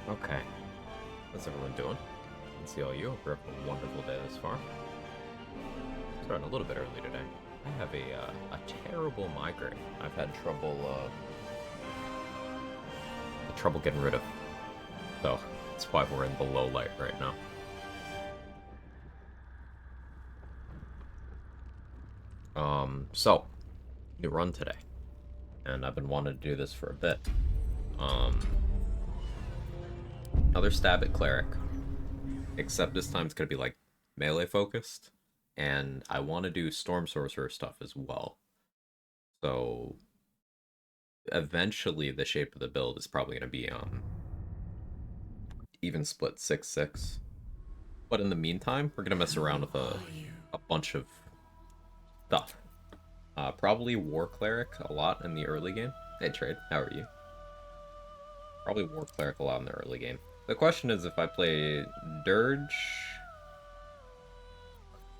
Okay. How's everyone doing? Good to see all you. Hope you're having a wonderful day this far. Starting a little bit early today. I have a terrible migraine. I've had trouble getting rid of. So that's why we're in the low light right now. So new run today, and I've been wanting to do this for a bit. Um, Another stab at Cleric, except this time it's gonna be like melee focused, and I want to do Storm Sorcerer stuff as well. So eventually, the shape of the build is probably gonna be even split 6-6. But in the meantime, we're gonna mess around with a bunch of stuff. Probably War Cleric a lot in the early game. Hey Trade, how are you? Probably War Cleric a lot in the early game. The question is if I play Dirge,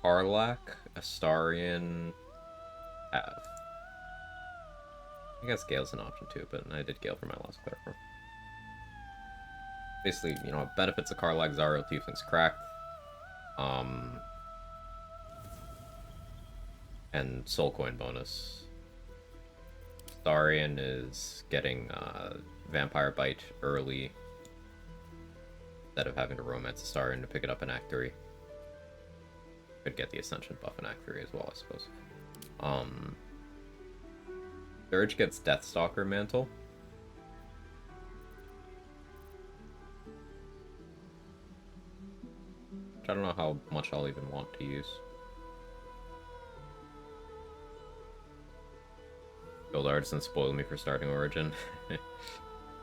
Karlach, Astarion, Av. I guess Gale's an option too, but I did Gale for my last Cleric. Basically, benefits of Karlach, Zariel, Tiefling's Cracked, and Soul Coin bonus. Astarion is getting Vampire Bite early instead of having to Romance Astarion to pick it up in Act 3. Could get the Ascension buff in Act 3 as well, I suppose. Dirge gets Deathstalker Mantle. Which I don't know how much I'll even want to use. Guild Artisan spoiled me for starting Origin.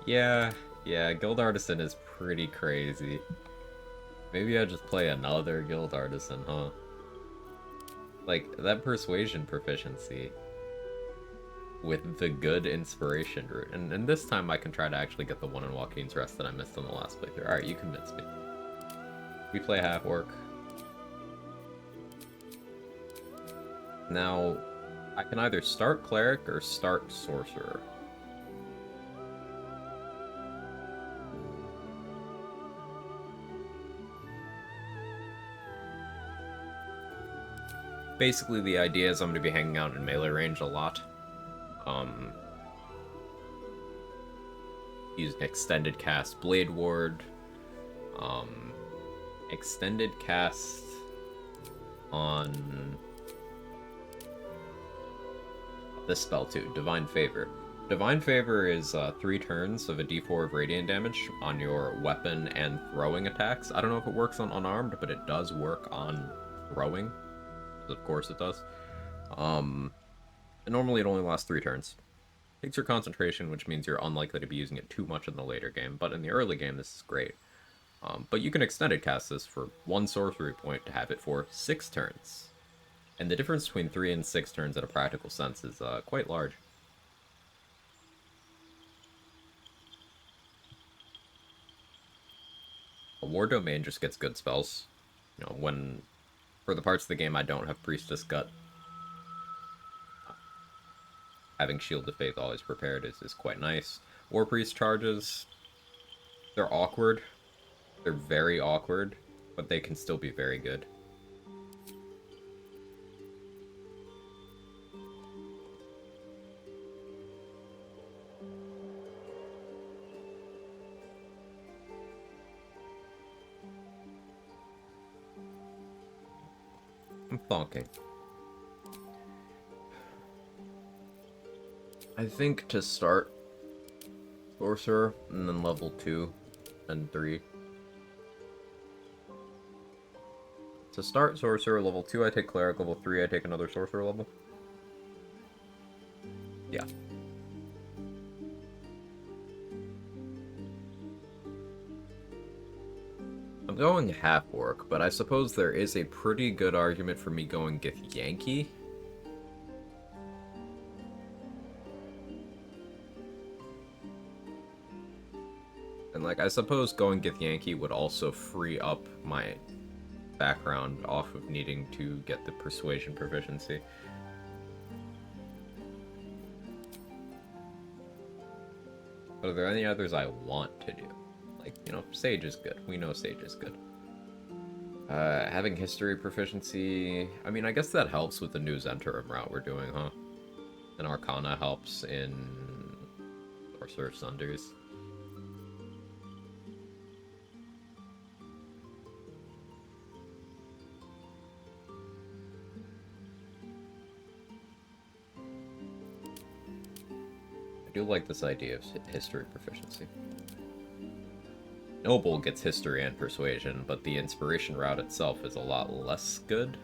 yeah, Guild Artisan is pretty crazy. Maybe I just play another Guild Artisan, huh? Like, that Persuasion proficiency with the good Inspiration route. And this time I can try to actually get the one in Joaquin's Rest that I missed in the last playthrough. Alright, you convinced me. We play half orc. Now, I can either start Cleric or start Sorcerer. Basically, the idea is I'm going to be hanging out in melee range a lot. Using extended cast Blade Ward. Extended cast on this spell too, Divine Favor. Divine Favor is 3 turns of a d4 of radiant damage on your weapon and throwing attacks. I don't know if it works on unarmed, but it does work on throwing. Of course it does. And normally it only lasts 3 turns. Takes your concentration, which means you're unlikely to be using it too much in the later game, but in the early game this is great. But you can extended cast this for 1 sorcery point to have it for 6 turns. And the difference between 3 and 6 turns in a practical sense is quite large. A War Domain just gets good spells. When for the parts of the game I don't have Priestess Gut, having Shield of Faith always prepared is quite nice. War Priest charges, they're awkward. They're very awkward, but they can still be very good. I'm thonking. I think to start Sorcerer, and then level 2 and 3. To start Sorcerer, level 2 I take Cleric, level 3 I take another Sorcerer level. Yeah. I'm going half orc, but I suppose there is a pretty good argument for me going Githyanki. And I suppose going Githyanki would also free up my background off of needing to get the Persuasion proficiency. But are there any others I want to do? Like, you know, Sage is good. We know Sage is good. Having history proficiency... I mean, I guess that helps with the new Zentrum route we're doing, huh? And Arcana helps in... Sorcerer Sunders. I do like this idea of history proficiency. Noble gets history and persuasion, but the inspiration route itself is a lot less good.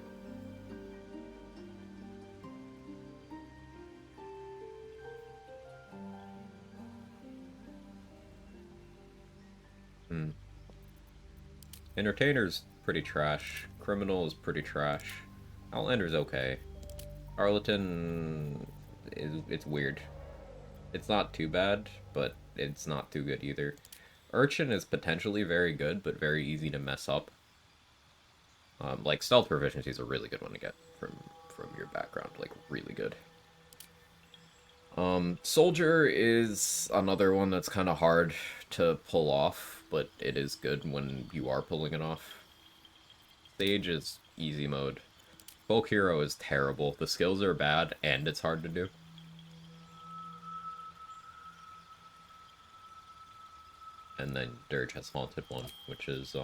Entertainer's pretty trash. Criminal is pretty trash. Outlander's okay. Harleton it's weird. It's not too bad, but it's not too good either. Urchin is potentially very good, but very easy to mess up. Like, stealth proficiency is a really good one to get from your background. Like, really good. Soldier is another one that's kind of hard to pull off, but it is good when you are pulling it off. Sage is easy mode. Folk Hero is terrible. The skills are bad, and it's hard to do. And then Dirge has Haunted one, which is,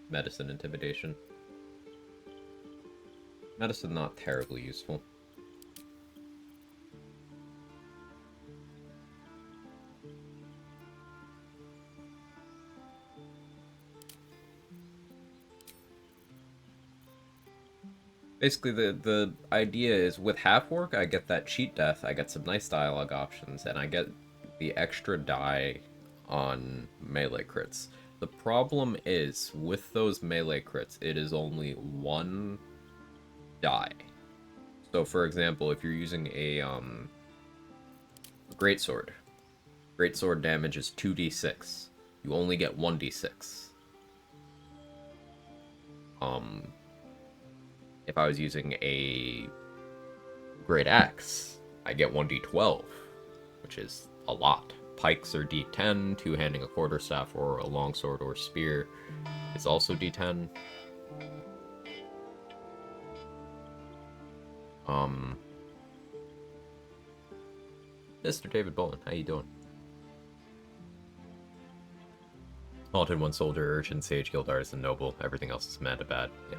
Medicine Intimidation. Medicine not terribly useful. Basically, the idea is with half work, I get that cheat death, I get some nice dialogue options, and I get the extra die on melee crits. The problem is, with those melee crits, it is only one die. So, for example, if you're using a greatsword, greatsword damage is 2d6. You only get 1d6. If I was using a great axe, I get 1d12, which is a lot. Pikes are d10, two-handing a quarterstaff or a longsword or spear is also d10. Mr. David Bolin, how you doing? Haunted one soldier, urchin, sage, guild artisan, noble. Everything else is mad to bad. Yeah.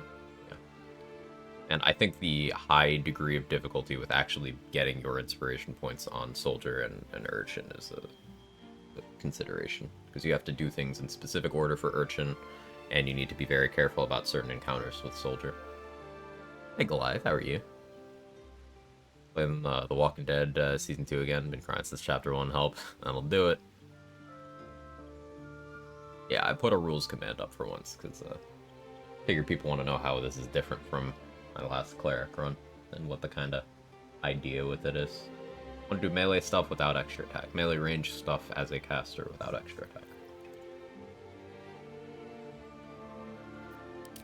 And I think the high degree of difficulty with actually getting your inspiration points on soldier and urchin is a consideration, because you have to do things in specific order for urchin, and you need to be very careful about certain encounters with soldier. Hey Goliath, how are you? Playing The Walking Dead Season 2 again. Been crying since Chapter 1. Help. That'll do it. Yeah, I put a rules command up for once, because I figure people want to know how this is different from my last Cleric run, and what the kind of idea with it is. I want to do melee stuff without extra attack. Melee range stuff as a caster without extra attack.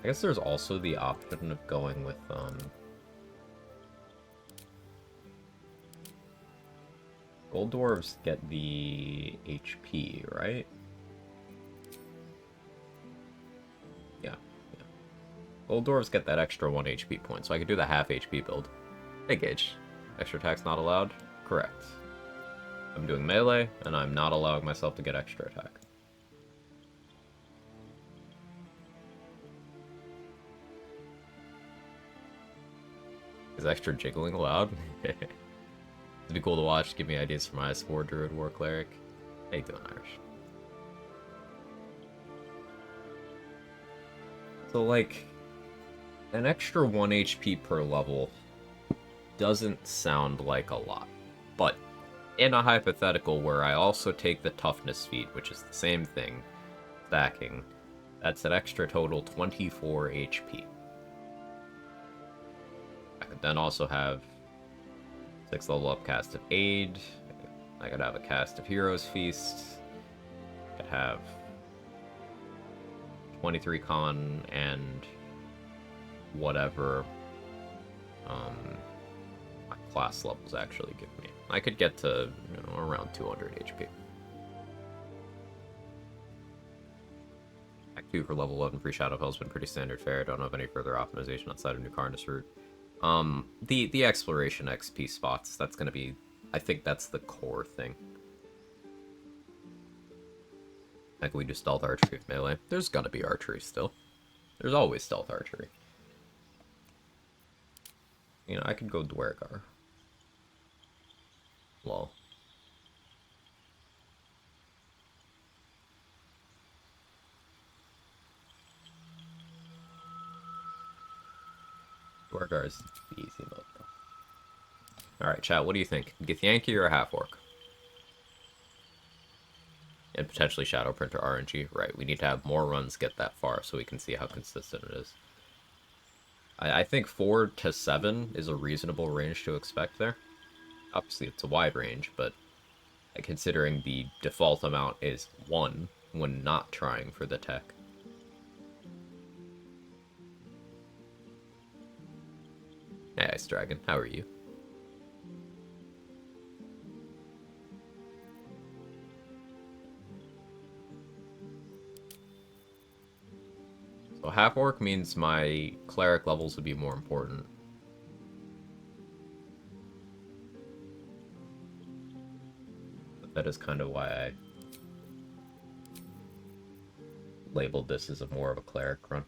I guess there's also the option of going with, Gold Dwarves get the HP, right? Yeah. Gold Dwarves get that extra 1 HP point, so I could do the half HP build. Hey Gage, extra attack's not allowed? Correct. I'm doing melee, and I'm not allowing myself to get extra attack. Is extra jiggling allowed? It'd be cool to watch. Give me ideas for my Spore Druid War Cleric. How you doing, Irish? So, like, an extra 1 HP per level doesn't sound like a lot. But in a hypothetical where I also take the toughness feat, which is the same thing, stacking, that's an extra total 24 HP. I could then also have 6th level up cast of Aid. I could have a cast of Hero's Feast. I could have 23 con and whatever my class levels actually give me. I could get to, around 200 HP. Act 2 for level 11 free Shadow Hell's been pretty standard fare. I don't have any further optimization outside of New Karnas route. The exploration XP spots, that's gonna be... I think that's the core thing. Like, we do stealth archery with melee. There's gonna be archery still. There's always stealth archery. I could go Dwergar. Lol. Dwergar is the easy mode, though. Alright, chat, what do you think? Githyanki or a half-orc? And potentially Shadow Printer RNG. Right, we need to have more runs get that far so we can see how consistent it is. I think 4 to 7 is a reasonable range to expect there. Obviously, it's a wide range, but considering the default amount is 1 when not trying for the tech. Hey, Ice Dragon, how are you? So half-orc means my cleric levels would be more important. But that is kind of why I labeled this as more of a cleric run.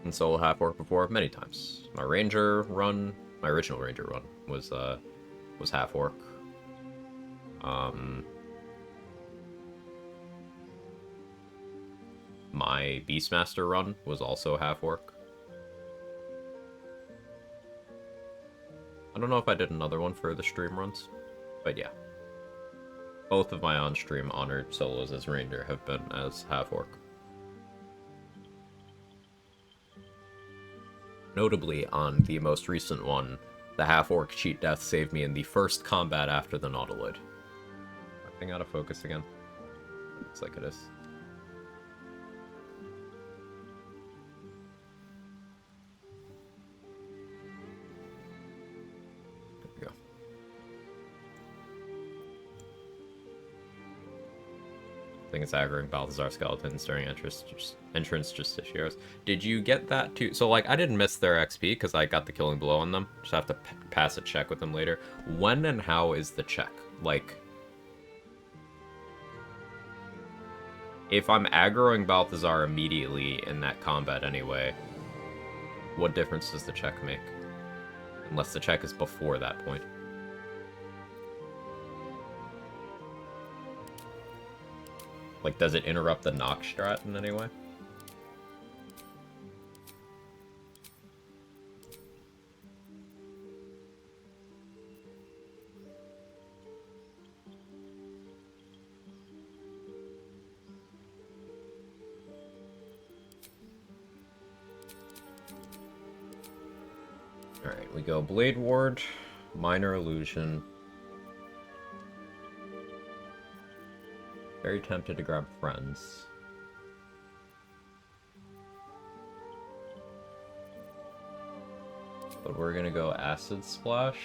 And solo half-orc before many times. My ranger run, my original ranger run was half-orc. My Beastmaster run was also half-orc. I don't know if I did another one for the stream runs, but yeah. Both of my on-stream honored solos as ranger have been as half-orc. Notably, on the most recent one, the half-orc cheat death saved me in the first combat after the Nautiloid. Thing out of focus again? Looks like it is. There we go. I think it's aggroing Balthazar skeletons during entrance justiciars. Did you get that too? So, like, I didn't miss their XP because I got the killing blow on them. Just have to pass a check with them later. When and how is the check? Like, if I'm aggroing Balthazar immediately in that combat anyway, what difference does the check make? Unless the check is before that point. Like, does it interrupt the knock strat in any way? Alright, we go Blade Ward, Minor Illusion. Very tempted to grab Friends. But we're gonna go Acid Splash.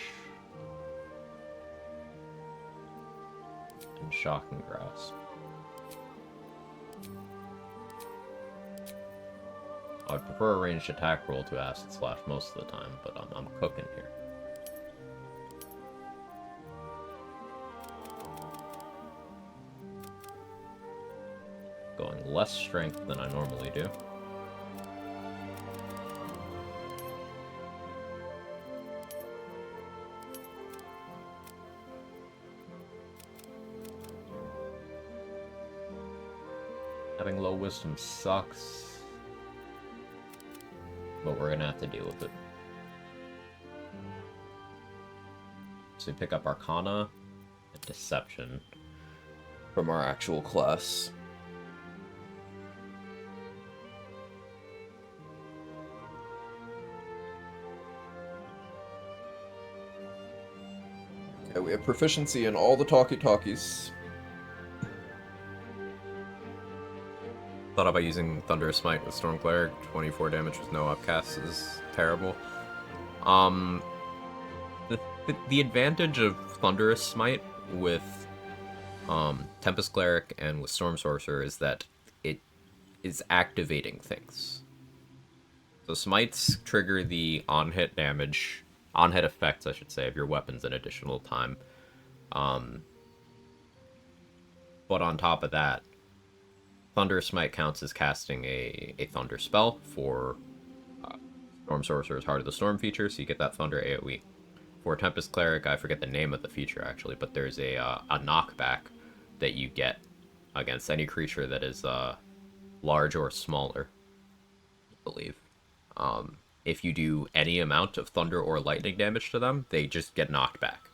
And Shocking Grasp. I'd prefer a ranged attack roll to Acid Slash most of the time, but I'm cooking here. Going less strength than I normally do. Having low wisdom sucks, but we're gonna have to deal with it. So we pick up Arcana and Deception from our actual class. Okay, we have proficiency in all the talkie-talkies. Thought about using Thunderous Smite with Storm Cleric. 24 damage with no upcast is terrible. The advantage of Thunderous Smite with Tempest Cleric and with Storm Sorcerer is that it is activating things. So smites trigger the on-hit damage, on-hit effects, I should say, of your weapons an additional time. But on top of that, Thunder Smite counts as casting a Thunder spell for Storm Sorcerer's Heart of the Storm feature, so you get that Thunder AoE. For Tempest Cleric, I forget the name of the feature actually, but there's a knockback that you get against any creature that is large or smaller, I believe. If you do any amount of thunder or lightning damage to them, they just get knocked back.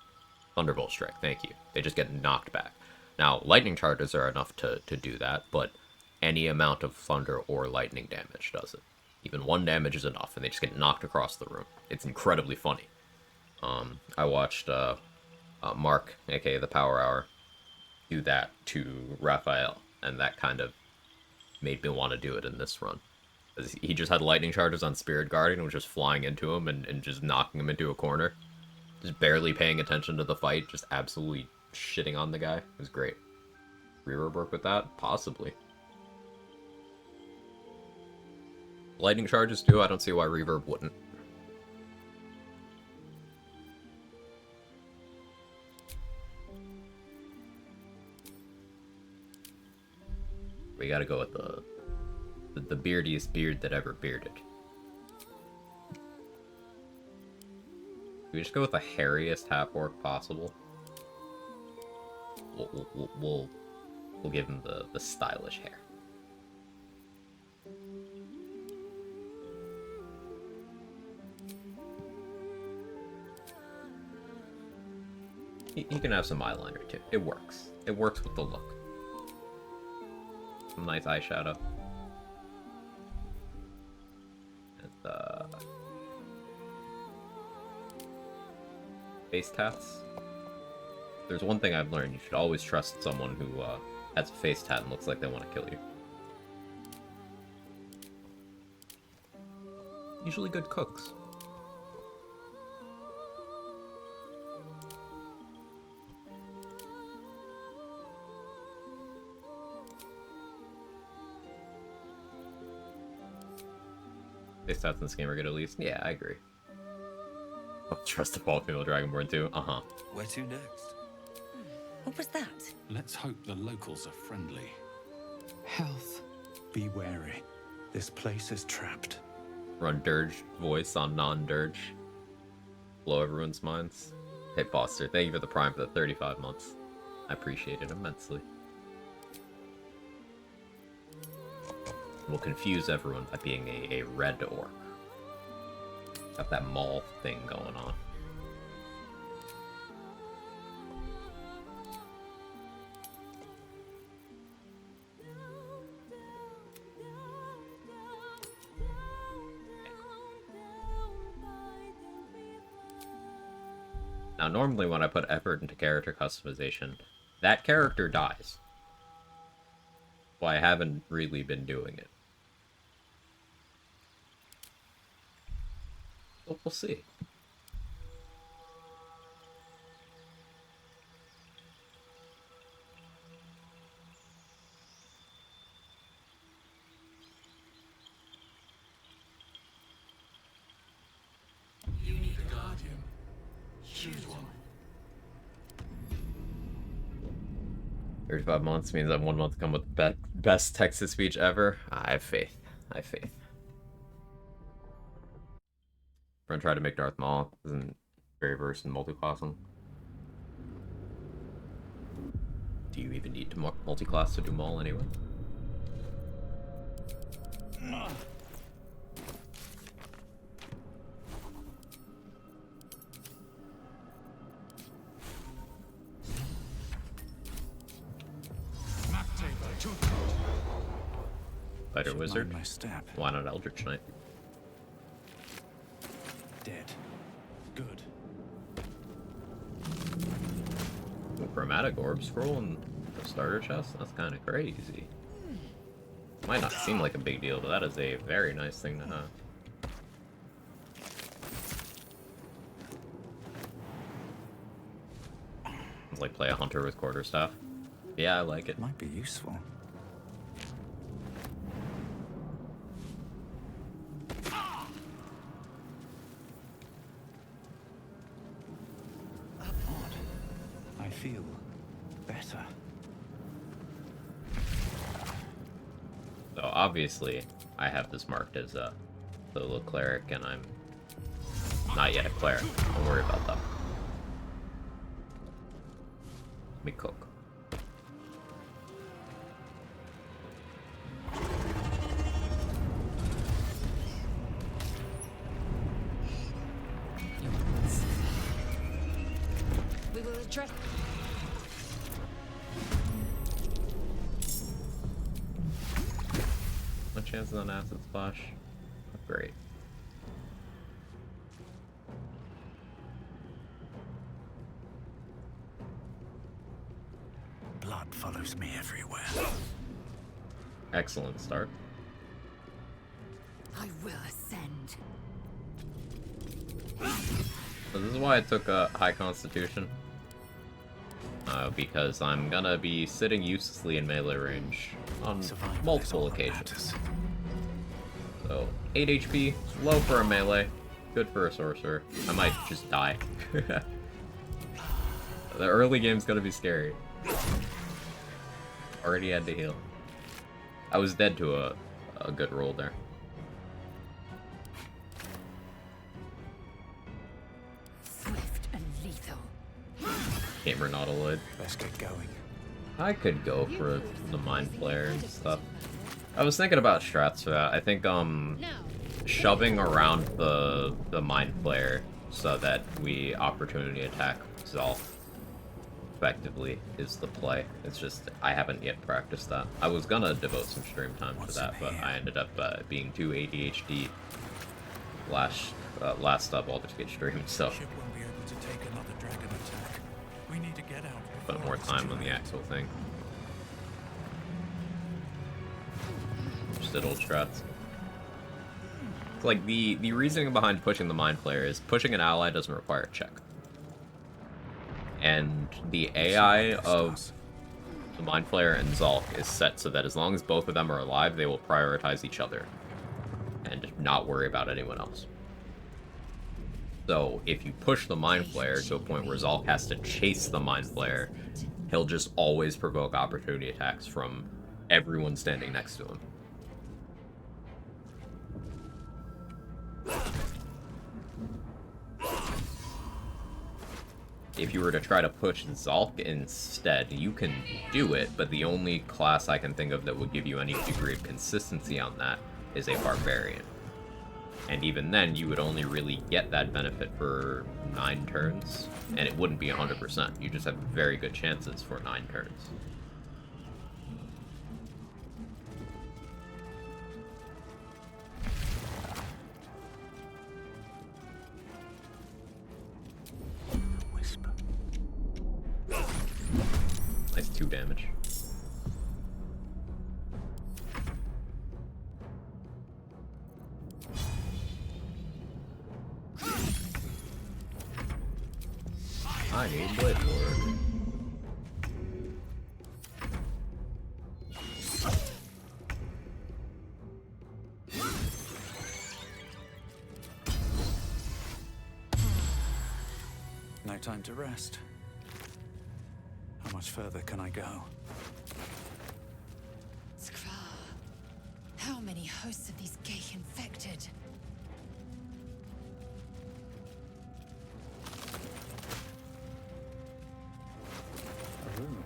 Thunderbolt Strike, thank you. They just get knocked back. Now, lightning charges are enough to do that, but any amount of thunder or lightning damage does it. Even one damage is enough, and they just get knocked across the room. It's incredibly funny. I watched Mark, aka the Power Hour, do that to Raphael, and that kind of made me want to do it in this run. He just had lightning charges on Spirit Guardian and was just flying into him and just knocking him into a corner. Just barely paying attention to the fight, just absolutely shitting on the guy. It was great. Reverb work with that? Possibly. Lightning charges too, I don't see why Reverb wouldn't. We gotta go with the beardiest beard that ever bearded. We just go with the hairiest half-orc possible. We'll give him the stylish hair. He can have some eyeliner too. It works. It works with the look. Some nice eyeshadow. And face tats. There's one thing I've learned: you should always trust someone who has a face tat and looks like they want to kill you. Usually good cooks. Face tats in this game are good at least. Yeah, I agree. Oh, trust the fall female dragonborn too. Uh-huh. Where to next? What was that? Let's hope the locals are friendly. Health. Be wary. This place is trapped. Run Dirge voice on non-Dirge. Blow everyone's minds. Hey Foster, thank you for the Prime for the 35 months. I appreciate it immensely. We'll confuse everyone by being a red orc. Got that mall thing going on. Now, normally when I put effort into character customization, that character dies. Well, I haven't really been doing it. But we'll see. You need a guardian. Choose one. 35 months means I have 1 month to come with the best text-to-speech ever. I have faith. I have faith. Friend tried to make Darth Maul. Isn't very versed in multiclassing. Do you even need to multiclass to do Maul anyway? Fighter Wizard? My step. Why not Eldritch Knight? Dead. Good. Ooh, Chromatic Orb Scroll in the starter chest? That's kind of crazy. Might not seem like a big deal, but that is a very nice thing to have. like play a hunter with quarterstaff. Yeah, I like it. Might be useful. Odd. I feel better. So obviously, I have this marked as a solo cleric, and I'm not yet a cleric. Don't worry about that. Let me cook. We will address. What chances on acid splash? Great. Blood follows me everywhere. Excellent start. I will ascend. So this is why I took a high constitution. Because I'm gonna be sitting uselessly in melee range on Survival is multiple all that occasions. matters. So 8 HP, low for a melee, good for a sorcerer. I might just die. The early game's gonna be scary. Already had to heal. I was dead to a good roll there. Swift and lethal. Gamer Nautiloid. Let's get going. I could go for the Mind Flayer and stuff. I was thinking about strats for that. I think shoving around the Mind Flayer so that we opportunity attack Zolf effectively is the play. It's just I haven't yet practiced that. I was gonna devote some stream time to that, but I ended up being too ADHD last Baldur's Gate stream, so Ship won't be able to take another dragon attack. We need to get out. put before more it's time too on the late. actual thing. Just did old strats. It's like the reasoning behind pushing the Mind Flayer is pushing an ally doesn't require a check. And the AI of the Mind Flayer and Zolk is set so that as long as both of them are alive, they will prioritize each other and not worry about anyone else. So if you push the Mind Flayer to a point where Zolk has to chase the Mind Flayer, he'll just always provoke opportunity attacks from everyone standing next to him. If you were to try to push Zolk instead, you can do it, but the only class I can think of that would give you any degree of consistency on that is a Barbarian. And even then, you would only really get that benefit for 9 turns, and it wouldn't be 100%. You just have very good chances for 9 turns. Whisper. Nice 2 damage. I need Blade Lord. No time to rest. How much further can I go? Skra. How many hosts of these gay infected? A room.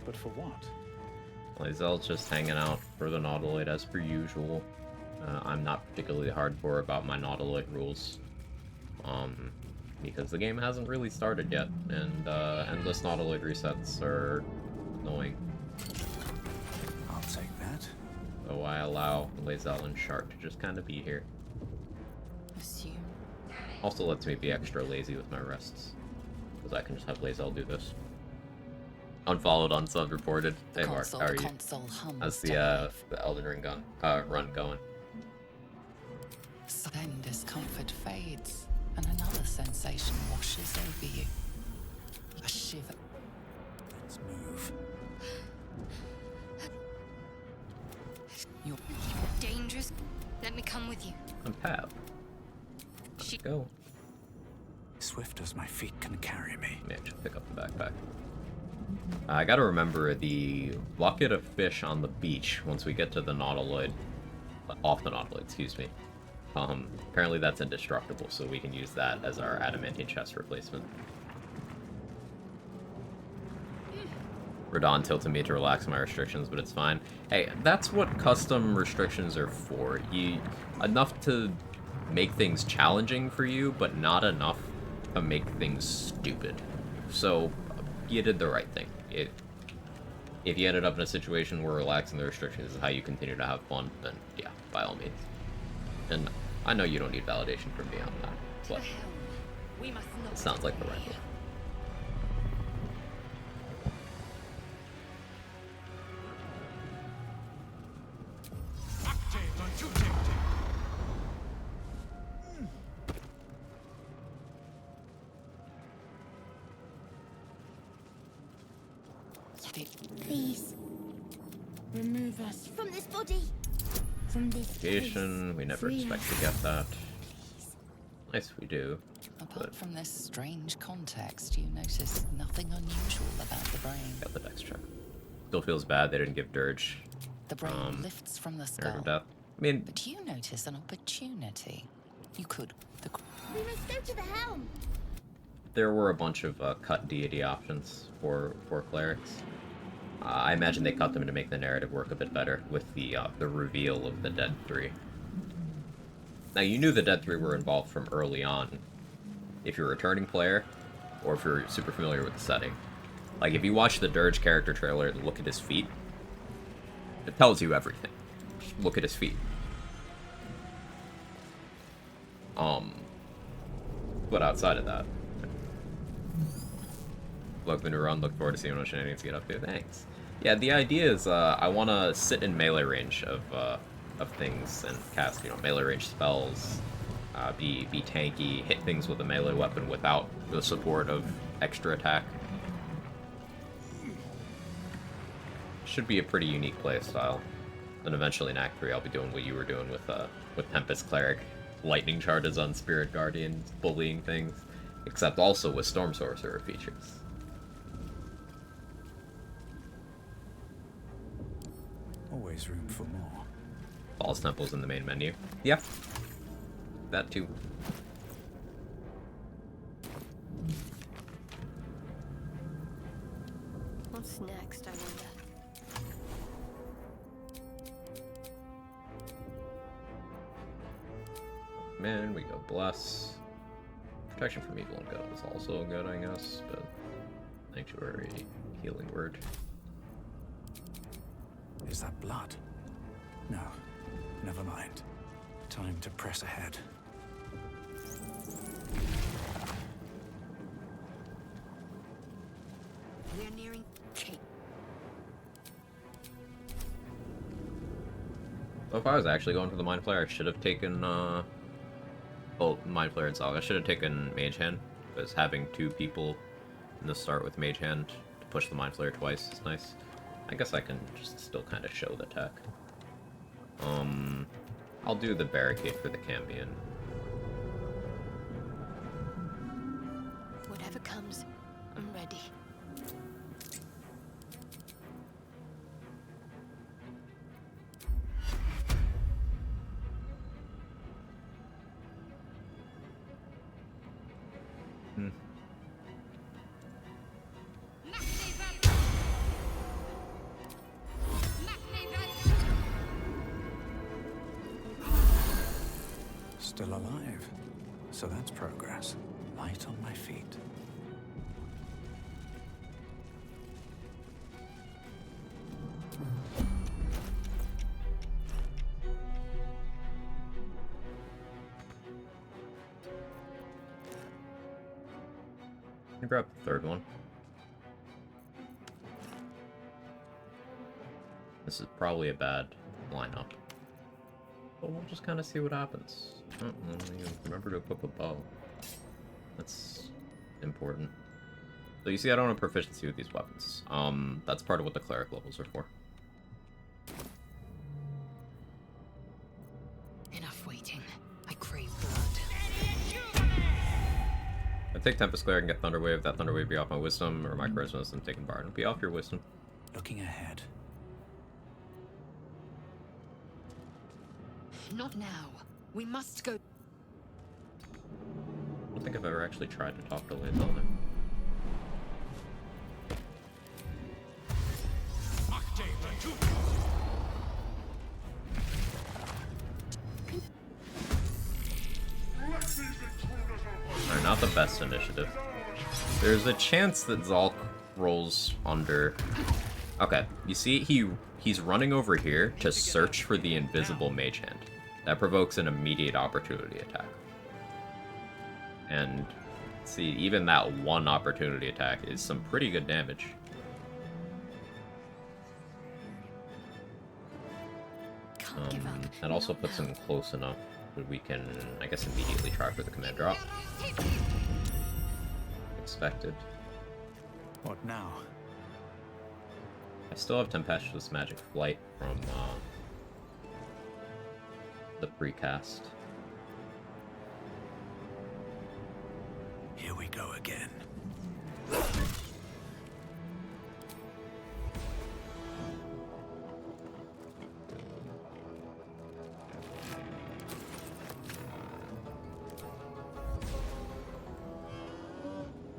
But for what? Lae'zel's just hanging out for the Nautiloid as per usual. I'm not particularly hardcore about my Nautiloid rules. Because the game hasn't really started yet, and endless Nautiloid resets are annoying. I'll take that. So I allow Lae'zel and Shark to just kind of be here. Assume. Also lets me be extra lazy with my rests. Because I can just have Lae'zel do this. Unfollowed, unsubbed, reported. Hey Mark, how are you? How's the Elden Ring run going? So then discomfort fades, and another sensation washes over you. A shiver. with you. Untap. Let's go. Swift as my feet can carry me. Maybe I should pick up the backpack. I gotta remember the bucket of fish on the beach once we get to the Nautiloid. Off the Nautiloid, excuse me. Apparently that's indestructible, so we can use that as our adamantine chest replacement. Radon tilted me to relax my restrictions, but it's fine. Hey, that's what custom restrictions are for. Enough to make things challenging for you, but not enough to make things stupid. So, you did the right thing. If you ended up in a situation where relaxing the restrictions is how you continue to have fun, then yeah, by all means. And I know you don't need validation from me on that, but it sounds like the right one. Please, remove us from this body, from this Vacation, we never expect to get that. Nice, we do. Apart from this strange context, you notice nothing unusual about the brain. Got the dex check. Still feels bad they didn't give Dirge The brain lifts from the nerve skull. of death. I mean, But you notice an opportunity. You could. We must go to the helm. there were a bunch of cut deity options for clerics. I imagine they cut them to make the narrative work a bit better with the reveal of the Dead Three. Now, you knew the Dead Three were involved from early on, if you're a returning player, or if you're super familiar with the setting. Like, if you watch the Dirge character trailer and look at his feet, it tells you everything. Just look at his feet. But outside of that, look, the new run, look forward to seeing what shenanigans get up to. Thanks. Yeah, the idea is I want to sit in melee range of things and cast, melee range spells, be tanky, hit things with a melee weapon without the support of extra attack. Should be a pretty unique playstyle. And eventually in Act 3 I'll be doing what you were doing with Tempest Cleric. Lightning charges on Spirit Guardians, bullying things, except also with Storm Sorcerer features. Always room for more. Falls Temples in the main menu. Yeah. That too. What's next, I wonder? Man, we go Bless. Protection from Evil and Good is also good, I guess, but Sanctuary, Healing Word. Is that blood? No, never mind. Time to press ahead. We're nearing Cape. So if I was actually going for the Mind Flayer, I should have taken, Mind Flayer and Saga. I should have taken Mage Hand, because having two people in the start with Mage Hand to push the Mind Flayer twice is nice. I guess I can just still kind of show the tech. I'll do the Barricade for the Cambion. Whatever comes, I'm ready. Still alive. So that's progress. Light on my feet. Can you grab the third one? This is probably a bad lineup. But we'll just kind of see what happens. Oh, remember to equip a bow. That's important. So you see I don't have proficiency with these weapons. That's part of what the Cleric levels are for. Enough waiting. take Tempest Cleric and get Thunder Wave. That Thunder Wave be off my Wisdom, or my Charisma, so I'm taking Bard. It'll be off your Wisdom. Looking ahead. Not now. We must go. I don't think I've ever actually tried to talk to Lae'zel. Alright, not the best initiative. There's a chance that Zalk rolls under. Okay, you see he's running over here to search for the invisible mage hand. That provokes an immediate opportunity attack. And see, even that one opportunity attack is some pretty good damage. Can't give up. That also puts him close enough that we can, I guess, immediately try for the command drop. Expected. What now? I still have Tempestuous Magic Flight from the precast. Here we go again.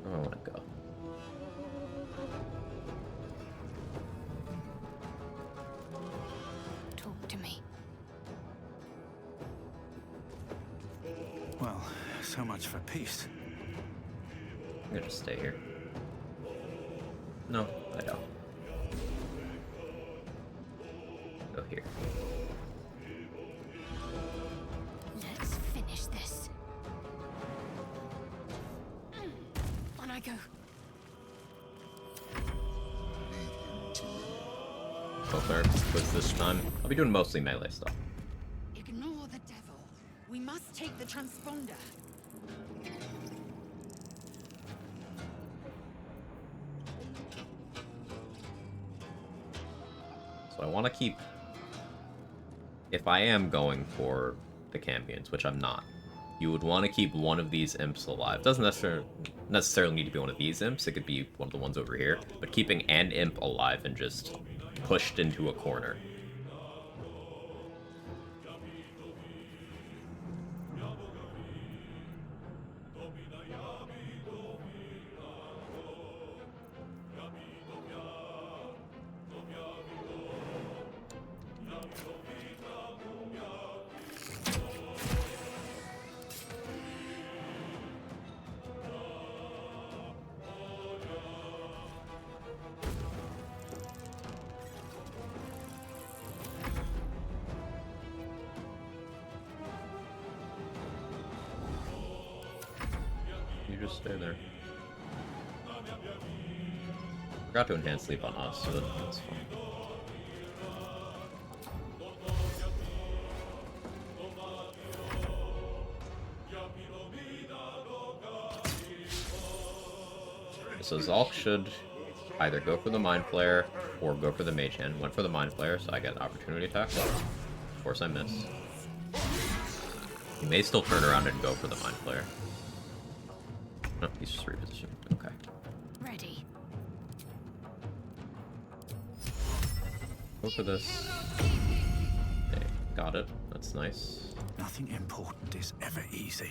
I want to go. Talk to me. Well, so much for peace. I'm gonna just stay here. No, I don't. Go here. Let's finish this. On I go. So Cleric was this time. I'll be doing mostly melee stuff. Ignore the devil. We must take the transponder. So I want to keep... If I am going for the Cambions, which I'm not, you would want to keep one of these imps alive. Doesn't necessarily need to be one of these imps, it could be one of the ones over here, but keeping an imp alive and just pushed into a corner. You just stay there. Forgot to enhance sleep on us, so that's fine. So Zalk should either go for the Mind Flayer or go for the Mage Hand. Went for the Mind Flayer, so I get an opportunity attack. Of course I missed. He may still turn around and go for the Mind Flayer. No, he's just repositioned. Okay. Ready. Go for this. Okay, got it. That's nice. Nothing important is ever easy.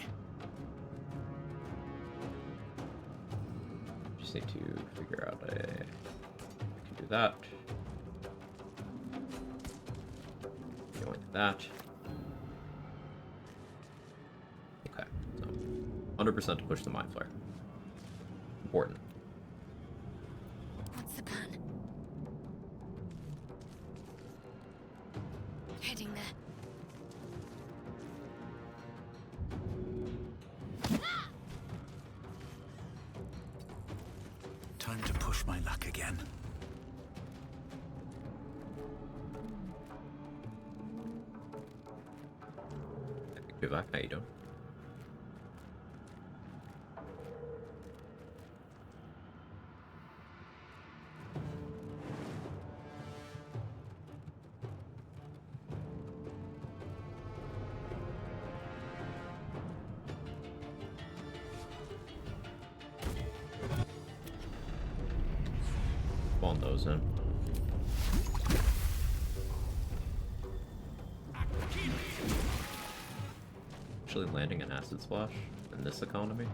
Just need to figure out a... I can do that. Go into that. Okay, so 100% to push the Mind Flayer. Important. What's the plan? Heading there. Time to push my luck again. Vivek, how you doing? Spawn those in. Actually landing an acid splash in this economy.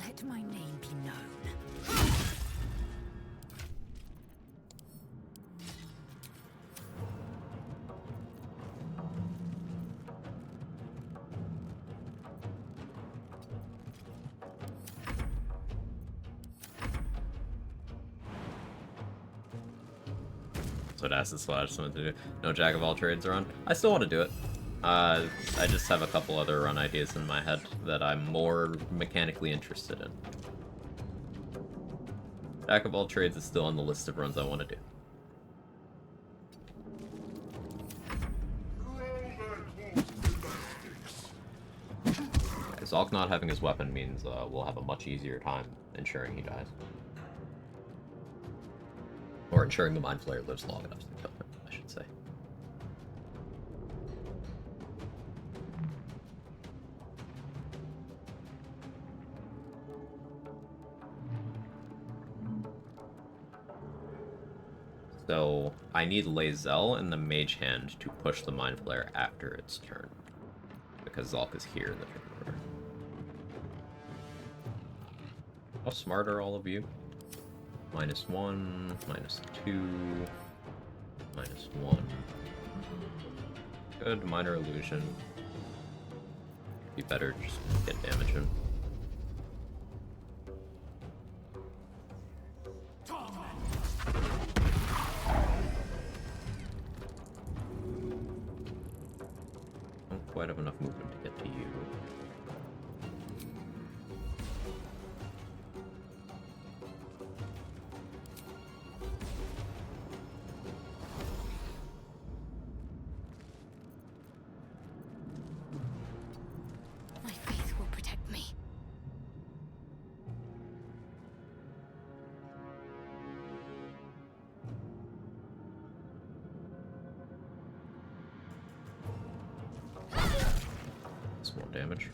Let my name be known. That's what acid slash is meant to do. No jack of all trades run. I still want to do it. I just have a couple other run ideas in my head that I'm more mechanically interested in. Jack of all trades is still on the list of runs I want to do. Zalk not having his weapon means we'll have a much easier time ensuring he dies. Or ensuring the Mind Flayer lives long enough to kill him, I should say. So, I need Lae'zel in the Mage Hand to push the Mind Flayer after its turn. Because Zalk is here in the turn order. How smart are all of you? -1, -2, -1. Good, minor illusion. Be better just get damage in. Don't quite have enough movement to get to you. My faith will protect me. Small damage.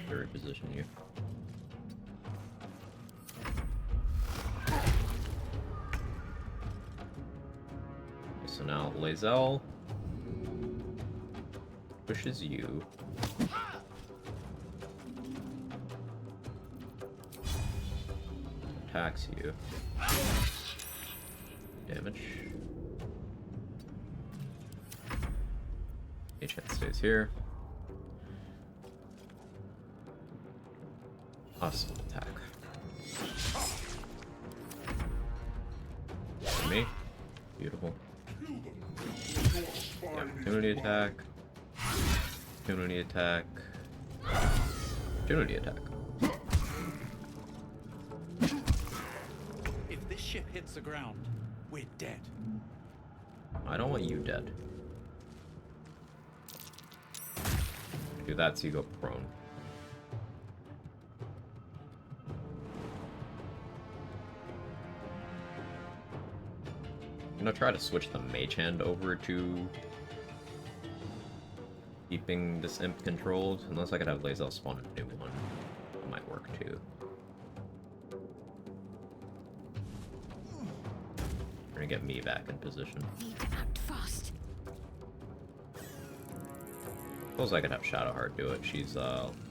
To reposition you. Okay, so now Lae'zel pushes you. Attacks you. Damage. H-Hand stays here. Awesome attack. For me. Beautiful. The opportunity attack. Opportunity attack. Opportunity attack. If this ship hits the ground, we're dead. I don't want you dead. Do that so you go prone. I'm gonna try to switch the Mage Hand over to keeping this imp controlled, unless I could have Lae'zel spawn a new one. That might work too. We're gonna get me back in position. Need to act fast. Suppose I could have Shadowheart do it. She's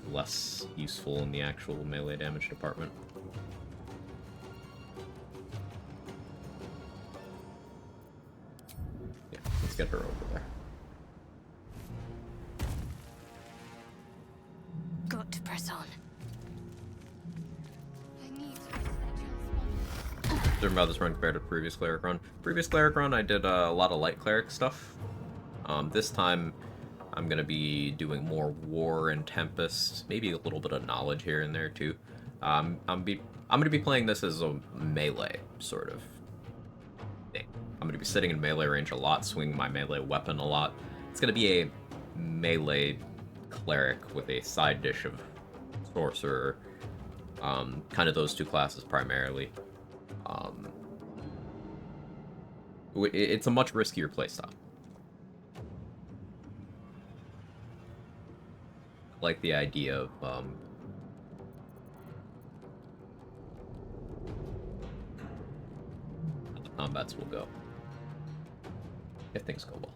less useful in the actual melee damage department. Yeah, let's get her over there. Got to press on. I need to reach that transponder. Different about this run compared to previous Cleric run. Previous Cleric run, I did a lot of light Cleric stuff. This time, I'm gonna be doing more War and Tempest, maybe a little bit of Knowledge here and there too. I'm gonna be playing this as a melee sort of thing. I'm gonna be sitting in melee range a lot, swinging my melee weapon a lot, It's gonna be a melee cleric with a side dish of sorcerer. Kind of those two classes primarily. It's a much riskier playstyle. I like the idea of how the combats will go. If things go well.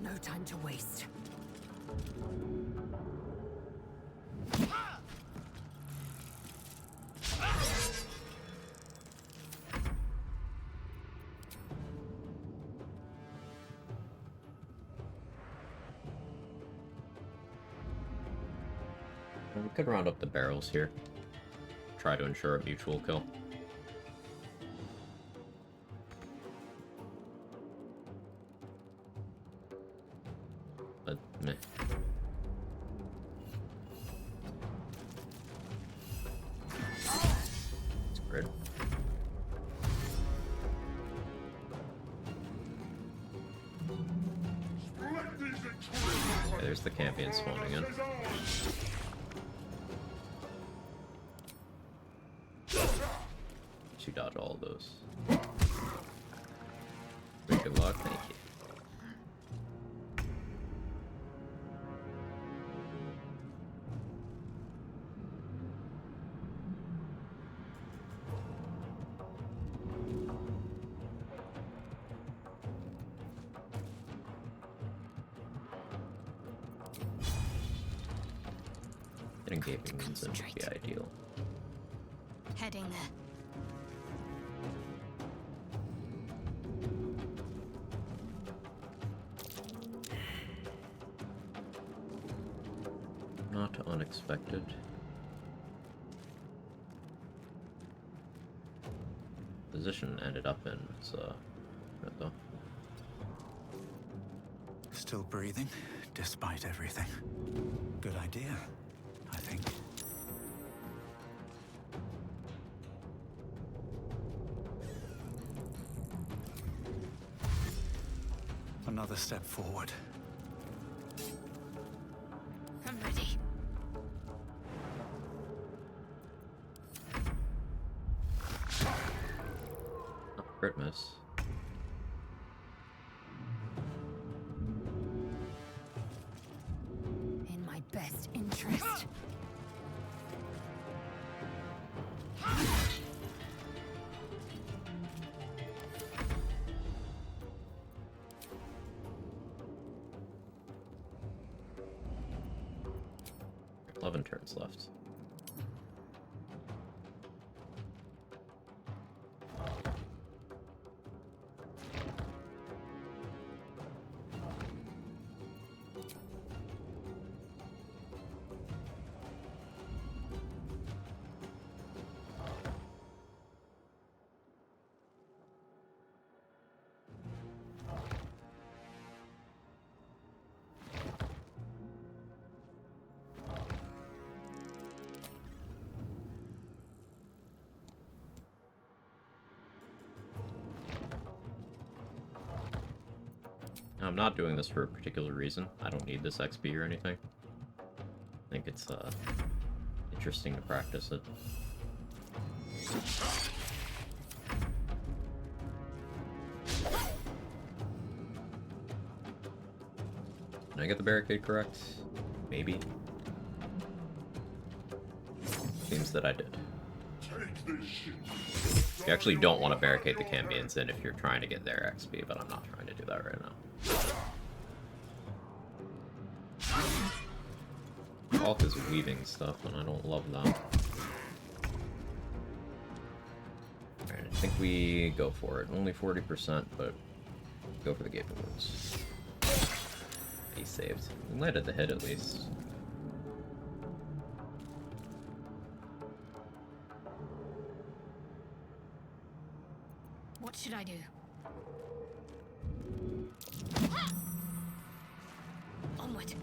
No time to waste. We could round up the barrels here. Try to ensure a mutual kill. But meh. It's grid. Okay, there's the champion spawning in. You dodge all of those. Good luck, thank you. Getting gaping wounds in would be ideal. Heading there. Not unexpected. Position ended up in was good though. Still breathing, despite everything. Good idea, I think. Another step forward. I'm ready. Oh, crit miss. In my best interest. Turns left. I'm not doing this for a particular reason. I don't need this XP or anything. I think it's interesting to practice it. Did I get the barricade correct? Maybe. Seems that I did. You actually don't want to barricade the champions in if you're trying to get their XP, but I'm not trying to do that right now. Alt is weaving stuff, and I don't love that. Alright, I think we go for it. Only 40%, but go for the gaping wounds. He saved. We landed the hit at least. What should I do? Onward.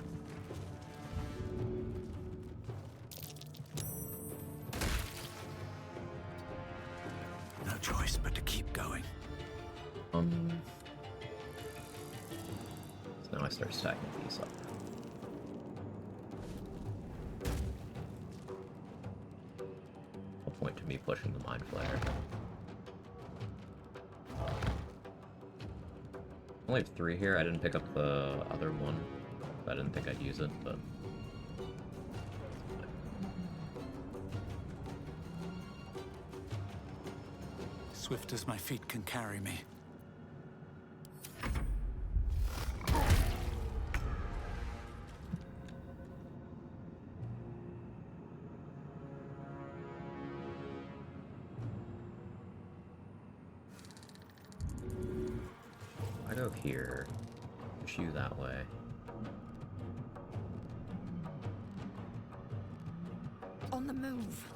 going. So now I start stacking these up. No point to me pushing the Mind Flayer. I only have 3 here. I didn't pick up the other one. I didn't think I'd use it, but... Swift as my feet can carry me. I go here, push you that way. On the move.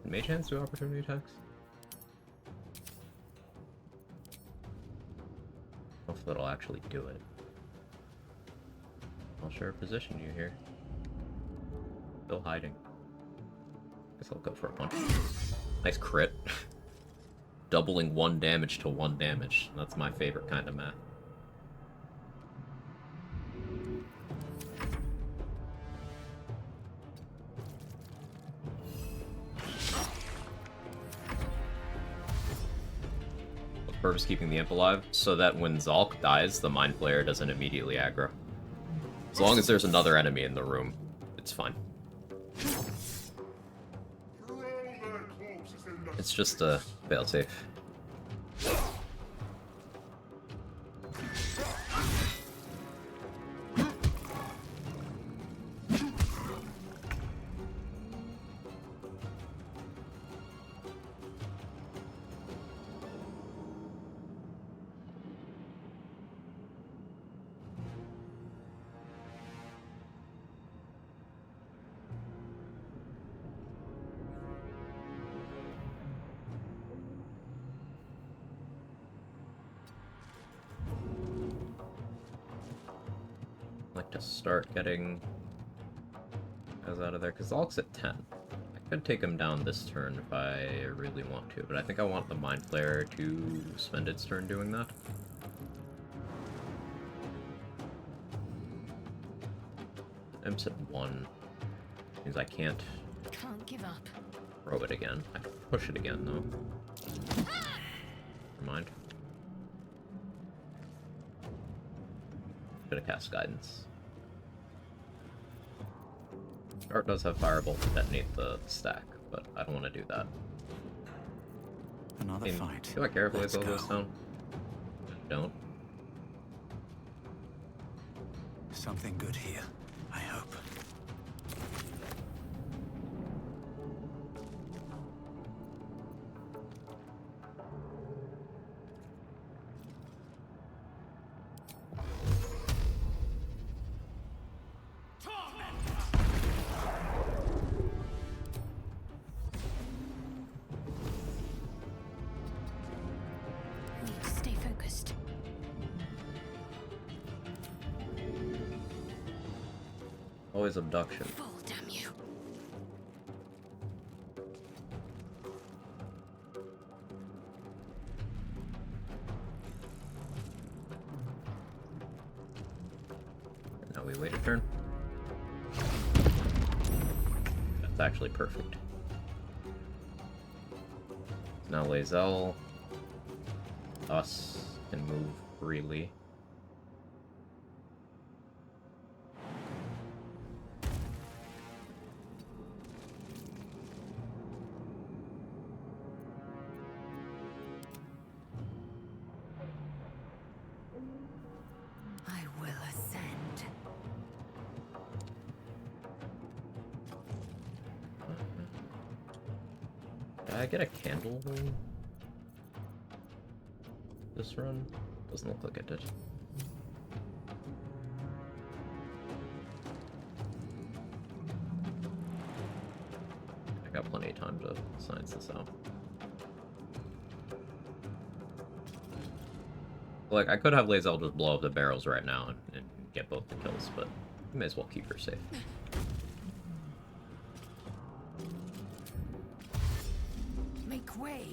Can Mage Hands do opportunity attacks? Hopefully it'll actually do it. I'll sure position you here. Still hiding. Guess I'll go for a punch. Nice crit. Doubling 1 damage to 1 damage. That's my favorite kind of math. Purpose keeping the imp alive, so that when Zalk dies, the Mind Flayer doesn't immediately aggro. As long as there's another enemy in the room, it's fine. It's just a failsafe. Like to start getting guys out of there, because Zalk's at 10. I could take him down this turn if I really want to, but I think I want the Mind Flayer to spend its turn doing that. Imp's at 1. Means I can't Can't give up. throw it again. I can push it again, though. Never mind. Gonna cast Guidance. Art does have Firebolt to detonate the stack, but I don't want to do that. Another fight. Do I care if Let's Lae'zel goes go. down? Don't. Something good here, I hope. Need to stay focused. Always abduction. Fall, damn you. Now we wait a turn. That's actually perfect. Now Lae'zel, us can move freely. I will ascend. Did I get a candle this run? Doesn't look like it did. I got plenty of time to science this out. Like, I could have Lae'zel just blow up the barrels right now and get both the kills, but I may as well keep her safe. Make way.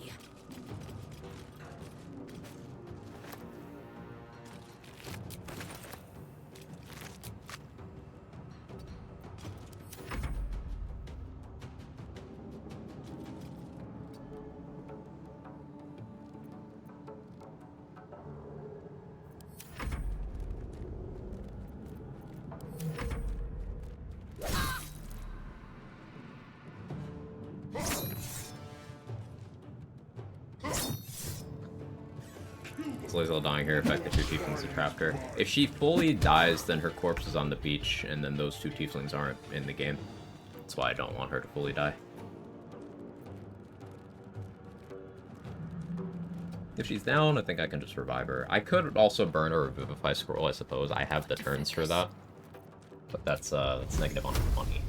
Lae'zel dying here affect the two tieflings that trapped her. If she fully dies, then her corpse is on the beach, and then those two tieflings aren't in the game. That's why I don't want her to fully die. If she's down, I think I can just revive her. I could also burn or revivify scroll, I suppose. I have the turns for that. But that's negative on money.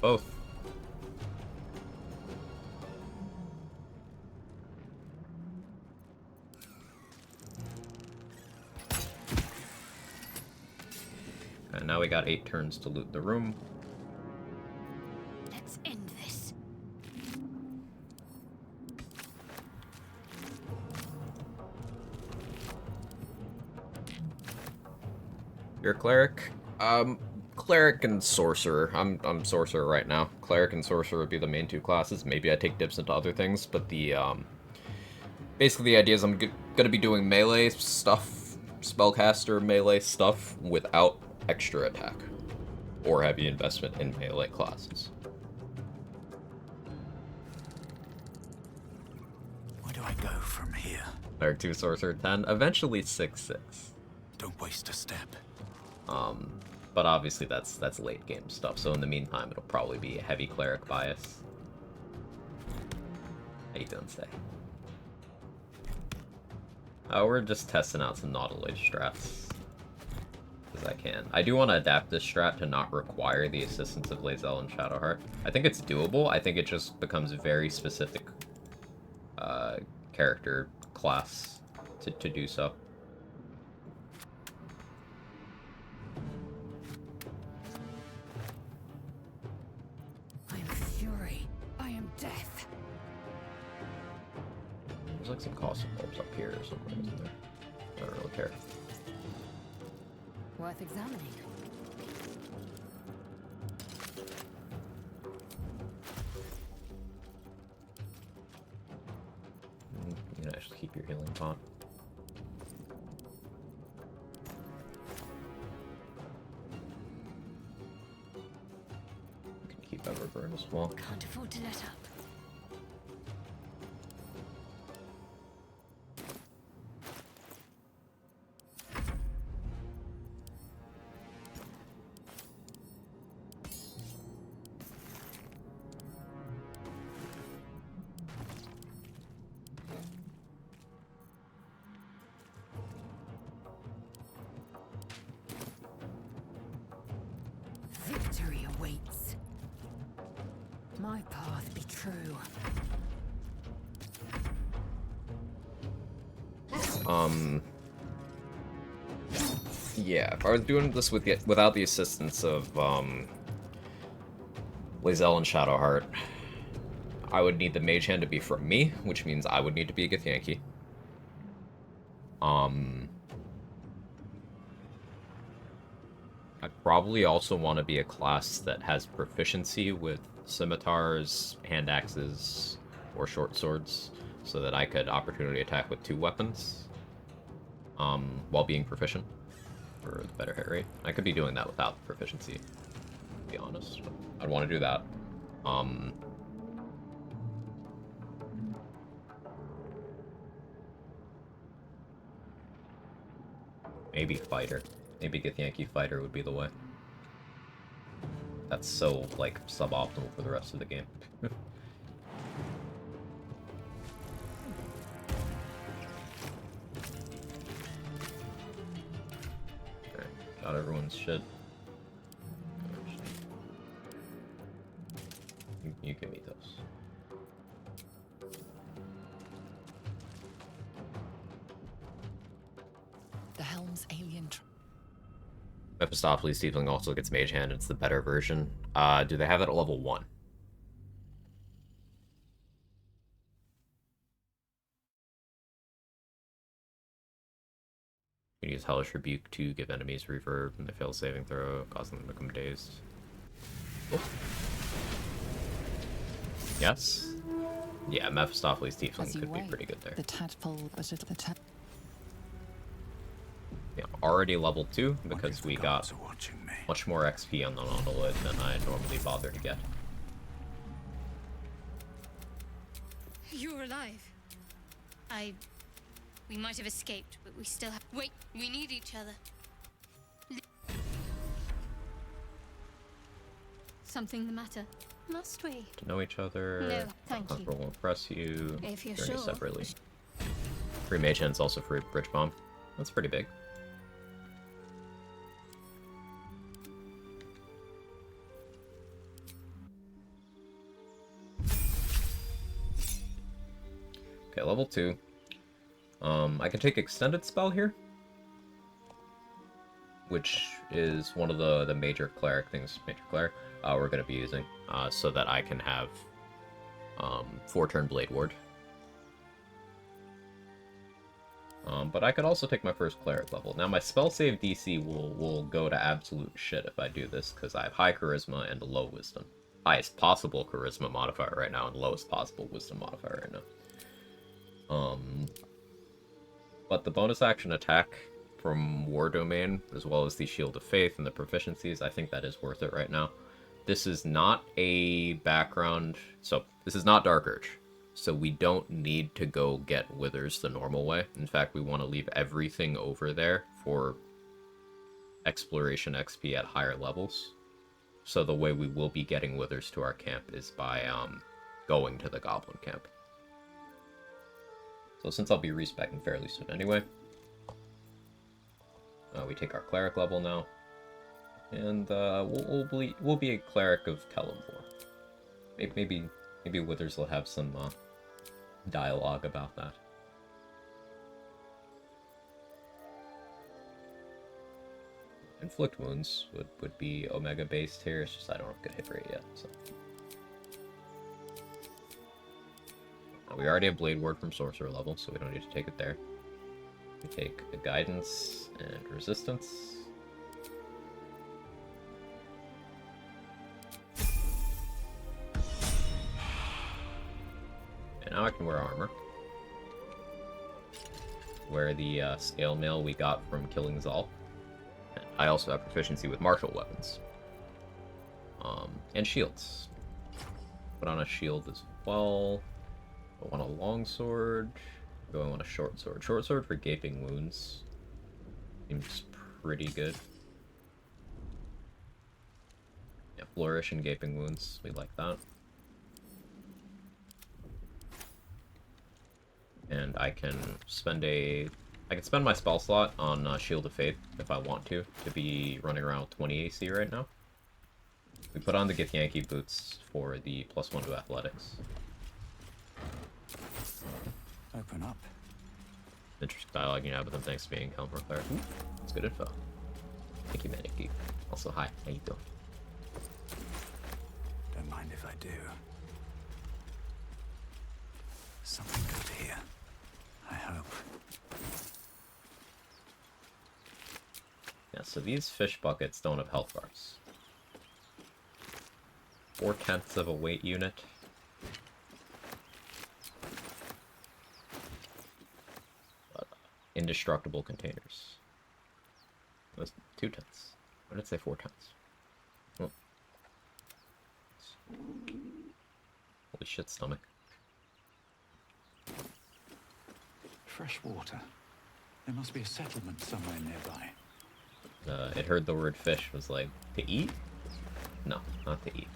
Both. And now we got 8 turns to loot the room. Let's end this. You're a cleric? Cleric and sorcerer. I'm sorcerer right now. Cleric and sorcerer would be the main 2 classes. Maybe I take dips into other things, but the basically the idea is I'm gonna be doing melee stuff, spellcaster melee stuff without extra attack or heavy investment in melee classes. Where do I go from here? Cleric 2, sorcerer 10, eventually 6/6. Don't waste a step. But obviously that's late game stuff, so in the meantime it'll probably be a heavy cleric bias. How you doing today? We're just testing out some Nautiloid strats. As I can. I do want to adapt this strat to not require the assistance of Lae'zel and Shadowheart. I think it's doable, I think it just becomes a very specific character class to do so. There's like some caustic bulbs up here or something, isn't there? I don't really care. Worth examining. You can actually keep your healing pot. You can keep Everburn as well. Can't afford to let up. Victory awaits. My path be true. Yeah, if I was doing this without the assistance of Lae'zel and Shadowheart, I would need the mage hand to be from me, which means I would need to be a Githyanki. I'd probably also want to be a class that has proficiency with scimitars, hand axes, or short swords, so that I could opportunity attack with 2 weapons, while being proficient, for the better hit rate. I could be doing that without proficiency, to be honest. I'd want to do that. Maybe fighter. Maybe Githyanki Fighter would be the way. That's so, like, suboptimal for the rest of the game. Alright, got everyone's shit. You give me those. The helm's alien. Mephistopheles Tiefling also gets Mage Hand. It's the better version. Do they have that at level 1? You can use Hellish Rebuke to give enemies reverb when they fail saving throw, causing them to become dazed. Oh. Yes? Yeah, Mephistopheles Tiefling could be pretty good there. The tadpole, but the Yeah, already level 2 because we got watching me. much more XP on the Nautiloid than I normally bother to get. You're alive. We might have escaped, but we still have. Wait, we need each other. Something the matter? Must we? To know each other. No, thank you. Comfortable will impress you. If you're Journey sure. separately. Free Mage Hand's also free Bridge Bomb. That's pretty big. Okay, level 2. I can take Extended Spell here, which is one of the major Cleric things, we're going to be using, so that I can have 4-turn Blade Ward. But I could also take my first Cleric level. Now my spell save DC will go to absolute shit if I do this, because I have high Charisma and low Wisdom. Highest possible Charisma modifier right now, and lowest possible Wisdom modifier right now. But the bonus action attack from War Domain, as well as the Shield of Faith and the proficiencies, I think that is worth it right now. This is not a background, so this is not Dark Urge. So we don't need to go get Withers the normal way. In fact, we want to leave everything over there for Exploration XP at higher levels. So the way we will be getting Withers to our camp is by going to the Goblin camp. So since I'll be respecing fairly soon anyway, we take our Cleric level now, and we'll be a Cleric of Telemvor. Maybe Withers will have some dialogue about that. Inflict Wounds would be Omega based here. It's just I don't have good hit rate yet. So. We already have Blade Ward from Sorcerer level, so we don't need to take it there. We take a Guidance and Resistance. And now I can wear armor. Wear the Scale Mail we got from killing Zal. And I also have proficiency with martial weapons. And shields. Put on a shield as well. I want a longsword. Do I want a short sword? Short sword for gaping wounds. Seems pretty good. Yeah, flourish and gaping wounds. We like that. And I can spend my spell slot on Shield of Faith if I want to be running around with 20 AC right now. We put on the Githyanki boots for the +1 to athletics. Open up. Interesting dialogue you have with them, thanks to being Helmer Cleric. That's good info. Thank you, Manic. Also, hi, how you doing? Don't mind if I do. Something good here. I hope. Yeah, so these fish buckets don't have health bars. 4/10 of a weight unit. Indestructible containers. That's 2/10. Why did it say 4/10? Oh. Holy shit, stomach. Fresh water. There must be a settlement somewhere nearby. It heard the word fish, was like, to eat? No, not to eat.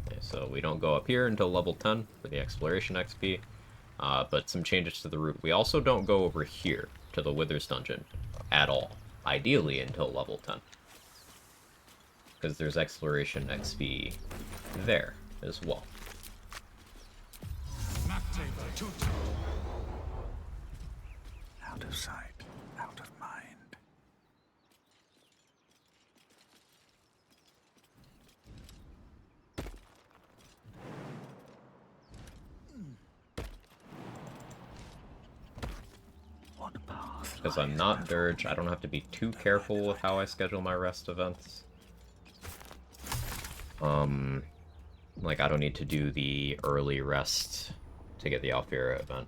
Okay, so we don't go up here until level 10 for the exploration XP, but some changes to the route. We also don't go over here to the Withers dungeon at all, ideally until level 10. Because there's exploration XP there as well. Out of sight, out of mind. What path? Because I'm not Dirge, I don't have to be too careful with how I schedule my rest events. Like, I don't need to do the early rest to get the Alfira event.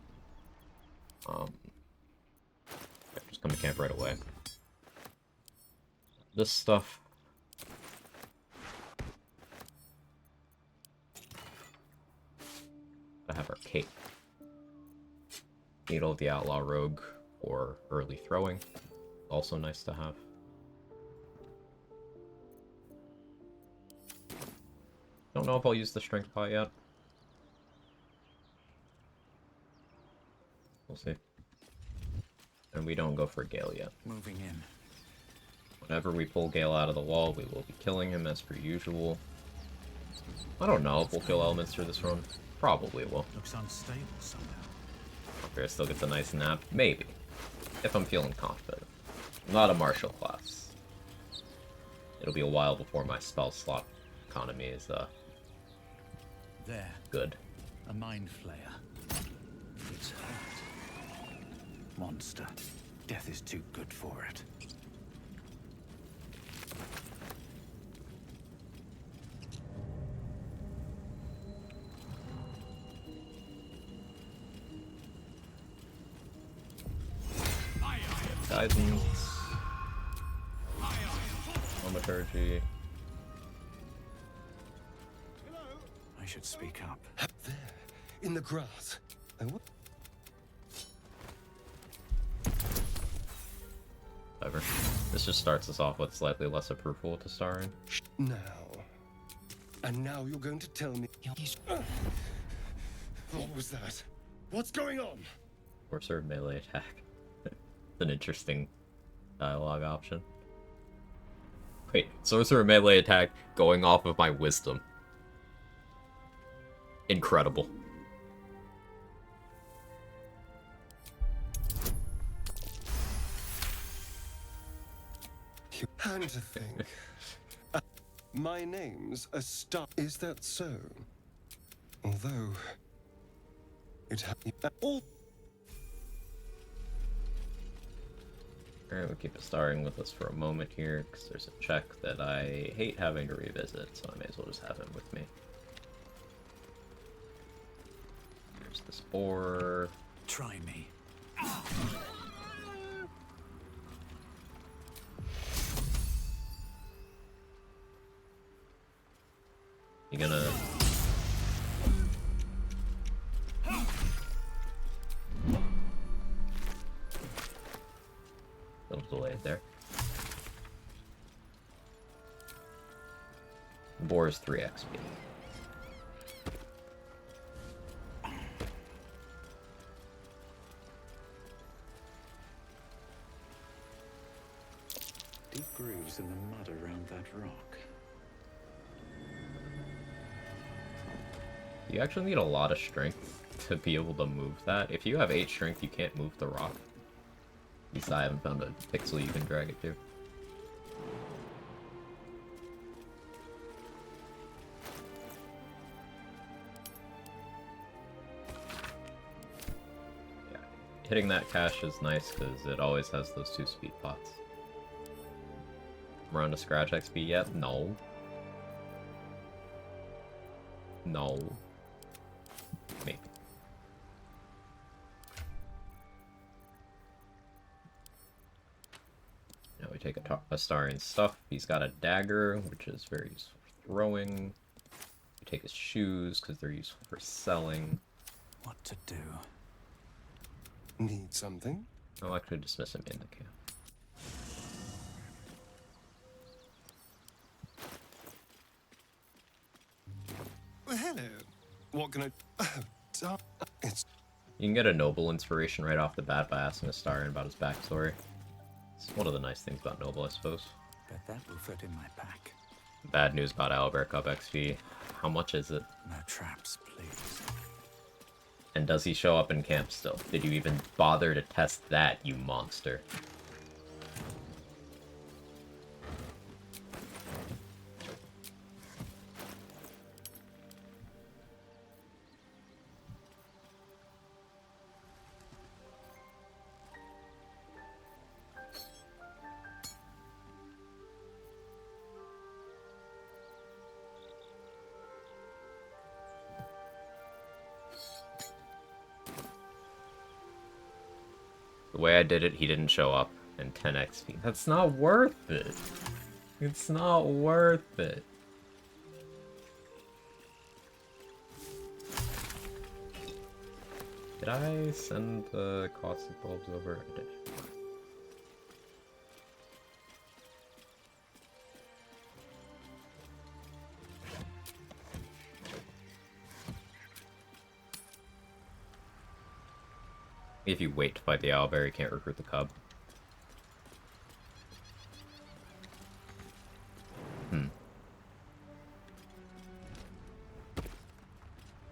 Just come to camp right away. This stuff. I have our cape. Needle of the Outlaw Rogue for early throwing. Also nice to have. Don't know if I'll use the strength pot yet. We'll see. And we don't go for Gale yet. Moving in. Whenever we pull Gale out of the wall, we will be killing him as per usual. I don't know if we'll kill Elminster this run. Probably will. Looks unstable somehow. Alfira still gets a nice nap. Maybe. If I'm feeling confident. I'm not a martial class. It'll be a while before my spell slot economy is, There, good. a mind flayer. It's hurt. Monster. Death is too good for it. Guidance. Thaumaturgy. I should speak up. There, in the grass. Whatever. This just starts us off with slightly less approval to starring. Now. And now you're going to tell me... What was that? What's going on? Sorcerer melee attack. It's an interesting dialogue option. Wait, sorcerer melee attack going off of my wisdom. Incredible. And to think. My name's a star. Is that so? Although... It all... Alright, we'll keep a starring with us for a moment here, because there's a check that I hate having to revisit, so I may as well just have him with me. There's this boar. Try me. You gonna... Little delayed there. Boar is 3 XP. Deep grooves in the mud around that rock. You actually need a lot of strength to be able to move that. If you have 8 strength, you can't move the rock. At least I haven't found a pixel you can drag it to. Yeah, hitting that cache is nice because it always has those 2 speed pots. We're on to scratch XP yet? No. No. Maybe. Now we take a Astarian stuff. He's got a dagger, which is very useful for throwing. Take his shoes because they're useful for selling. What to do? Need something? I'll actually dismiss him in the camp. Well, hello. What can I... It's... You can get a noble inspiration right off the bat by asking Astarion about his backstory. It's one of the nice things about noble, I suppose. Bet that will fit in my pack. Bad news about Owlbear Cup XP. How much is it? No traps, please. And does he show up in camp still? Did you even bother to test that, you monster? The way I did it, he didn't show up. And 10 XP. That's not worth it. It's not worth it. Did I send the caustic bulbs over? I did. If you wait to fight the owlbear, you can't recruit the cub.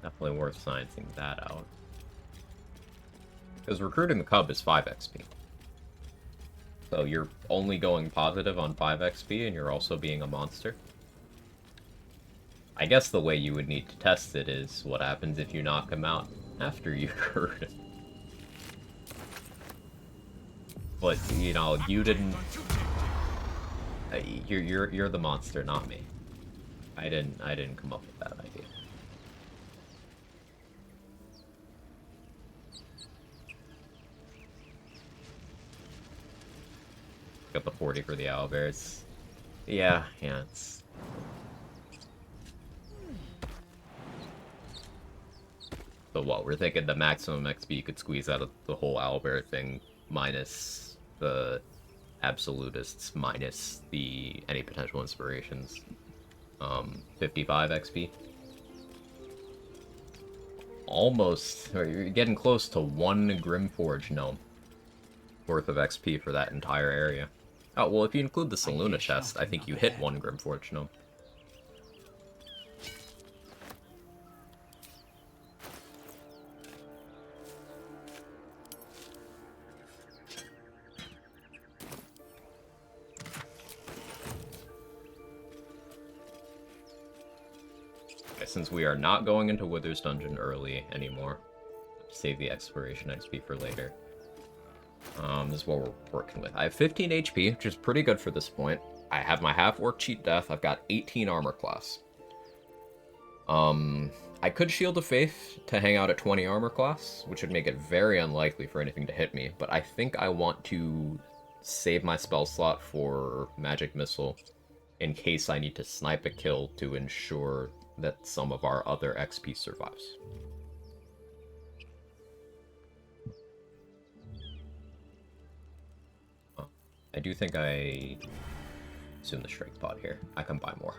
Definitely worth sciencing that out. Because recruiting the cub is 5 XP. So you're only going positive on 5 XP and you're also being a monster. I guess the way you would need to test it is what happens if you knock him out after you recruit him. But, you know, you didn't... You're the monster, not me. I didn't come up with that idea. Got the 40 for the owlbears. Yeah, it's... So what, we're thinking the maximum XP you could squeeze out of the whole owlbear thing, minus the absolutists, minus the any potential inspirations. 55 XP. Almost, or you're getting close to 1 Grimforge gnome worth of XP for that entire area. Oh, well, if you include the Saluna chest, I think you hit 1 Grimforge gnome. Okay, since we are not going into Wither's Dungeon early anymore, save the exploration XP for later. This is what we're working with. I have 15 HP, which is pretty good for this point. I have my half-orc cheat death. I've got 18 armor class. I could Shield of Faith to hang out at 20 armor class, which would make it very unlikely for anything to hit me, but I think I want to save my spell slot for Magic Missile in case I need to snipe a kill to ensure that some of our other XP survives. I do think I assume the strength pot here. I can buy more.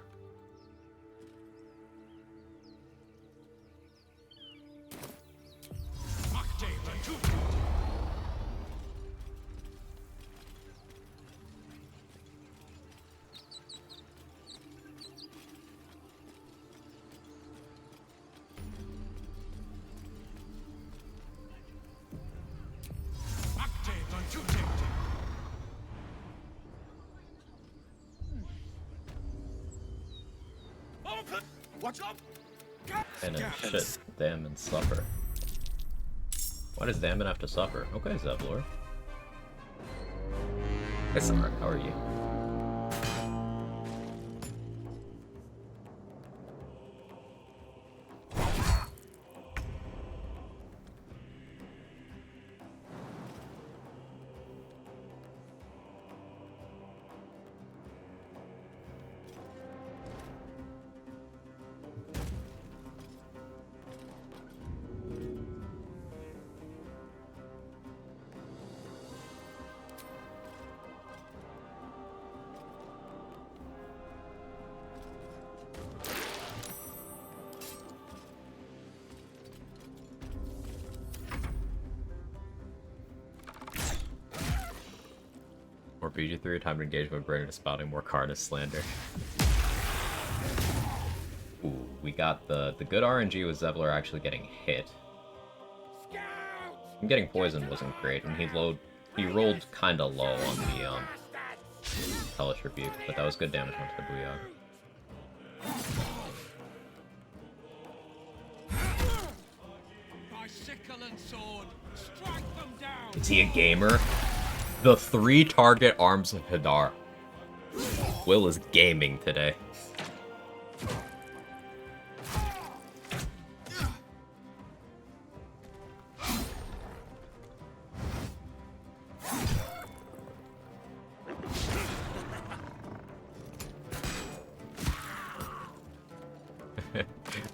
And then shit, Damon suffer. Why does Damon have to suffer? Okay, Zevlor. Hey, Summer, how are you? BG3, time to engagement, bring to spouting more Karnas slander. Ooh, we got the good RNG with Zevlor actually getting hit. And getting poisoned wasn't great, and he rolled kinda low on the Hellish Rebuke, but that was good damage onto the Booyah. My sickle and sword, strike them down. Is he a gamer? The 3 target arms of Hadar. Will is gaming today.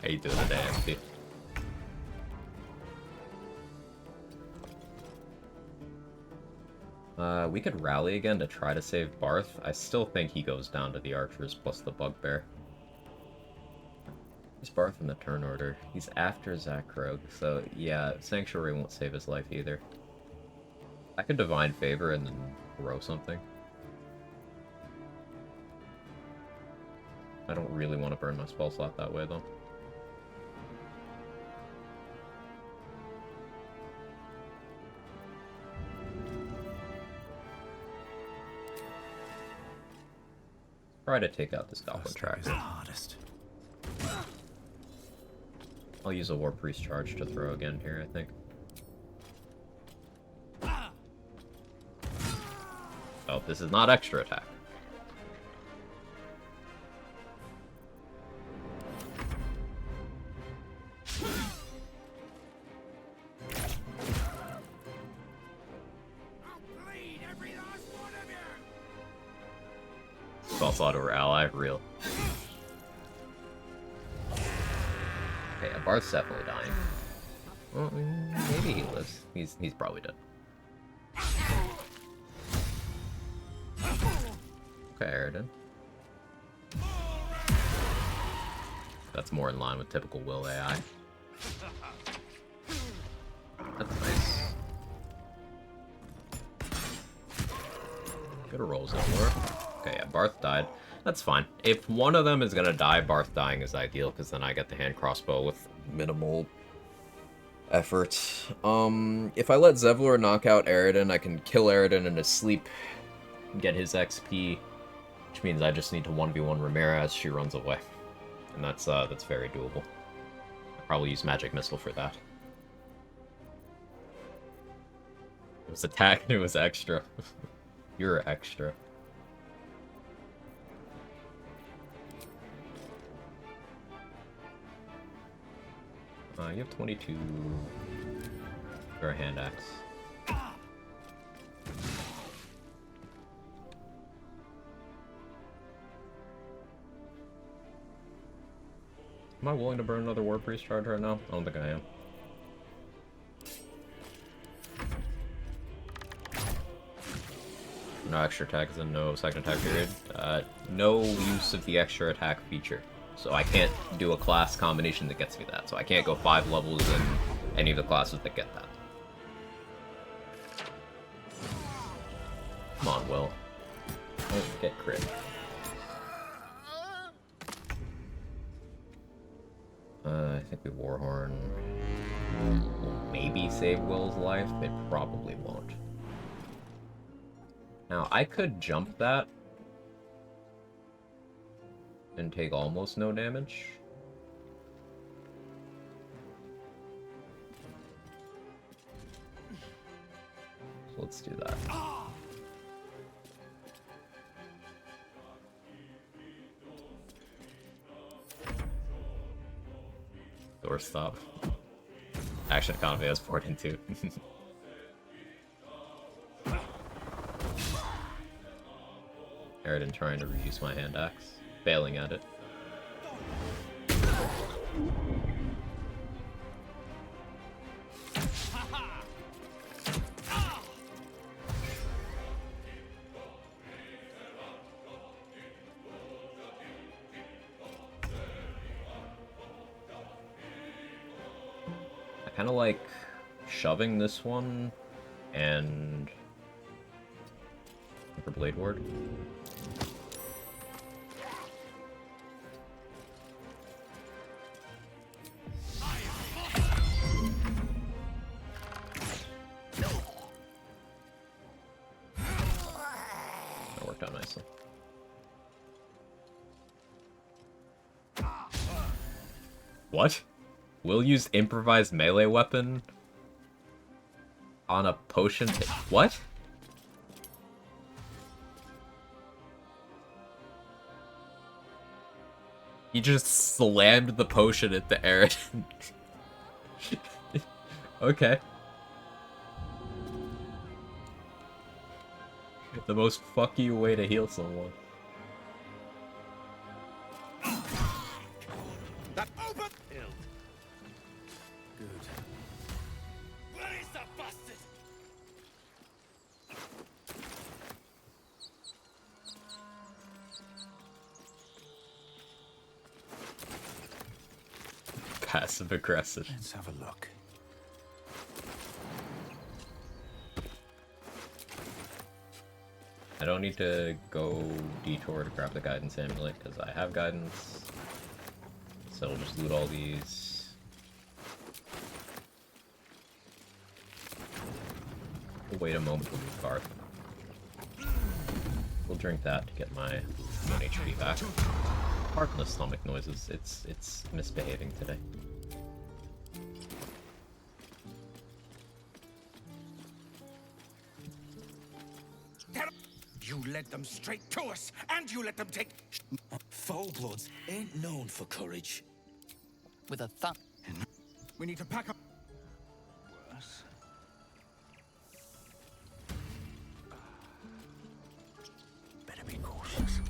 How you doing today, XP? We could rally again to try to save Barth. I still think he goes down to the archers plus the bugbear. He's Barth in the turn order. He's after Zakrog, so yeah, Sanctuary won't save his life either. I could Divine Favor and then throw something. I don't really want to burn my spell slot that way, though. Try to take out this Goblin Track. The hardest. I'll use a War Priest charge to throw again here, I think. Oh, this is not extra attack. Spell slot over ally, real. Okay, Barth's definitely dying. Well, maybe he lives. He's probably dead. Okay, Aridin. That's more in line with typical Will AI. That's nice. Good rolls over. Okay, yeah, Barth died. That's fine. If one of them is gonna die, Barth dying is ideal, because then I get the hand crossbow with minimal effort. If I let Zevlor knock out Aridin, I can kill Aridin in his sleep, get his XP, which means I just need to 1v1 Ramira as she runs away. And that's very doable. I'll probably use Magic Missile for that. It was attack and it was extra. You're extra. You have 22 for a hand axe. Am I willing to burn another War Priest charge right now? I don't think I am. No extra attacks and no second attack period. No use of the extra attack feature. So I can't do a class combination that gets me that. So I can't go 5 levels in any of the classes that get that. Come on, Will. Don't get crit. I think the Warhorn will maybe save Will's life. It probably won't. Now, I could jump that and take almost no damage. So let's do that. Doorstop. Action economy has 4 2. Aridin trying to reuse my hand axe. Failing at it. I kind of like shoving this one and For Blade Ward. That worked out nicely. What? We'll use improvised melee weapon on a potion. What? He just slammed the potion at the Aridin. Okay. The most fuck you way to heal someone. That open. Good. Where is that bastard? Passive aggressive. Let's have a look. I don't need to go detour to grab the guidance amulet because I have guidance. So I'll just loot all these. We'll wait a moment to loot Garth. We'll drink that to get my 1 HP back. Pardon the stomach noises, it's misbehaving today. You led them straight to us, and you let them take. Foulbloods ain't known for courage. With a thumb. We need to pack up. Worse. Better be cautious.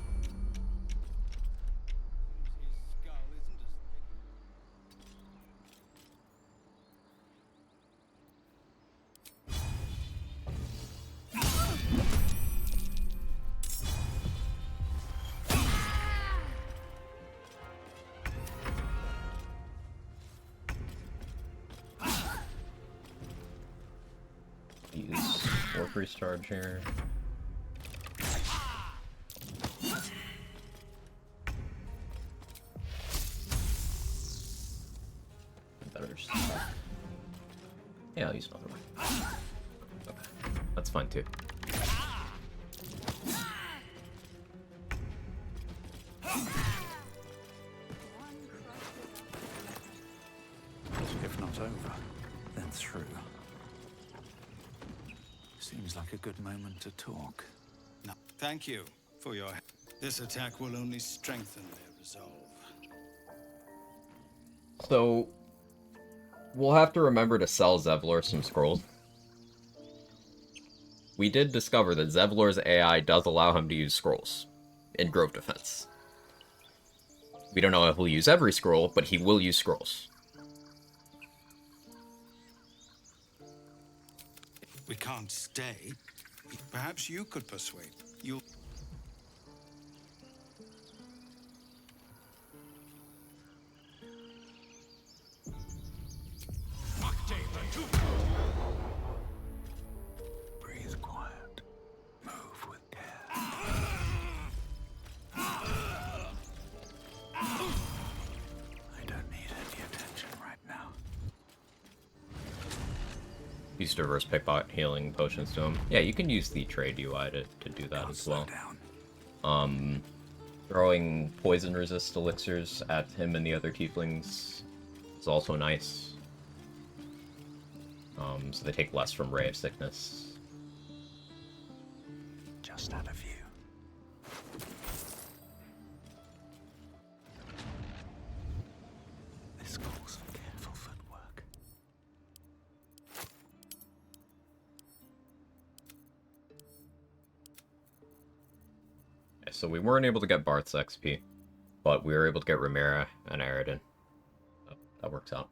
Use Warpriest charge here. Better just... Yeah, I'll use another one. Okay, that's fine too. If not over, then through. Seems like a good moment to talk. No, thank you for your help. This attack will only strengthen their resolve. So, we'll have to remember to sell Zevlor some scrolls. We did discover that Zevlor's AI does allow him to use scrolls in Grove Defense. We don't know if he'll use every scroll, but he will use scrolls. We can't stay. Perhaps you could persuade. You'll... Breathe quiet. Move with care. I don't need any attention right now. Used to reverse pickpocket healing potions to him. Yeah, you can use the trade UI to do that as well. Down. Throwing poison resist elixirs at him and the other tieflings is also nice. So they take less from Ray of Sickness. Just out of view. This calls for careful footwork. So we weren't able to get Barth's XP, but we were able to get Ramira and Aridin. So that works out.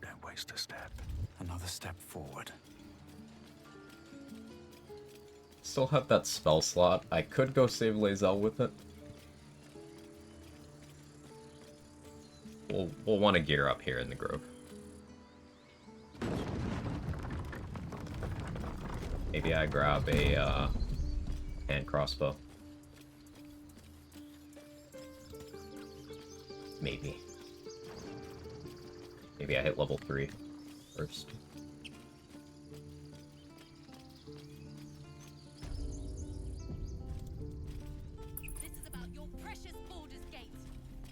Don't waste a step. Another step forward. Still have that spell slot. I could go save Lae'zel with it. we'll want to gear up here in the grove. Maybe I grab a hand crossbow. Maybe. Maybe I hit level 3 first. This is about your precious Baldur's Gate.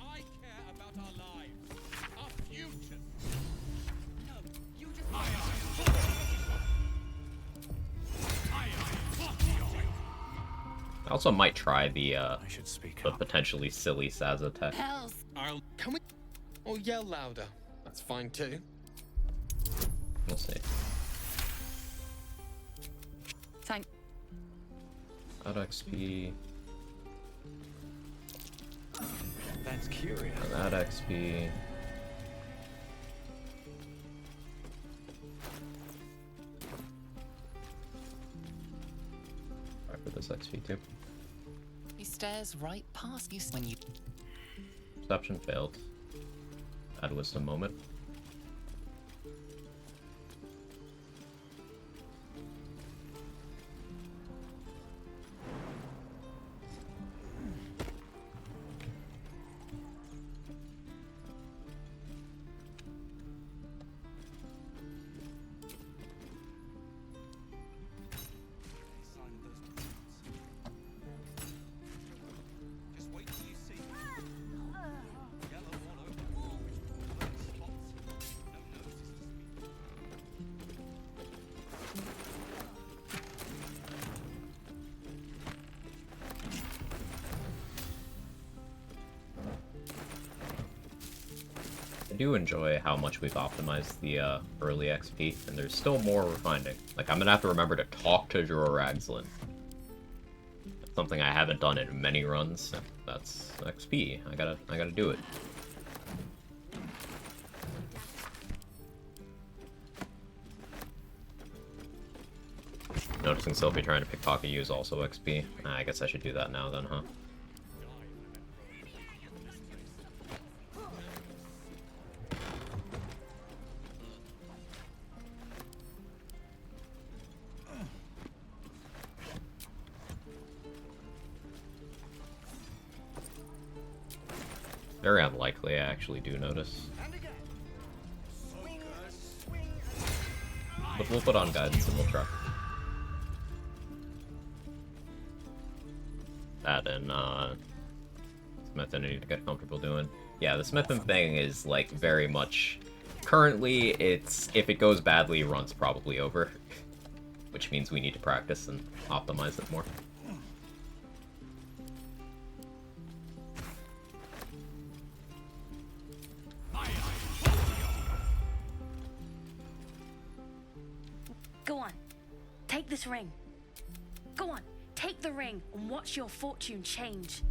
I care about our lives, our future. No, you just. I also might try the I should speak the up. potentially silly Sazza tech. Hells. Can we? Or yell louder. That's fine too. We'll see. Thank. Add XP. That's curious. Add XP. Try for this XP too. He stares right past you when you. Perception failed. Add wisdom moment. Just wait till you see. Yellow all over. Spots. No noses to speak. I do enjoy how much we've optimized the early XP, and there's still more we're finding. Like, I'm gonna have to remember to talk to Jorah Ragzlin. That's something I haven't done in many runs. That's XP. I gotta do it. Noticing Sophie trying to pickpocket you is also XP. I guess I should do that now then, huh? Very unlikely I actually do notice. But we'll put on guidance and we'll try. That and Smith I need to get comfortable doing. Yeah, the smithing thing is like very much currently it's if it goes badly, run's probably over. Which means we need to practice and optimize it more. Go on, take this ring. Go on, take the ring and watch your fortune change.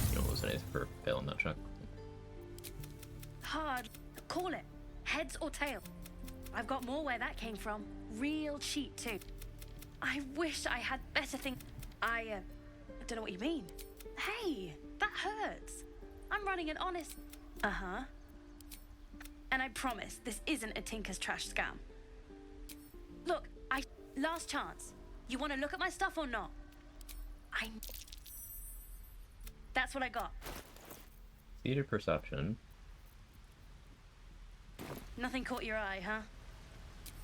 You don't lose anything for failing that check. Hard. Call it. Heads or tail. I've got more where that came from. Real cheat too. I wish I had better things. I don't know what you mean. Hey, that hurts. I'm running an honest. Uh-huh. And I promise this isn't a Tinker's Trash scam. Look, last chance. You want to look at my stuff or not? That's what I got. Seated perception. Nothing caught your eye, huh?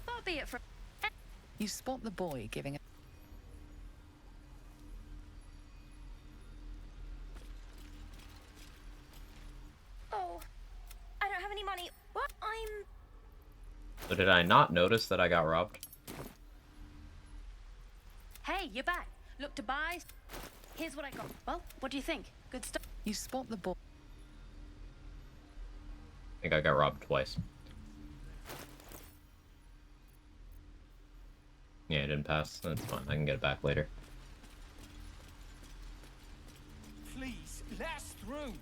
Far be it from. You spot the boy giving a. Oh, I don't have any money. What? So did I not notice that I got robbed? Hey, you're back. Look to buy. Here's what I got. Well, what do you think? Good stuff. You spot the boy. I think I got robbed twice. Yeah, it didn't pass. That's fine. I can get it back later. Please, let us through.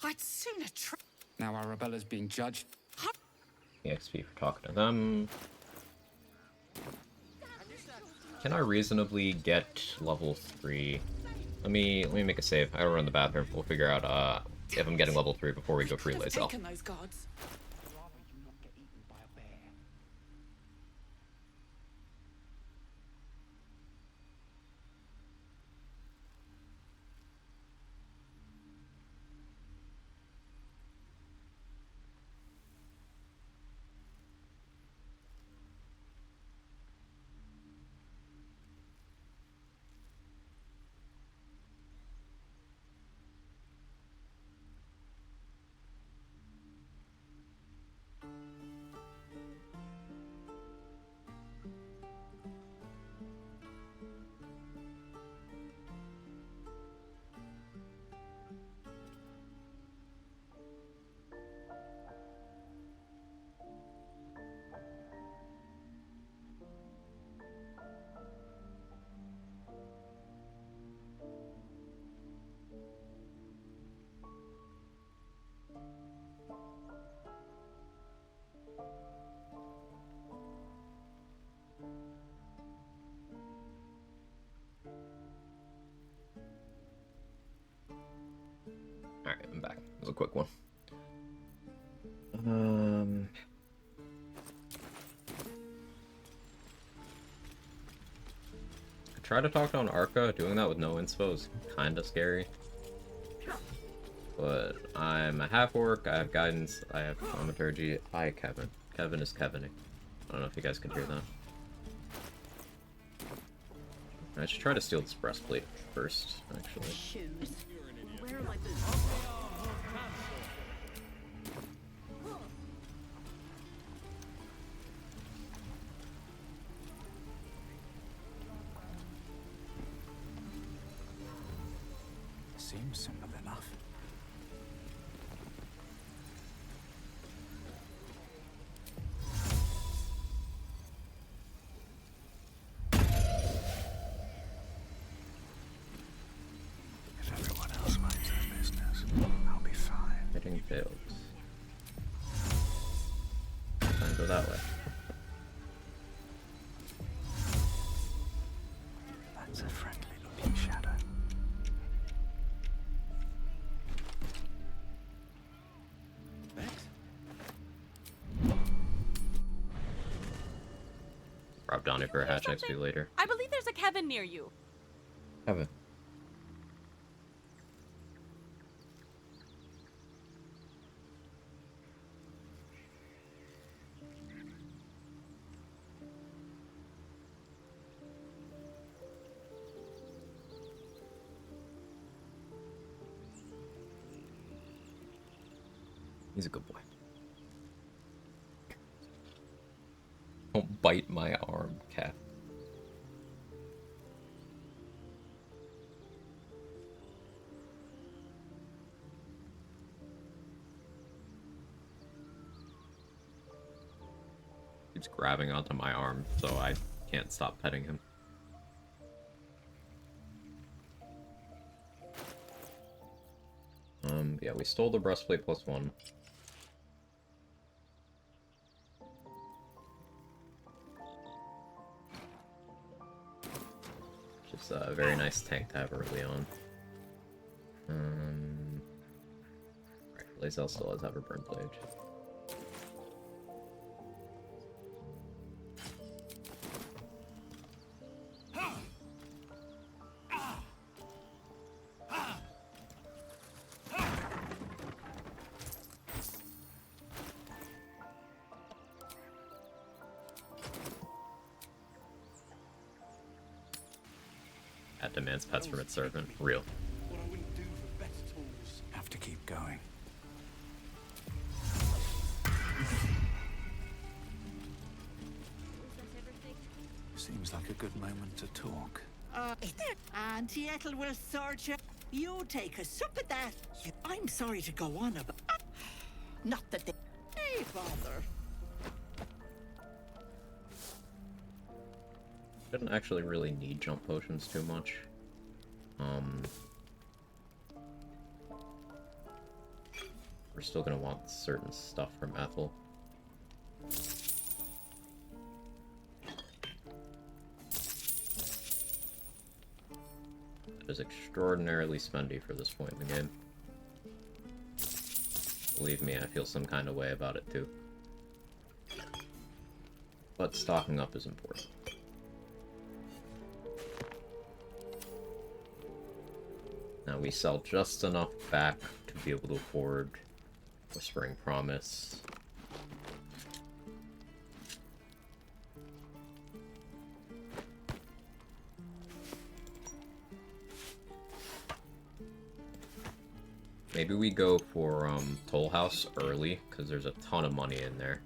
I'd sooner try. Now Arabella's being judged. The XP for talking to them. Can I reasonably get level 3? Let me make a save. I gotta run the bathroom. We'll figure out if I'm getting level 3 before we go free Lazel. Those gods. Alright, I'm back. It was a quick one. I tried to talk down Arca. Doing that with no inspo is kinda scary. But I'm a half-orc, I have guidance, I have thaumaturgy. Hi, Kevin. Kevin is Kevining. I don't know if you guys can hear that. I should try to steal this breastplate first, actually. Shoes. Where are my boots? Seems simple enough. If everyone else minds their business, I'll be fine. Hitting fails. Time to go that way. That's a friendly looking shadow. Drop down it for a hatch XP later. I believe there's a Kevin near you. Kevin. He's a good boy. Don't bite my arm, cat. Keeps grabbing onto my arm, so I can't stop petting him. Yeah, we stole the breastplate +1. Just a very nice tank to have early on. Right, Lazel still has Everburn Blade. That demands pets from its servant. Real. What I wouldn't do for better tools. Have to keep going. Seems like a good moment to talk. Auntie Ethel will sort you. You take a sup at that. I'm sorry to go on about. Not that they. Hey, bother. Didn't actually really need jump potions too much. We're still gonna want certain stuff from Ethel. is extraordinarily spendy for this point in the game. Believe me, I feel some kind of way about it too. But stocking up is important. Now we sell just enough back to be able to afford Whispering Promise. Maybe we go for Toll House early, because there's a ton of money in there.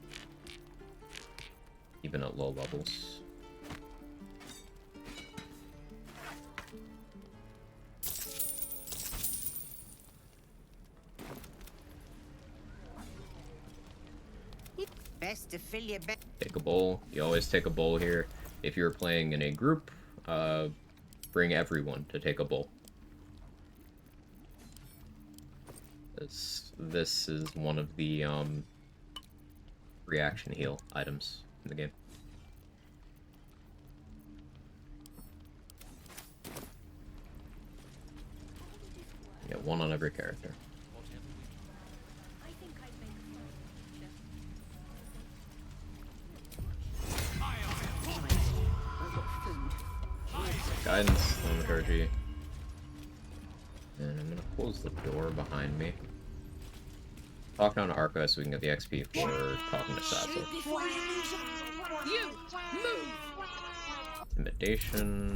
Even at low levels. Best to fill your bag. Take a bowl. You always take a bowl here. If you're playing in a group, bring everyone to take a bowl. This is one of the reaction heal items in the game. You get one on every character. Guidance, thaumaturgy. And I'm gonna close the door behind me. Talk down to Arca so we can get the XP for talking to Sasso. Intimidation.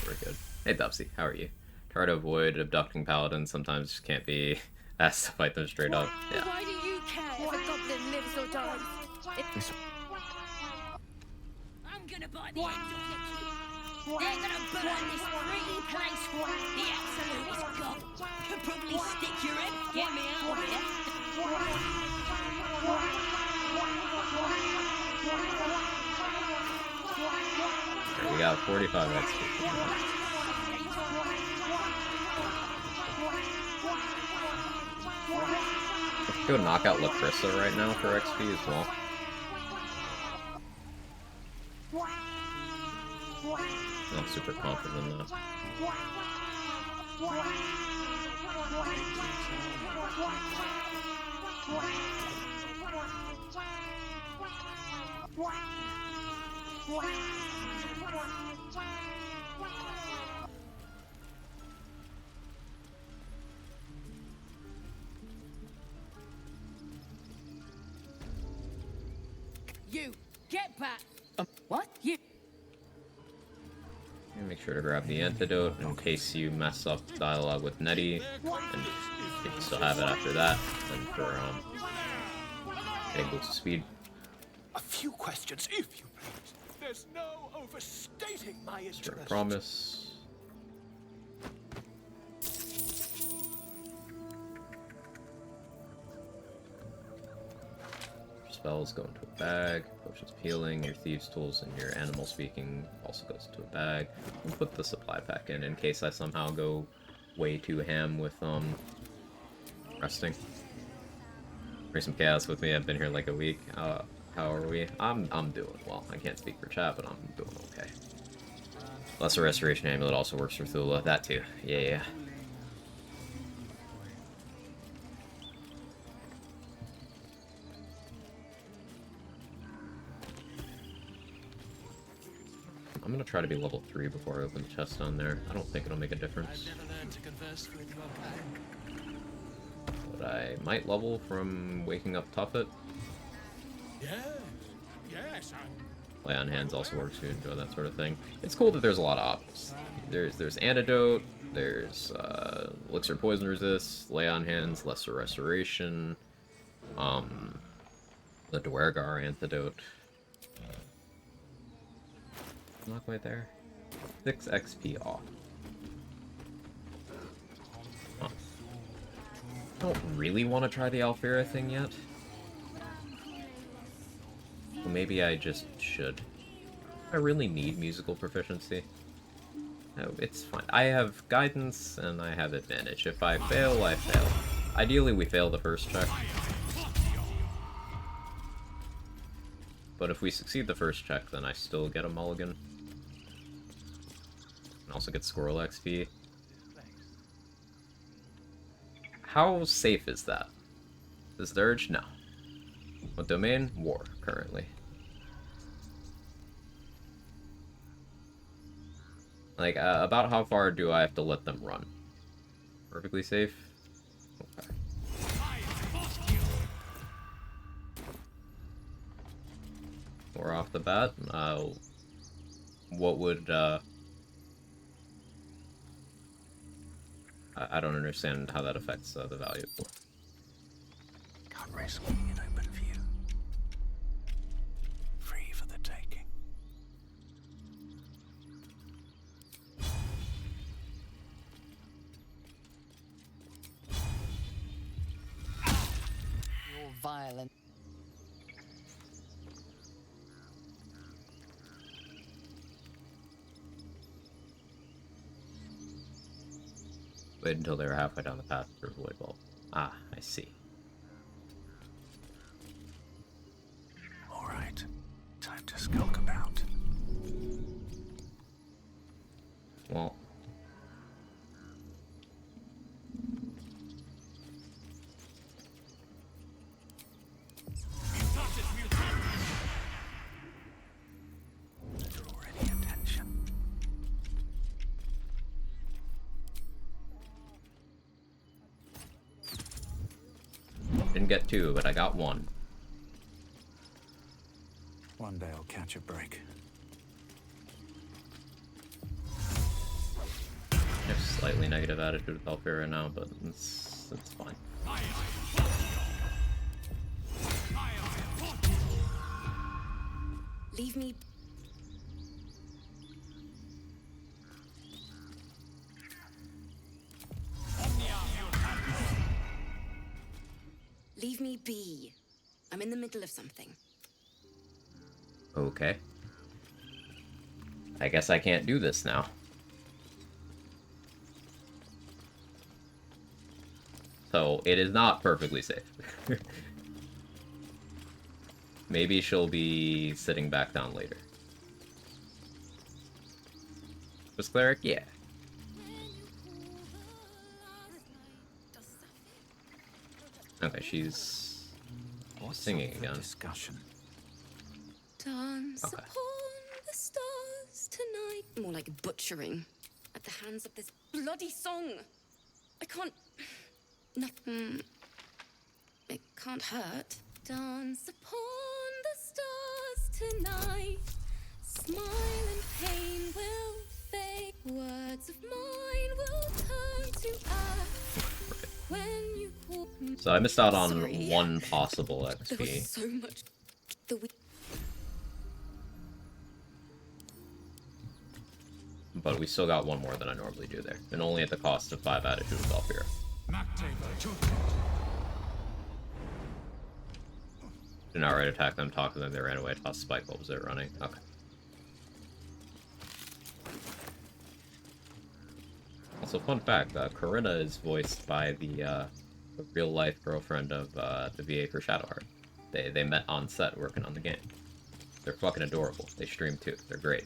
Very good. Hey Dubsy, how are you? Try to avoid abducting paladins, sometimes can't be asked to fight them straight up. Yeah. Why do you care if a goblin lives or dies? I'm gonna buy the end of your key. They're gonna burn this pretty place. The absolute is gone. Could probably stick your head. Get me out of here. Okay, we got 45 XP. Go knock out Lacrissa right now for XP as well. Not super confident in that. You get back. What? You. And make sure to grab the antidote in case you mess up dialogue with Nettie, and if you still have it after that, then for getting boost of speed. A few questions, if you please. There's no overstating my interest. Promise. Spells go into a bag, potions of healing, your thieves' tools, and your animal speaking also goes into a bag. We'll put the supply pack in case I somehow go way too ham with resting. Bring some chaos with me. I've been here like a week. How are we? I'm doing well. I can't speak for chat, but I'm doing okay. Lesser Restoration Amulet also works for Thula. That too. Yeah. I'm gonna try to be level 3 before I open the chest down there. I don't think it'll make a difference. But I might level from waking up Tuffet. Yes. Lay on Hands also works if you enjoy that sort of thing. It's cool that there's a lot of options. There's Antidote, there's Elixir Poison Resist, Lay on Hands, Lesser Restoration, the Dwergar Antidote. Not quite there. 6 XP off. Huh. Don't really want to try the Alfira thing yet. Well, maybe I just should. I really need musical proficiency. No, it's fine. I have guidance and I have advantage. If I fail, I fail. Ideally, we fail the first check. But if we succeed the first check, then I still get a mulligan. And also get squirrel XP. How safe is that? Is Dirge? No. What domain? War, currently. Like, about how far do I have to let them run? Perfectly safe? Okay. Or off the bat, what would, I don't understand how that affects the value. Can't risk being in open view. Free for the taking. You're violent. Wait until they were halfway down the path for Void Vault. Ah, I see. Alright, time to skulk about. Well. Draw any attention. Didn't get 2, but I got 1. One day I'll catch a break. I have slightly negative attitude with Alfira now, but it's fine. Leave me. Leave me be. I'm in the middle of something. Okay. I guess I can't do this now. So, it is not perfectly safe. Maybe she'll be sitting back down later. Was Cleric? Yeah. Okay, she's singing again. Discussion. Dance Okay. upon the stars tonight. More like butchering at the hands of this bloody song. I can't. Nothing. It can't hurt. Dance upon the stars tonight. Smile and pain will fade. Words of mine will turn to earth. When you call me. So I missed out on Sorry. 1 possible There was XP. so much. But we still got 1 more than I normally do there. And only at the cost of 5 attitude with Alfira. Did not right attack them, talk to them, they ran away, toss spike. What was it running? Okay. Also, fun fact, Corinna is voiced by the real-life girlfriend of the VA for Shadowheart. They met on set working on the game. They're fucking adorable. They stream too. They're great.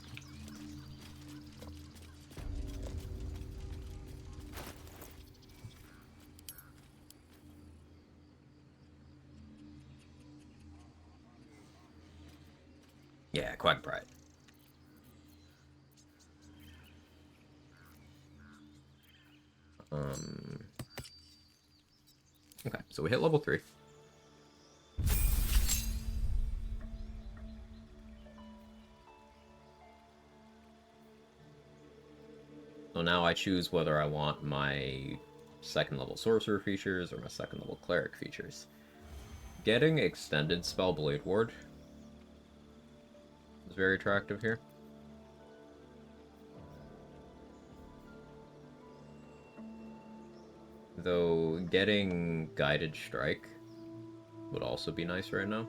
Yeah, Quack Pride. Okay, so we hit level 3. So now I choose whether I want my 2nd level sorcerer features or my 2nd level cleric features. Getting extended Spellblade Ward is very attractive here. Though getting Guided Strike would also be nice right now.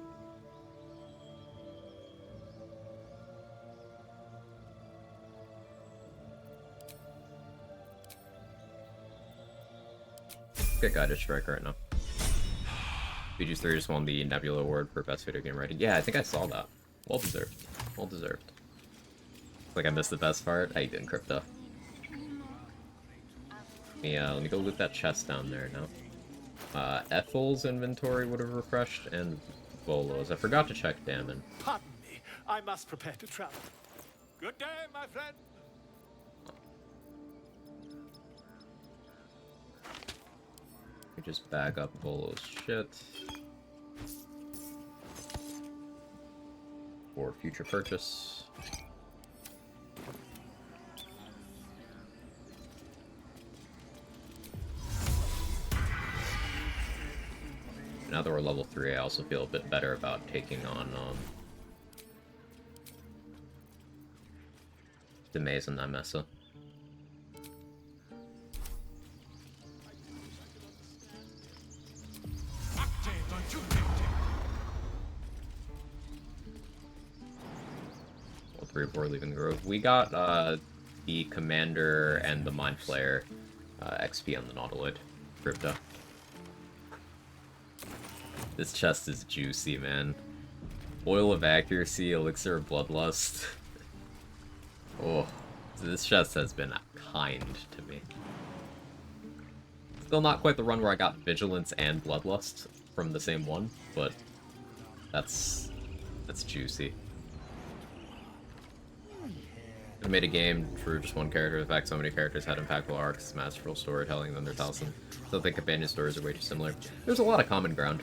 Get Guided Strike right now. BG3 just won the Nebula Award for Best Video Game Writing. Yeah, I think I saw that. Well deserved. Well deserved. Like I missed the best part. How you doing, Crypto? Yeah, let me go loot that chest down there now. Ethel's inventory would have refreshed, and Volo's. I forgot to check Damon. Pardon me, I must prepare to travel. Good day, my friend. We just bag up Volo's shit. For future purchase. Now that we're level 3, I also feel a bit better about taking on Demaze and Nemessa. All 3 before leaving the grove. We got the Commander and the Mind Flayer XP on the Nautiloid crypto. This chest is juicy, man. Oil of Accuracy, Elixir of Bloodlust. Oh, this chest has been kind to me. Still not quite the run where I got Vigilance and Bloodlust from the same one, but that's juicy. I made a game for just one character. The fact so many characters had impactful arcs, masterful storytelling, then there's Halcyon. So I think companion stories are way too similar. There's a lot of common ground.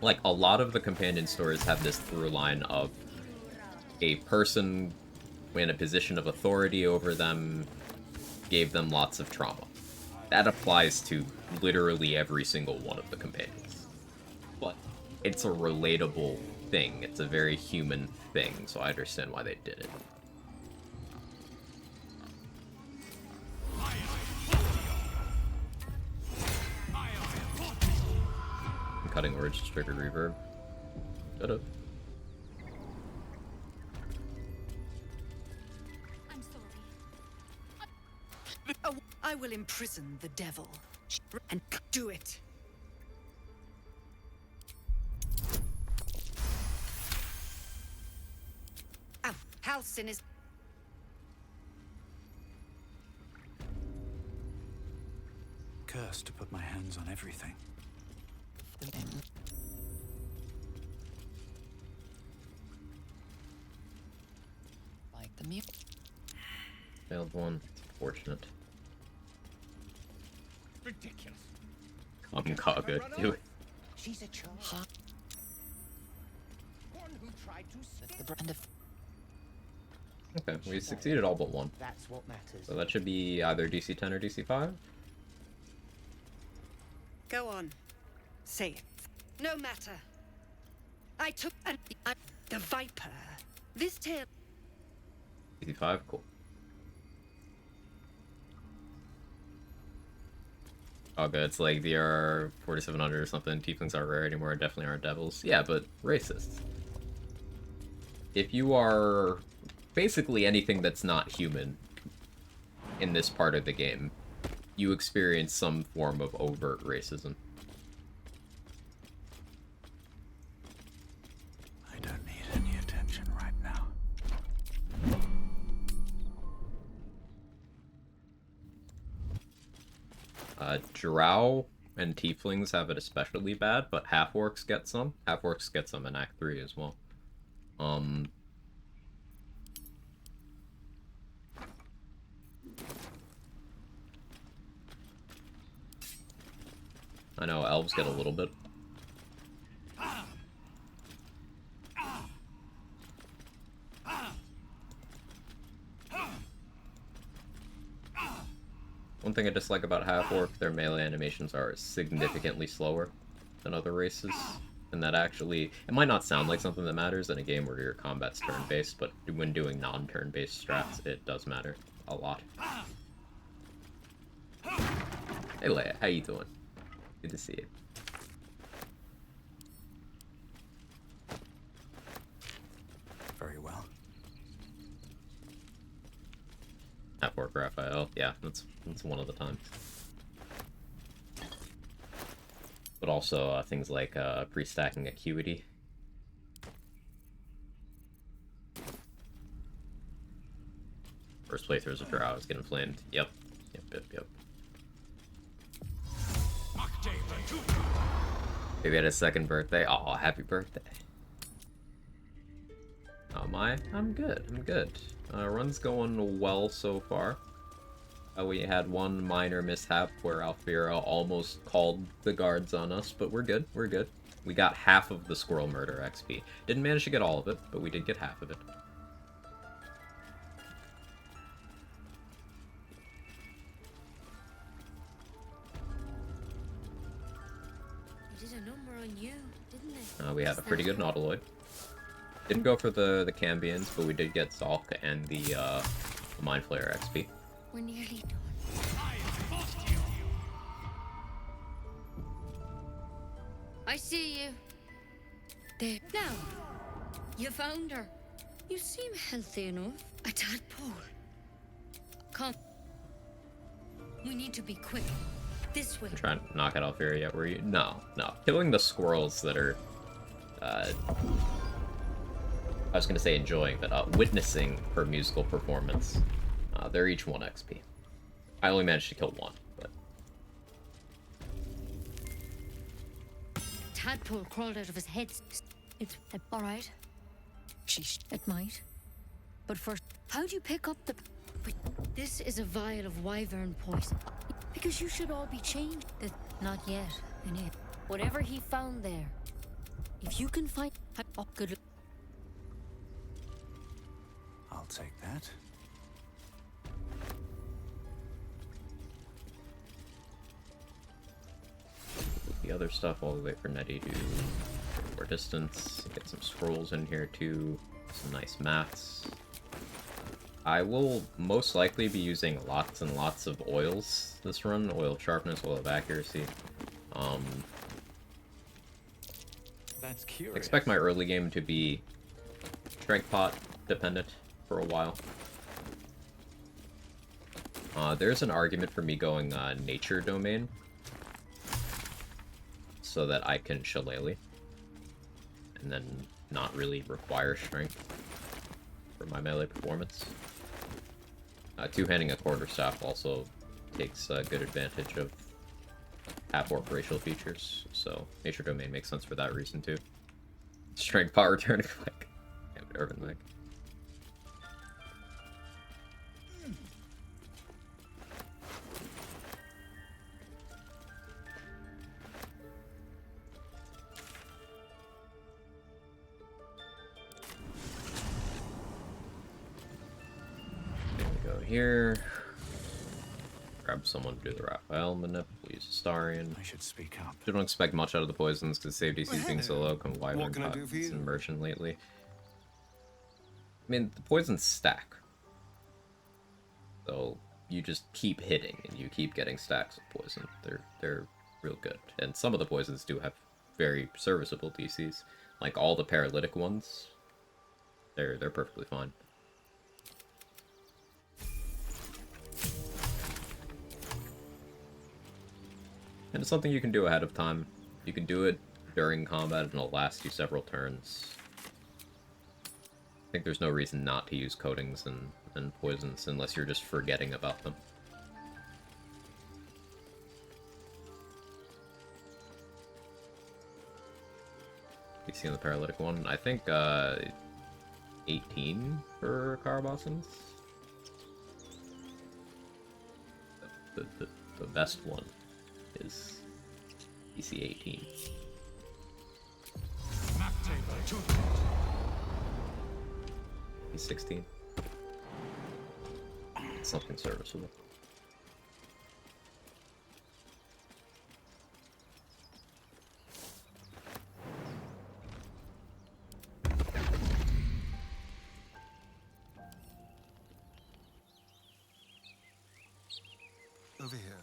Like, a lot of the companion stories have this through line of a person in a position of authority over them gave them lots of trauma. That applies to literally every single one of the companions. But it's a relatable thing. It's a very human thing, so I understand why they did it. Cutting words to trigger reverb. Shut up. I'm sorry. Oh, I will imprison the devil. And do it. Oh, Halcyon is... Cursed to put my hands on everything. Like the mute. Failed one. Fortunate. Ridiculous. Kaga, do it. She's a child. One who tried to The brand of Okay, we succeeded all but one. That's what matters. So that should be either DC 10 or DC 5. Go on. Say it. No matter. I took the Viper. This tale... DC 5, cool. Oh, good. It's like DR 4700 or something. Tieflings aren't rare anymore. Definitely aren't devils. Yeah, but racists. If you are basically anything that's not human in this part of the game, you experience some form of overt racism. I don't need any attention right now. Drow and Tieflings have it especially bad, but half-orcs get some. Half-orcs get some in Act 3 as well. I know elves get a little bit. One thing I dislike about half-orc, their melee animations are significantly slower than other races. And that actually, it might not sound like something that matters in a game where your combat's turn-based, but when doing non-turn-based strats, it does matter a lot. Hey Leia, how you doing? Good to see you. Very well. Half-orc Raphael, yeah, that's one of the times. But also things like pre-stacking acuity. First playthroughs of Drow is getting flamed. Yep. Maybe had his second birthday. Oh, happy birthday. How am I? I'm good. I'm good. Run's going well so far. We had one minor mishap where Alfira almost called the guards on us, but we're good. We're good. We got half of the squirrel murder XP. Didn't manage to get all of it, but we did get half of it. They did a number on you, didn't they? We had a pretty good Nautiloid. Didn't go for the Cambions, but we did get Zalk and the Mind Flayer XP. We're nearly done. I see you. There. Now, you found her. You seem healthy enough. A tadpole. Come. We need to be quick. This way. I'm trying to knock out Alfira yet, were you? No, no. Killing the squirrels that are, I was gonna say enjoying, but witnessing her musical performance. They're each 1 XP. I only managed to kill 1, but... Tadpole crawled out of his head. It's alright. It might. But first, how'd you pick up the... But this is a vial of wyvern poison. Because you should all be changed. Not yet. Whatever he found there. If you can find... Oh, good. I'll take that. The other stuff while we wait for Nettie to more distance. Get some scrolls in here too. Some nice mats. I will most likely be using lots and lots of oils this run. Oil of sharpness, oil of accuracy. That's curious. Expect my early game to be strength pot dependent for a while. There's an argument for me going nature domain so that I can shillelagh and then not really require strength for my melee performance. Two-handing a quarterstaff also takes good advantage of half-orc racial features, so nature domain makes sense for that reason too. Strength pot returning quick. Damn it, Urban Leg. Here, grab someone to do the Raphael manip. We'll use Astarion. I should speak up. Don't expect much out of the poisons because save DC's being so low. Come Wyvern can I do for you? immersion lately. I mean, the poisons stack, so you just keep hitting and you keep getting stacks of poison. They're real good, and some of the poisons do have very serviceable DCs. Like all the paralytic ones, they're perfectly fine. And it's something you can do ahead of time. You can do it during combat and it'll last you several turns. I think there's no reason not to use coatings and poisons unless you're just forgetting about them. You see on the paralytic one? I think 18 for Carabossins. The best one is DC 18. He's 16. Something serviceable. Over here.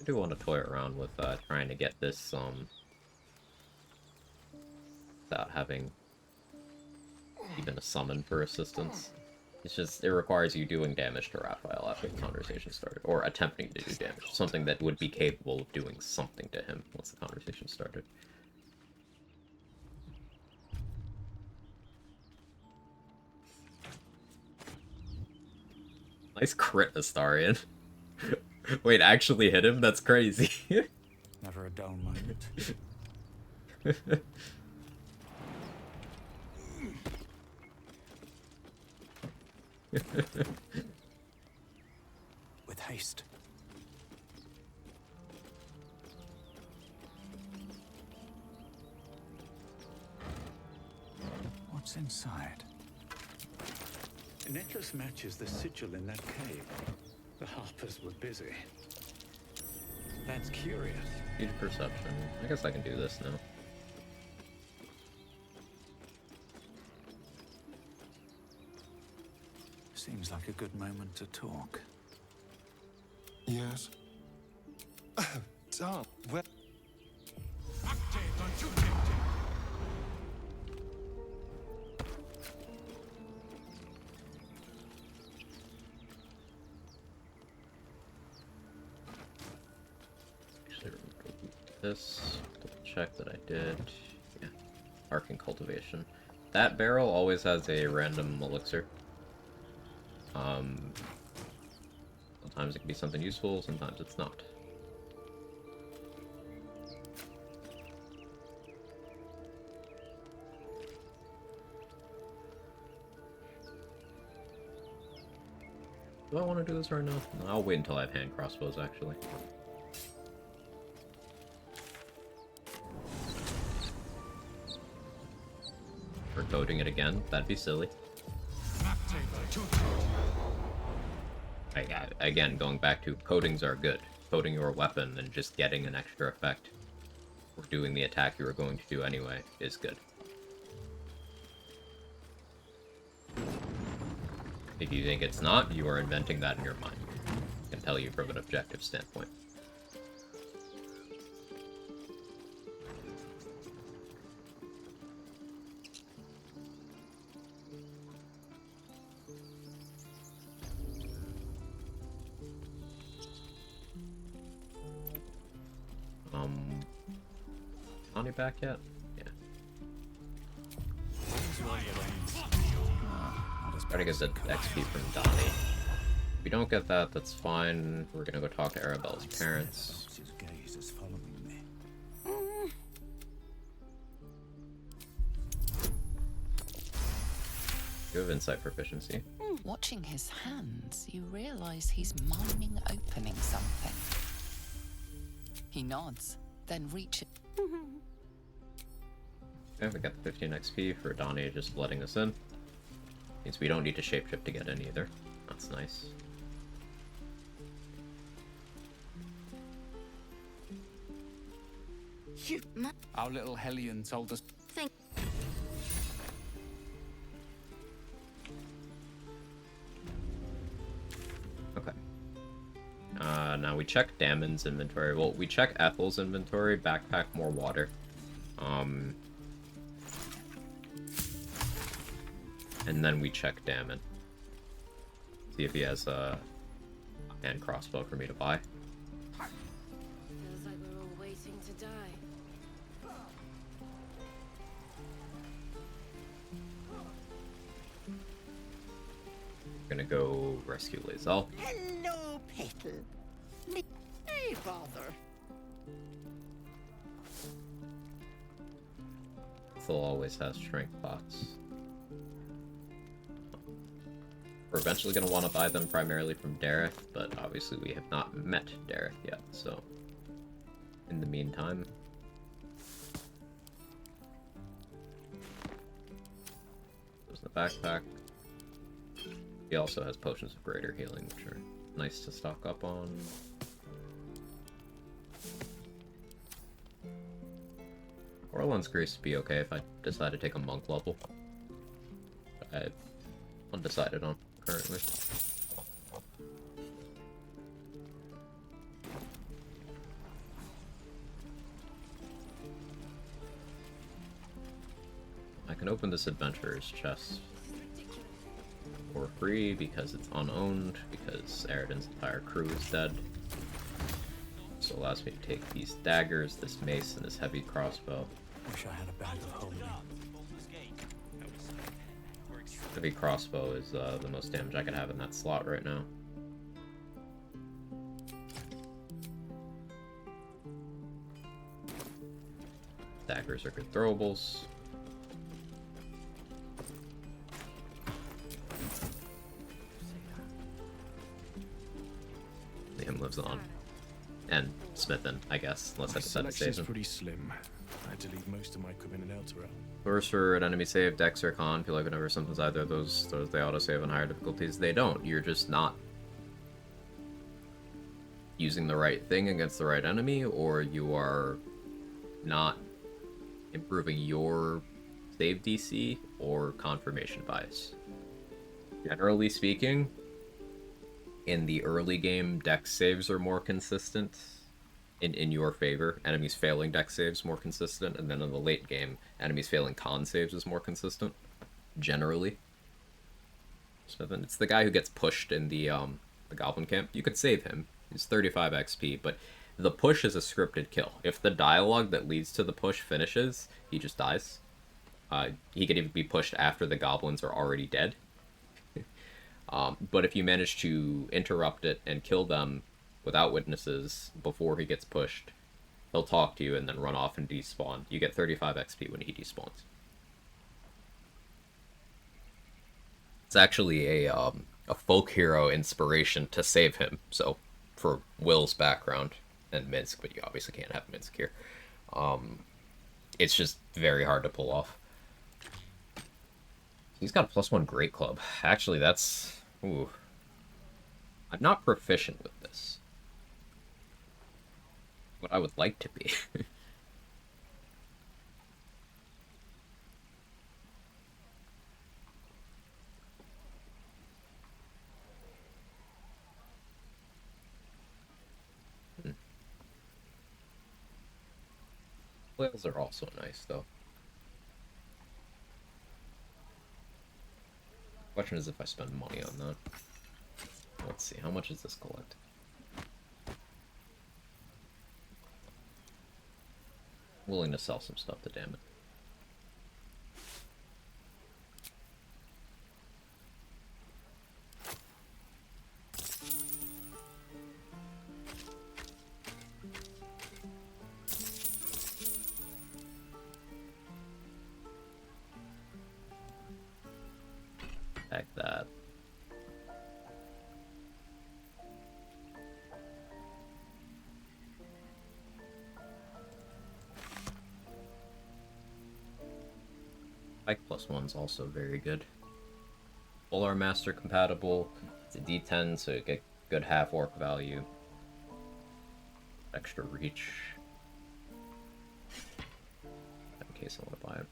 I do want to toy around with trying to get this without having even a summon for assistance. It's just, it requires you doing damage to Raphael after the conversation started, or attempting to do damage. Something that would be capable of doing something to him once the conversation started. Nice crit, Astarion. Wait, actually hit him? That's crazy. Never a dull moment. With haste. What's inside? The necklace matches the sigil in that cave. The Harpers were busy. That's curious. Huge perception. I guess I can do this now. Seems like a good moment to talk. Yes. Darn. Well. Actually, this. Double check that I did. Yeah. Arcane Cultivation. That barrel always has a random elixir. Sometimes it can be something useful, sometimes it's not. Do I want to do this right now? No, I'll wait until I have hand crossbows, actually. For coding it again, that'd be silly. Again, going back to coatings are good. Coating your weapon and just getting an extra effect for doing the attack you were going to do anyway is good. If you think it's not, you are inventing that in your mind. I can tell you from an objective standpoint. Donnie back yet? Yeah. Try to get the XP from Donnie. If we don't get that, that's fine. We're gonna go talk to Arabella's parents. His gaze is following me. You have insight proficiency. Watching his hands, you realize he's miming opening something. He nods, then reaches. Okay, we got the 15 XP for Donnie just letting us in. Means we don't need to shapeshift to get in either. That's nice. Our little Hellion told us. Okay. Now we check Damon's inventory. Well, we check Ethel's inventory. Backpack more water. And then we check Damon. See if he has a hand crossbow for me to buy. Feels like we're all waiting to die. We're gonna go rescue Lae'zel. Hello, Petal. Hey, bother. Ethel always has strength pots. We're eventually going to want to buy them primarily from Dareth, but obviously we have not met Dareth yet, so in the meantime... There's the backpack. He also has potions of greater healing, which are nice to stock up on. Orlon's Grace would be okay if I decide to take a monk level. I'm undecided on currently. I can open this adventurer's chest for free because it's unowned, because Eridan's entire crew is dead. So it allows me to take these daggers, this mace, and this heavy crossbow. Wish I had a bag of holding. Heavy crossbow is the most damage I could have in that slot right now. Daggers are good throwables. Liam lives on. And Smithin, I guess, unless I decide to save him. Pretty slim. I had to leave most of my equipment in Elturel. Sorcerer, an enemy save, Dex or Con. Feel like whenever something's either of those they auto-save on higher difficulties. They don't. You're just not using the right thing against the right enemy, or you are not improving your save DC or confirmation bias. Generally speaking, in the early game, Dex saves are more consistent in your favor. Enemies failing Dex saves more consistent, and then in the late game, enemies failing con saves is more consistent, generally. So then it's the guy who gets pushed in the Goblin Camp. You could save him. He's 35 XP, but the push is a scripted kill. If the dialogue that leads to the push finishes, he just dies. He could even be pushed after the goblins are already dead. But if you manage to interrupt it and kill them without witnesses before he gets pushed, he'll talk to you and then run off and despawn. You get 35 XP when he despawns. It's actually a folk hero inspiration to save him. So for Will's background and Minsk, but you obviously can't have Minsk here. It's just very hard to pull off. He's got a +1 Great Club. Actually, that's... Ooh. I'm not proficient with this. But I would like to be. Whales are also nice, though. Question is if I spend money on that. Let's see, how much does this collect? Willing to sell some stuff to damn it. Like that. Spike +1's also very good. Polar Master compatible. It's a D10, so you get good half orc value. Extra reach. In case I want to buy it.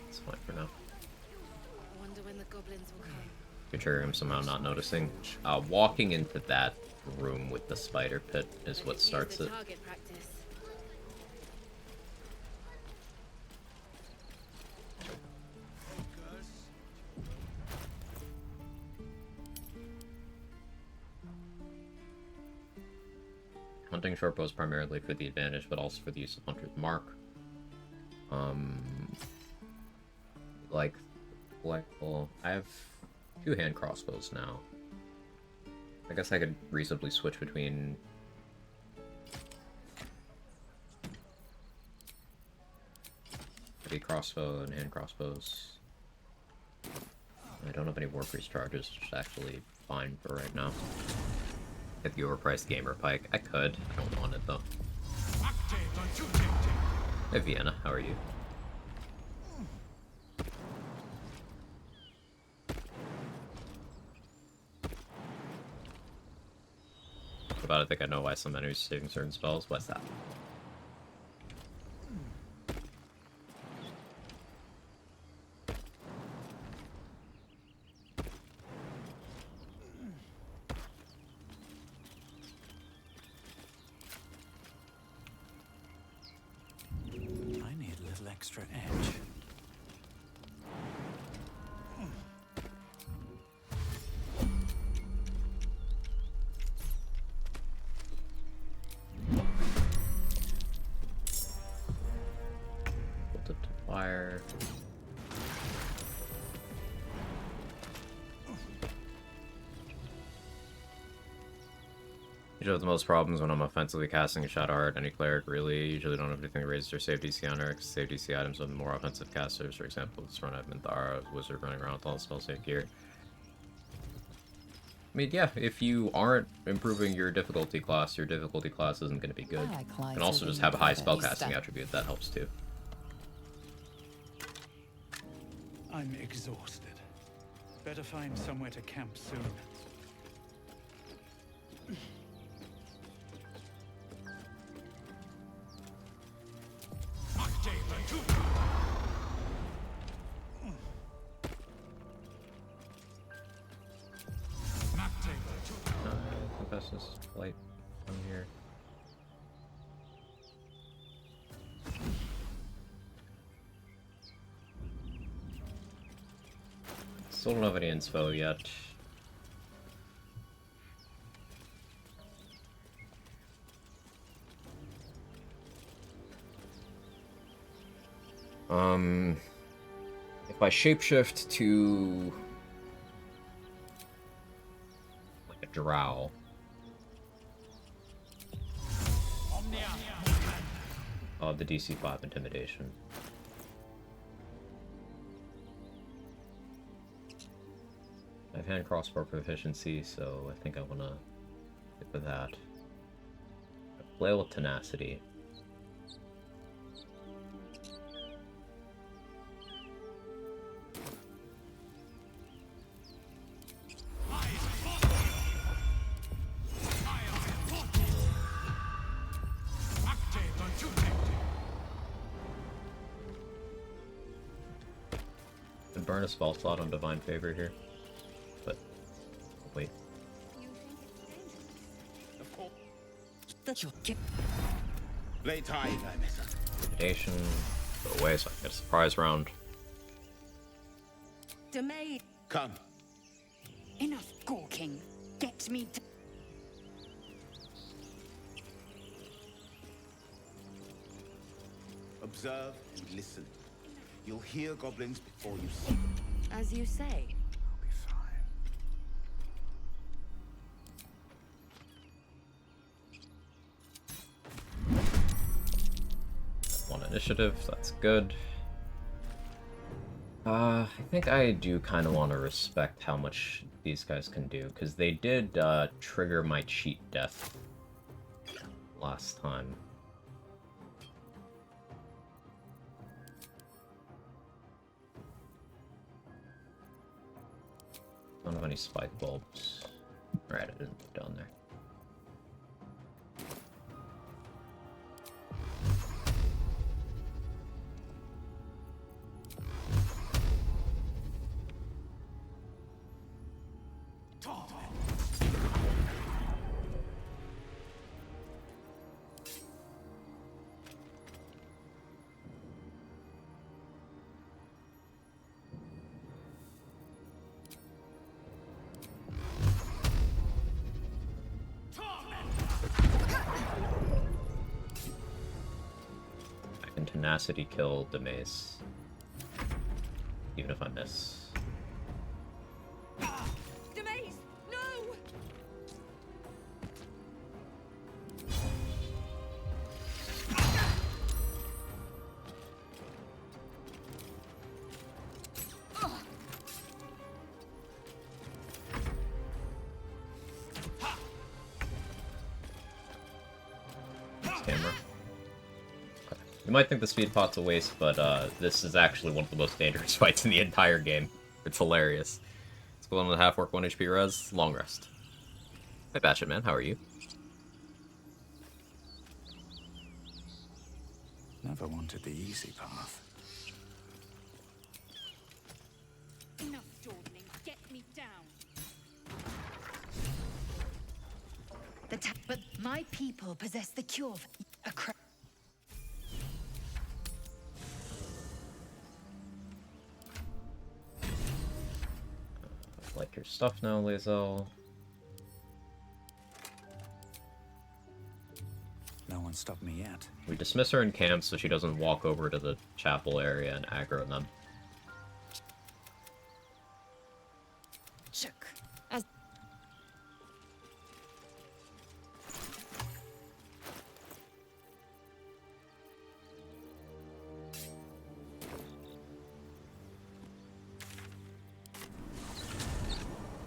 It's fine for now. I wonder when the goblins will come. Conjuring him somehow not noticing. Walking into that room with the spider pit is what starts it. Target practice. Hunting short bows primarily for the advantage, but also for the use of Hunter's Mark. Well, I have 2 hand crossbows now. I guess I could reasonably switch between heavy crossbow and hand crossbows. I don't have any war priest charges, which is actually fine for right now. Get the overpriced gamer pike. I could. I don't want it though. Hey Vienna, how are you? About I think I know why some enemies are saving certain spells. What's that? I need a little extra edge. Fire. Usually have the most problems when I'm offensively casting a Shadow Art. Any cleric really usually don't have anything that raises their save DC on Eric's save DC items with more offensive casters. For example, this run I've been Thara, wizard running around with all the spell save gear. I mean, yeah, if you aren't improving your difficulty class isn't going to be good. You can also just have a high spellcasting attribute, that helps too. I'm exhausted. Better find somewhere to camp soon. This light from here. Still don't have any info yet. If I shapeshift to like a drow. The DC 5 intimidation. I have hand crossbow proficiency, so I think I want to stick with that. Flail with tenacity. Burn a spell slot on Divine Favor here, but wait. Intimidation, go away so I can get a surprise round. Demay. Come. Enough gawking. Get me. Observe and listen. You'll hear goblins before you see them. As you say. I'll be fine. One initiative, that's good. I think I do kind of want to respect how much these guys can do, because they did trigger my cheat death last time. Don't have any spike bulbs. Right, I didn't put down there. Tenacity kill the mace, even if I miss. Demaze, no! Camera. You might think the speed pot's a waste, but this is actually one of the most dangerous fights in the entire game. It's hilarious. Let's go on with a half-orc 1 HP res, long rest. Hey Batchet Man, how are you? Never wanted the easy path. Enough dawdling. Get me down. But my people possess the cure for a Like your stuff now, Lae'zel. No one stopped me yet. We dismiss her in camp so she doesn't walk over to the chapel area and aggro them. Shook.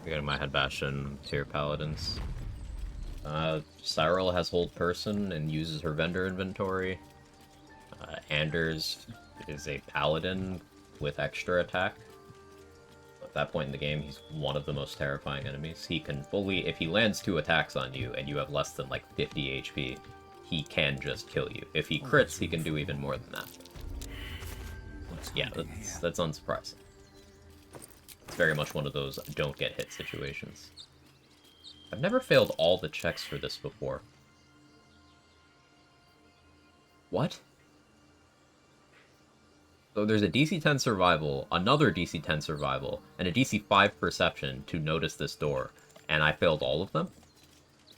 Getting my head bastion tier paladins. Cyril has hold person and uses her vendor inventory. Anders is a paladin with extra attack. At that point in the game, he's one of the most terrifying enemies. He can fully, if he lands 2 attacks on you and you have less than like 50 HP, he can just kill you. If he crits, he can do even more than that. Yeah, that's unsurprising. It's very much one of those don't get hit situations. I've never failed all the checks for this before. What? So there's a DC 10 survival, another DC 10 survival, and a DC 5 perception to notice this door, and I failed all of them?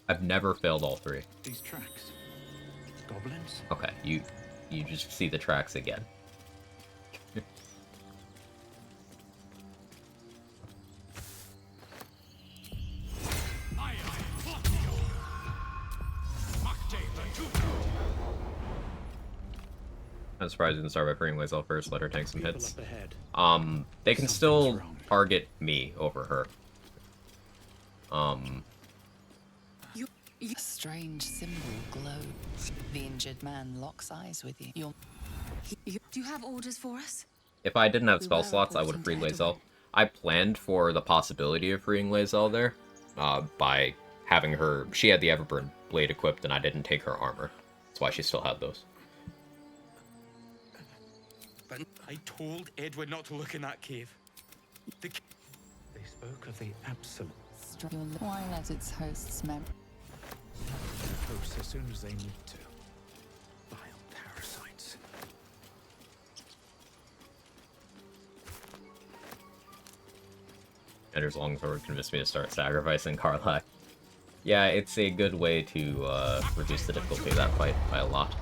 I've never failed all 3. These tracks. Goblins? Okay, you just see the tracks again. I'm surprised you didn't start by freeing Lae'zel first, let her tank some hits. They can still target me over her. A strange symbol glowed. The injured man locks eyes with you. Do you have orders for us? If I didn't have spell slots, I would have freed Lae'zel. I planned for the possibility of freeing Lae'zel there, by having her... She had the Everburn blade equipped, and I didn't take her armor. That's why she still had those. But I told Edward not to look in that cave. They spoke of the absolute. Why let its hosts mem? Their hosts as soon as they need to. Vile parasites. Ender's Longsword convinced me to start sacrificing Karlach. Yeah, it's a good way to reduce the difficulty of that fight by a lot.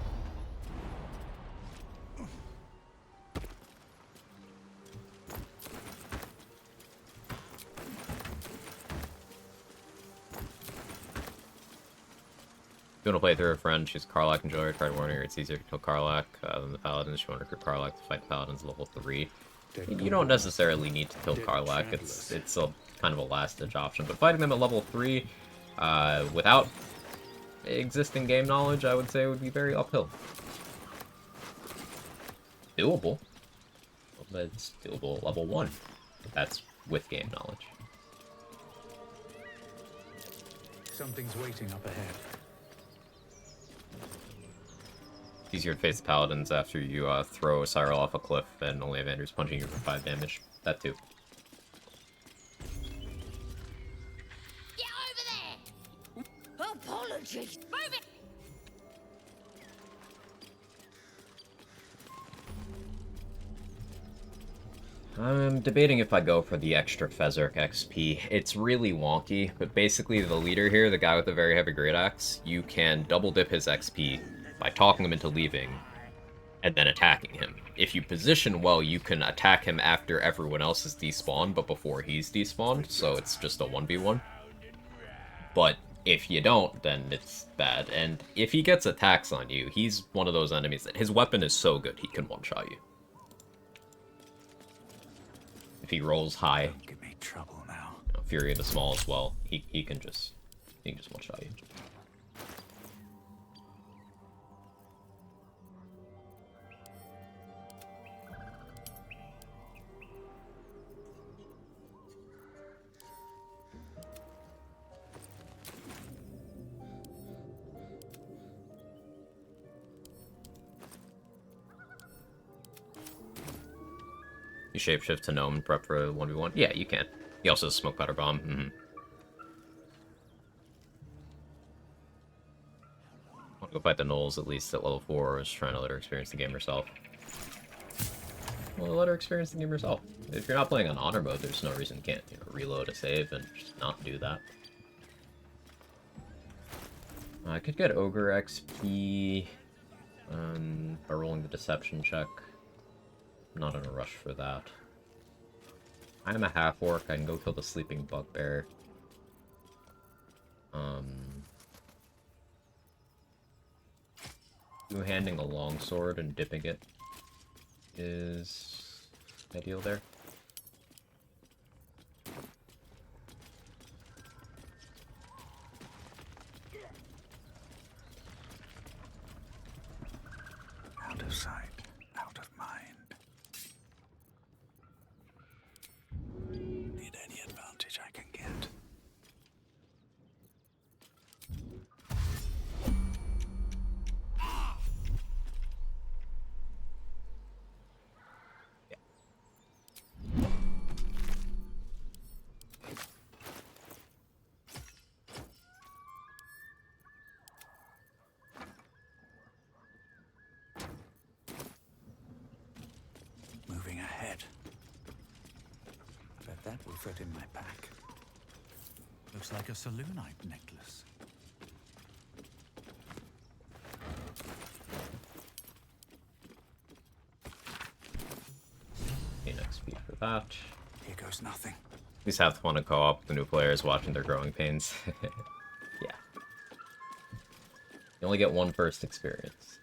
If you want to play through a friend, choose Karlach Enjoyer, tried warning her it's easier to kill Karlach than the Paladins. You want to recruit Karlach to fight the Paladins level 3. You don't necessarily need to kill Karlach, it's a kind of a last-ditch option, but fighting them at level 3 without existing game knowledge, I would say would be very uphill. Doable, but it's doable at level 1. That's with game knowledge. Something's waiting up ahead. It's easier to face the Paladins after you throw Cyril off a cliff and only have Anders punching you for 5 damage. That too. Get over there! Apologies! Move it! I'm debating if I go for the extra Fezzerk XP. It's really wonky, but basically the leader here, the guy with the very heavy great axe, you can double dip his XP by talking him into leaving, and then attacking him. If you position well, you can attack him after everyone else is despawned, but before he's despawned, so it's just a 1v1. But if you don't, then it's bad. And if he gets attacks on you, he's one of those enemies that his weapon is so good he can one-shot you. If he rolls high, Don't give me trouble now. Fury of the Small as well, he can just one-shot you. You shapeshift to Gnome and prep for a 1v1? Yeah, you can. He also has Smoke Powder Bomb. Want to go fight the Gnolls at least at level 4, or is trying to let her experience the game herself. Well, let her experience the game herself. If you're not playing on honor mode, there's no reason you can't reload a save and just not do that. I could get Ogre XP by rolling the Deception check. Not in a rush for that. I am a half-orc. I can go kill the sleeping bugbear. Two-handing the longsword and dipping it is ideal there. of sight, out of mind. Need any advantage I can get. Moving ahead. Bet that will fit in my pack. Looks like a Saloonite necklace. Gain XP for that. Here goes nothing. These have fun to co-op with the new players watching their growing pains. Yeah. You only get one first experience.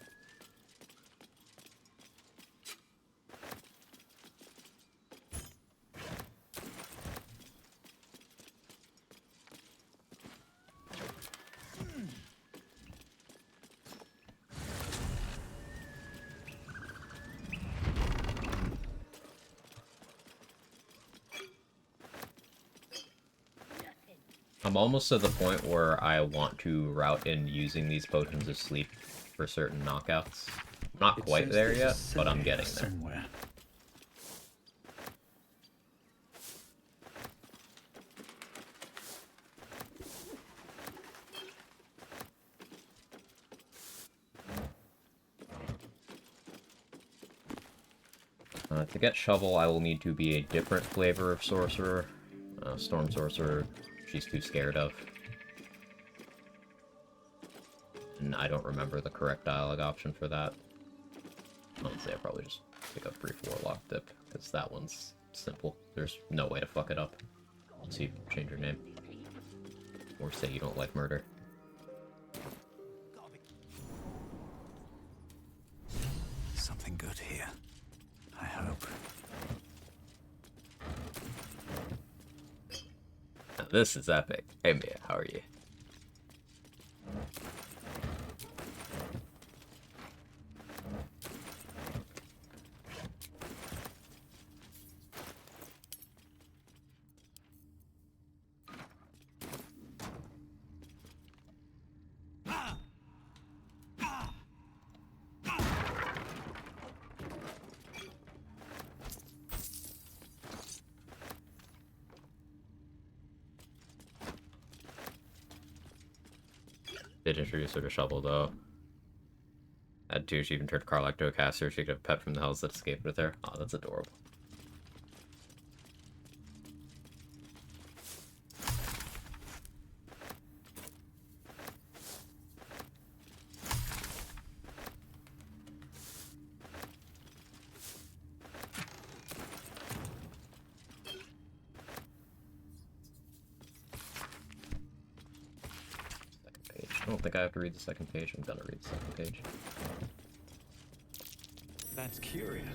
I'm almost to the point where I want to route in using these potions of sleep for certain knockouts. Not quite there yet, but I'm getting there. Somewhere. To get Shovel, I will need to be a different flavor of Sorcerer. Storm Sorcerer, she's too scared of. And I don't remember the correct dialogue option for that. Honestly, I'd probably just pick up 3-4 Lock Dip, because that one's simple. There's no way to fuck it up. Unless you change your name. Or say you don't like murder. Something good here. I hope. Now this is epic. Hey Mia, how are you? Did introduce her to Shovel, though. Add 2, she even turned Karlach to a caster. She could have pet from the hells that escaped with her. Oh, that's adorable. I don't think I have to read the second page. I'm gonna read the second page. That's curious.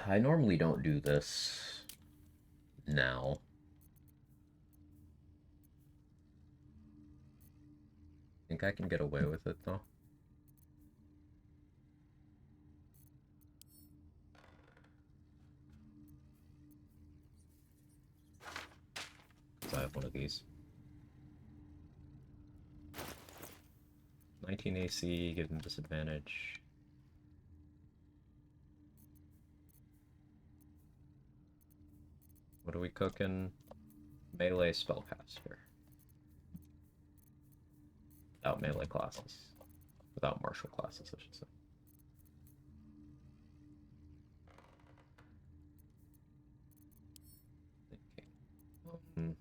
I normally don't do this now. Think I can get away with it, though. I have one of these. 19 AC, gives them disadvantage. What are we cooking? Melee spellcaster. Without melee classes. Without martial classes, I should say. Okay.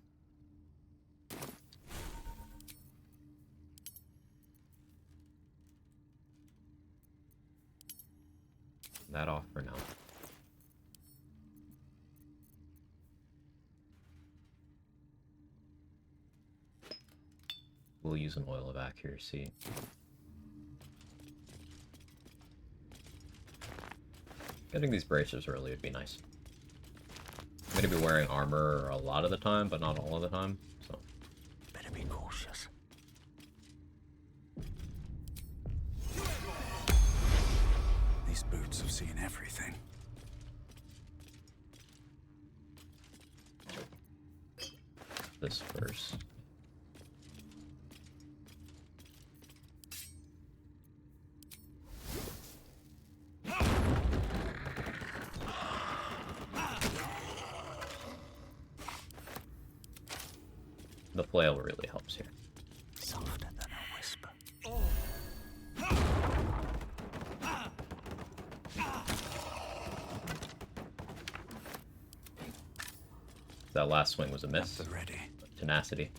That off for now. We'll use an oil of accuracy. Getting these bracers early would be nice. I'm gonna be wearing armor a lot of the time, but not all of the time, so. Better be cautious. These boots have seen everything. This first. The flail really helps here. Softer than a whisper. That last swing was a miss. At the ready. Tenacity.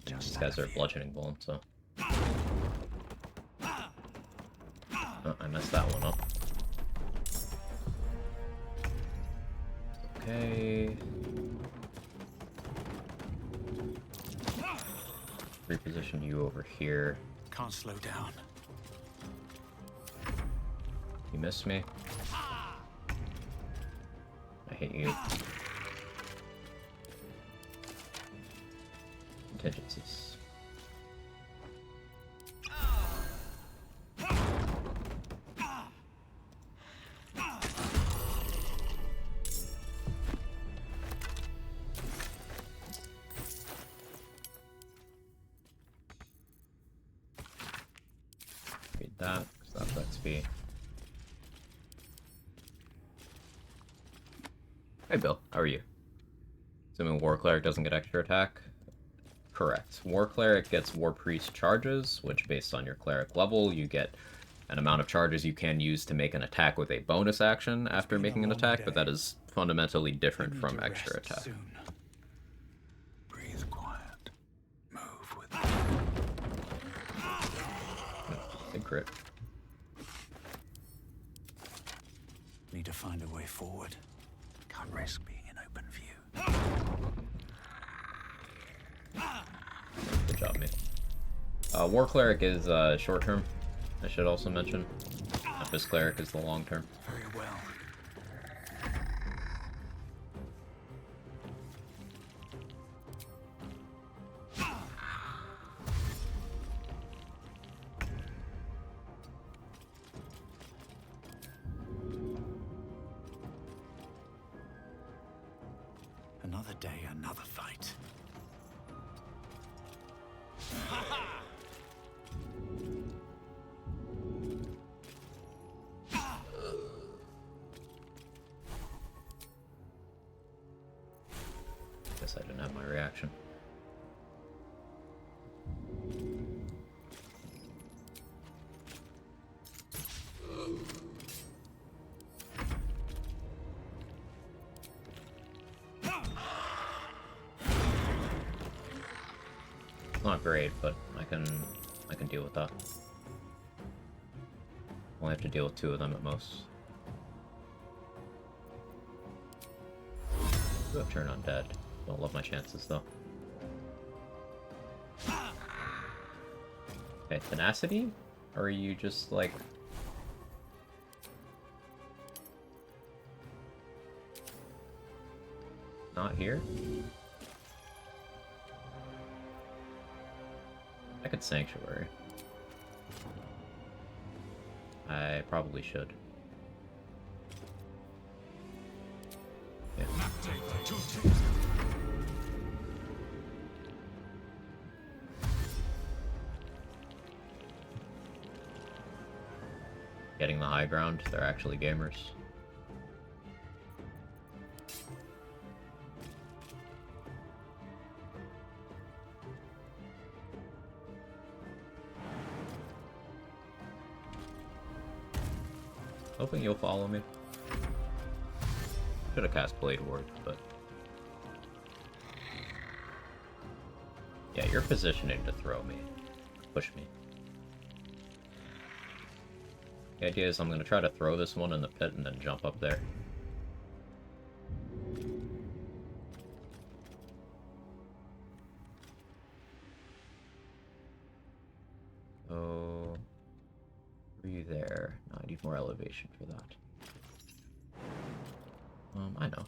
And these guys are bludgeoning bolts, so. Oh, I messed that one up. Okay. Reposition you over here. Can't slow down. You missed me. I hate you. Contingencies. Read that, because that's XP. Hey Bill, how are you? Assuming War Cleric doesn't get extra attack? Correct. War Cleric gets War Priest charges, which based on your cleric level, you get an amount of charges you can use to make an attack with a bonus action after making an attack, but that is fundamentally different from extra attack. Soon. Breathe quiet. Move with Big crit. Need to find a way forward. Can't risk being in open view. Good job, mate. War Cleric is short term, I should also mention. This Cleric is the long term. Very well. Another day, another fight. Guess I didn't have my reaction. Not great, but I can deal with that. Only have to deal with 2 of them at most. Do have turn undead. Don't love my chances though. Okay, tenacity? Or are you just like not here? I could sanctuary. I probably should. Yeah. Getting the high ground, they're actually gamers. Hoping you'll follow me. Should have cast Blade Ward, but yeah, you're positioning to throw me, push me. The idea is I'm gonna try to throw this one in the pit and then jump up there. Oh, were you there? No, I need more elevation for that. I know.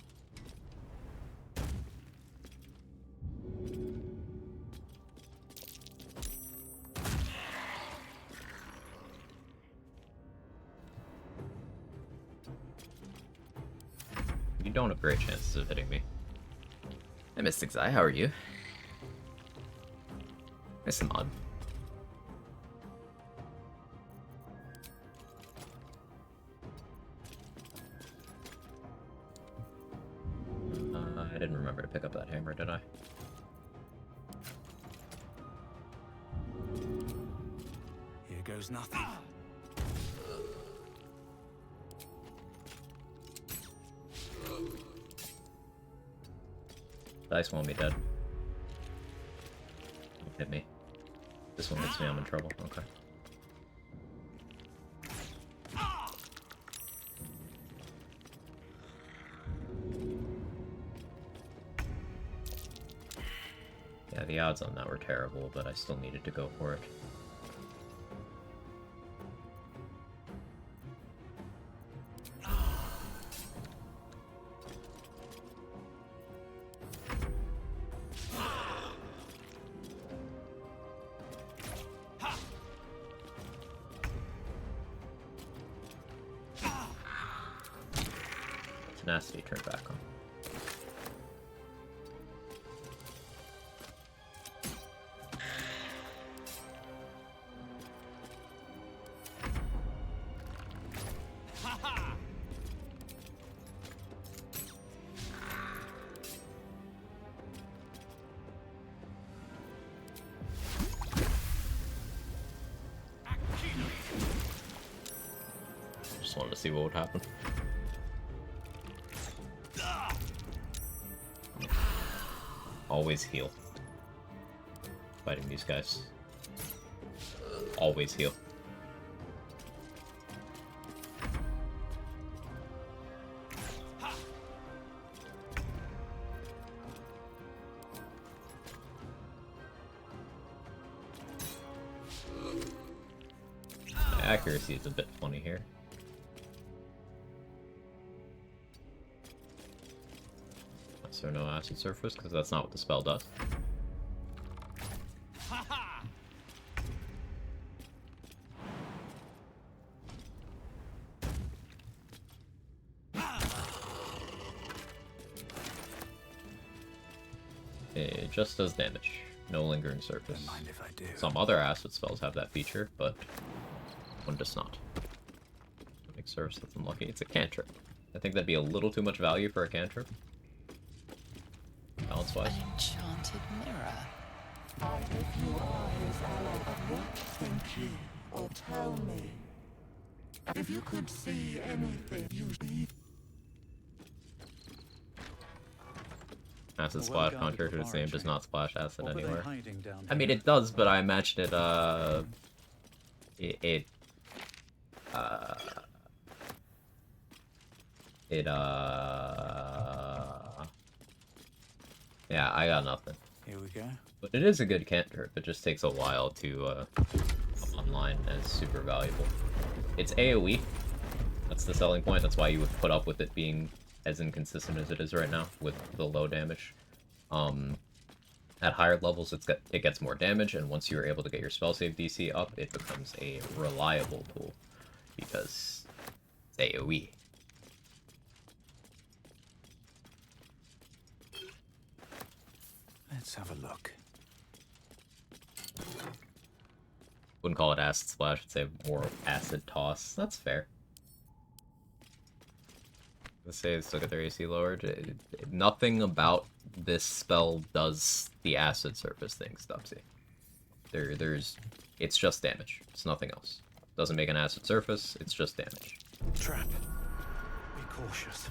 You don't have great chances of hitting me. Hey, Mystic's Eye, how are you? Nice mod. I didn't remember to pick up that hammer, did I? Here goes nothing. Dice won't be dead. Don't hit me. This one gets me, I'm in trouble. Okay. Yeah, the odds on that were terrible, but I still needed to go for it. Tenacity turned back on. Just wanted to see what would happen. Always heal. Fighting these guys. Always heal. The accuracy is a bit funny here. So no acid surface, because that's not what the spell does. It just does damage, no lingering surface. Don't mind if I do. Some other acid spells have that feature, but one does not. Make surface that's unlucky. It's a cantrip. I think that'd be a little too much value for a cantrip. Balance-wise. An enchanted mirror. If you are his ally, what think you? Or tell me. If you could see anything, you see. Acid splash contrary to its name does not splash acid What were they anywhere. hiding down I mean, here? it does, but I imagine it, yeah, I got nothing. Here we go. But it is a good cantrip. It just takes a while to come online and it's super valuable. It's AoE. That's the selling point. That's why you would put up with it being as inconsistent as it is right now with the low damage. At higher levels, it gets more damage, and once you're able to get your spell save DC up, it becomes a reliable tool because it's AoE. Let's have a look. Wouldn't call it acid splash, I'd say more acid toss. That's fair. Let's say it's look at their AC lowered. Nothing about this spell does the acid surface thing, Stubbsy. It's just damage. It's nothing else. Doesn't make an acid surface, it's just damage. Trap. Be cautious.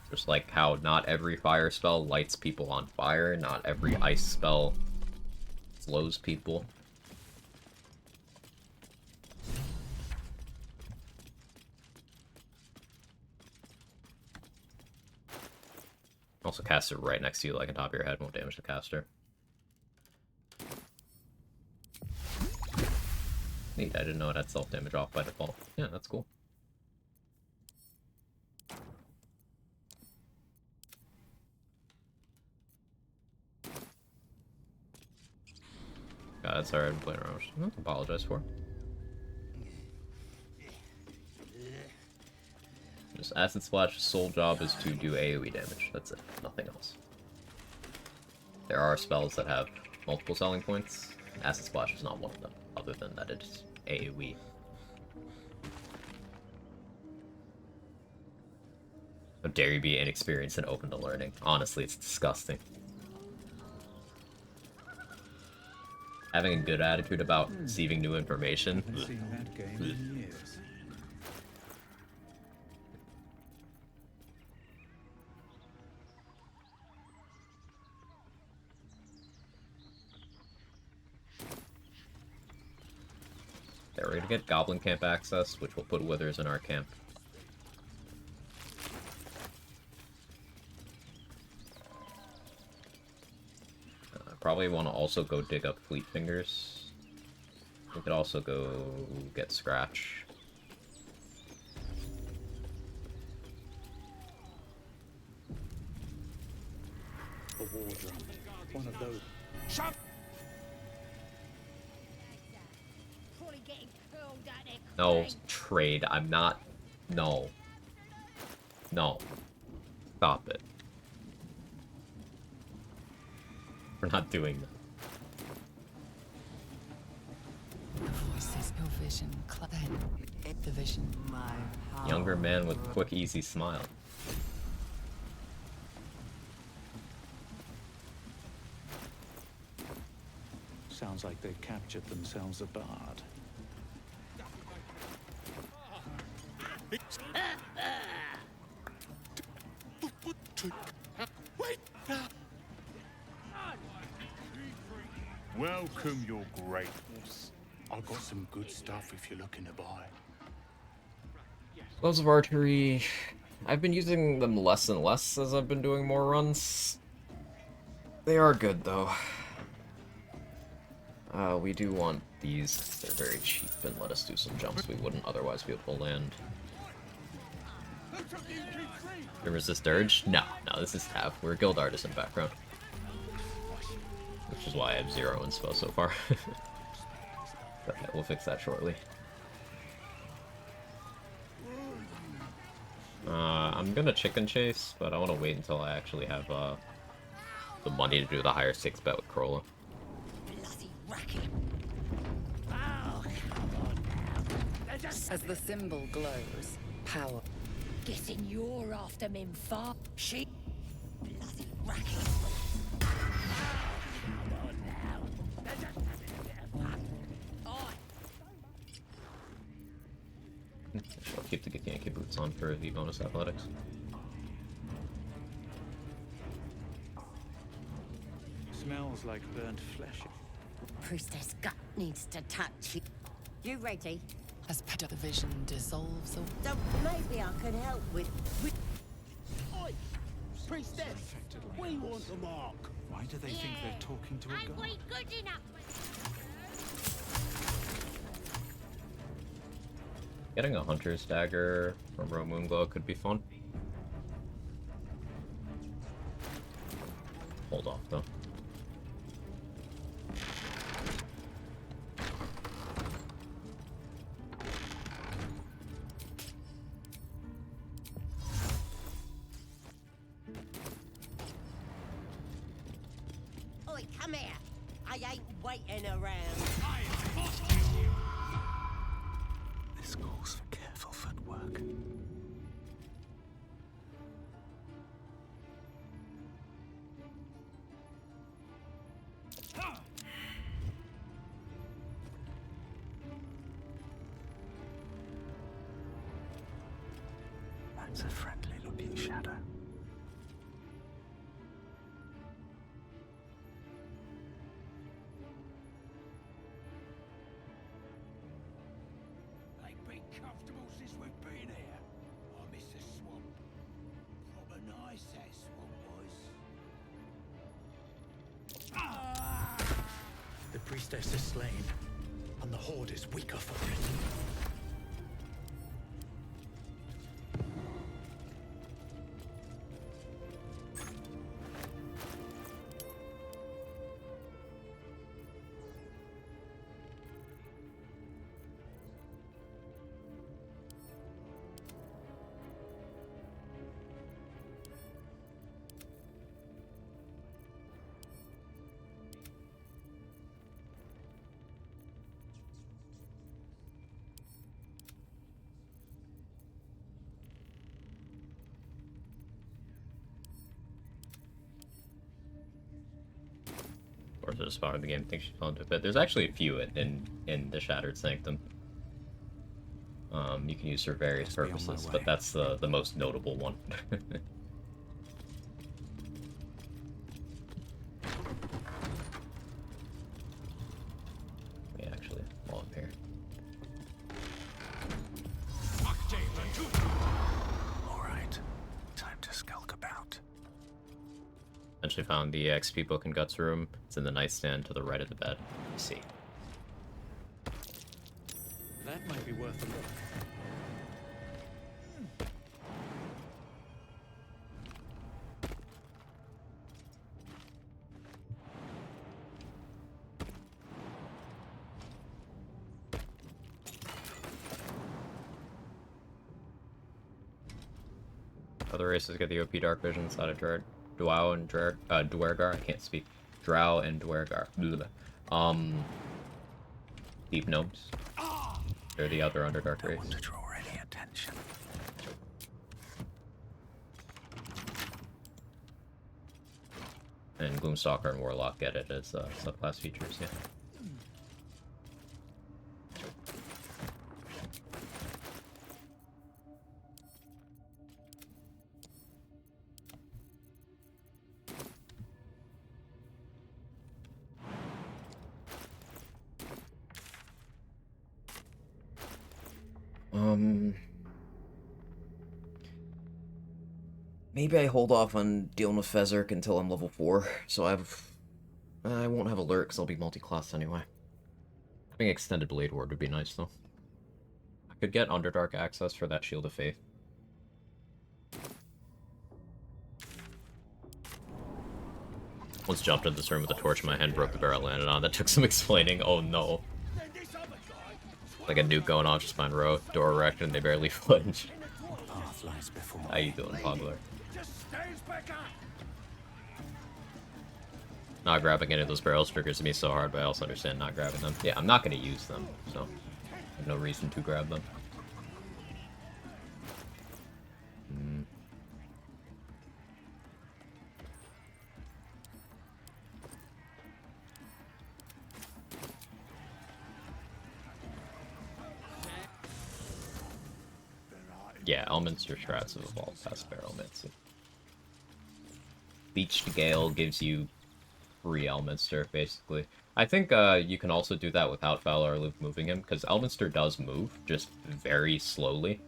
Just like how not every fire spell lights people on fire, not every ice spell slows people. Also cast it right next to you, like on top of your head, won't damage the caster. Neat, I didn't know it had self-damage off by default. Yeah, that's cool. That's alright, I'm playing around. I don't apologize for. Just Acid Splash's sole job is to do AoE damage. That's it. Nothing else. There are spells that have multiple selling points. Acid Splash is not one of them, other than that it's AoE. How dare you be inexperienced and open to learning. Honestly, it's disgusting. Having a good attitude about receiving new information. Haven't seen that game in years. Okay, we're gonna get Goblin Camp access, which will put Withers in our camp. Probably want to also go dig up Fleet Fingers. We could also go get Scratch. A war drum. One of those. Shut! No, trade. I'm not... No. No. Stop it. We're not doing that. Voices, your vision, the vision. Younger man with quick, easy smile. Sounds like they've captured themselves a bard. Welcome, your greatness. I've got some good stuff if you're looking to buy. Gloves of Archery... I've been using them less and less as I've been doing more runs. They are good, though. We do want these. They're very cheap and let us do some jumps we wouldn't otherwise be able to land. You resist Urge? No, this is Tav. We're a guild artisan background. Which is why I have 0 inspo so far. Okay, we'll fix that shortly. I'm gonna chicken chase, but I want to wait until I actually have the money to do the higher 6-bet with Krola. As the symbol glows, power. Guessing you're after Min far. She bloody racket. I'll keep the Yankee boots on for the bonus athletics. Smells like burnt flesh. Priestess gut needs to touch you. You ready? As the vision dissolves away. So maybe I could help with... Oi! Priestess! We want the mark! Why do they think they're talking to a god? Good enough. Getting a Hunter's Dagger from Rome Moonglow could be fun. Hold off, though. Oi, come here. I ain't waiting around. This calls for careful footwork. That's a friendly-looking shadow. Ain't been comfortable since we've been here. I miss the swamp. Proper nice that swamp was. The priestess is slain, and the horde is weaker for it. slowest part of the game. I think she fell into it, but there's actually a few in the Shattered Sanctum. You can use for various purposes, but that's the most notable one. Yeah, actually, while I'm here. Alright, time to skulk about. Eventually found the XP book in Guts room. It's in the nightstand to the right of the bed. You see. That might be worth a look. Other races get the OP Dark Vision inside of Drow and Duergar. I can't speak. Drow and Duergar. Deep Gnomes. They're the other Underdark race. Want to draw any attention. And Gloomstalker and Warlock get it as subclass features, yeah. Maybe I hold off on dealing with Fezzerk until I'm level 4, so I won't have alert because I'll be multi-class anyway. Having extended Blade Ward would be nice, though. I could get Underdark access for that Shield of Faith. Once jumped into this room with a torch in my hand, broke the barrel, landed on. That took some explaining. Oh no. Like a nuke going off just behind row, door erect, and they barely flinch. How you doing, Pogler? Not grabbing any of those barrels triggers me so hard, but I also understand not grabbing them. Yeah, I'm not going to use them, so I have no reason to grab them. Yeah, Elminster strats have evolved past Barrel Mitsu. Beached Gale gives you free Elminster, basically. I think you can also do that without Fowler Loop moving him, because Elminster does move, just very slowly.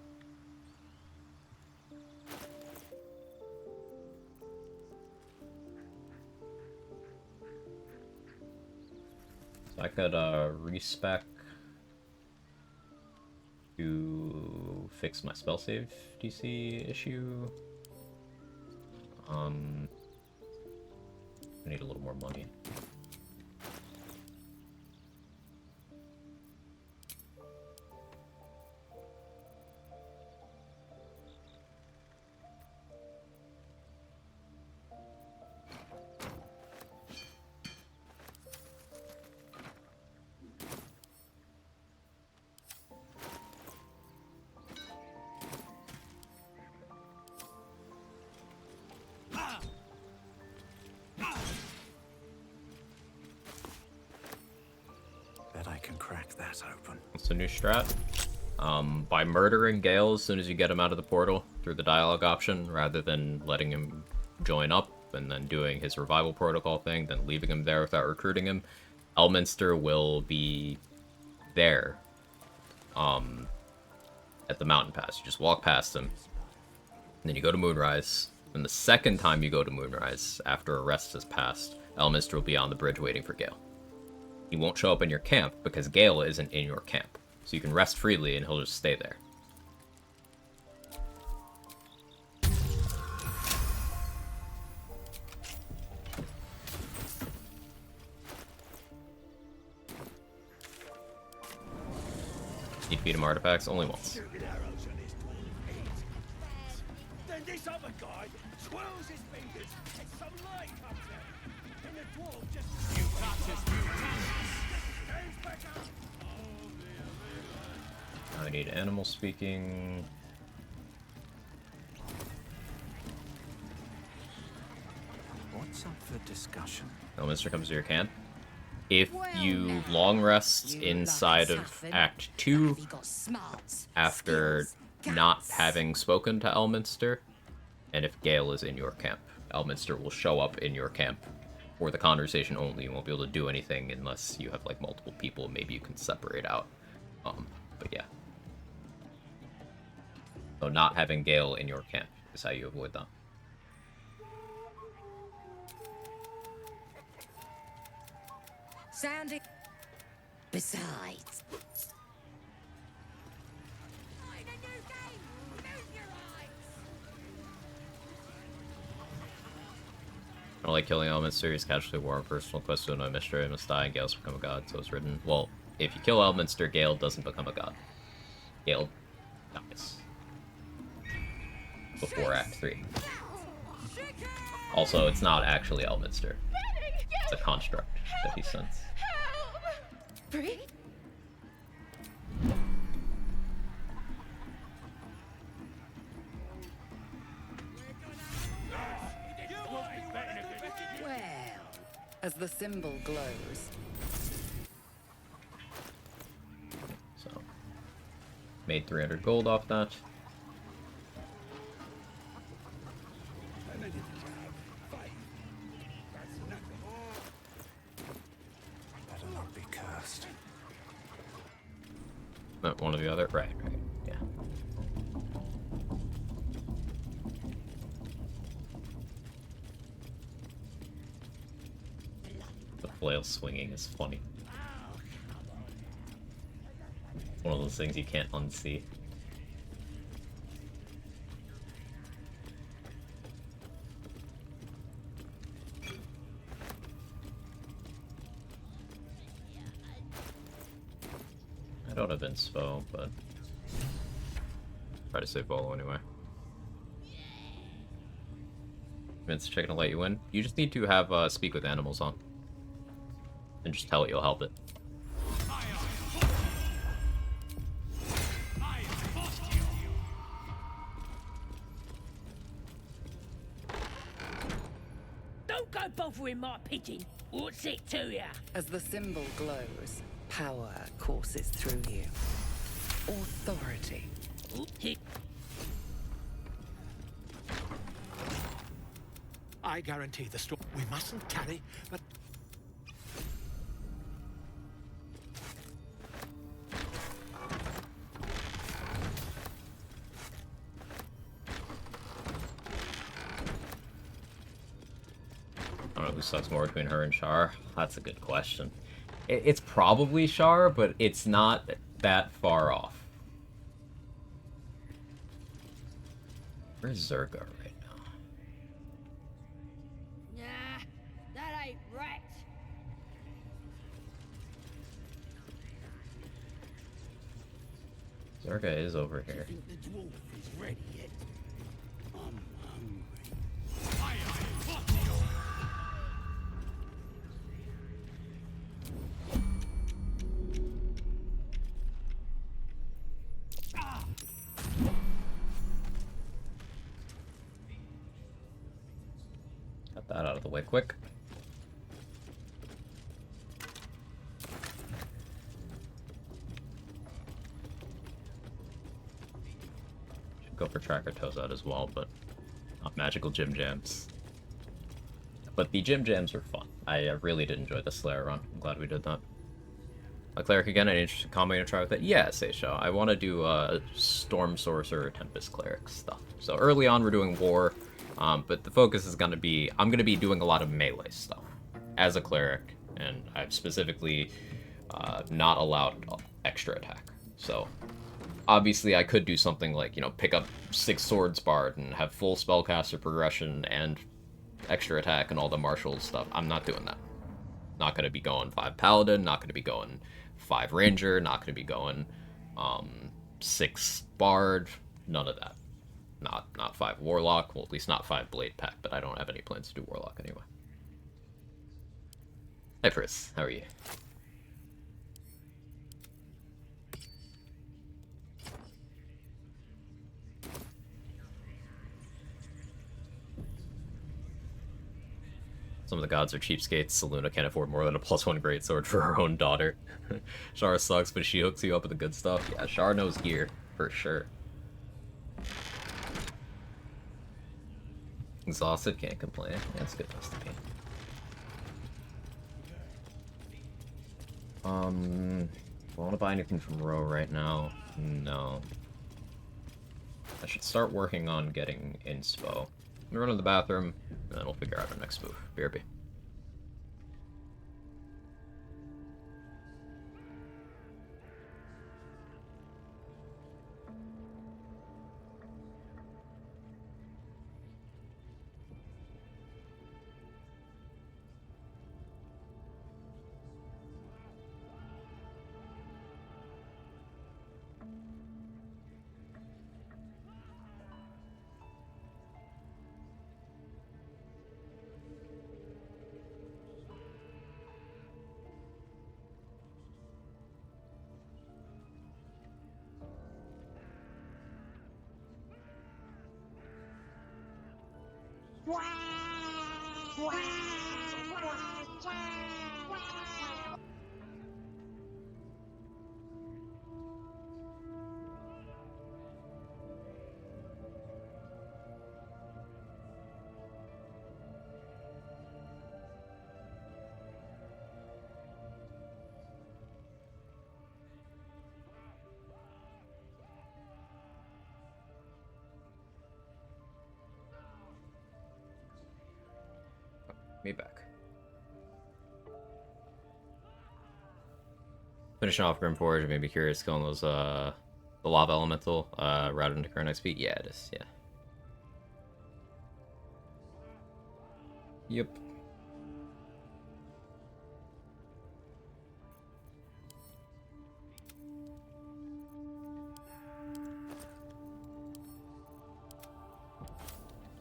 So I could respec to fix my spell save DC issue. I need a little more money. It's a new strat. By murdering Gale as soon as you get him out of the portal through the dialogue option, rather than letting him join up and then doing his revival protocol thing, then leaving him there without recruiting him, Elminster will be there at the mountain pass. You just walk past him, and then you go to Moonrise, and the second time you go to Moonrise, after a rest has passed, Elminster will be on the bridge waiting for Gale. He won't show up in your camp because Gale isn't in your camp. So you can rest freely and he'll just stay there. You feed him artifacts only once. Then this other guy twirls his fingers and some light comes out. And the dwarf just stands back up. I need animal speaking. What's up for discussion? Elminster comes to your camp. if you long rest inside of Act 2 after not having spoken to Elminster, and if Gale is in your camp, Elminster will show up in your camp for the conversation only. You won't be able to do anything unless you have like multiple people. Maybe you can separate out. But yeah. So not having Gale in your camp is how you avoid that. Sounding. Besides. I don't like killing Elminster. He's casually war on personal quest to no mystery. Must die and Gale's become a god, so it's written. Well, if you kill Elminster, Gale doesn't become a god. Gale dies. Before Act 3. Also, it's not actually Elminster. It's a construct that he sends. Bree? As the symbol glows. So, made 300 gold off that. Better not be cursed. Not one or the other. Right. Yeah. The flail swinging is funny. One of those things you can't unsee. I don't have inspo, but try to save Bolo anyway. Vince checking to let you in. You just need to have speak with animals on. And just tell it you'll help it. Don't go bothering my pigeon. What's it to ya? As the symbol glows, power courses through you. Authority. I guarantee the storm. We mustn't tarry, but I don't know who sucks more between her and Shar. That's a good question. It's probably Shar, but it's not that far off. Where's Zerga right now? Nah, that ain't right. Zerga is over here. think the dwarf is ready yet? I'm hungry. Got that out of the way quick. Should go for Tracker Toes out as well, but not magical gym jams. But the gym jams are fun. I really did enjoy the Slayer run. I'm glad we did that. A Cleric again, an interesting combo to try with it? Yeah, Seisha. I want to do Storm Sorcerer, Tempest Cleric stuff. So early on we're doing War, but the focus is going to be, I'm going to be doing a lot of melee stuff as a Cleric, and I've specifically not allowed extra attack. So obviously I could do something like, you know, pick up 6 Swords Bard and have full spellcaster progression and extra attack and all the martial stuff. I'm not doing that. Not going to be going 5 Paladin, not going to be going 5 Ranger, not going to be going 6 Bard, none of that. Not 5 Warlock, well at least not 5 Blade Pack, but I don't have any plans to do Warlock anyway. Hey Pris, how are you? Some of the gods are cheapskates. Seluna can't afford more than a +1 greatsword for her own daughter. Shar sucks, but she hooks you up with the good stuff. Yeah, Shar knows gear, for sure. Exhausted, can't complain. That's good enough to me. Do I want to buy anything from Row right now? No. I should start working on getting inspo. Let me run to the bathroom, and then we'll figure out our next move. BRB. Me back. Finishing off Grim Forge, maybe curious killing those the lava elemental routed into current XP. Yeah, it is. Yeah. Yep.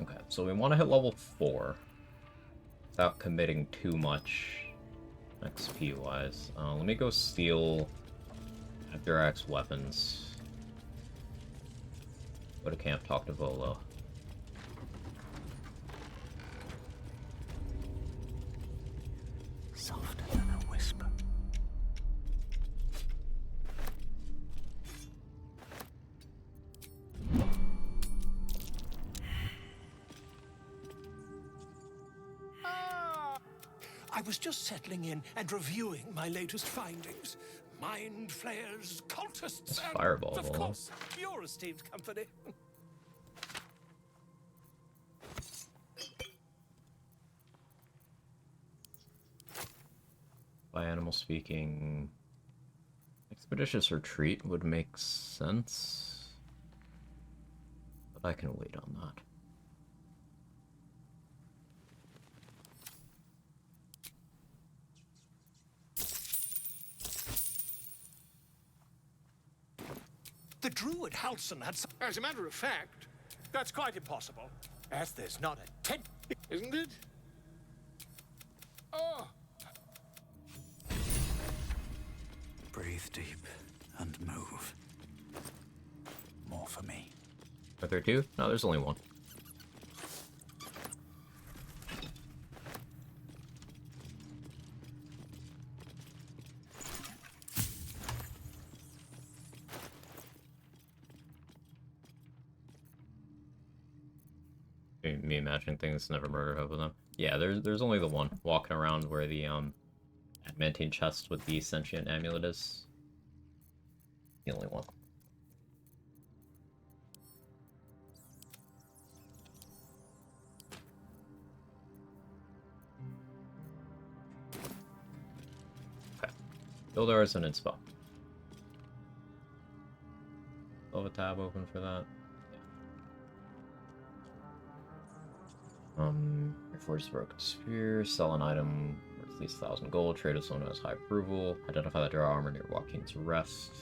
Okay, so we want to hit level 4 without committing too much XP-wise. Let me go steal Abdurax's weapons. Go to camp, talk to Volo. Softer than a whisper. I was just settling in and reviewing my latest findings. Mind flayers, cultists, and Fireball of ball. course, your esteemed company. By animal speaking, expeditious retreat would make sense, but I can wait on that. The druid Halson had some... As a matter of fact, that's quite impossible. As there's not a tent, isn't it? Oh! Breathe deep and move. More for me. Are there 2? No, there's only 1. Me imagining things, never murder hope of them. Yeah, there's only the one walking around where the adamantine chest with the sentient amulet is. The only one. Okay. Builders and inspo. Still have a tab open for that. Reforge Broken Spear, sell an item worth at least 1,000 gold, trade with someone who has high approval, identify the draw armor near Joaquin's Rest.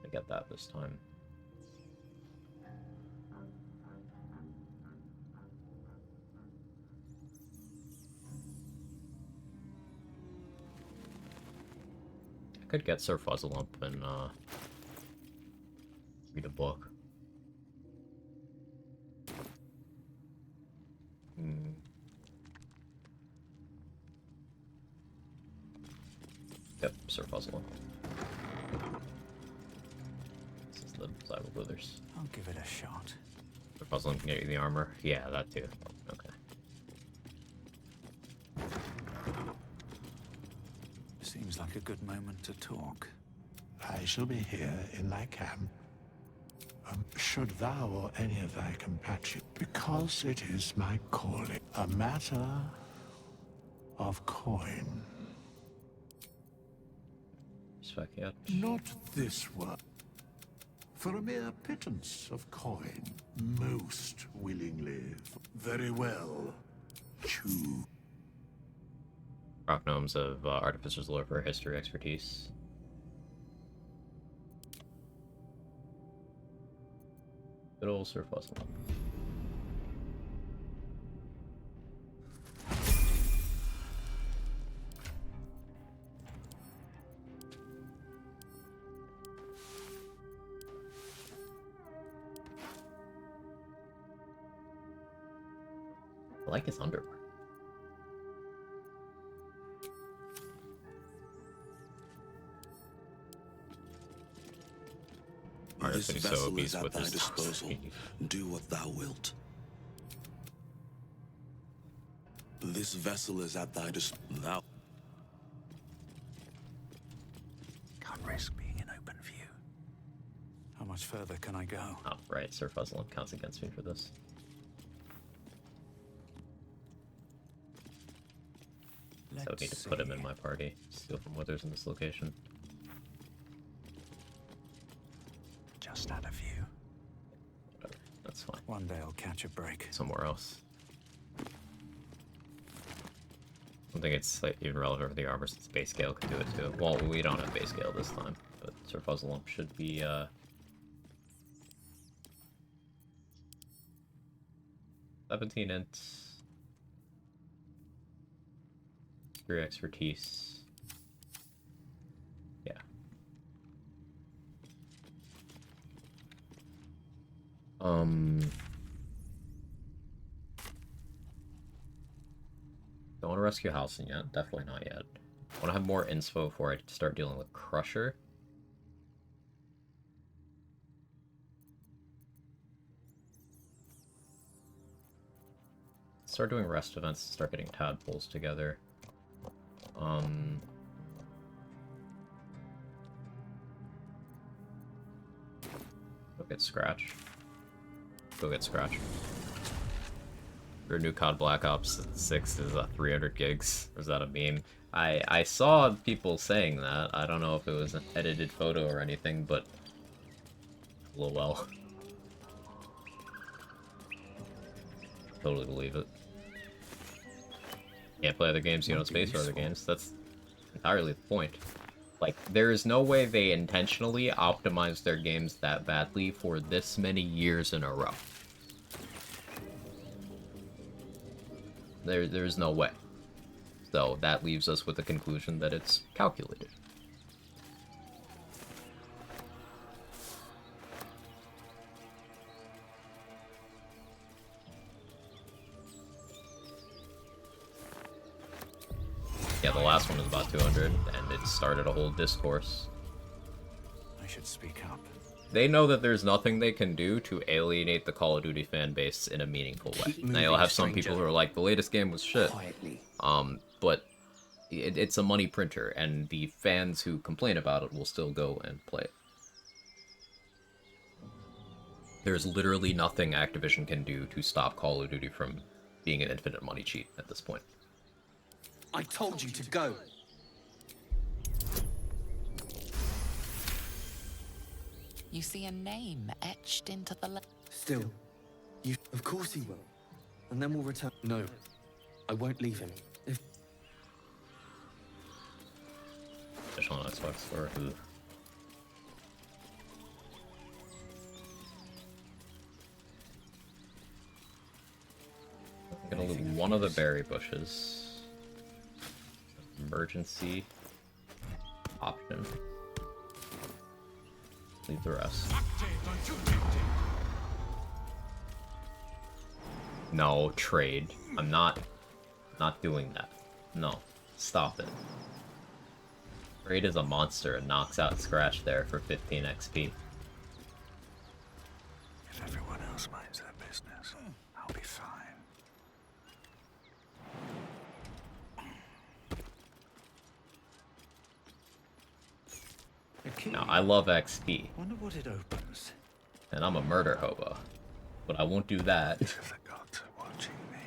I get that this time. I could get Sir Fuzzlump and read a book. Yep, Sir Puzzle. This is the Cyber Withers. I'll give it a shot. Sir Puzzle can get you the armor. Yeah, that too. Okay. Seems like a good moment to talk. I shall be here in thy camp. Should thou or any of thy compatriots, because it is my calling, a matter of coin. Respec yet? Not this one. For a mere pittance of coin, most willingly. Very well. Choose. Rock Gnomes of Artificer's Lore for history expertise. Good old Sir Puzzle. I like his underwear. This vessel is at thy disposal. Do what thou wilt. This vessel is at thy disposal. Can't risk being in open view. How much further can I go? Oh, right. Sir Puzzle counts against me for this. So I would need to put him in my party. Steal from Withers in this location. Just out of view. Whatever. That's fine. One day I'll catch a break. Somewhere else. I don't think it's like, even relevant for the armor since base scale could do it too. Well, we don't have base scale this time, but Sir Puzzle Lump should be 17 int. 3 expertise. Yeah. Don't want to rescue Halcyon yet. Definitely not yet. I want to have more inspo before I start dealing with Crusher. Start doing rest events, start getting tadpoles together. Go get Scratch. Go get Scratch. Your new COD Black Ops 6 is 300 gigs. Or is that a meme? I saw people saying that. I don't know if it was an edited photo or anything, but lol. Totally believe it. Can't play other games, you don't space for other games. That's entirely the point. Like, there is no way they intentionally optimized their games that badly for this many years in a row. There's no way. So that leaves us with the conclusion that it's calculated. Yeah, the last one was about 200, and it started a whole discourse. I should speak up. They know that there's nothing they can do to alienate the Call of Duty fan base in a meaningful way. Now you'll have some people who are like, the latest game was shit. But it's a money printer, and the fans who complain about it will still go and play it. There's literally nothing Activision can do to stop Call of Duty from being an infinite money cheat at this point. I told you to go. You see a name etched into the Still, you. Of course he will. And then we'll return. No, I won't leave him. If Official on Xbox or who? I'm gonna loot one of the berry bushes. Emergency option. Leave the rest. No, trade. I'm not doing that. No. Stop it. Raid is a monster and knocks out Scratch there for 15 XP. If everyone else minds their business, I'll be fine. Now, I love XP. Wonder what it opens. And I'm a murder hobo. But I won't do that. The gods are watching me.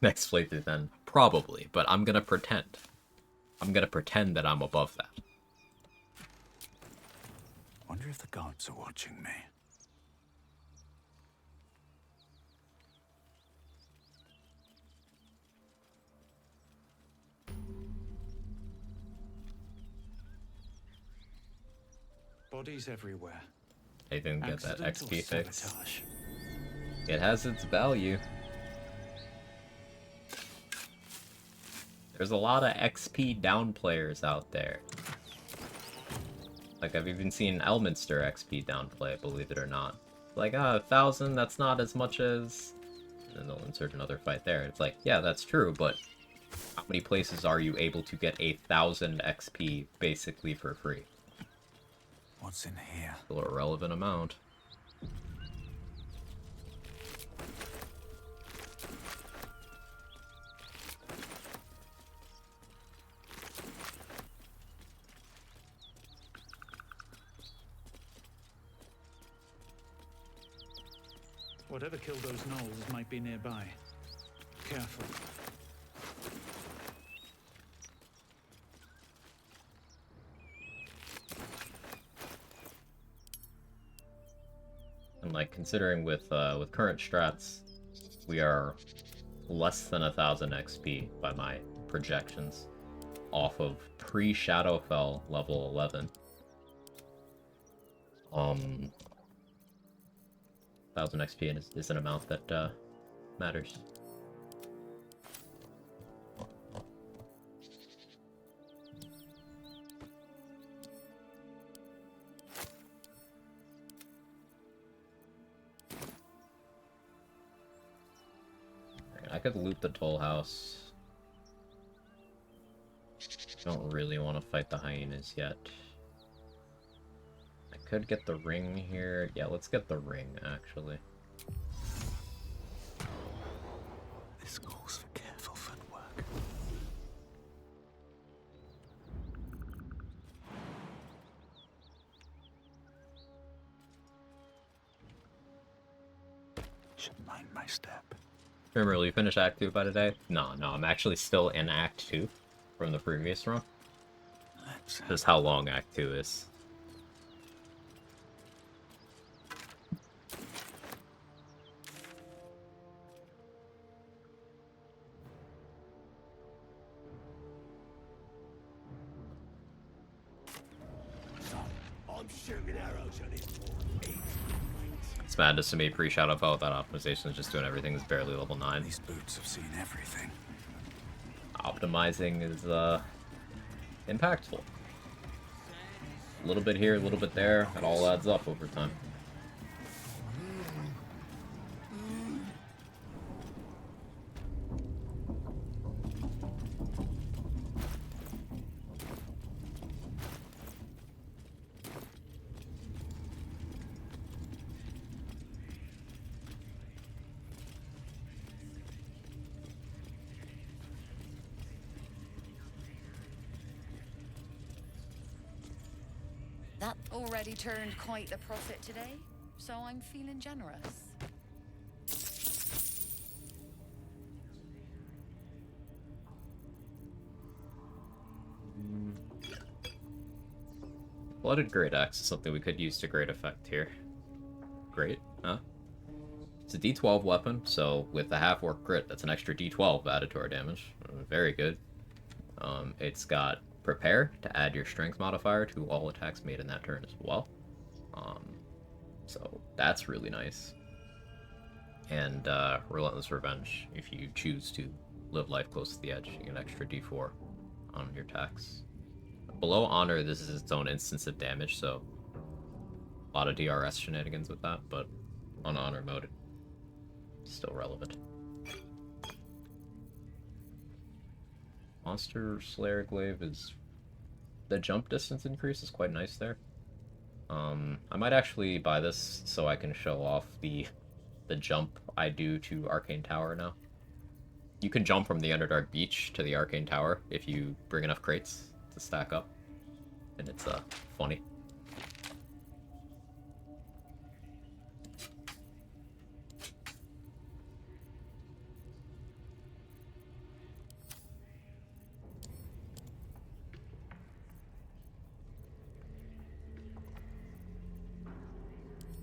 Next playthrough then. Probably, but I'm gonna pretend. I'm gonna pretend that I'm above that. Wonder if the gods are watching me. Bodies everywhere. I didn't get that Accidental XP fix. sabotage. It has its value. There's a lot of XP down players out there. Like, I've even seen Elminster XP downplay, believe it or not. Like, 1,000, that's not as much as... And then they'll insert another fight there. It's like, yeah, that's true, but how many places are you able to get 1,000 XP basically for free? What's in here? Still a relevant amount. Whatever killed those gnolls might be nearby. Careful. And like, considering with current strats, we are less than 1,000 XP by my projections off of pre-Shadowfell level 11. 1,000 XP is an amount that matters. I could loot the toll house. Don't really want to fight the hyenas yet. I could get the ring here. Yeah, let's get the ring, actually. This calls for careful footwork. Should mind my step. Remember, will you finish Act 2 by today? No, I'm actually still in Act 2 from the previous run. Just how long Act 2 is. I'm shooting arrows at it. It's madness to me pre-Shadowfell that optimization is just doing everything that's barely level 9. These boots have seen everything. Optimizing is impactful. A little bit here, a little bit there, it all adds up over time. That already turned quite a profit today, so I'm feeling generous. Blooded Great Axe is something we could use to great effect here. Great, huh? It's a D12 weapon, so with the half-orc crit, that's an extra D12 added to our damage. Very good. It's got Prepare to add your strength modifier to all attacks made in that turn as well. So that's really nice. And Relentless Revenge, if you choose to live life close to the edge, you get an extra D4 on your attacks. Below Honor, this is its own instance of damage, so a lot of DRS shenanigans with that, but on Honor mode, it's still relevant. Monster Slayer Glaive is... The jump distance increase is quite nice there. I might actually buy this so I can show off the jump I do to Arcane Tower now. You can jump from the Underdark Beach to the Arcane Tower if you bring enough crates to stack up. And it's, funny.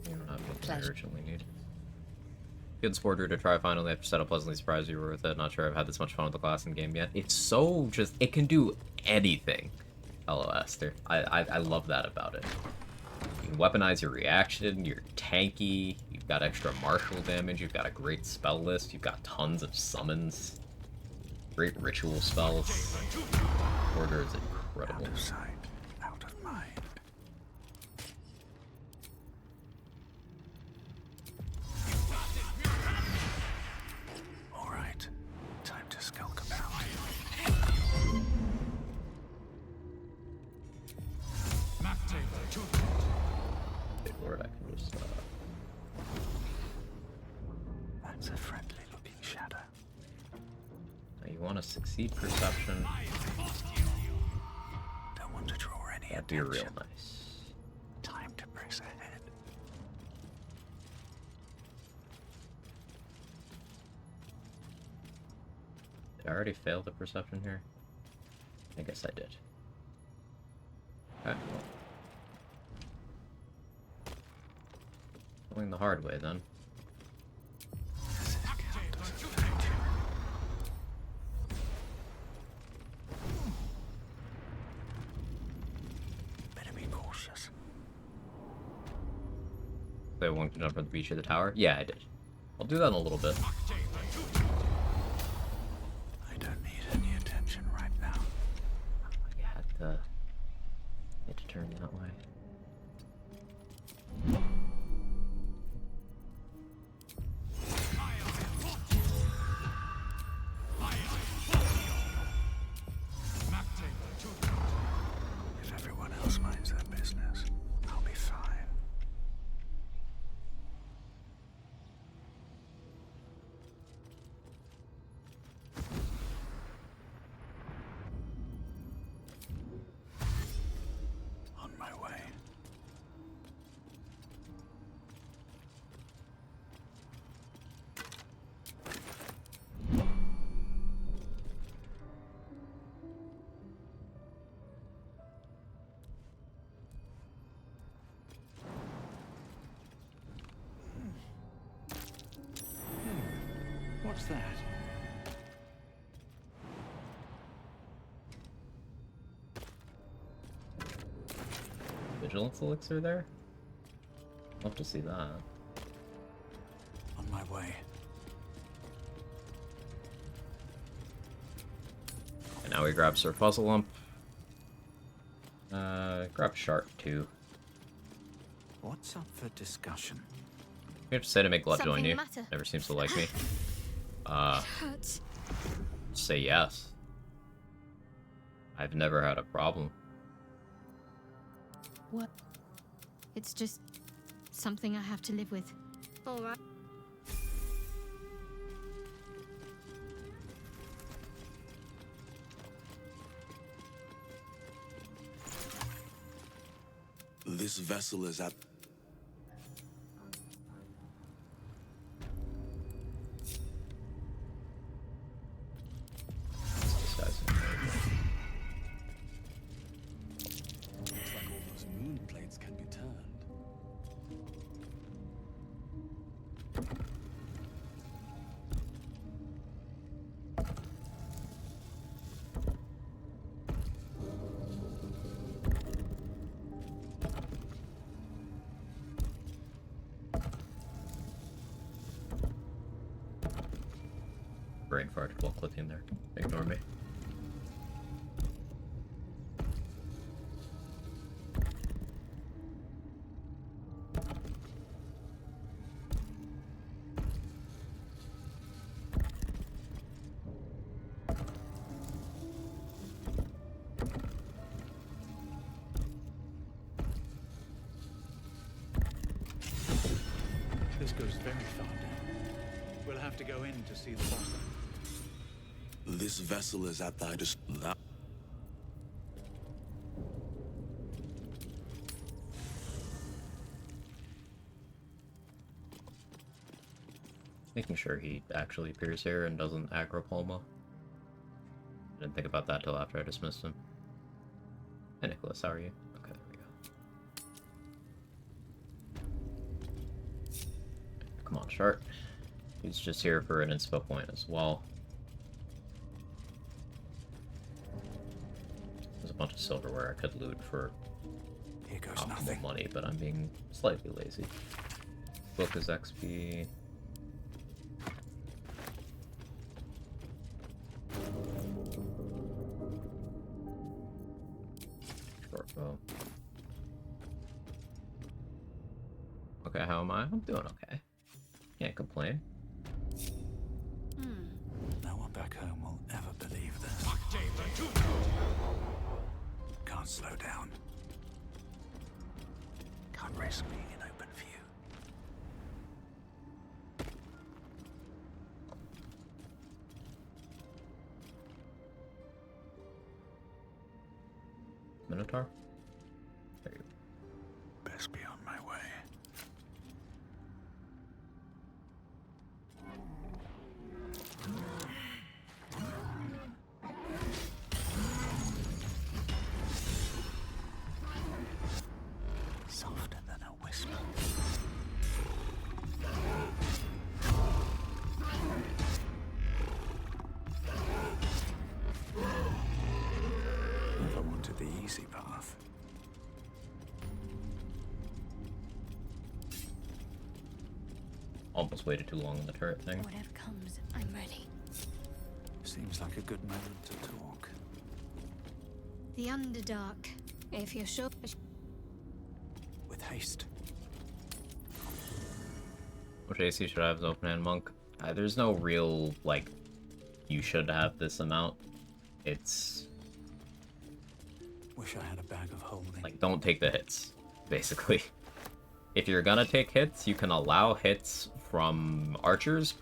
You don't have what I urgently need. Good sporter to try finally after set up pleasantly surprised you were with it. Not sure I've had this much fun with the class in game yet. It's so just, it can do anything. Hello, Esther. I love that about it. You can weaponize your reaction, you're tanky, you've got extra martial damage, you've got a great spell list, you've got tons of summons, great ritual spells. Order is incredible. Out of sight, out of mind. All right, time to skulk about. Big word, I can just, That's a friendly looking shadow. Now you want to succeed perception. Don't want to draw any That'd be attention. real nice. Time to press ahead. Did I already fail the perception here? I guess I did. Okay, well. Going the hard way then. Better be cautious. Play one can jump from the beach to the tower? Yeah, I did. I'll do that in a little bit. I don't need any attention right now. You had to turn that way. If everyone else minds their business, I'll be fine. On my way. What's that? Vigilance elixir there? Love to see that. On my way. And now we grab Sir Puzzle Lump. Grab Shark too. What's up for discussion? You have to say to make Glut join Something you. the matter? Never seems to like me. It hurts. Say yes. I've never had a problem. What? It's just something I have to live with. All right. This vessel is at... This guy's Looks like all those moon plates can be turned. brain farted while clicking there. Ignore me. goes very far down. We'll have to go in to see the bottom. This vessel is at thy disposal. Making sure he actually appears here and doesn't aggro Palma. Didn't think about that till after I dismissed him. Hey Nicholas, how are you? Okay, there we go. Come on, Shart. He's just here for an inspo point as well. There's a bunch of silverware I could loot for optimal money, but I'm being slightly lazy. Book is XP. Shortbow. Okay, how am I? I'm doing okay. Can't complain. No one back home will ever believe this. Can't slow down. Can't risk being in open view. Minotaur? There you go. Best be on my way. Softer than a whisper. Never wanted the easy path. almost waited too long on the turret thing. Whatever comes, I'm ready. Seems like a good moment to talk. The Underdark. If you're sure. With haste. Which AC should I have as open hand monk? There's no real, like, you should have this amount. It's... Wish I had a bag of holding. Like, don't take the hits, basically. If you're gonna take hits, you can allow hits from archers.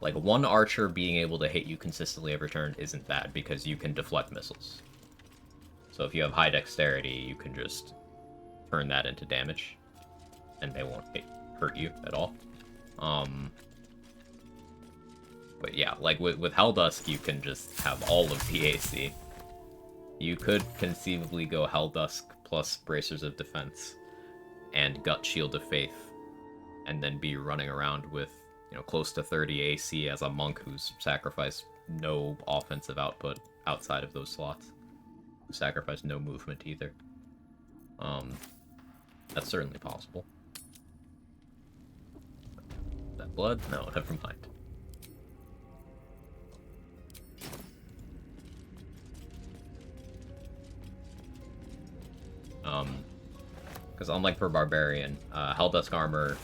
Like, one archer being able to hit you consistently every turn isn't bad, because you can deflect missiles. So if you have high dexterity, you can just turn that into damage, and they won't hurt you at all. But yeah, like with Helldusk, you can just have all of the AC. You could conceivably go Helldusk plus Bracers of Defense and Gut Shield of Faith, and then be running around with, you know, close to 30 AC as a monk who's sacrificed no offensive output outside of those slots. Sacrificed no movement either. That's certainly possible. That blood? No, never mind. Because unlike for Barbarian, Helldusk armor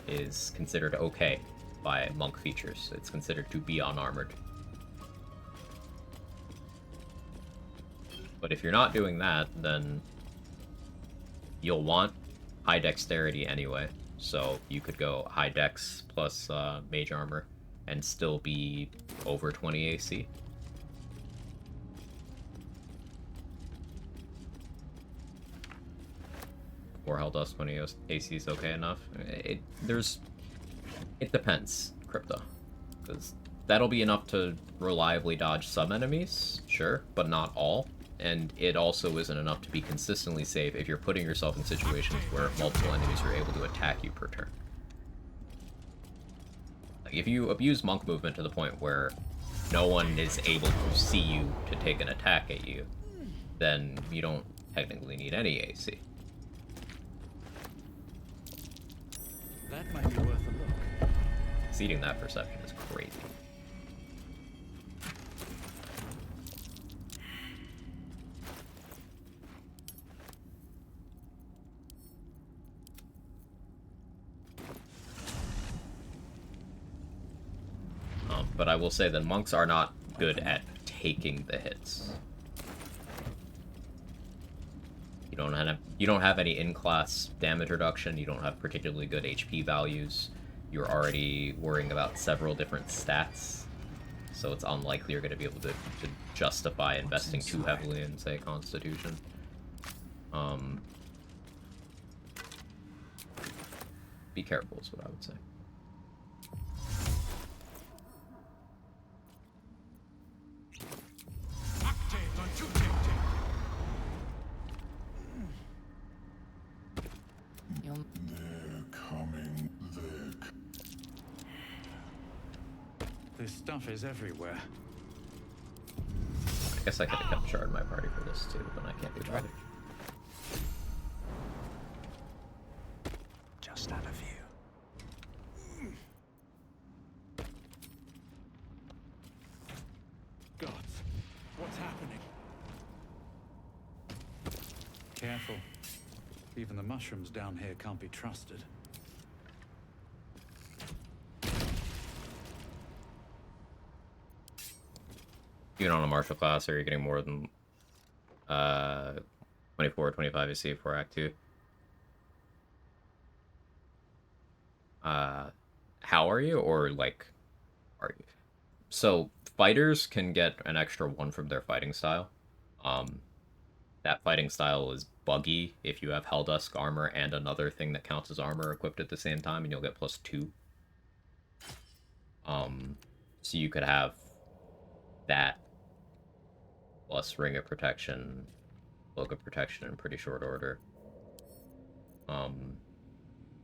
is considered okay by monk features. It's considered to be unarmored. But if you're not doing that, then you'll want high dexterity anyway. So you could go high dex plus mage armor and still be over 20 AC. Or Helldusk 20 AC is okay enough. It depends, Crypto. Because that'll be enough to reliably dodge some enemies, sure, but not all. And it also isn't enough to be consistently safe if you're putting yourself in situations where multiple enemies are able to attack you per turn. Like, if you abuse monk movement to the point where no one is able to see you to take an attack at you, then you don't technically need any AC. That might be worth a look. Exceeding that perception is crazy. But I will say that monks are not good at taking the hits. You don't have any in-class damage reduction. You don't have particularly good HP values. you're already worrying about several different stats, so it's unlikely you're going to be able to justify investing too heavily in, say, Constitution. Be careful is what I would say. They're coming. This stuff is everywhere. I guess I could have kept Shard in my party for this too, but I can't be bothered. Just out of view. Gods, what's happening? Careful. Even the mushrooms down here can't be trusted. Even on a martial class, are you getting more than 24 or 25 AC for Act 2? How are you, or like, are you? So fighters can get an extra 1 from their fighting style. That fighting style is buggy if you have Helldusk armor and another thing that counts as armor equipped at the same time, and you'll get +2. So you could have that plus Ring of Protection, Cloak of Protection in pretty short order.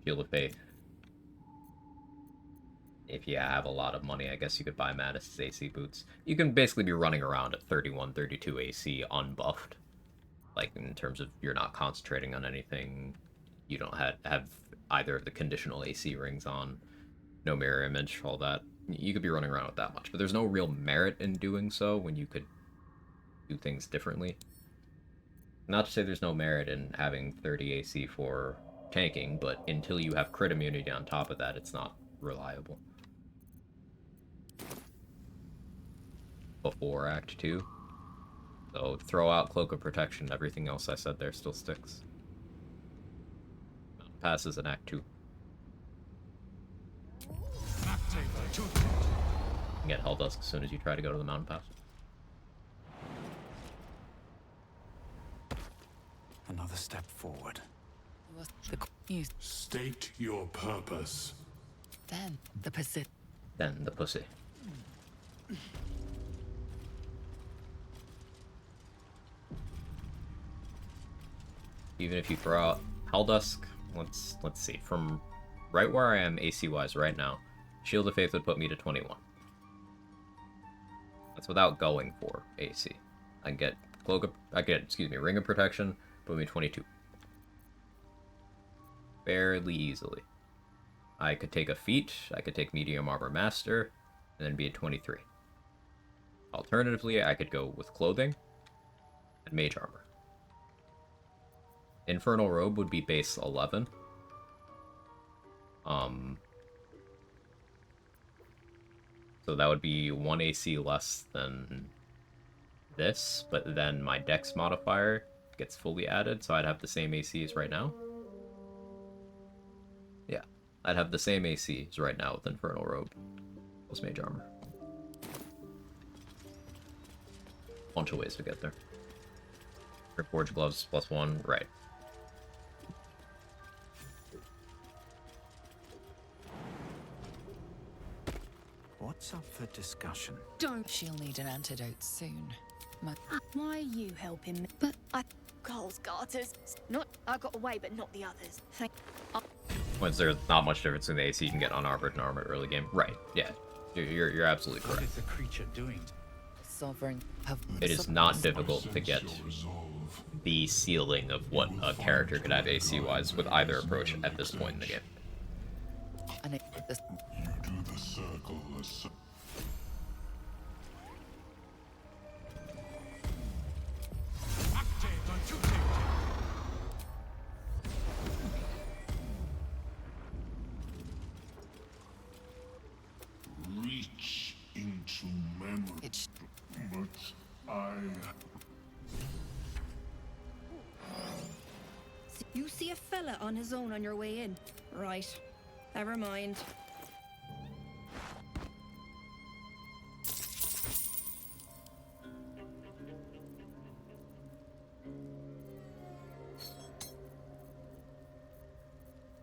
Shield of Faith. If you have a lot of money, I guess you could buy Mattis' AC boots. You can basically be running around at 31, 32 AC unbuffed. Like, in terms of you're not concentrating on anything, you don't have either of the conditional AC rings on, no mirror image, all that. You could be running around with that much, but there's no real merit in doing so when you could do things differently. Not to say there's no merit in having 30 AC for tanking, but until you have crit immunity on top of that, it's not reliable. Before Act 2. So throw out Cloak of Protection, everything else I said there still sticks. Passes in Act 2. You can get Helldusk as soon as you try to go to the mountain pass. Another step forward. State your purpose. Then the pussy. Then the pussy. Even if you throw out Helldusk, let's see. From right where I am AC wise right now, Shield of Faith would put me to 21. That's without going for AC. I get Ring of Protection, put me 22. Fairly easily. I could take a feat, I could take Medium Armor Master, and then be at 23. Alternatively, I could go with Clothing and Mage Armor. Infernal Robe would be base 11. So that would be 1 AC less than this, but then my Dex modifier gets fully added, so I'd have the same AC as right now. Yeah, I'd have the same AC as right now with Infernal Robe plus Mage Armor. Bunch of ways to get there. Forge Gloves +1, right. What's up for discussion? Don't. She'll need an antidote soon. Why are you helping me? But Cole's garters. Not I got away, but not the others. Once there's not much difference in the AC you can get unarmored and armored early game. Right, yeah. You're absolutely correct. What is the creature doing? Sovereign. It is not difficult to get the ceiling of what a character could have AC-wise with either approach at this point in the game. And You do the circle as reach into memory, but I... You see a fella on his own on your way in. Right. Never mind.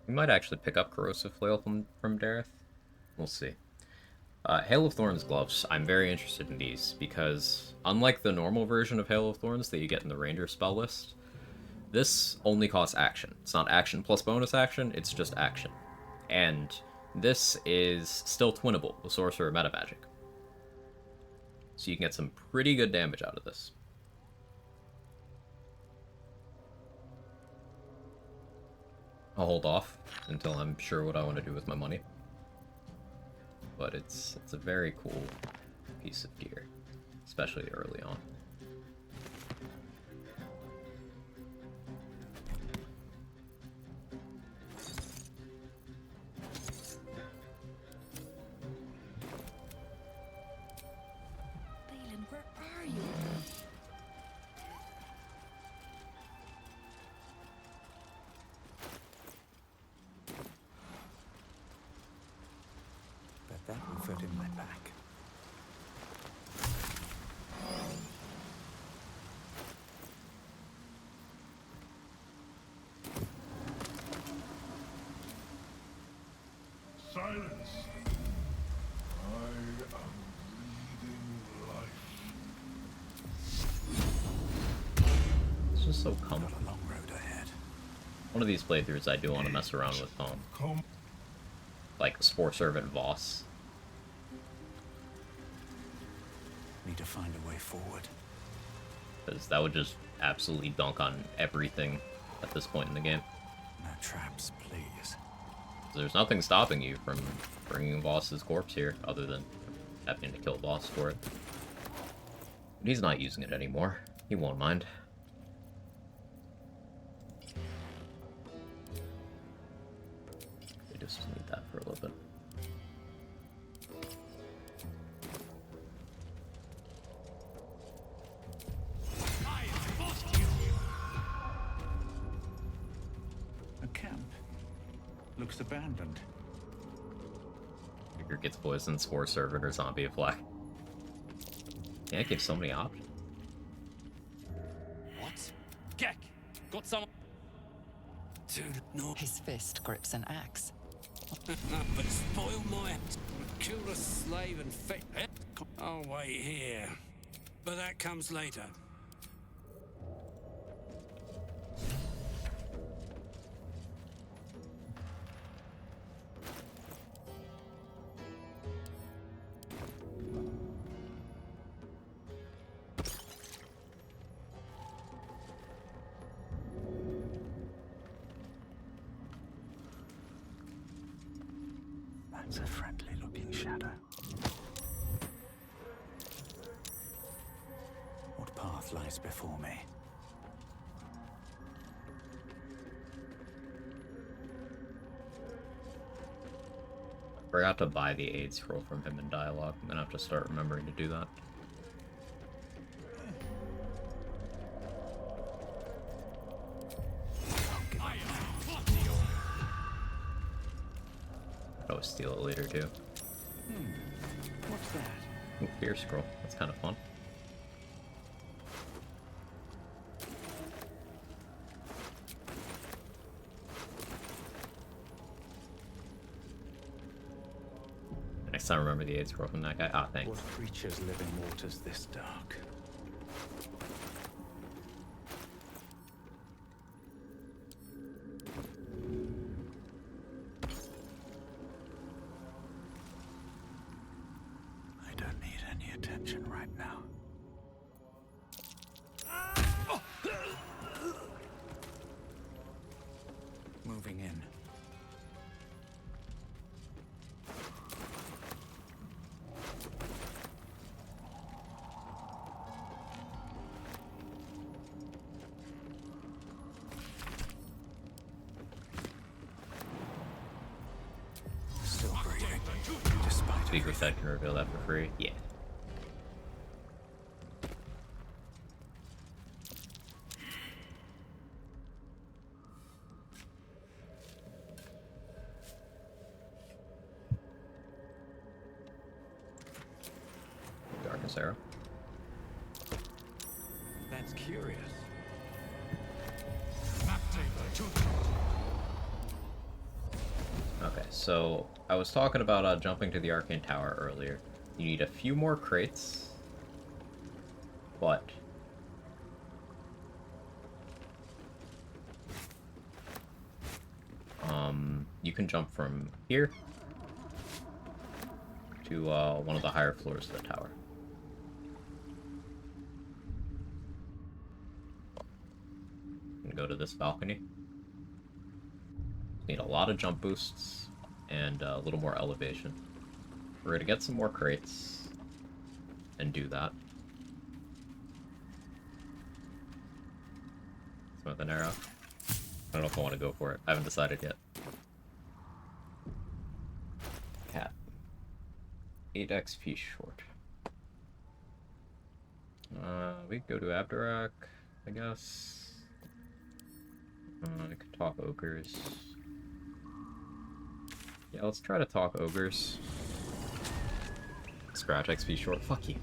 We might actually pick up Corrosive Flail from Dareth. We'll see. Hail of Thorns gloves. I'm very interested in these because, unlike the normal version of Hail of Thorns that you get in the Ranger spell list, this only costs action. It's not action plus bonus action, it's just action. And this is still twinnable with Sorcerer meta magic. So you can get some pretty good damage out of this. I'll hold off until I'm sure what I want to do with my money. But it's a very cool piece of gear, especially early on. Balin, where are you? Bet that will fit in my pack. Silence! I am breathing life. It's just so comfortable. Got a long road ahead. One of these playthroughs I do want to mess around with like Spore Servant Voss. Need to find a way forward. Because that would just absolutely dunk on everything at this point in the game. No traps, please. There's nothing stopping you from bringing Voss's corpse here, other than having to kill Voss for it. But he's not using it anymore. He won't mind. We just need that for a little bit. A camp. Looks abandoned. Figure gets poisoned, Spore Servant, or Zombie of Black. Can't give so many options. What? Gek! Got some... Dude, no. His fist grips an axe. But spoil my... Kill a slave and fit... I'll wait here. But that comes later. That's a friendly-looking shadow. What path lies before me? Forgot to buy the aid scroll from him in dialogue. I'm gonna have to start remembering to do that. I'd always steal it later too. What's that? Ooh, fear scroll. That's kind of fun. Next time, remember the aid scroll from that guy. Ah, thanks. What creatures live in waters this dark? I don't need any attention right now. Moving in. Still breathing, despite Secret Side can reveal that for free. Yeah. Darkness Arrow. That's curious. Okay, so I was talking about jumping to the Arcane Tower earlier. You need a few more crates, but you can jump from here to one of the higher floors of the tower. And go to this balcony. Need a lot of jump boosts and a little more elevation. We're gonna get some more crates and do that. With an arrow. I don't know if I want to go for it. I haven't decided yet. Cat. 8 XP short. We could go to Underdark, I guess. I could talk ogres. Yeah, let's try to talk ogres. Scratch XP short. Fuck you.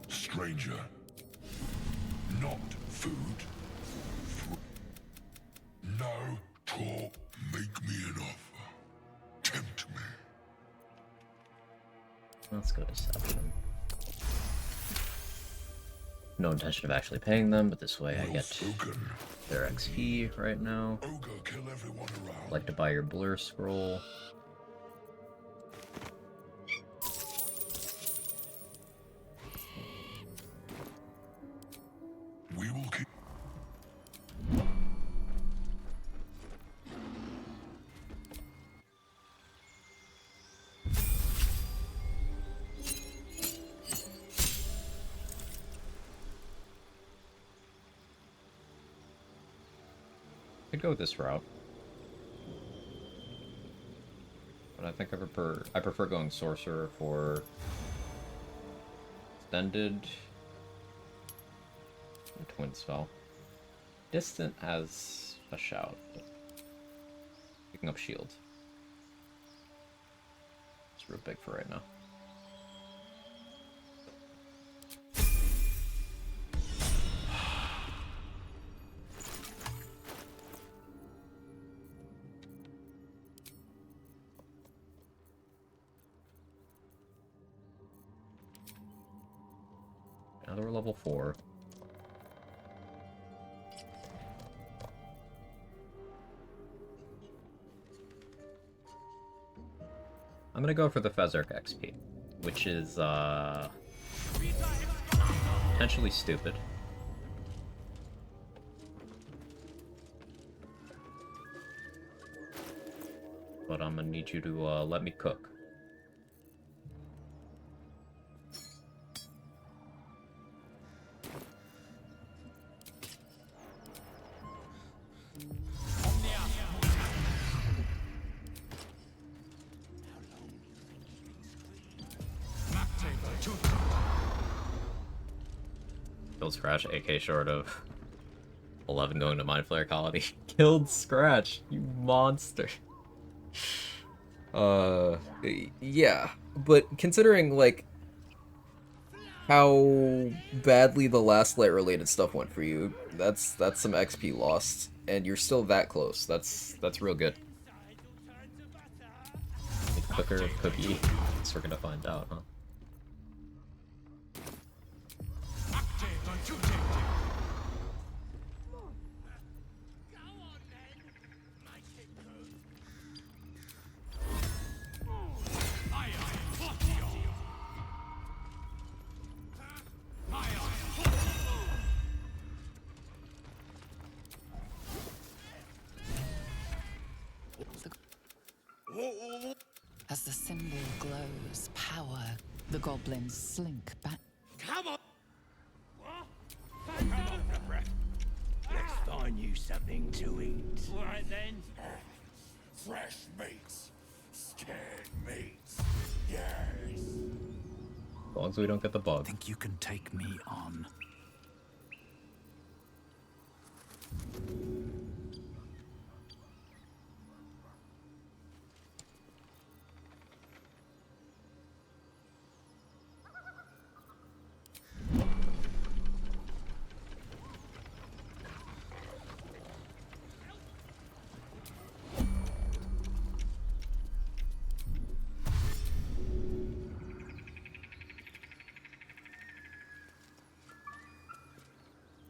Stranger. Not food. No talk. Make me an offer. Tempt me. Let's go deception. No intention of actually paying them, but this way I get their XP right now. I'd like to buy your blur scroll. We will keep. Could go this route, but I think I prefer going sorcerer for extended and twin spell. Distant has a shout, but picking up shield. It's real big for right now. Now that we're level 4. I'm gonna go for the Fezzark XP, which is, potentially stupid. But I'm gonna need you to, let me cook. Killed Scratch, AK short of 11 going to Mind Flare Colony. Killed Scratch, you monster. Yeah, but considering, like, how badly the last light related stuff went for you, that's some XP lost, and you're still that close. That's real good. Cooker, cookie. Guess we're gonna find out, huh? As the symbol glows, power, the goblins slink back. Come on! Come on, breath. Let's find you something to eat. All right then. Fresh meats. Scared meats. Yes. As long as we don't get the bug. Think you can take me on?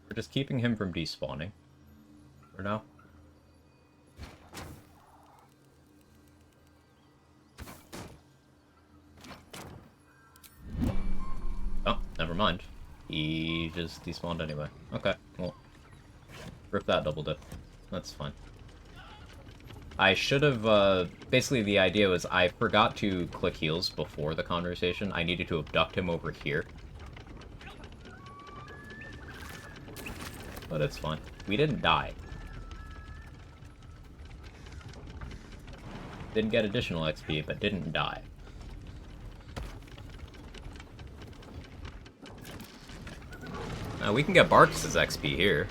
We're just keeping him from despawning for now. Oh, never mind. He just despawned anyway. Okay, well, rip that double dip. That's fine. I should have, basically the idea was I forgot to click heals before the conversation. I needed to abduct him over here. But it's fine. We didn't die. Didn't get additional XP, but didn't die. Now we can get Barks' XP here.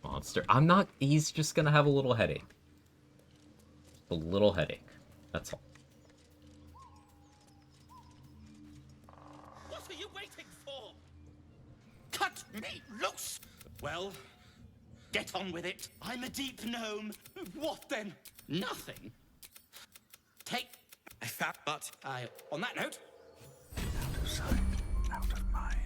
Monster. I'm not... He's just gonna have a little headache. A little headache. That's all. What are you waiting for? Cut me loose! Well, get on with it. I'm a deep gnome. What then? Nothing. Take... I found... But I... On that note... Out of sight, out of mind.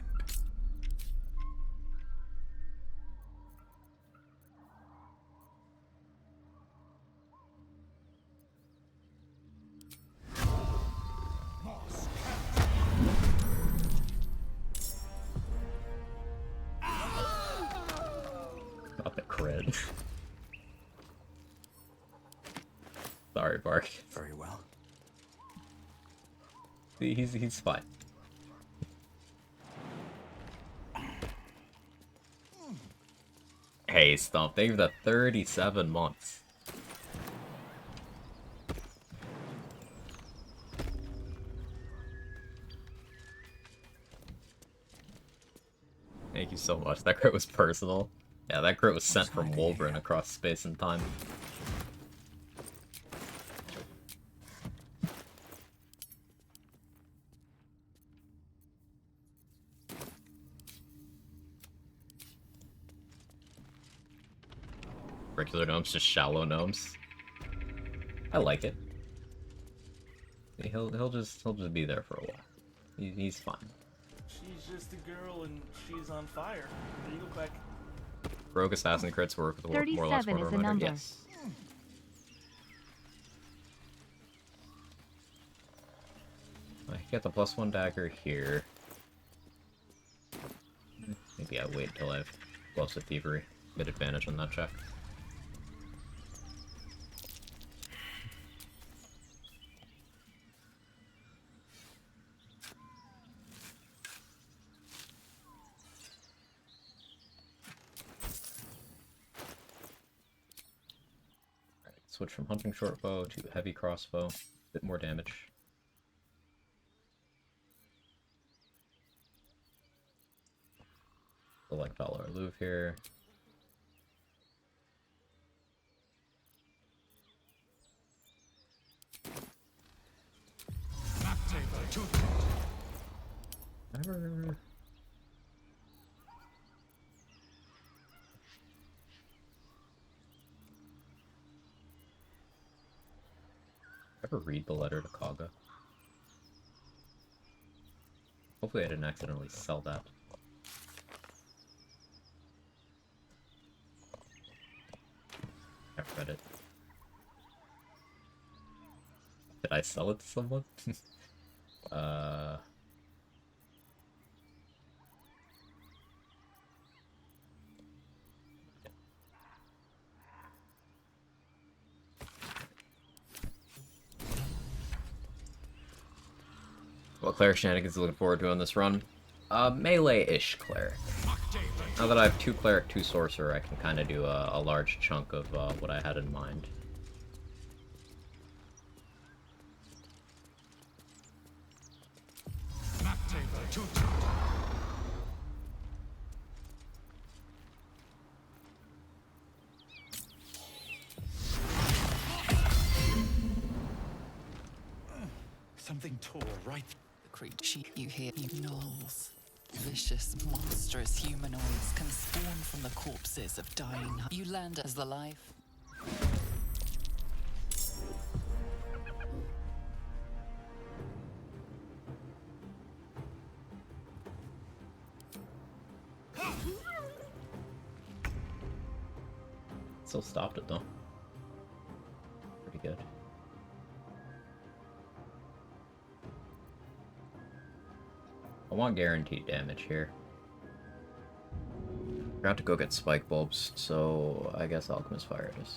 Not the crit. Sorry, Bark. Very well. He's fine. Hey, Stomp, thank you for the 37 months. Thank you so much. That crit was personal. Yeah, that crit was sent from Wolverine across space and time. Regular gnomes, just shallow gnomes. I like it. He'll just be there for a while. He's fine. She's just a girl and she's on fire. There you go, Quack. Rogue assassin crits work with more or less 37 is the number. Yes. I get the +1 dagger here. Maybe I wait until I have Explosive Thievery. Get advantage on that check. Switch from hunting shortbow to heavy crossbow. Bit more damage. Select Valor Louvre here. Never. Ever read the letter to Kaga? Hopefully I didn't accidentally sell that. I've read it. Did I sell it to someone? Well, Cleric Shenanigans looking forward to on this run. Melee-ish Cleric. Now that I have 2 Cleric, 2 Sorcerer, I can kind of do a large chunk of what I had in mind. Something tore right. The creature you hear, gnolls. Vicious, monstrous humanoids can spawn from the corpses of dying. You land as the life. Still stopped it though. Pretty good. I want guaranteed damage here. Forgot to go get spike bulbs, so I guess Alchemist Fire it is.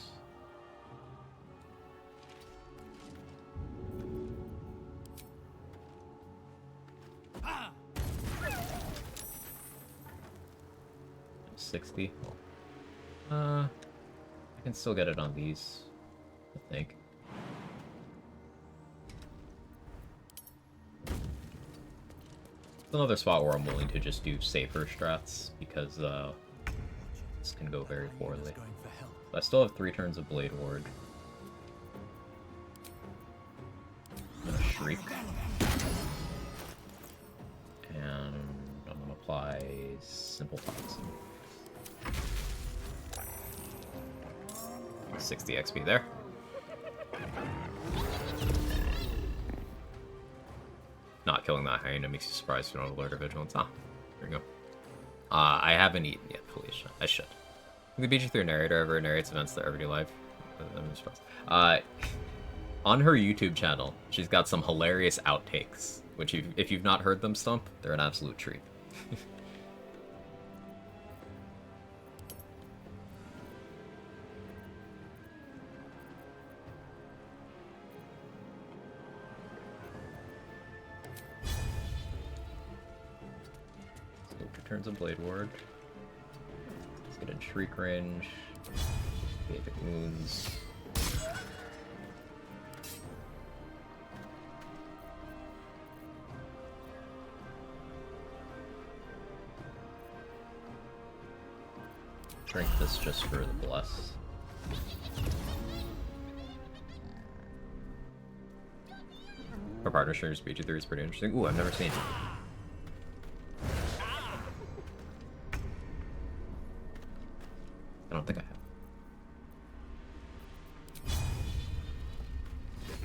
Ah! 60. I can still get it on these, I think. It's another spot where I'm willing to just do safer strats, because this can go very poorly. But I still have 3 turns of Blade Ward. I'm gonna Shriek. And I'm gonna apply Simple Toxin. 60 XP there. Not killing that hyena makes you surprised if you don't alert or vigilance. Ah, there you go. I haven't eaten yet, Felicia. I should. The BG3 narrator ever narrates events that everyday life. I'm surprised. On her YouTube channel, she's got some hilarious outtakes, which if you've not heard them, Stump, they're an absolute treat. Turns of Blade Ward. Let's get in Shriek range. Basic wounds. Drink this just for the bless. Our partner shares BG3 is pretty interesting. Ooh, I've never seen it. I don't think I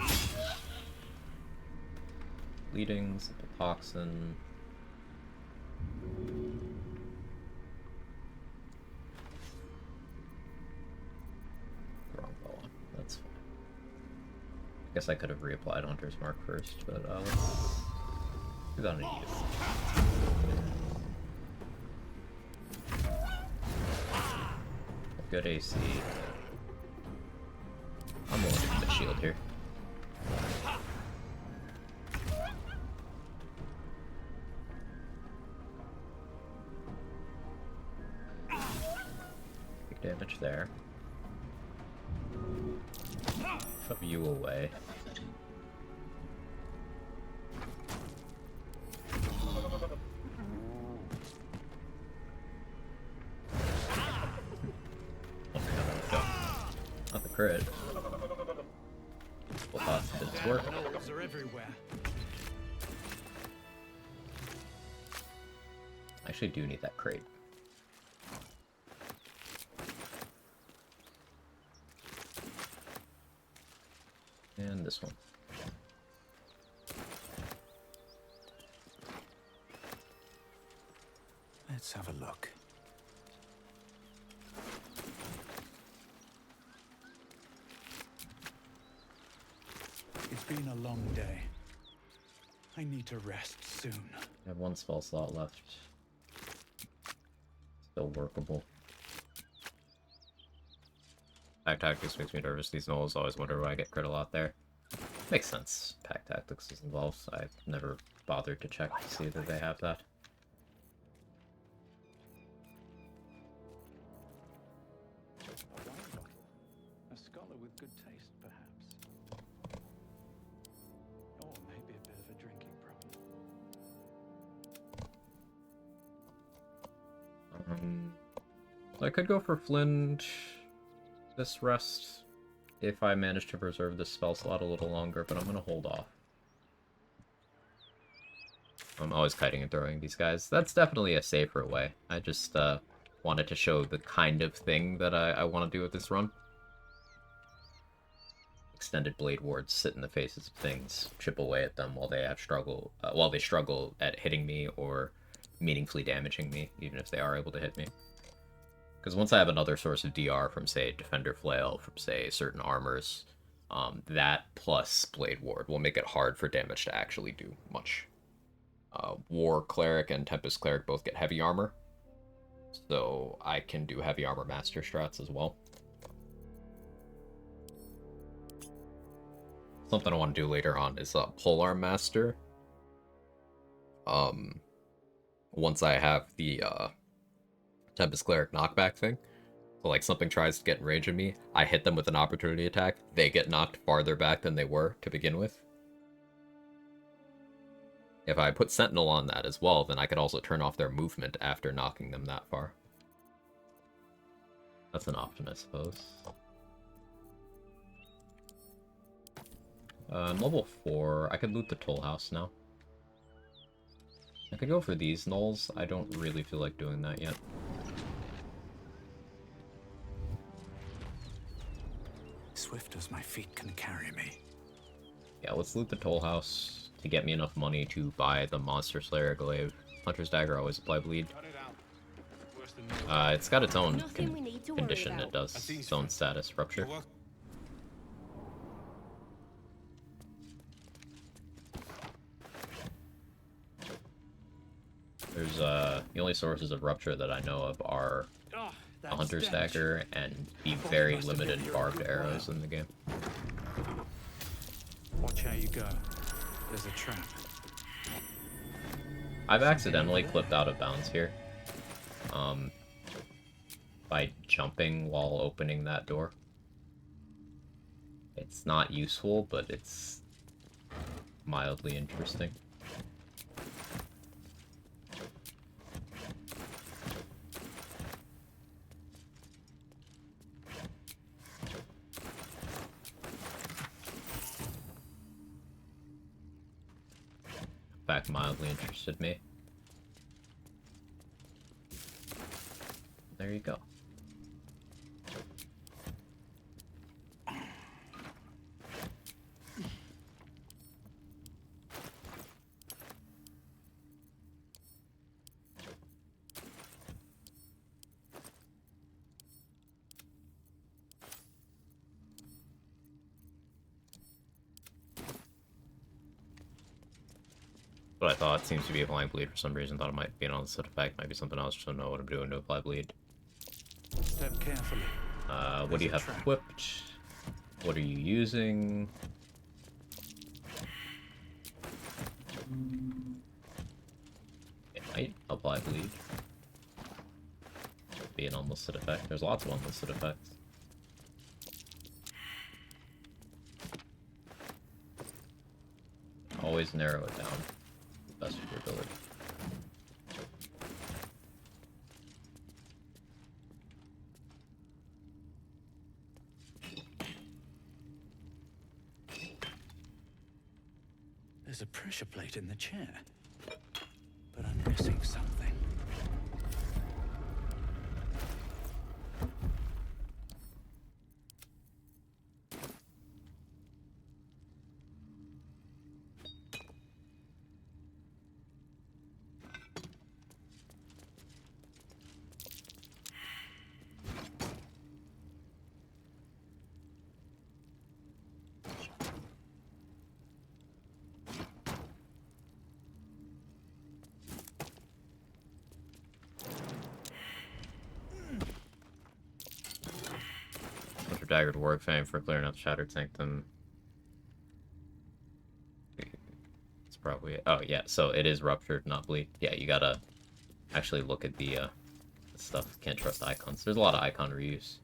have. Bleeding, Simple Toxin. Wrong bow on. That's fine. I guess I could have reapplied Hunter's Mark first, but let's do that on a youth. Good AC. I'm willing to put the shield here. Big damage there. Shove you away. Not the crit. We'll toss if it's work. Are everywhere. I actually do need that crate. And this one. Let's have a look. It's been a long day. I need to rest soon. I have 1 spell slot left. Still workable. Pack Tactics makes me nervous. These gnolls always wonder why I get crit a lot there. Makes sense. Pack Tactics is involved. I've never bothered to check to see that they have that. I could go for Flint this rest if I manage to preserve this spell slot a little longer, but I'm gonna hold off. I'm always kiting and throwing these guys. That's definitely a safer way. I just wanted to show the kind of thing that I want to do with this run. Extended Blade Wards sit in the faces of things, chip away at them while they struggle at hitting me or meaningfully damaging me, even if they are able to hit me. Because once I have another source of DR from, say, Defender Flail, from, say, certain armors, that plus Blade Ward will make it hard for damage to actually do much. War Cleric and Tempest Cleric both get heavy armor, so I can do heavy armor master strats as well. Something I want to do later on is Polearm Master. Once I have the Tempest Cleric knockback thing, so like something tries to get in range of me, I hit them with an opportunity attack, they get knocked farther back than they were to begin with. If I put Sentinel on that as well, then I could also turn off their movement after knocking them that far. That's an option, I suppose. Level 4, I could loot the Toll House now. I could go for these nulls. I don't really feel like doing that yet. Swift as my feet can carry me. Yeah, let's loot the Toll House to get me enough money to buy the Monster Slayer Glaive. Hunter's Dagger always apply bleed. It's got its own condition, it does. Its own status, Rupture. There's, the only sources of Rupture that I know of are a Hunter's Dagger and the very limited barbed arrows in the game. Watch how you go. There's a trap. I've accidentally clipped out of bounds here. By jumping while opening that door. It's not useful, but it's mildly interesting. In fact, mildly interested me. There you go. But I thought it seems to be applying bleed for some reason. Thought it might be an onset effect, might be something else. Just don't know what I'm doing to apply bleed. Step carefully. What do you have equipped? What are you using? It might apply bleed. Be an unlisted effect. There's lots of unlisted effects. Always narrow it down to the best of your ability. There's a pressure plate in the chair, but I'm missing something. Daggered Warg Fame for clearing out Shattered Sanctum. It's probably... Oh, yeah, so it is Ruptured, not Bleed. Yeah, you gotta actually look at the stuff. Can't trust icons. There's a lot of icon reuse.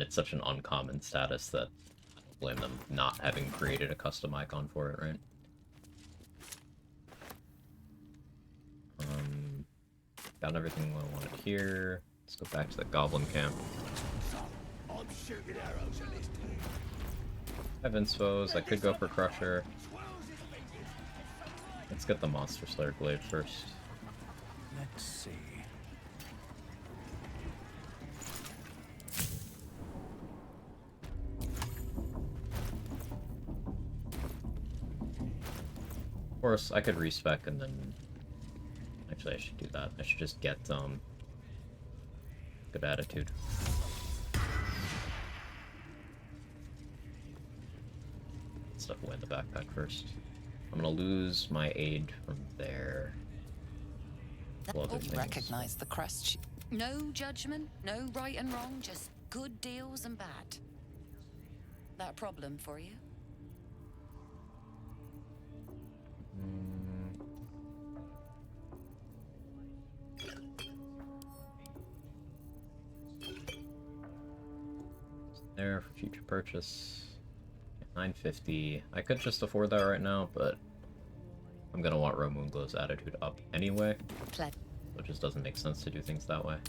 it's such an uncommon status that I don't blame them not having created a custom icon for it, right? Found everything I wanted here. Let's go back to the goblin camp. I'm shooting arrows at this thing. I have inspos. I could go for Crusher. Let's get the Monster Slayer Glaive first. Let's see. Of course, I could respec and then... Actually, I should do that. I should just get, good attitude. Stuff away in the backpack first. I'm gonna lose my aid from there. You recognize the crest. No judgment, no right and wrong, just good deals and bad. That a problem for you? There for future purchase. 950. I could just afford that right now, but I'm gonna want Moonglow's attitude up anyway. So it just doesn't make sense to do things that way. I'm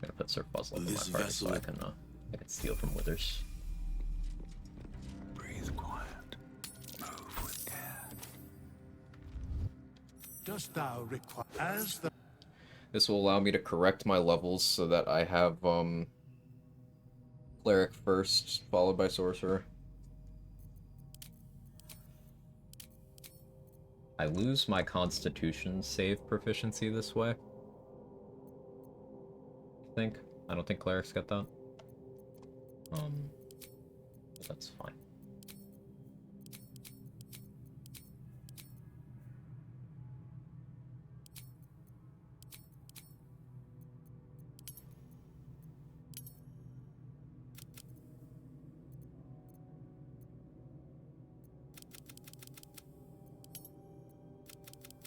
gonna put Sir Fuzzle in my party so I can steal from Withers. Breathe quiet. Move with care. Dost thou require as the This will allow me to correct my levels so that I have Cleric first, followed by Sorcerer. I lose my Constitution save proficiency this way. I don't think Clerics get that. But that's fine.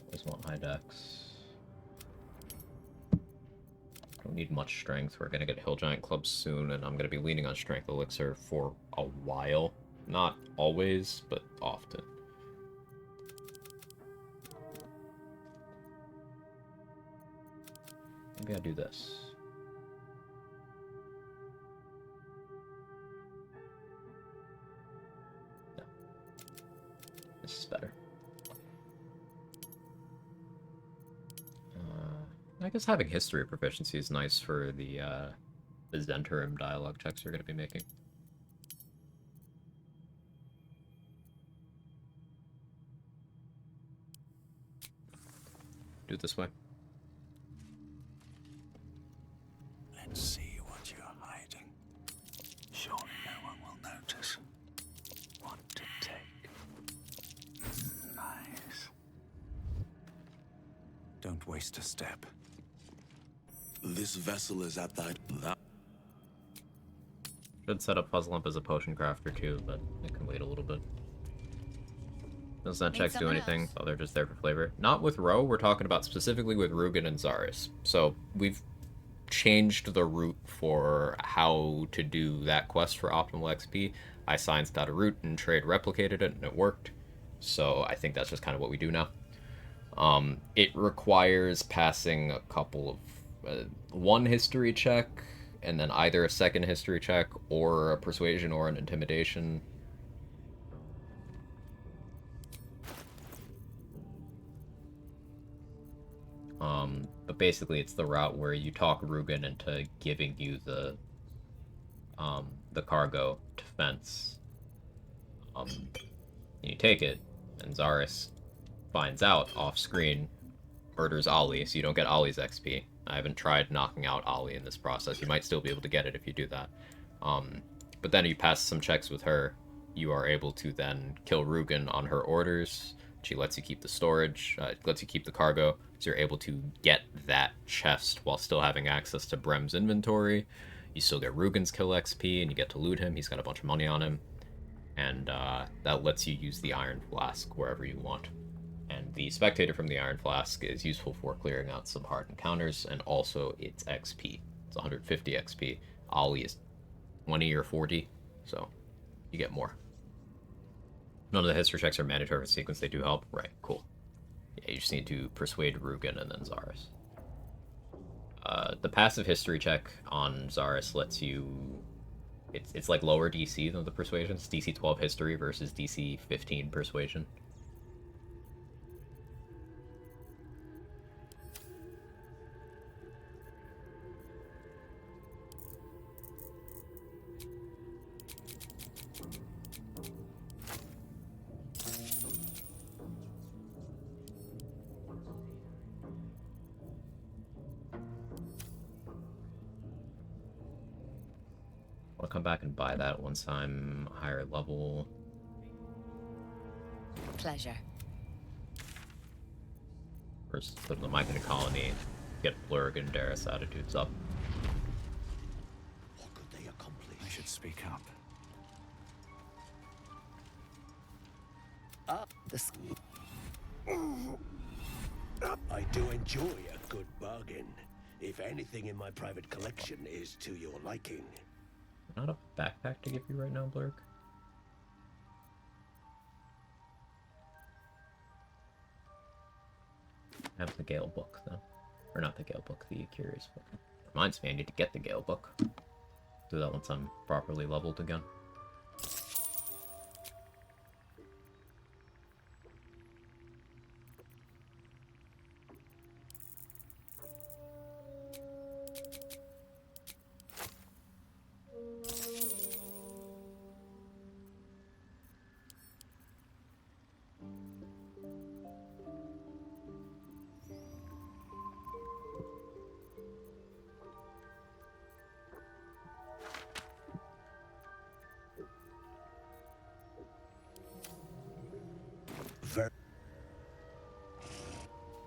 Always want high dex. Don't need much strength. We're gonna get Hill Giant Club soon, and I'm gonna be leaning on Strength Elixir for a while. Not always, but often. Maybe I do this. No. This is better. I guess having history proficiency is nice for the Zentrum dialogue checks we're going to be making. Do it this way. Let's see what you're hiding. Surely no one will notice. What to take. Nice. Don't waste a step. This vessel is at that. Should set up Puzzle Lump as a potion crafter too, but it can wait a little bit. Doesn't that checks do anything? Oh, they're just there for flavor. Not with Ro, we're talking about specifically with Rugen and Zaris. So we've changed the route for how to do that quest for optimal XP. I scienced out a route and trade replicated it and it worked. So I think that's just kind of what we do now. It requires passing a couple of one history check, and then either a second history check, or a persuasion, or an intimidation. But basically it's the route where you talk Rugen into giving you the cargo defense. And you take it, and Zaris finds out off-screen, murders Ollie, so you don't get Ollie's XP. I haven't tried knocking out Ollie in this process. You might still be able to get it if you do that. But then you pass some checks with her. You are able to then kill Rugen on her orders. She lets you keep the storage, lets you keep the cargo, so you're able to get that chest while still having access to Brem's inventory. You still get Rugen's kill XP, and you get to loot him. He's got a bunch of money on him. and that lets you use the Iron Flask wherever you want. And the Spectator from the Iron Flask is useful for clearing out some hard encounters, and also it's XP. It's 150 XP. Ollie is 20 or 40, so you get more. None of the history checks are mandatory for the sequence. They do help. Right, cool. Yeah, you just need to persuade Rugen and then Zaris. The passive history check on Zaris lets you... It's like lower DC than the persuasion. It's DC 12 history versus DC 15 persuasion. I'll come back and buy that once I'm higher level. Pleasure. First, put the mic in a colony, get Blurg and Darius attitudes up. What could they accomplish? I should speak up. This. I do enjoy a good bargain. If anything in my private collection is to your liking. Not a backpack to give you right now, Blurg. I have the Gale book, though. Or not the Gale book, the Curious book. Reminds me, I need to get the Gale book. Do that once I'm properly leveled again.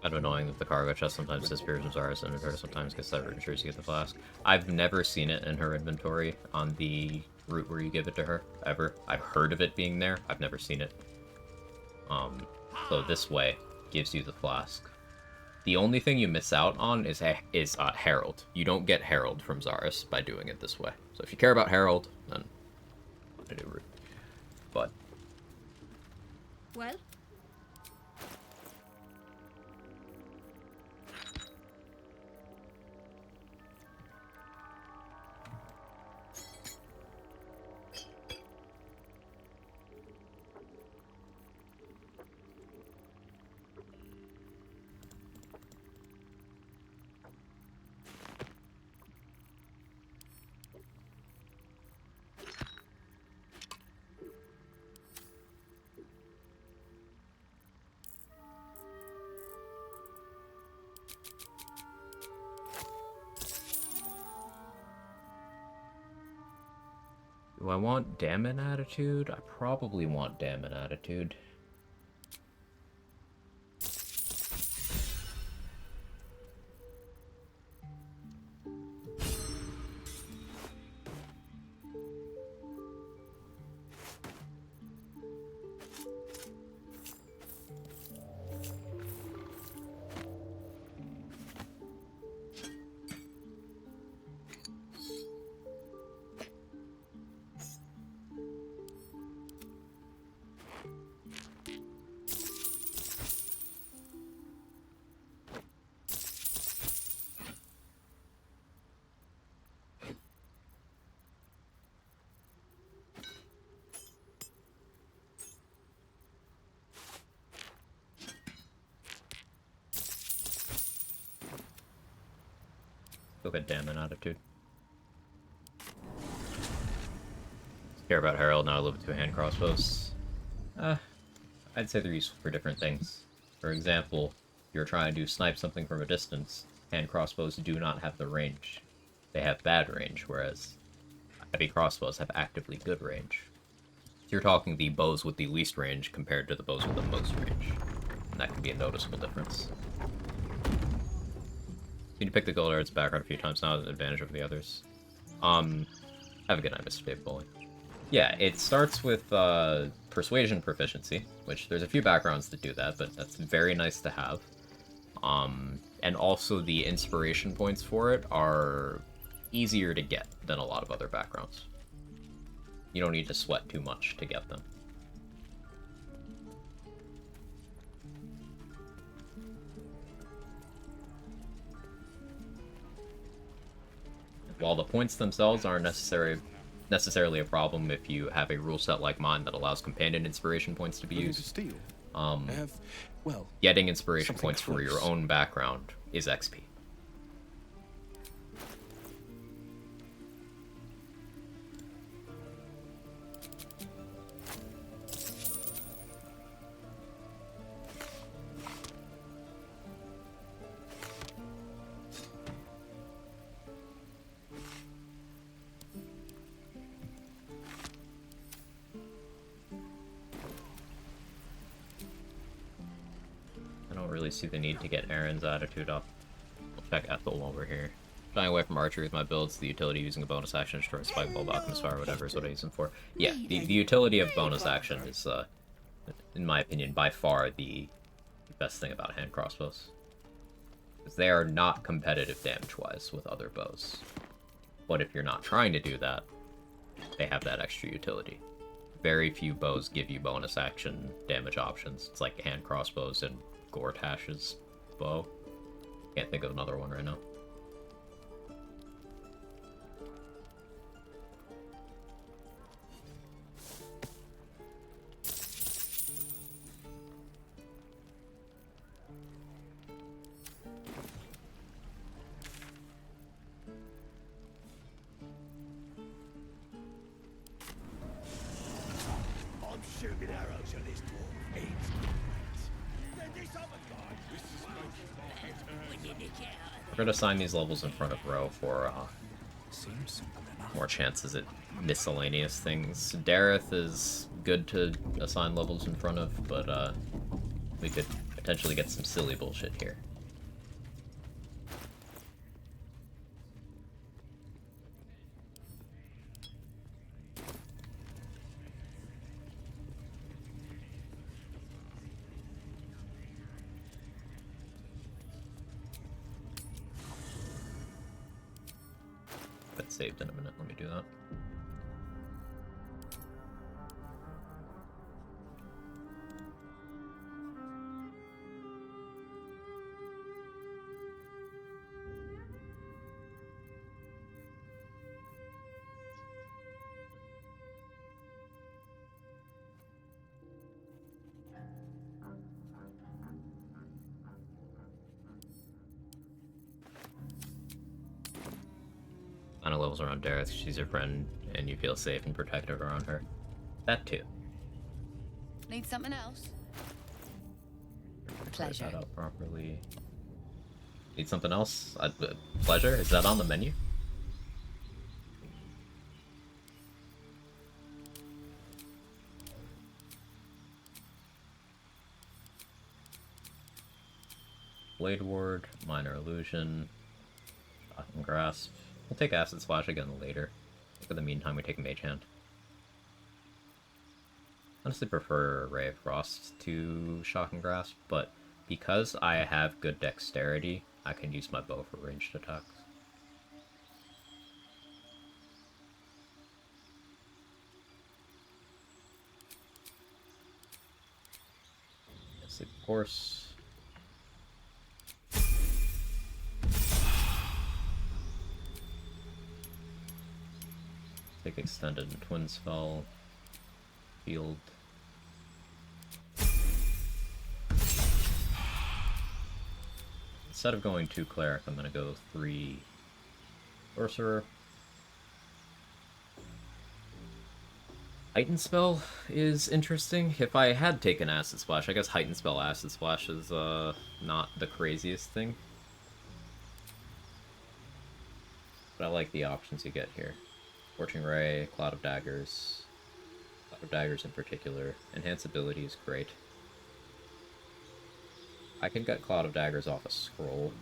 Kind of annoying that the cargo chest sometimes disappears from Zara's inventory, sometimes gets that route ensures you get the flask. I've never seen it in her inventory on the route where you give it to her, ever. I've heard of it being there, I've never seen it. So this way gives you the flask. The only thing you miss out on is Herald. You don't get Herald from Zaris by doing it this way. So if you care about Herald, then a new route. But Well? do I want Damon Attitude? I probably want Damon Attitude. Look at Damon Attitude. Care about Herald, now level 2 hand crossbows. I'd say they're useful for different things. For example, if you're trying to snipe something from a distance, hand crossbows do not have the range. They have bad range, whereas heavy crossbows have actively good range. So you're talking the bows with the least range compared to the bows with the most range. And that can be a noticeable difference. You need to pick the Gold Art's background a few times now, at an advantage over the others. Have a good night, Mr. Dave Bully. Yeah, it starts with persuasion proficiency, which there's a few backgrounds that do that, but that's very nice to have. And also the inspiration points for it are easier to get than a lot of other backgrounds. You don't need to sweat too much to get them. While the points themselves aren't necessarily a problem if you have a rule set like mine that allows companion inspiration points to be used, getting inspiration points for your own background is XP. See the need to get Aaron's attitude up. We'll check Ethel while we're here. Shying away from archery with my builds, the utility using a bonus action to destroy spike bulb, alchemist fire, whatever is what I use them for. Yeah, the utility of bonus action is, in my opinion, by far the best thing about hand crossbows. Because they are not competitive damage-wise with other bows. But if you're not trying to do that, they have that extra utility. Very few bows give you bonus action damage options. It's like hand crossbows and Gortash's bow. Can't think of another one right now. I'm shooting arrows at this dwarf. It's this other guy. We're gonna assign these levels in front of row for more chances at miscellaneous things. Dareth is good to assign levels in front of, but we could potentially get some silly bullshit here. Saved in a minute. Let me do that. Kind of levels around Dareth. She's your friend, and you feel safe and protected around her. That too. Need something else? Pleasure. Write that out properly. Need something else? Pleasure? Is that on the menu? Blade Ward, Minor Illusion, Shock and Grasp. We'll take Acid Splash again later. For the meantime, we take Mage Hand. Honestly prefer Ray of Frost to Shock and Grasp, but because I have good dexterity, I can use my bow for ranged attacks. Sleep, of course. Take Extended and Twin Spell. Field. Instead of going 2 Cleric, I'm gonna go 3 Sorcerer. Heightened Spell is interesting. If I had taken Acid Splash, I guess Heightened Spell Acid Splash is not the craziest thing. But I like the options you get here. Scorching Ray, Cloud of Daggers. Cloud of Daggers in particular. Enhanced ability is great. I can get Cloud of Daggers off a scroll.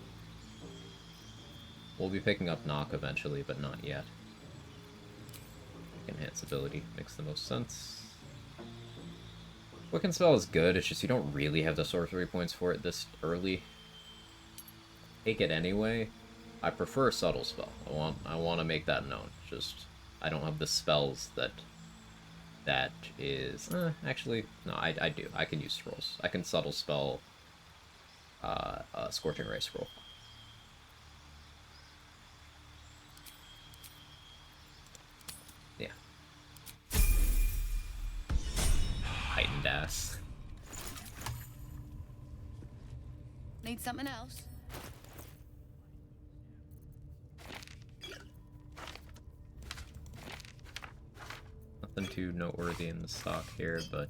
We'll be picking up Knock eventually, but not yet. Enhance ability makes the most sense. Quicken Spell is good, it's just you don't really have the sorcery points for it this early. Take it anyway. I prefer Subtle Spell. I want to make that known. Just, I don't have the spells that is... actually, no, I do. I can use scrolls. I can Subtle Spell Scorching Ray Scroll. Yeah. Heightened ass. Need something else? Nothing too noteworthy in the stock here, but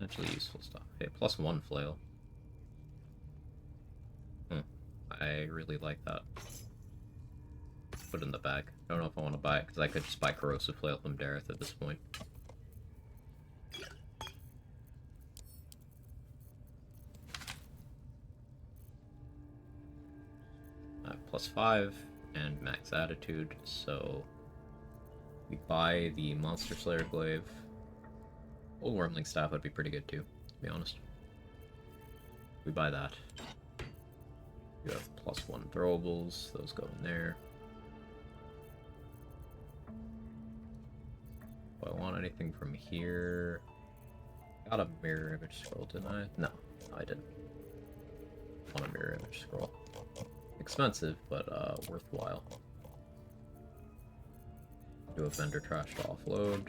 actually useful stuff. Okay, +1 flail. I really like that. Put it in the bag. I don't know if I want to buy it, because I could just buy Corrosive Flail from Dareth at this point. +5 and max attitude, so we buy the Monster Slayer Glaive. Old Wormling Staff would be pretty good too, to be honest. We buy that. You have +1 throwables, those go in there. Do I want anything from here? Got a mirror image scroll, didn't I? No, I didn't. Want a mirror image scroll. Expensive, but worthwhile. Do a vendor trash to offload.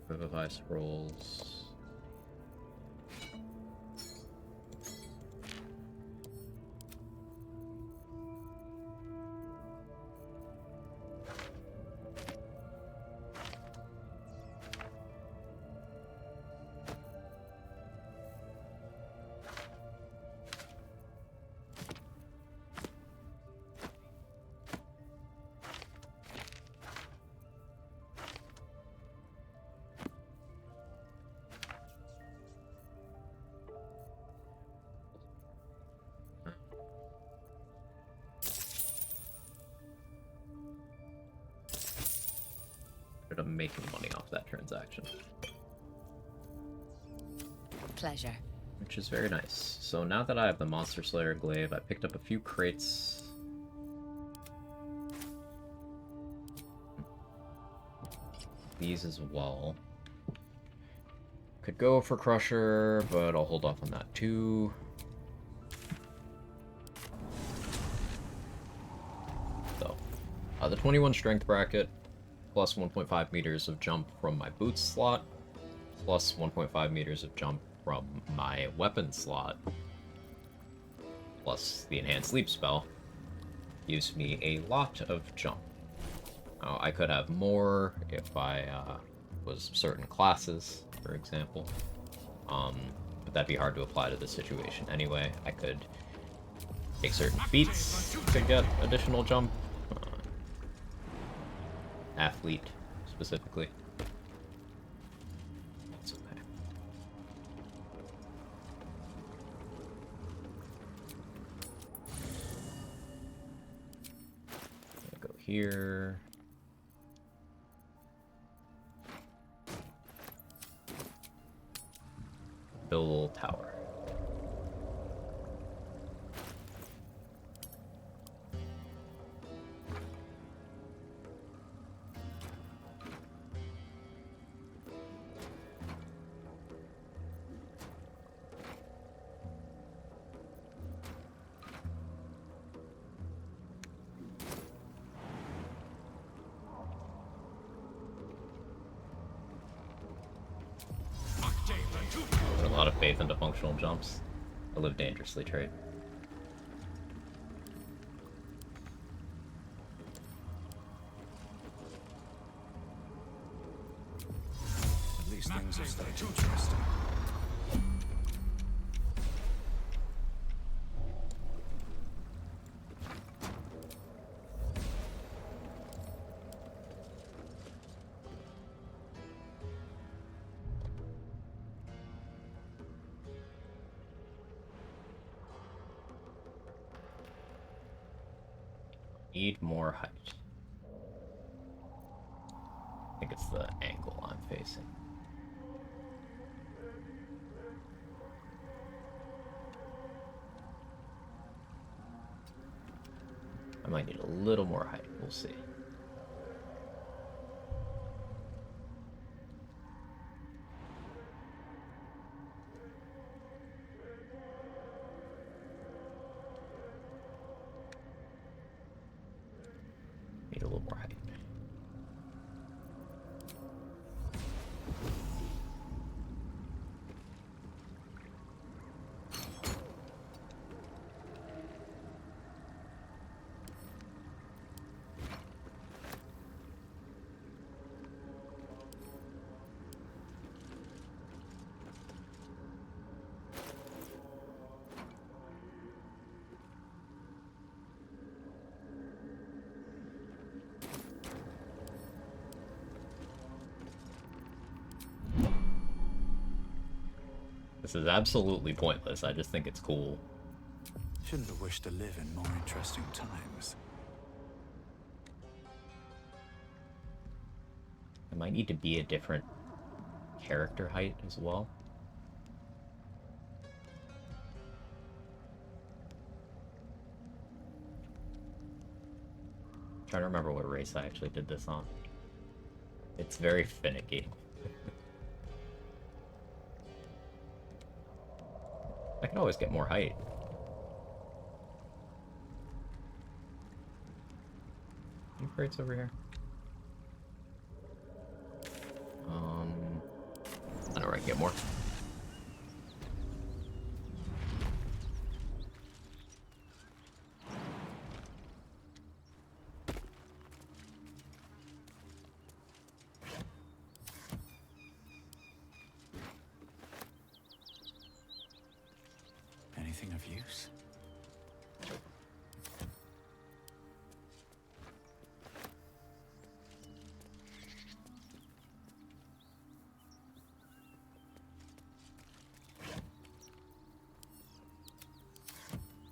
Revivify scrolls. I'm making money off that transaction. Pleasure. Which is very nice. So now that I have the Monster Slayer Glaive, I picked up a few crates. These as well. Could go for Crusher, but I'll hold off on that too. So, the 21 strength bracket, plus 1.5 meters of jump from my boots slot, plus 1.5 meters of jump from my weapon slot, plus the enhanced leap spell, gives me a lot of jump. Now, I could have more if I was certain classes, for example, but that'd be hard to apply to this situation anyway. I could take certain feats to get additional jump. Athlete, specifically. That's okay. I'm gonna go here. Build tower. A lot of faith into functional jumps. I live dangerously trait. At least things are starting to interesting. need more height. I think it's the angle I'm facing. I might need a little more height. We'll see. Need a little more height. This is absolutely pointless. I just think it's cool. Shouldn't have wished to live in more interesting times. I might need to be a different character height as well. I'm trying to remember what race I actually did this on. It's very finicky. I can always get more height. Any crates over here? I know where I can get more. Anything of use?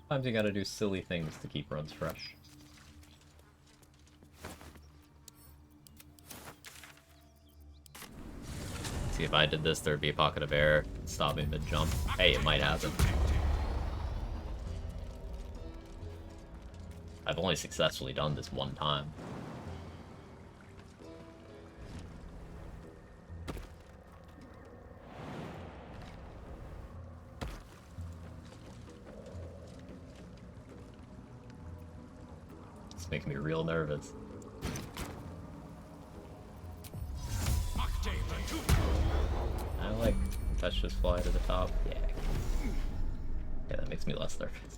Sometimes you gotta do silly things to keep runs fresh. See, if I did this, there'd be a pocket of air, stop me mid-jump. Hey, it might happen. I've only successfully done this one time. This makes me real nervous. I like let's just fly to the top. Yeah. Yeah, that makes me less nervous.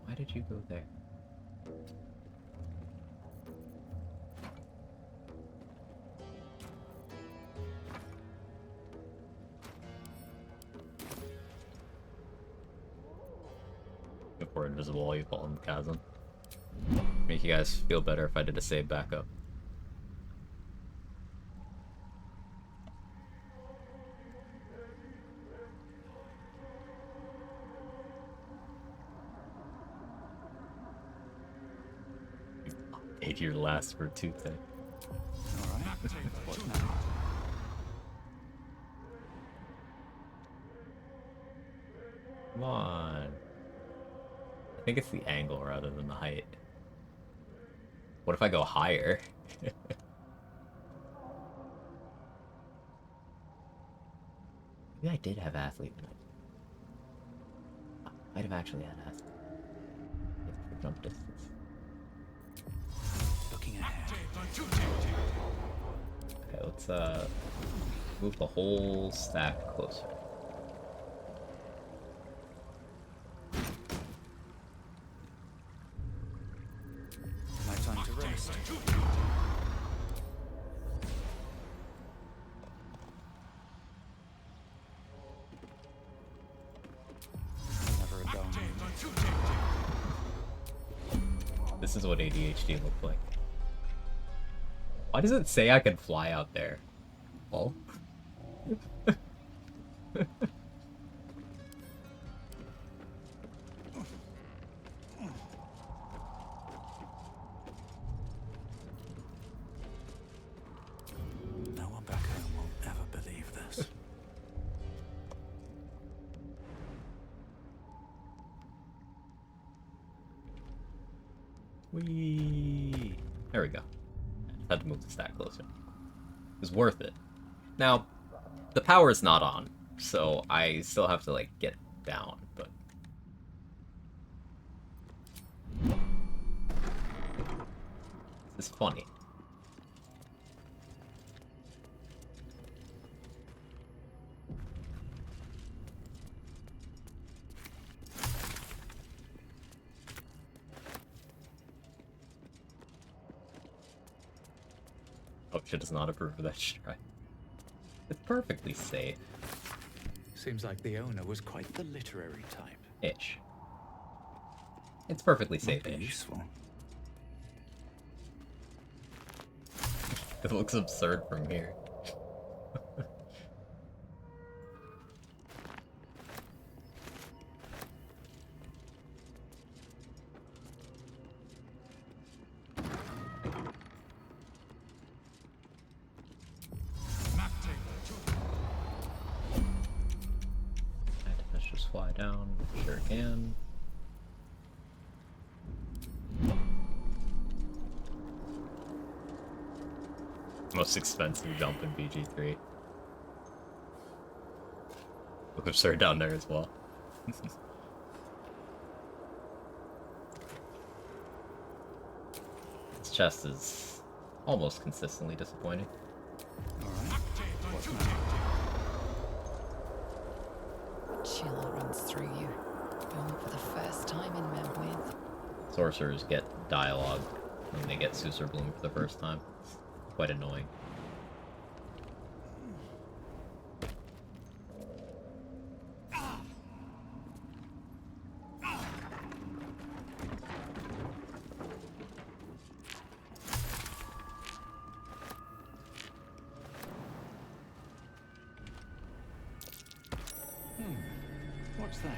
Why did you go there? If we're invisible, you fall in the chasm. Make you guys feel better if I did a save backup. Ate your last for Tuesday. Alright, what now? Come on. I think it's the angle rather than the height. What if I go higher? Maybe I did have athlete. I might have actually had athlete. For jump distance. Looking ahead. Okay, let's move the whole stack closer. My time to rest. Never a dull moment. This is what ADHD looked like. Why does it say I can fly out there? Oh. No one back home will ever believe this. Whee! There we go. Had to move the stack closer. It was worth it. Now, the power's not on, so I still have to, like, get down, but... This is funny. Oh, she does not approve of that strike. It's perfectly safe. Seems like the owner was quite the literary type. Ish. It's perfectly safe-ish. Useful. It looks absurd from here. Let's just fly down. Sure can. Most expensive jump in BG3. Look absurd down there as well. This chest is almost consistently disappointing. Chill runs through you. Born for the first time in memory. Sorcerers get dialogue when they get Susur Bloom for the first time. Quite annoying. What's that?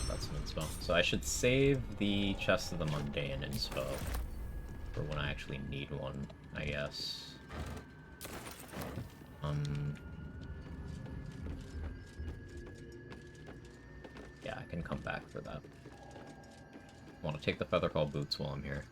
That's an inspo. So I should save the Chest of the Mundane inspo for when I actually need one, I guess. Yeah, I can come back for that. I want to take the Featherfall boots while I'm here.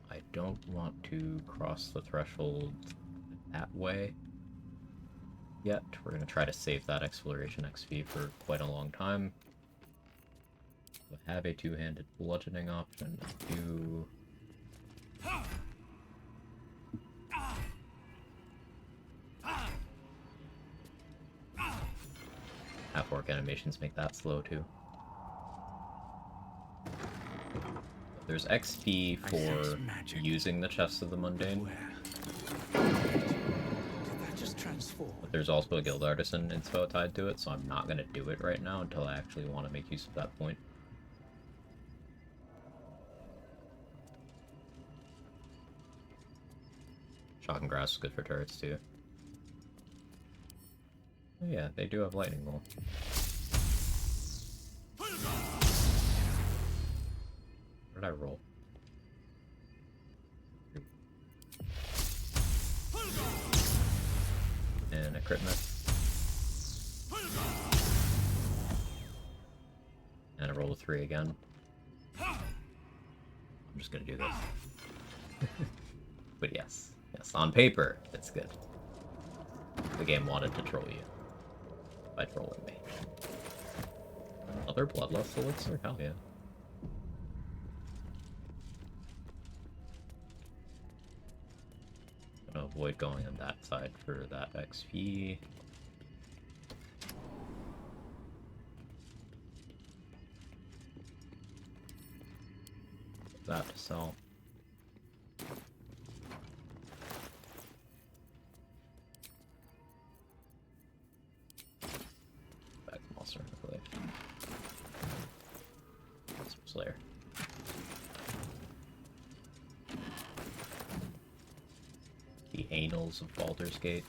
I don't want to cross the threshold that way yet. We're going to try to save that exploration XP for quite a long time. We'll have a two-handed bludgeoning option. Do... Half-orc animations make that slow too. There's XP for using the Chest of the Mundane. But there's also a Guild Artisan inspo tied to it, so I'm not going to do it right now until I actually want to make use of that point. Shock and Grass is good for turrets too. Oh yeah, they do have lightning bolt. Where did I roll? And a crit miss. And I roll a 3 again. I'm just gonna do this. But yes, on paper, it's good. The game wanted to troll you by trolling me. Another Bloodlust Elixir? Hell yeah. avoid going on that side for that XP. That to sell. Back monster in the Slayer. The Annals of Baldur's Gate.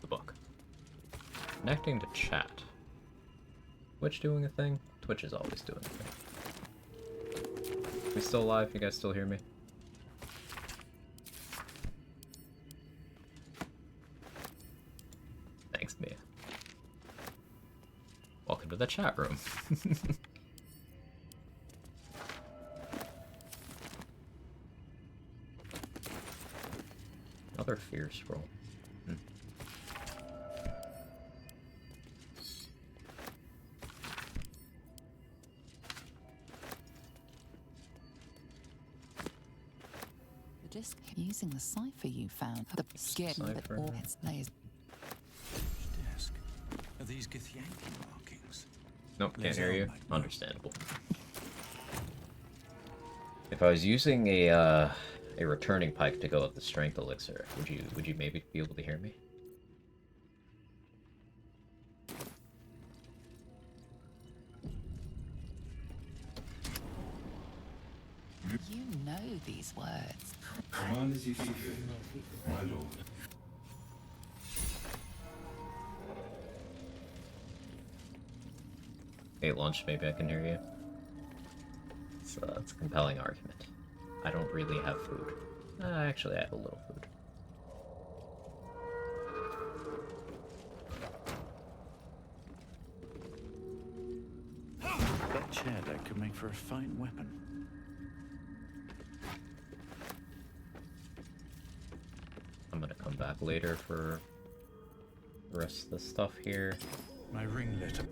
The book. Connecting to chat. Twitch doing a thing? Twitch is always doing a thing. We still live? You guys still hear me? Thanks, Mia. Welcome to the chat room. Another fear scroll. Just using the cipher you found. The skin that all its layers. Desk. Are these Githyanki markings? Nope, can't hear you. Understandable. If I was using a returning pike to go with the strength elixir, would you maybe be able to hear me? You know these words. Command as you see fit, my lord. Hey, lunch, maybe I can hear you. It's a compelling argument. I don't really have food. Actually, I have a little food. That chair deck could make for a fine weapon. I'm gonna come back later for the rest of the stuff here. My ringlet.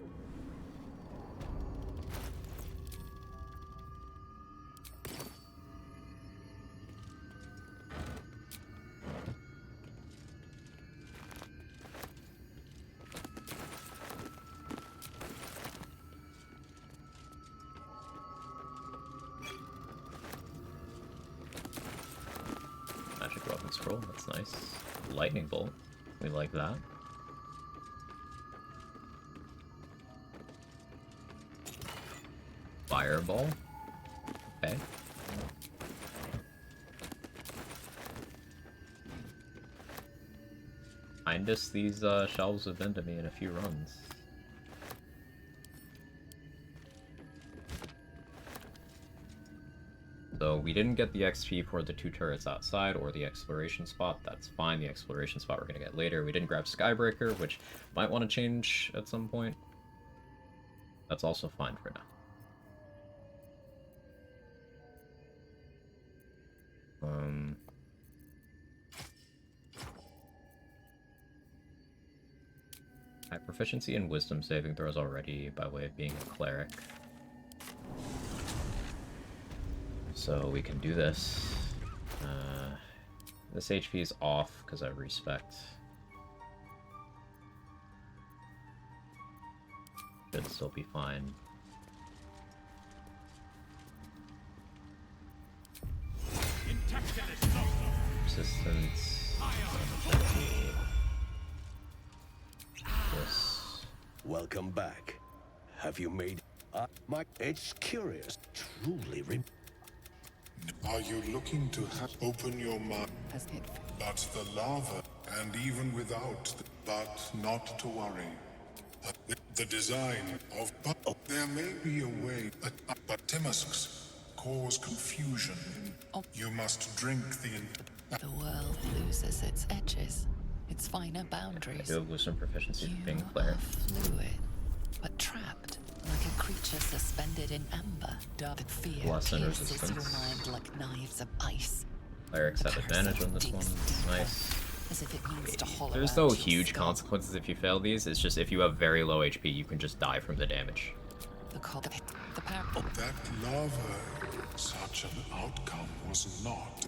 Magic weapon scroll, that's nice. Lightning bolt, we like that. Fireball, okay. Kindest these shelves have been to me in a few runs. So we didn't get the XP for the 2 turrets outside or the exploration spot. That's fine. The exploration spot we're going to get later. We didn't grab Skybreaker, which might want to change at some point. That's also fine for now. I have proficiency in wisdom saving throws already by way of being a cleric. So we can do this. This HP is off because I respect. Should still be fine. Resistance. This. Welcome back. Have you made... it's curious. Truly Are you looking to open your mind? But the lava, and even without, but not to worry. The design of... But there may be a way, but Timusks cause confusion. You must drink The world loses its edges, its finer boundaries. I do have wisdom proficiency for being You cleric. are fluid, but trapped, like a creature suspended in amber. Dark fear Lesson pierces resistance. your mind like knives of ice. Clerics have advantage on this one. Nice. As if it means to hollow There's out no your huge skull. consequences if you fail these. It's just if you have very low HP, you can just die from the damage. The That lava, such an outcome was not.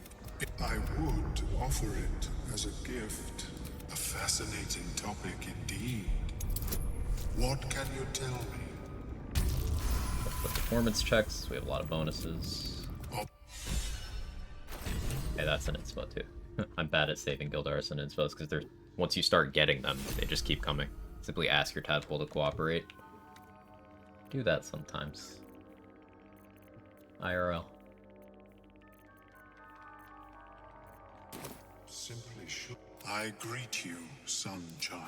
I would offer it as a gift. A fascinating topic indeed. What can you tell me? The performance checks, we have a lot of bonuses. Okay, that's an inspo too. I'm bad at saving guild artisan inspos because they're once you start getting them, they just keep coming. Simply ask your tadpole to cooperate. Do that sometimes. IRL. Simply should. I greet you, son child.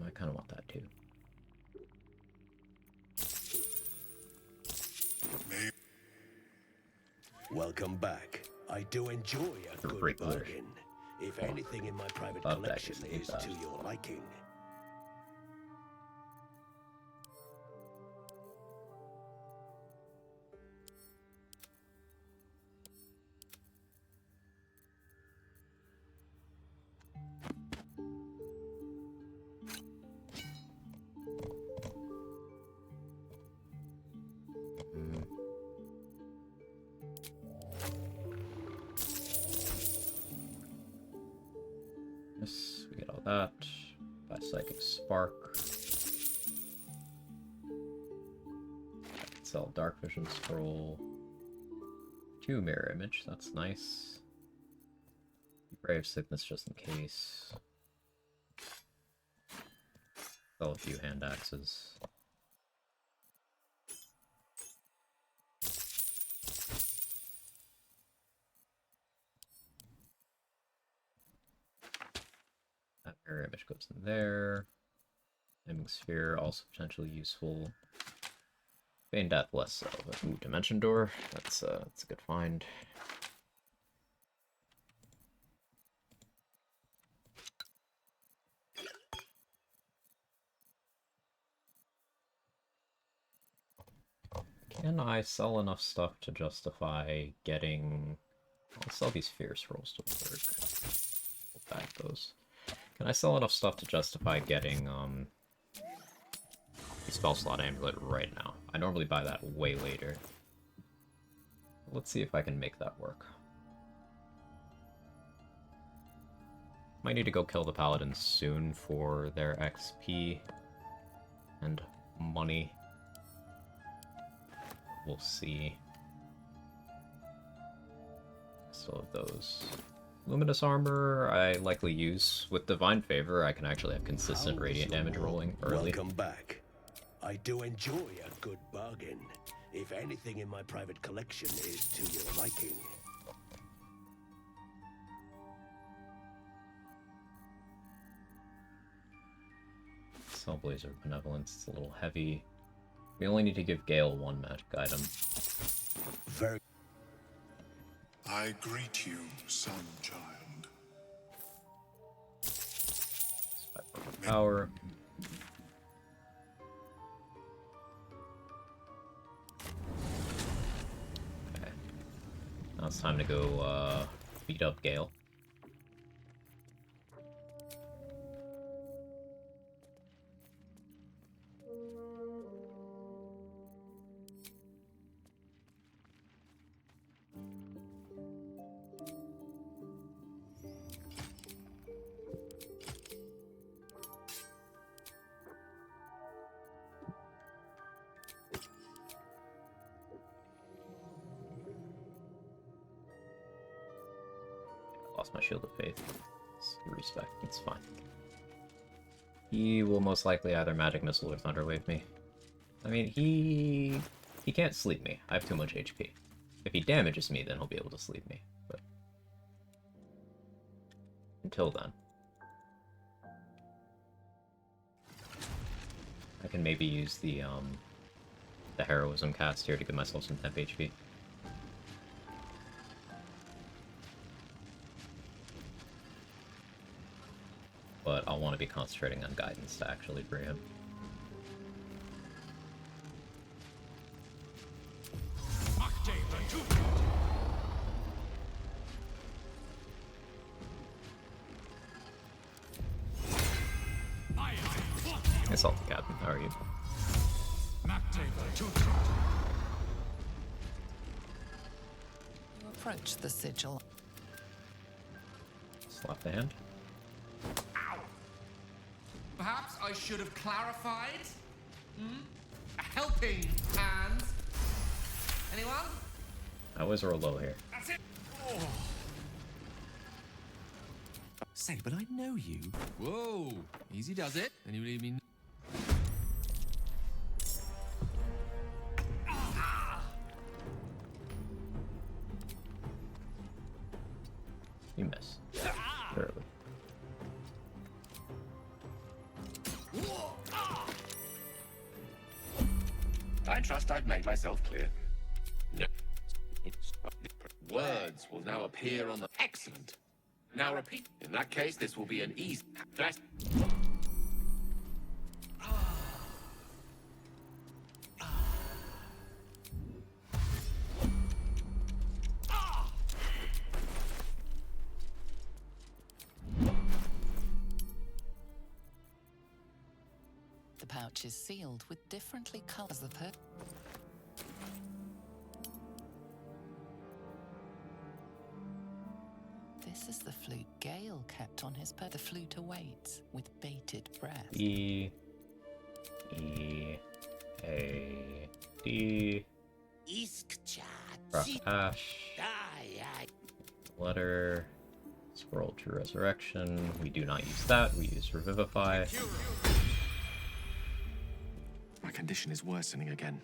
I kind of want that too. Welcome back. I do enjoy a good bargain. If anything in my private collection is to your liking. Yes, we get all that. Buy Psychic Spark. Sell Dark Vision Scroll. 2 Mirror Image, that's nice. Brave Sickness just in case. Sell a few Hand Axes. That Mirror Image goes in there. Hemming Sphere, also potentially useful. Bane Death less so, but ooh, Dimension Door, that's a good find. Can I sell enough stuff to justify getting... I'll sell these Fierce Rolls to work. We'll back those. Can I sell enough stuff to justify getting, the Spell Slot Amulet right now? I normally buy that way later. Let's see if I can make that work. Might need to go kill the paladins soon for their XP and money. We'll see. Still have those. Luminous Armor I likely use. With Divine Favor, I can actually have consistent radiant damage rolling early. Welcome back. I do enjoy a good bargain. If anything in my private collection is to your liking. Blazer Benevolence, it's a little heavy. We only need to give Gale 1 magic item. Very. I greet you, son child. Power. Okay. Now it's time to go beat up Gale. Lost my Shield of Faith. It's respec, it's fine. He will most likely either Magic Missile or Thunderwave me. I mean, he can't sleep me. I have too much HP. If he damages me, then he'll be able to sleep me. But until then, I can maybe use the Heroism cast here to give myself some temp HP. But I'll want to be concentrating on guidance to actually free him. Salty Captain, how are you? You approach the sigil. Slap the hand. Perhaps I should have clarified? A helping hand? Anyone? I always roll low here. That's it! Oh. Say, but I know you. Whoa! Easy does it. Anybody mean? You miss. Barely. I trust I've made myself clear. No. Words will now appear on the... Excellent. Now repeat. In that case, this will be an easy... The pouch is sealed with differently colors of her. This is the flute Gale kept on his The flute awaits with bated breath. E A D Rough Ash Letter Scroll to Resurrection. We do not use that, we use Revivify. My condition is worsening again.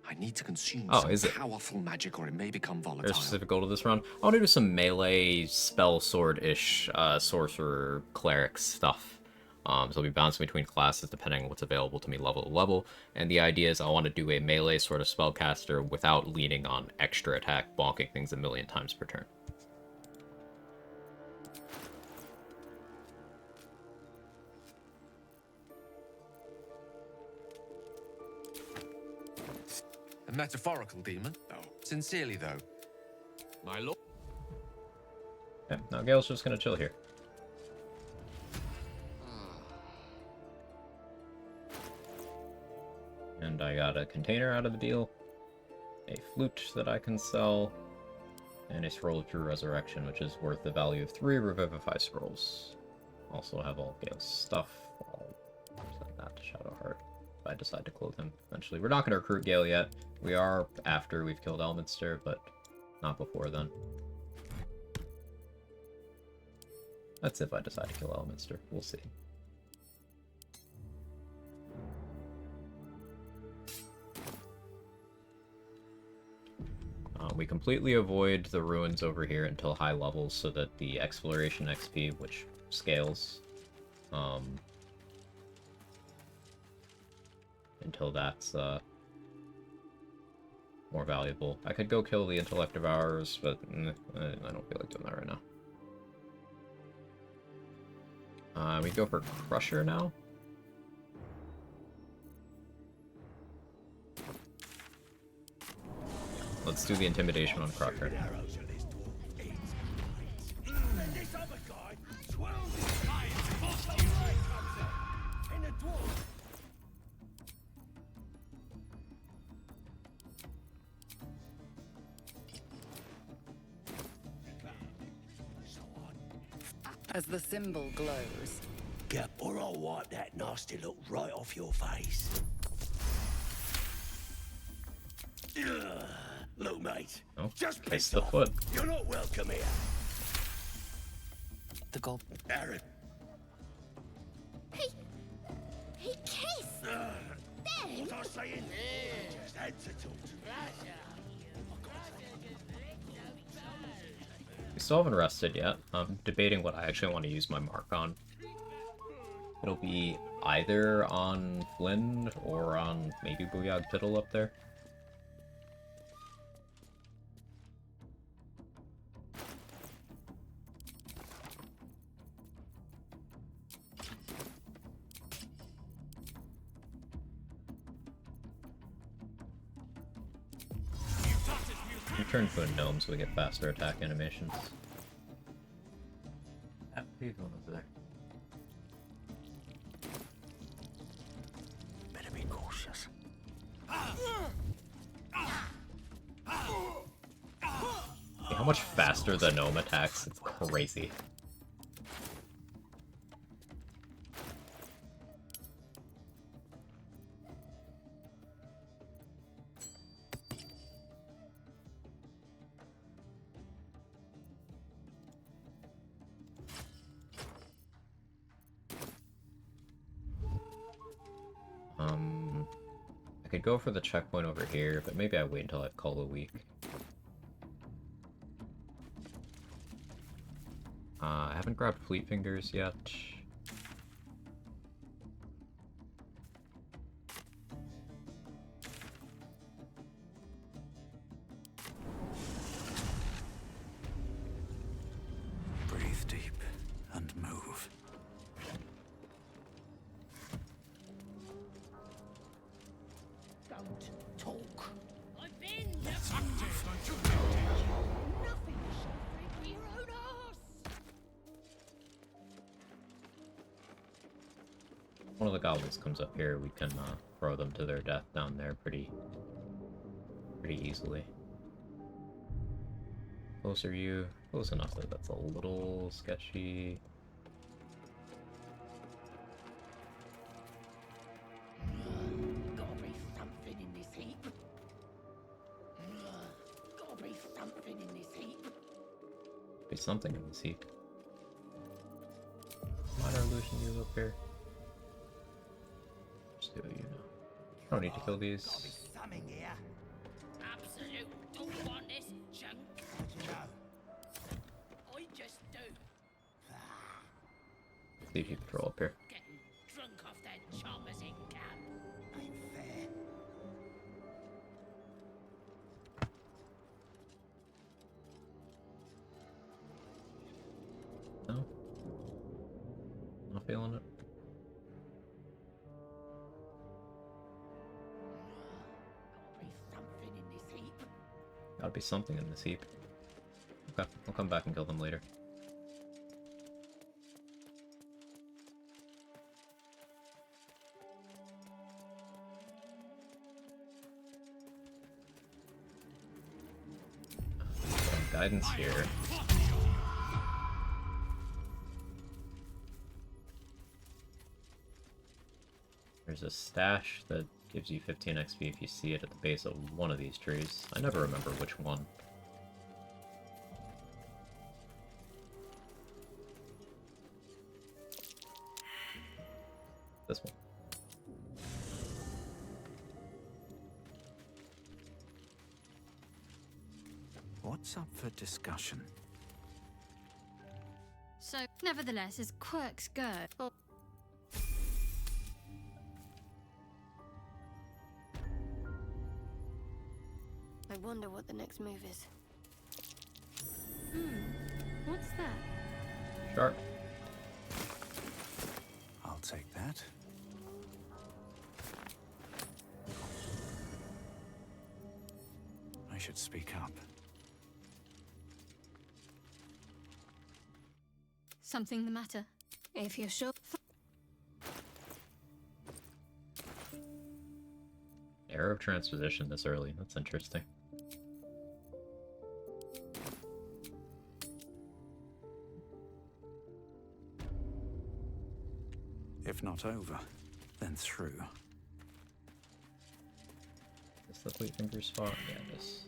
I need to consume is some it? powerful magic or it may become There's a volatile. specific goal to this run. I want to do some melee spell sword-ish sorcerer cleric stuff. So I'll be bouncing between classes depending on what's available to me level to level. And the idea is I want to do a melee sort of spellcaster without leaning on extra attack, bonking things a million times per turn. A metaphorical demon? No. Sincerely, though. My lord. Okay, now Gale's just gonna chill here. And I got a container out of the deal, a flute that I can sell, and a scroll of true resurrection, which is worth the value of 3 revivify scrolls. Also have all Gale's stuff. I'll send that to Shadowheart if I decide to clothe him eventually. We're not going to recruit Gale yet. We are after we've killed Elminster, but not before then. That's if I decide to kill Elminster. We'll see. We completely avoid the ruins over here until high levels so that the exploration XP, which scales, until that's more valuable. I could go kill the Intellect Devourers, but I don't feel like doing that right now. We go for Crusher now. Let's do the intimidation on Crusher. As the symbol glows. Yeah, or I'll wipe that nasty look right off your face. Ugh. Look, mate. Oh, just taste piss the off. foot. You're not welcome here. The gold. Aaron. Hey, Kiss! Ben! What I saying? Just had to talk to me. We still haven't rested yet. I'm debating what I actually want to use my mark on. It'll be either on Flynn or on maybe Booyag Piddle up there. Turn to a gnome so we get faster attack animations. That pavement over there. How much faster the gnome attacks? It's crazy. I could go for the checkpoint over here, but maybe I wait until I call a week. I haven't grabbed Fleet Fingers yet. Breathe deep and move. Don't talk. I've been Let's nothing move. to show for your own arse. One of the goblins comes up here, we can throw them to their death down there pretty easily. Closer you. Close enough that that's a little sketchy. Gotta be something in this heap. Gotta be something in this heap. Be something in this heap. Minor illusion you up here. Just do what you know. Don't need to kill these. Something here. Absolute don't want this junk. I just do. Leave you control up here. Getting drunk off their choppers in camp. Ain't fair. No? Not feeling it. Gotta be something in this heap. Okay, I'll come back and kill them later. Some guidance here. There's a stash that gives you 15 XP if you see it at the base of one of these trees. I never remember which one. This one. What's up for discussion? So, nevertheless, as quirks go, I wonder what the next move is. What's that? Sharp. I'll take that. I should speak up. Something the matter? If you're sure. Error of transposition this early. That's interesting. If not over, then through. Is the Fleet Finger spot? Yeah, it is.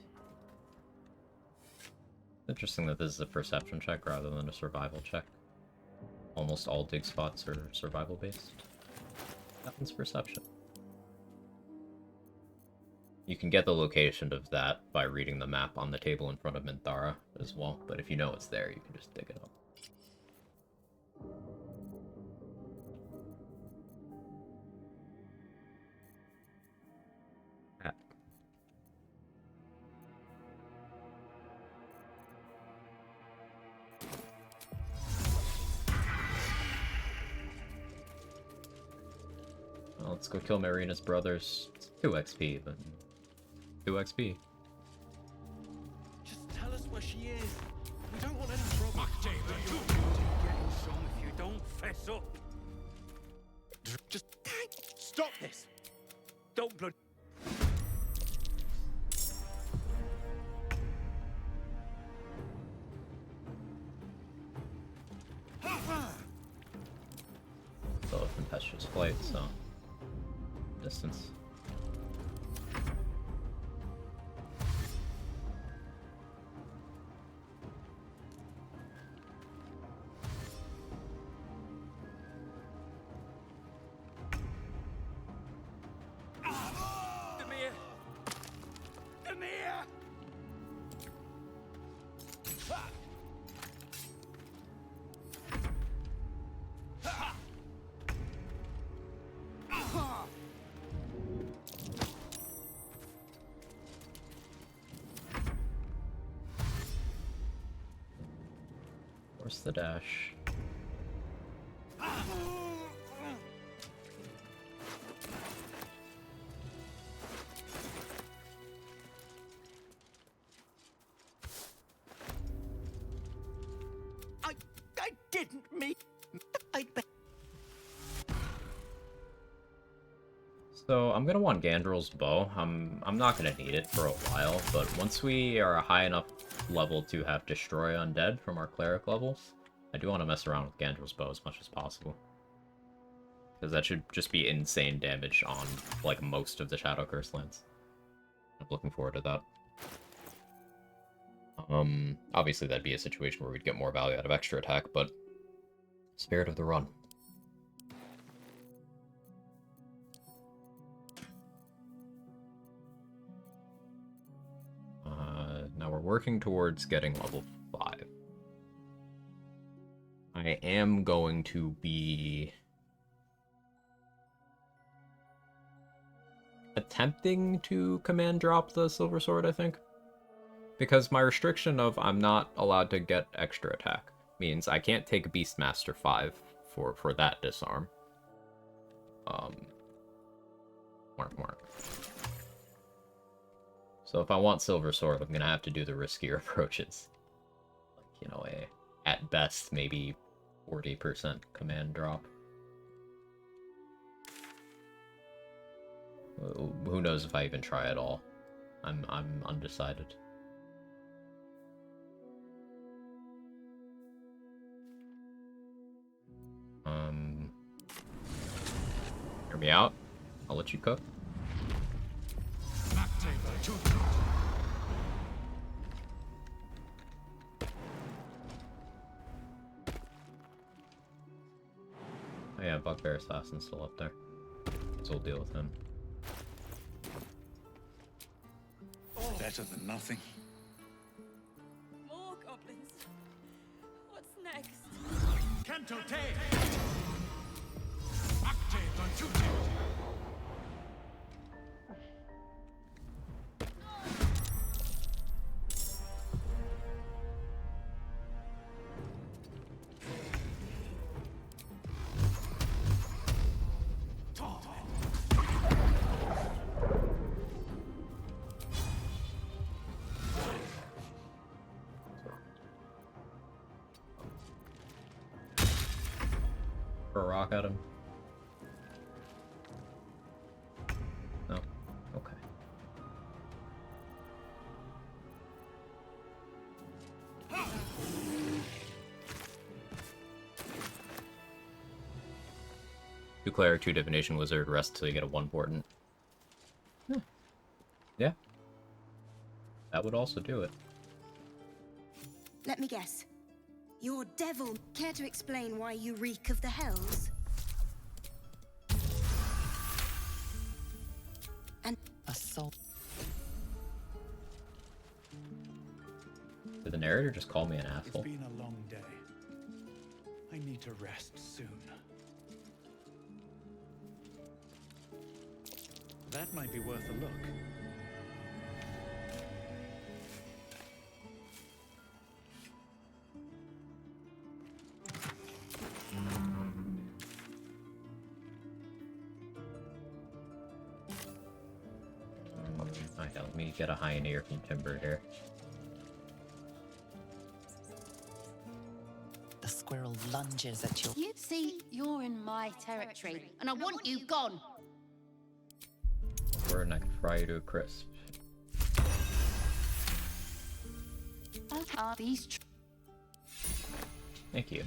Interesting that this is a perception check rather than a survival check. Almost all dig spots are survival based. That one's perception. You can get the location of that by reading the map on the table in front of Minthara as well, but if you know it's there, you can just dig it up. Well, let's go kill Marina's brothers. It's 2 XP, but 2 XP. Just tell us where she is. We don't want any trouble. You're getting some if you don't fess up. Just stop this. Don't blood. Where's the dash? I didn't mean. So I'm gonna want Gandrel's bow. I'm not gonna need it for a while, but once we are a high enough level to have destroy undead from our cleric levels, I do want to mess around with Gandrel's bow as much as possible. Because that should just be insane damage on like most of the Shadow Curse lands. I'm looking forward to that. Obviously that'd be a situation where we'd get more value out of extra attack, but Spirit of the Run. Now we're working towards getting level 5. I am going to be attempting to command drop the Silver Sword, I think. Because my restriction of I'm not allowed to get extra attack means I can't take Beastmaster 5 for that disarm. Mark. So if I want Silver Sword, I'm gonna have to do the riskier approaches. Like, you know, at best, maybe 40% command drop. Who knows if I even try at all. I'm undecided. Hear me out. I'll let you cook. Oh yeah, Bugbear Assassin's still up there. So we'll deal with him. Better than nothing. More goblins. What's next? Canto te! Acte Donjute! Throw a rock at him. No? Okay. Two Cleric, 2 Divination Wizard, rest till you get a 1 Portent. Yeah. That would also do it. Let me guess. You're devil. Care to explain why you reek of the hells? And assault. Did the narrator just call me an asshole? It's been a long day. I need to rest soon. That might be worth a look. Okay, let me get a Hioneer from Timber here. The squirrel lunges at you. You see, you're in my territory, and I want you gone. Or and I can fry you to a crisp. These Thank you.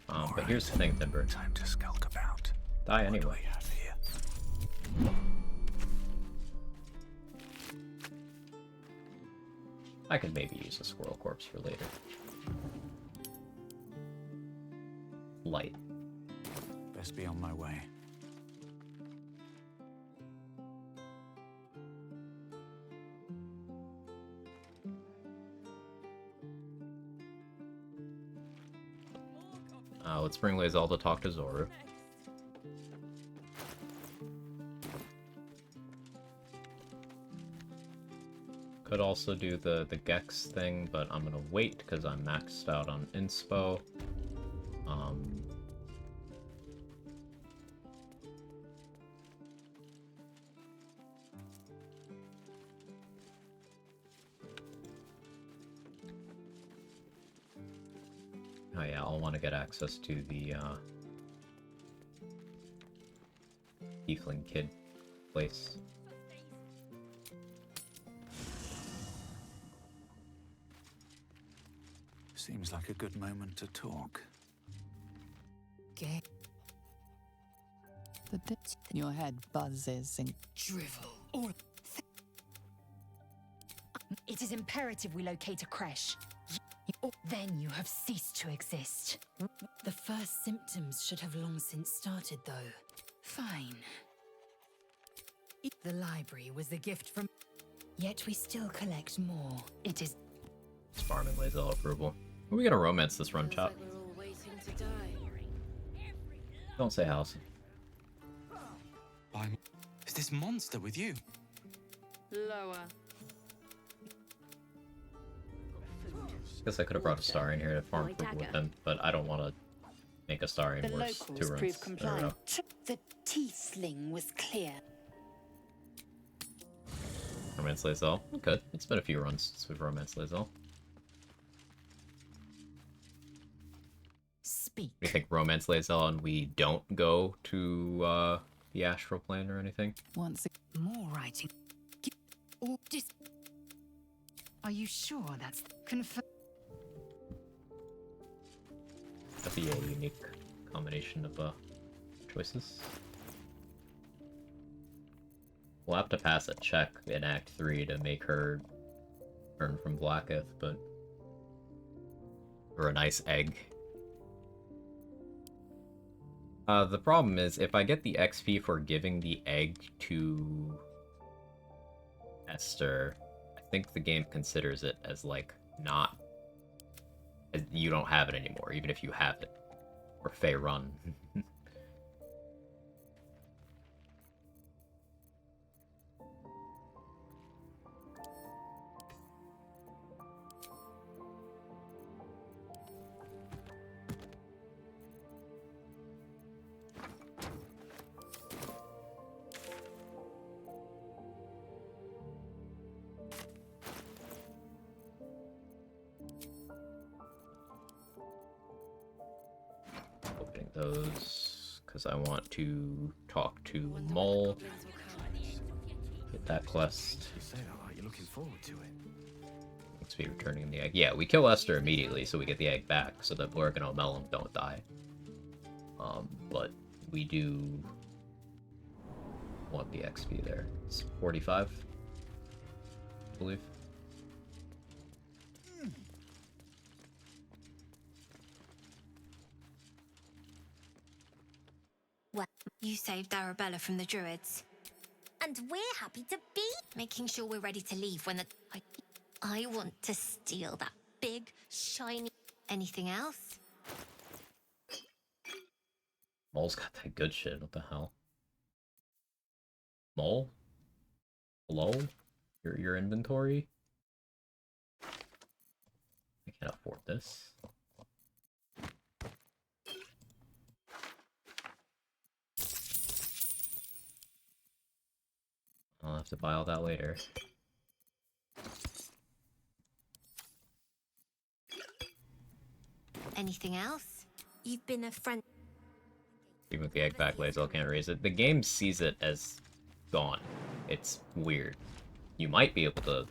But here's the thing, Timber. Time to skulk about. Die anyway. What do we have here? I could maybe use a squirrel corpse for later. Light. Best be on my way. Let's bring Lae'zel to talk to Zoru. Could also do the Gex thing, but I'm gonna wait because I'm maxed out on inspo. Oh yeah, I'll want to get access to the Tiefling Kid place. Seems like a good moment to talk. Okay. The bit in your head buzzes and drivel. Or it is imperative we locate a creche. Then you have ceased to exist. The first symptoms should have long since started, though. Fine. The library was the gift from... Yet we still collect more. It is... Farming Lae'zel approval. Are we gonna romance this run, chat? We're all waiting to die. Don't say house. Is this monster with you? Lower. Guess I could have brought a star in here to farm approval with him, but I don't want to make a star in worse 2 runs. The tiefling was clear. Romance Lae'zel. Good. It's been a few runs since we've romance Lae'zel. Speak. You think romance Lae'zel and we don't go to the astral plane or anything? Once more writing. Or Are you sure that's confirmed? That'd be a unique combination of choices. We'll have to pass a check in Act 3 to make her turn from Blacketh, but... or a nice egg. The problem is, if I get the XP for giving the egg to Esther, I think the game considers it as, like, not... you don't have it anymore, even if you have it. Or Fey Run. Those, because I want to talk to Mole, get that quest. You say that like you're looking forward to it. Let's be returning the egg. Yeah, we kill Esther immediately, so we get the egg back, so that Blurg and Omelum don't die. But we do want the XP there. It's 45, I believe. Well, you saved Arabella from the druids. And we're happy to be making sure we're ready to leave when the... I want to steal that big, shiny... Anything else? Mole's got that good shit, what the hell? Mole? Hello? Your inventory? I can't afford this. I'll have to buy all that later. Anything else? You've been a friend. Even with the egg back, Lae'zel can't raise it. The game sees it as gone. It's weird. You might be able to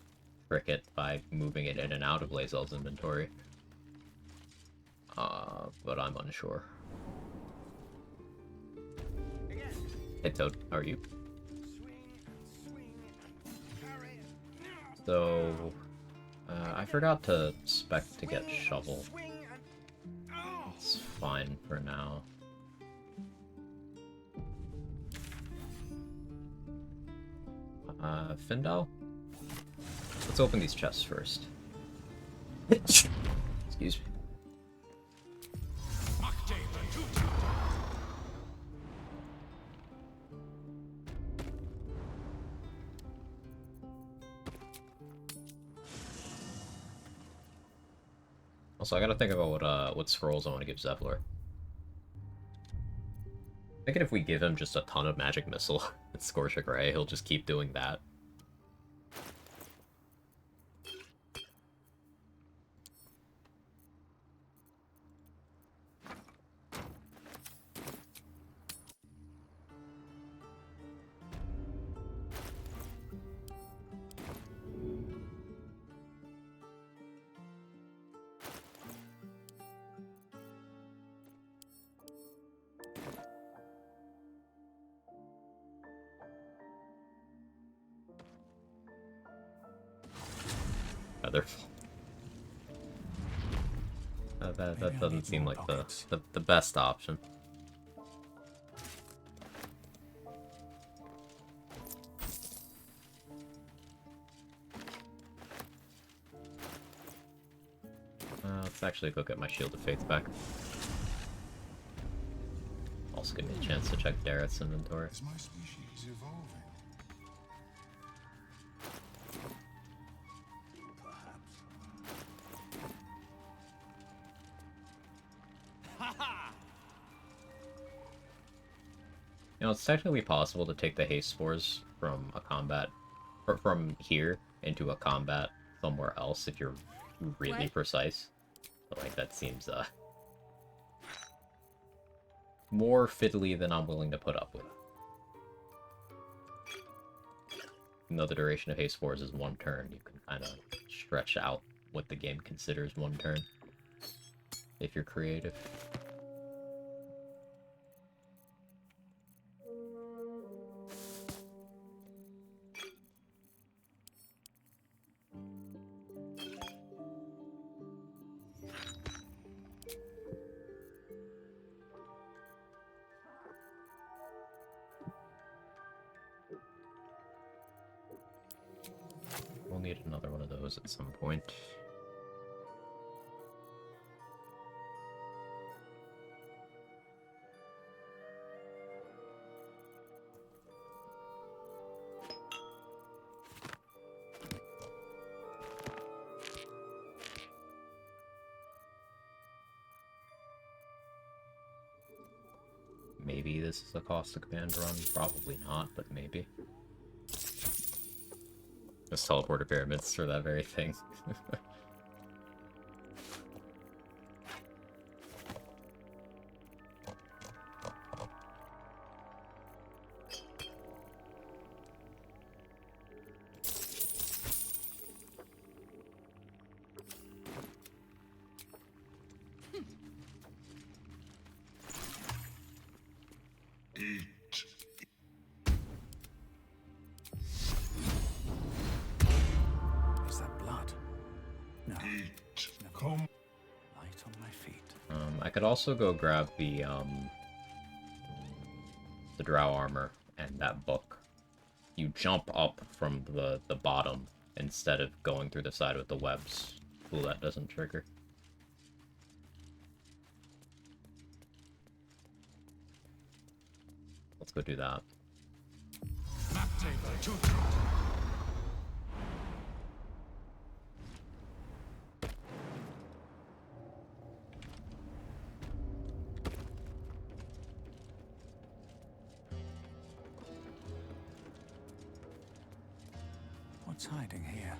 trick it by moving it in and out of Lae'zel's inventory. But I'm unsure. Hey Toad, how are you? So, I forgot to spec to get shovel. It's fine for now. Findel? Let's open these chests first. Excuse me. Also, I gotta think about what scrolls I want to give Zevlor. Thinking if we give him just a ton of magic missile and Scorch of Grey, he'll just keep doing that. That doesn't seem like the best option. Let's actually go get my Shield of Faith back. Also give me a chance to check Dareth's inventory. Is my species evolving? You know, it's technically possible to take the haste spores from a combat, or from here into a combat somewhere else if you're really precise. But like that seems more fiddly than I'm willing to put up with. Even though the duration of haste spores is 1 turn, you can kind of stretch out what the game considers 1 turn if you're creative. We'll need another one of those at some point. Maybe this is a cost of command run, probably not, but maybe. Just teleporter pyramids for that very thing. Is that blood? No. Come. Light on my feet. I could also go grab the drow armor and that book. You jump up from the bottom instead of going through the side with the webs. Ooh, that doesn't trigger. Let's go do that. What's hiding here?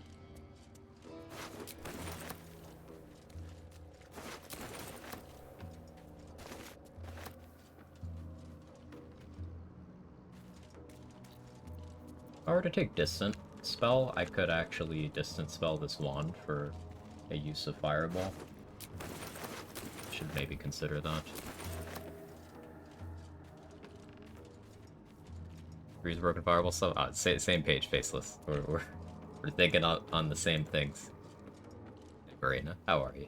If I were to take Distant Spell, I could actually Distant Spell this wand for a use of Fireball. Should maybe consider that. Freeze Broken Fireball stuff? Same page, Faceless. We're thinking on the same things. Hey, Verena, how are you?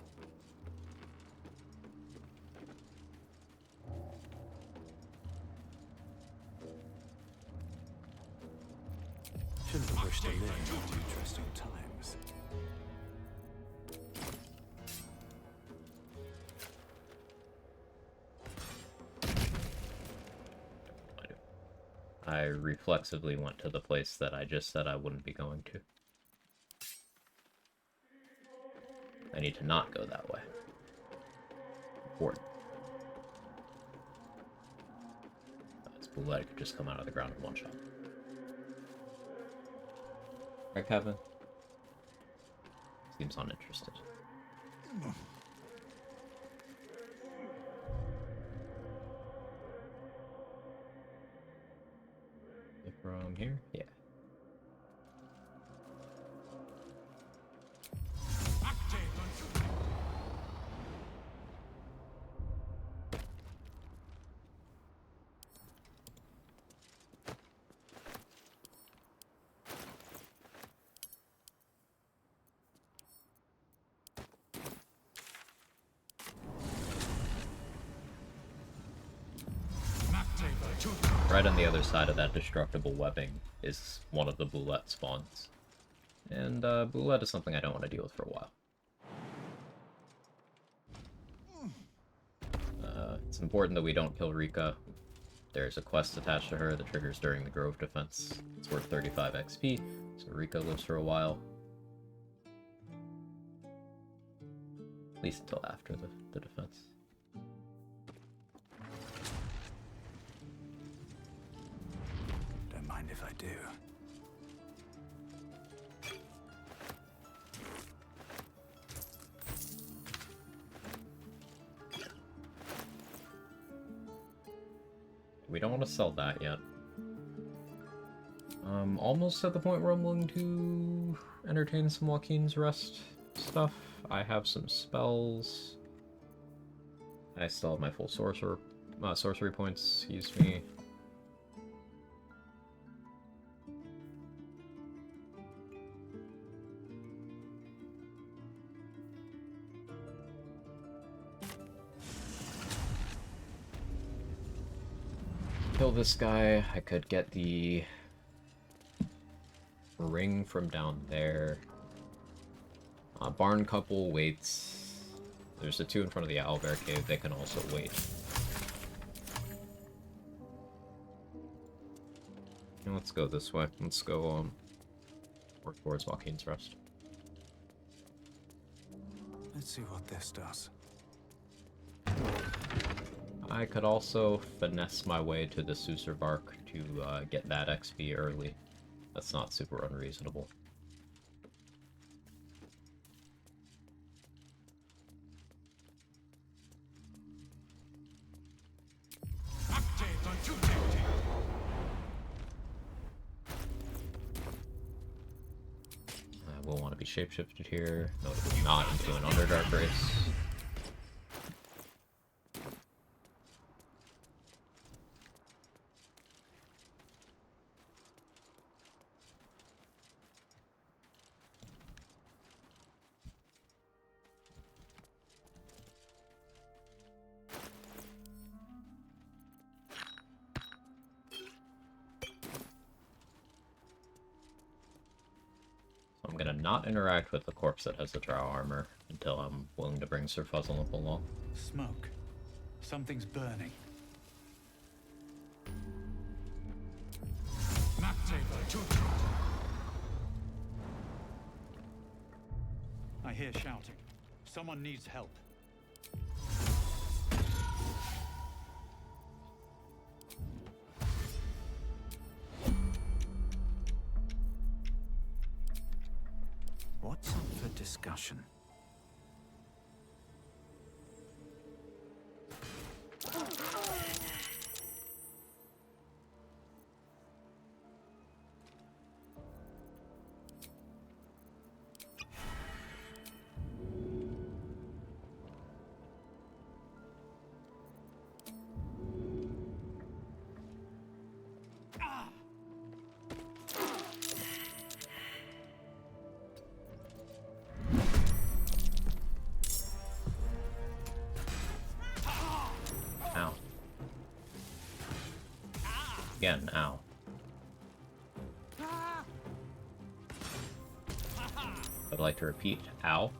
Shouldn't have wished to live in interesting times. I reflexively went to the place that I just said I wouldn't be going to. I need to not go that way. important. This bullet could just come out of the ground in one shot. Right, Kevin? Seems uninterested. From here? Yeah. Right on the other side of that destructible webbing is one of the boulette spawns. And boulette is something I don't want to deal with for a while. It's important that we don't kill Rika. There's a quest attached to her that triggers during the Grove defense. It's worth 35 XP, so Rika lives for a while. At least until after the defense. Don't mind if I do. We don't want to sell that yet. I'm almost at the point where I'm willing to entertain some Joaquin's Rest stuff. I have some spells. I still have my full sorcery points, excuse me. Kill this guy. I could get the ring from down there. Barn couple waits. There's the two in front of the owlbear cave. They can also wait. And let's go this way. Let's go work towards Joaquin's Rest. Let's see what this does. I could also finesse my way to the Susurbark to get that XP early. That's not super unreasonable. I will want to be shapeshifted here, notably not into an Underdark race. I'm gonna not interact with the corpse that has the drow armor until I'm willing to bring Sir Fuzzle along. Smoke. Something's burning. I hear shouting. Someone needs help. What's up for discussion? Again, ow. I'd like to repeat, ow.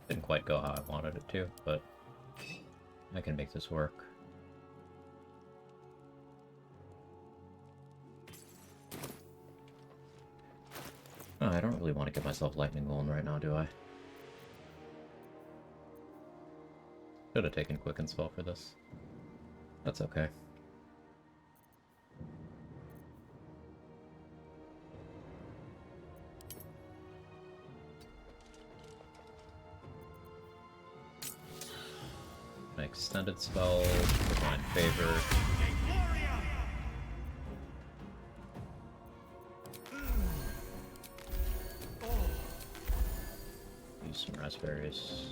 Didn't quite go how I wanted it to, but I can make this work. really want to get myself lightning golem right now, do I? Should have taken quicken spell for this. That's okay. An extended spell, divine favor. Use some raspberries.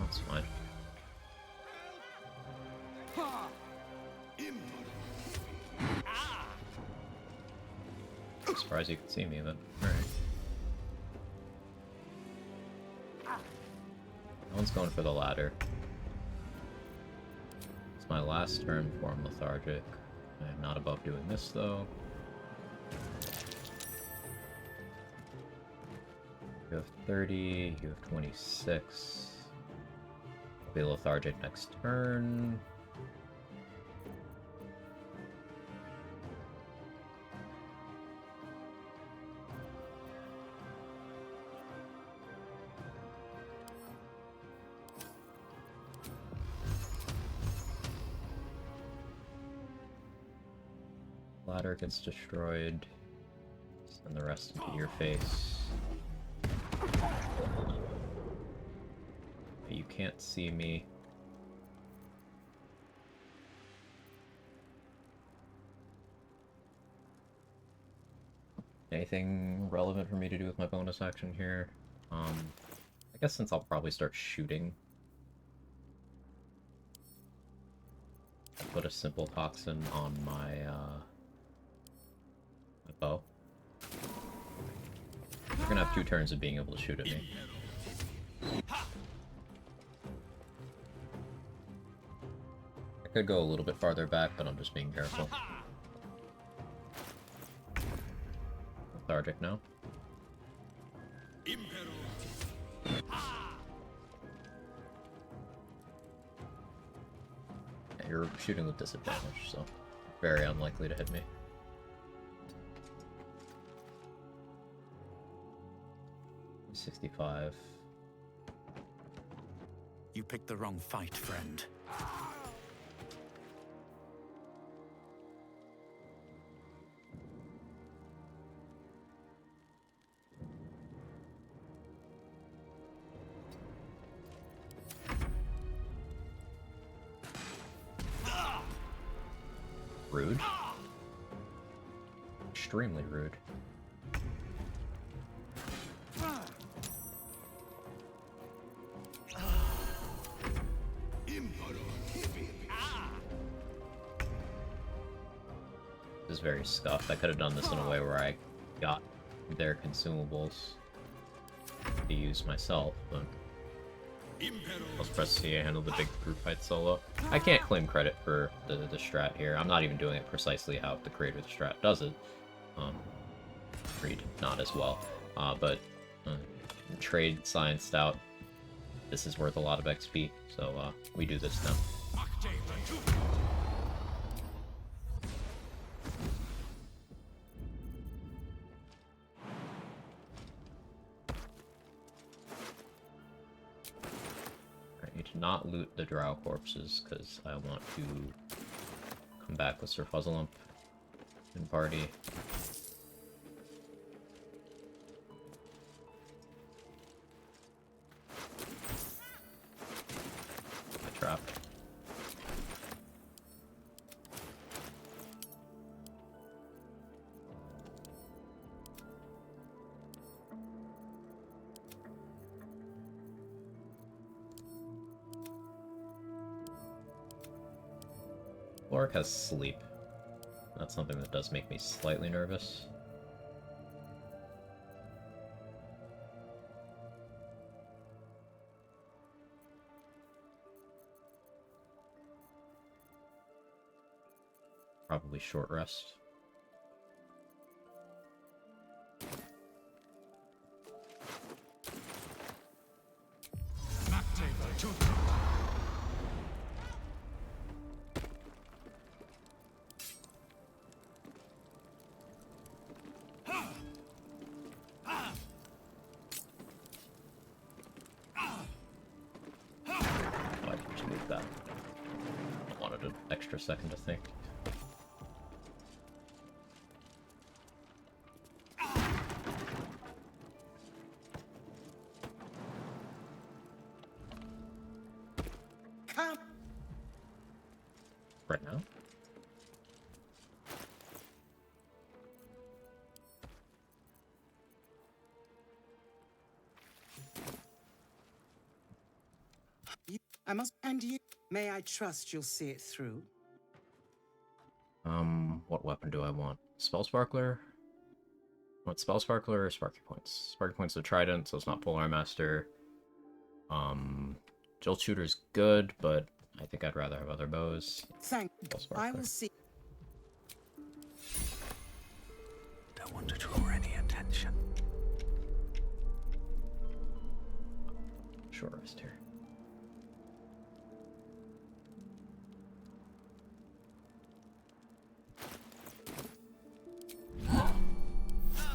That's fine. I'm surprised you could see me, but alright. No one's going for the ladder. It's my last turn before I'm lethargic. I am not above doing this, though. You have 30, you have 26. I'll be lethargic next turn. Ladder gets destroyed. Send the rest into your face. You can't see me. Anything relevant for me to do with my bonus action here? I guess since I'll probably start shooting, I'll put a simple toxin on my my bow. You're gonna have 2 turns of being able to shoot at me. I could go a little bit farther back, but I'm just being careful. Lethargic now. Yeah, you're shooting with disadvantage, so very unlikely to hit me. $65. You picked the wrong fight, friend. Rude. Extremely rude. This is very scuffed. I could have done this in a way where I got their consumables to use myself, but let's press C. I handle the big group fight solo. I can't claim credit for the strat here. I'm not even doing it precisely how the creator of the strat does it. Read not as well, but trade scienced out. This is worth a lot of XP, so we do this now. I need to not loot the drow corpses because I want to come back with Sir Fuzzlump and party. Trap. Cleric has sleep. That's something that does make me slightly nervous. Probably short rest. like that. I wanted an extra second to think. Come. Right now? I must, and you. May I trust you'll see it through? What weapon do I want? Spell Sparkler? What Spell Sparkler or Sparky Points? Sparky Points the Trident, so it's not Polar Master. Jolt Shooter's good, but I think I'd rather have other bows. Thank you. I will see. Don't want to draw any attention. Short rest here.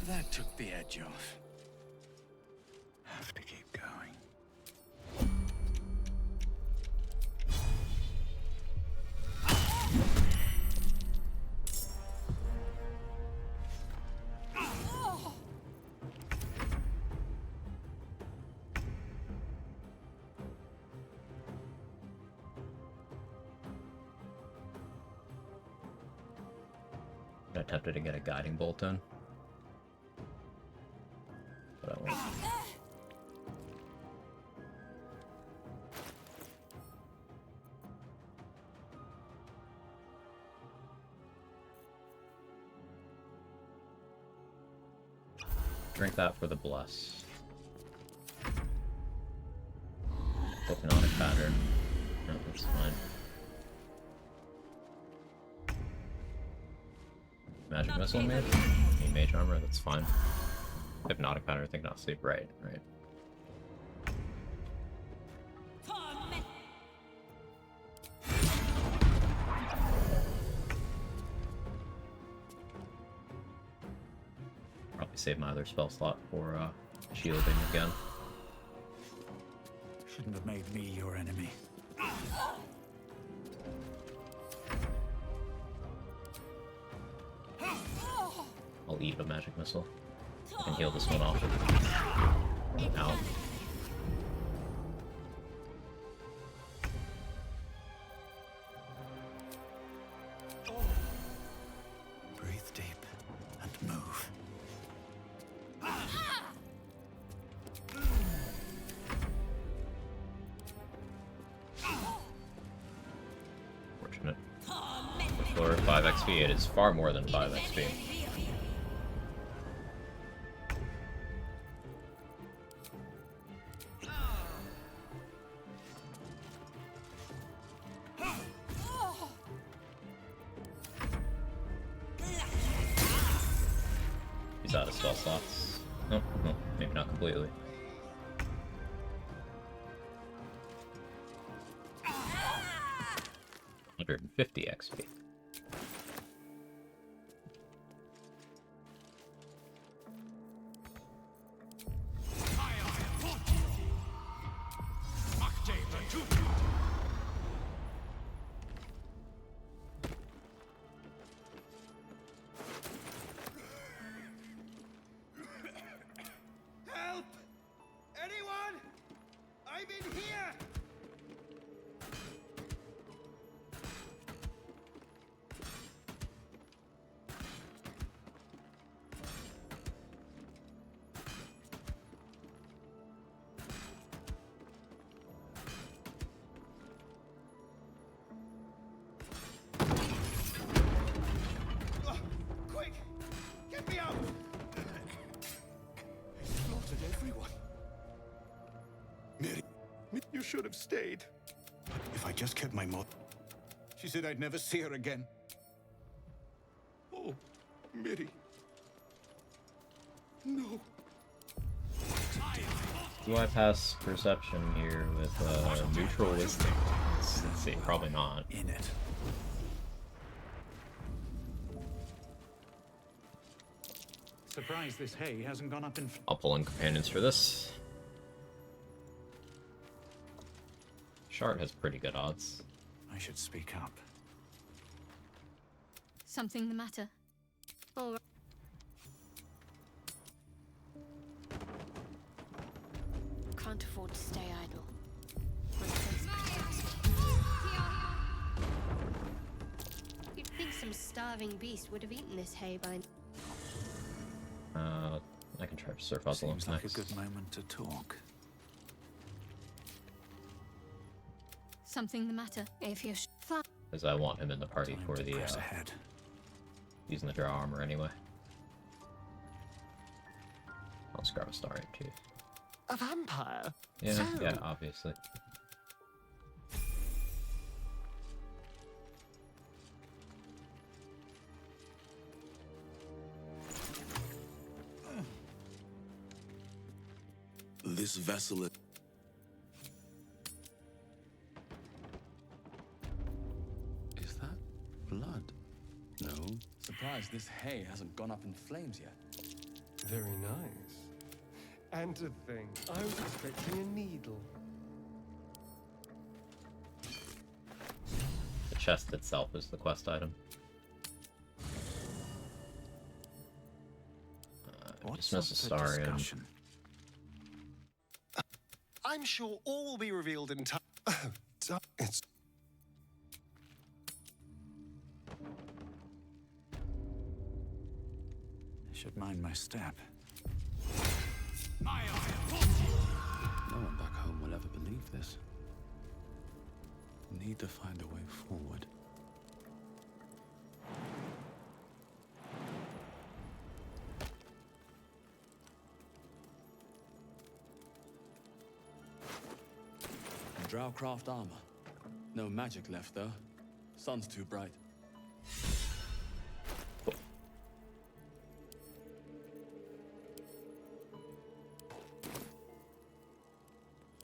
That took the edge off. Have to keep going. I attempted to get a guiding bolt in. But I won't. Drink that for the bless. Hypnotic pattern. No, that's fine. Magic missile maybe? Need mage armor, that's fine. Hypnotic pattern, I think not sleep. Right. Probably save my other spell slot for shielding again. Shouldn't have made me your enemy. I'll eat a magic missile and heal this one off. Ow. Breathe deep and move. Fortunate. For 5 XP, it is far more than 5 XP. He's out of spell slots. Nope, maybe not completely. $150 XP. Help! Anyone? I'm in here! Quick! Get me out! I slaughtered everyone. Mary, you should have stayed. If I just kept my mother. She said I'd never see her again. Oh, Mary. No. Do I pass perception here with neutral wisdom? Let's see, probably not. In it. Surprised this hay hasn't gone up in. I'll pull in companions for this. Shard has pretty good odds. I should speak up. Something the matter? All right. Can't afford to stay idle. You'd think some starving beast would have eaten this hay by I can try to surf puzzle Seems like next. a good moment to talk. Something the matter? If you're fine. Because I want him in the party for the using the draw armor anyway. I'll just grab a star too. A vampire? Yeah, So... yeah, obviously. This vessel is... Is that blood? No. Surprised this hay hasn't gone up in flames yet. Very nice. And to think, I was expecting a needle. The chest itself is the quest item. Dismiss a star in. I'm sure all will be revealed in time. It's... I should mind my step. No one back home will ever believe this. Need to find a way forward. Drowcraft armor. No magic left though. Sun's too bright.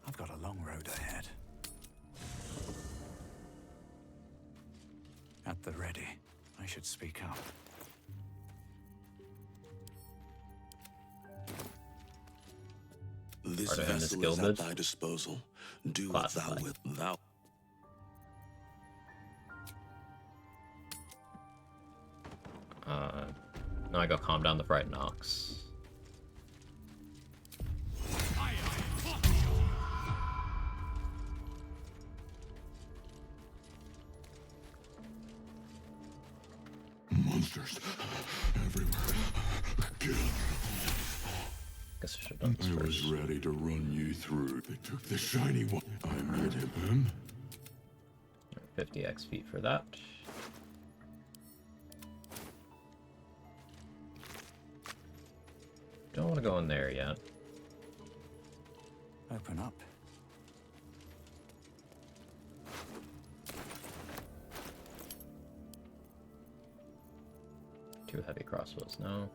I've got a long road ahead. At the ready. I should speak up. This vessel is at thy disposal. Do what thou wilt. Thou. Now I go calm down the frightened ox. Monsters everywhere. Kill. Guess I should have done this I first. was ready to run you through. They took the shiny one. I made him. 50 XP for that. Don't want to go in there yet. Open up. Two heavy crossbows, no.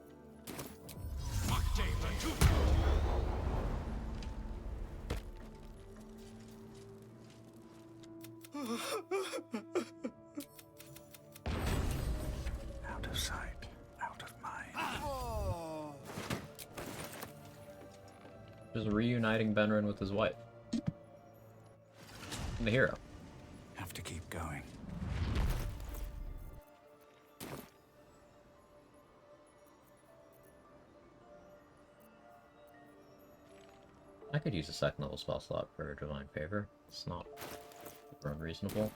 Out of sight, out of mind. Just reuniting Benren with his wife. And the hero. Have to keep going. I could use a second level spell slot for Divine Favor. It's not unreasonable.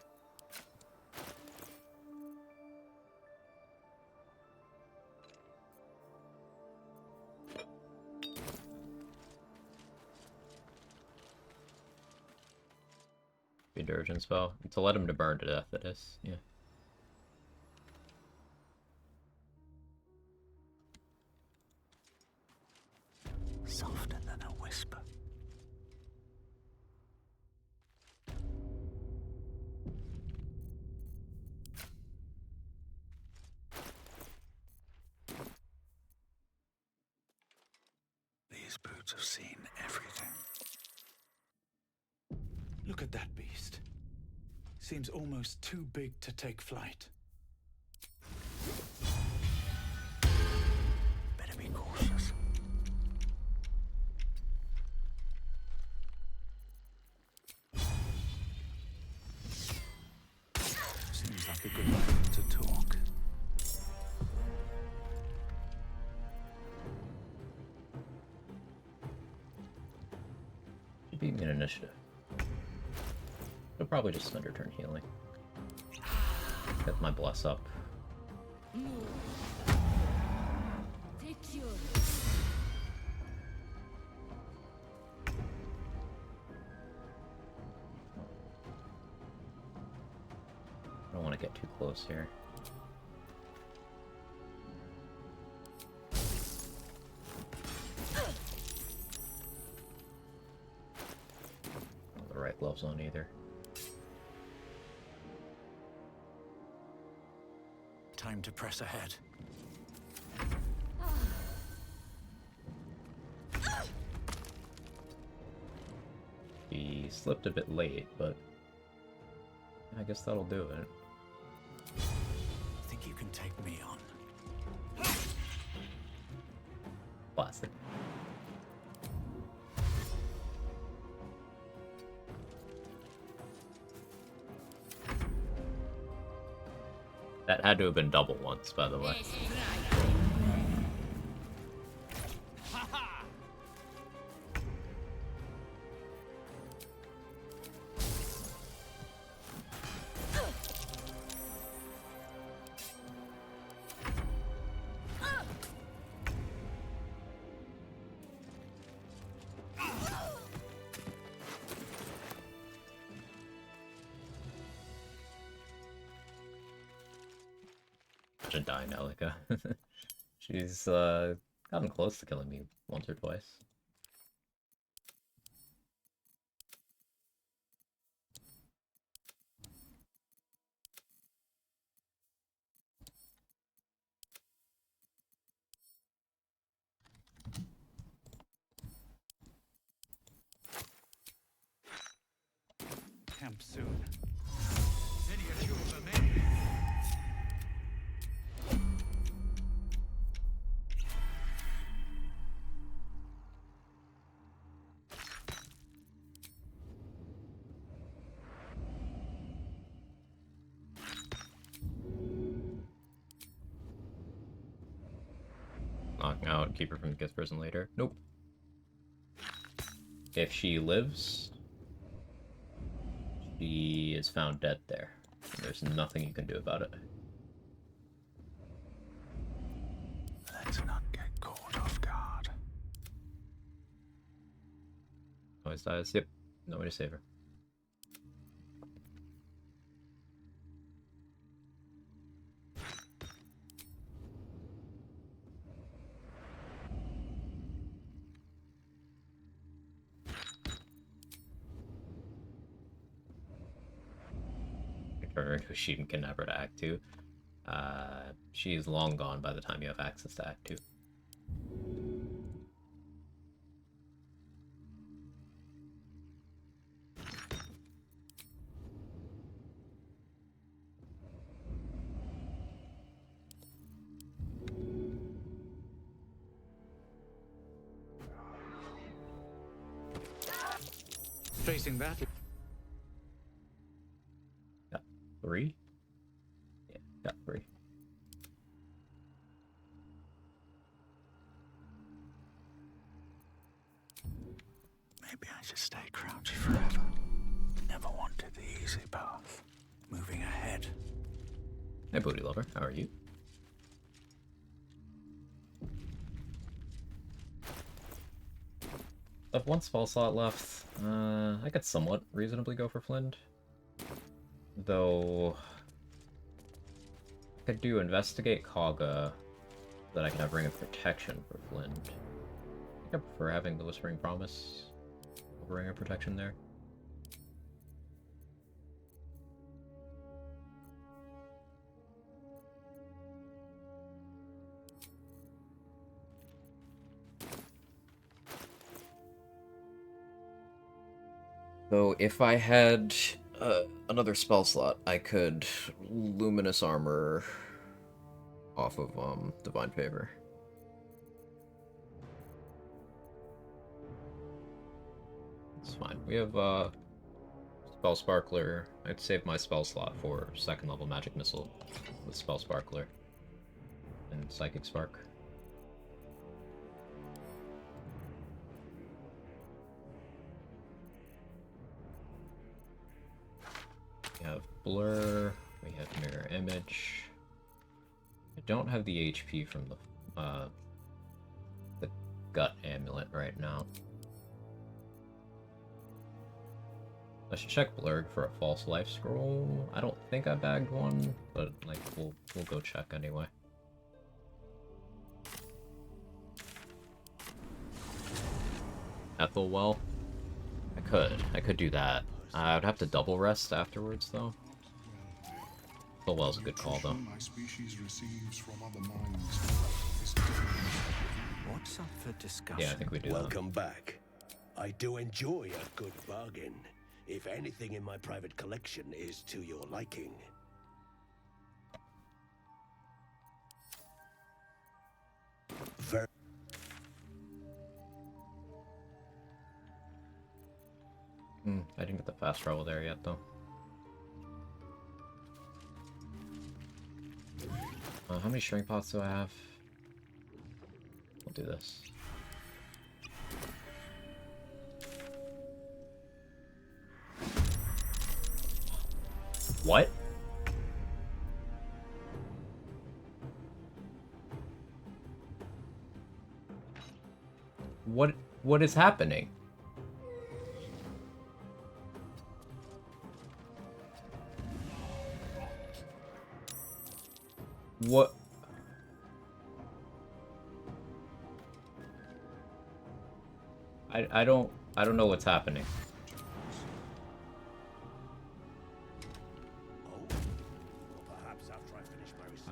Dirgent spell. To let him to burn to death, it is. Yeah. Softer than a whisper. These boots have seen everything. Look at that beast. Seems almost too big to take flight. Better be cautious. a good moment to talk. Should beat me in initiative. They'll probably just spend her turn healing. Get my bless up. I don't want to get too close here. Not the right gloves on either. Time to press ahead. He slipped a bit late, but I guess that'll do it. Think you can take me on? Classic. That had to have been double once, by the way. Die, Nelica. She's gotten close to killing me once or twice. Camp soon. Knocking out, keep her from the guest prison later. Nope. If she lives, she is found dead there. There's nothing you can do about it. Let's not get caught off guard. Always dies. Yep. No way to save her. Turn her into a sheep and kidnap her to Act 2. She's long gone by the time you have access to Act 2. Facing that. Got 3? Yeah, got 3. Maybe I should stay crouched forever. Never wanted the easy path. Moving ahead. Hey, booty lover, how are you? I have one spell slot left. I could somewhat reasonably go for Flint. Though I could do Investigate Kaga, that I can have Ring of Protection for Flint. I think I prefer having the Whispering Promise over Ring of Protection there. Though if I had another spell slot, I could Luminous Armor off of Divine Favor. It's fine. We have spell Spell Sparkler. I'd save my spell slot for second level magic missile with Spell Sparkler and Psychic Spark. We have Blur, we have Mirror Image. I don't have the HP from the Gut Amulet right now. I should check Blurg for a false life scroll. I don't think I bagged one, but like we'll go check anyway. Ethelwell. I could do that. I would have to double rest afterwards though. Ethelwell's a good call though. My species receives from other minds. What's up for discussion? Yeah, I think we do. Welcome back. I do enjoy a good bargain. If anything in my private collection is to your liking. I didn't get the fast travel there yet though. How many shrink pots do I have? We'll do this. What? What is happening? What? I don't know what's happening.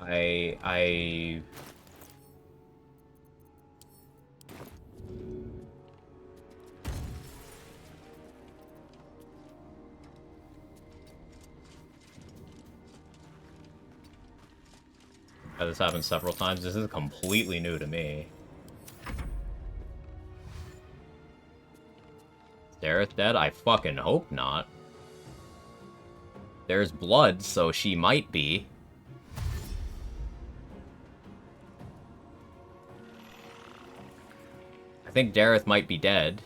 I this happened several times. This is completely new to me. Is Dareth dead? I fucking hope not. There's blood, so she might be. I think Dareth might be dead.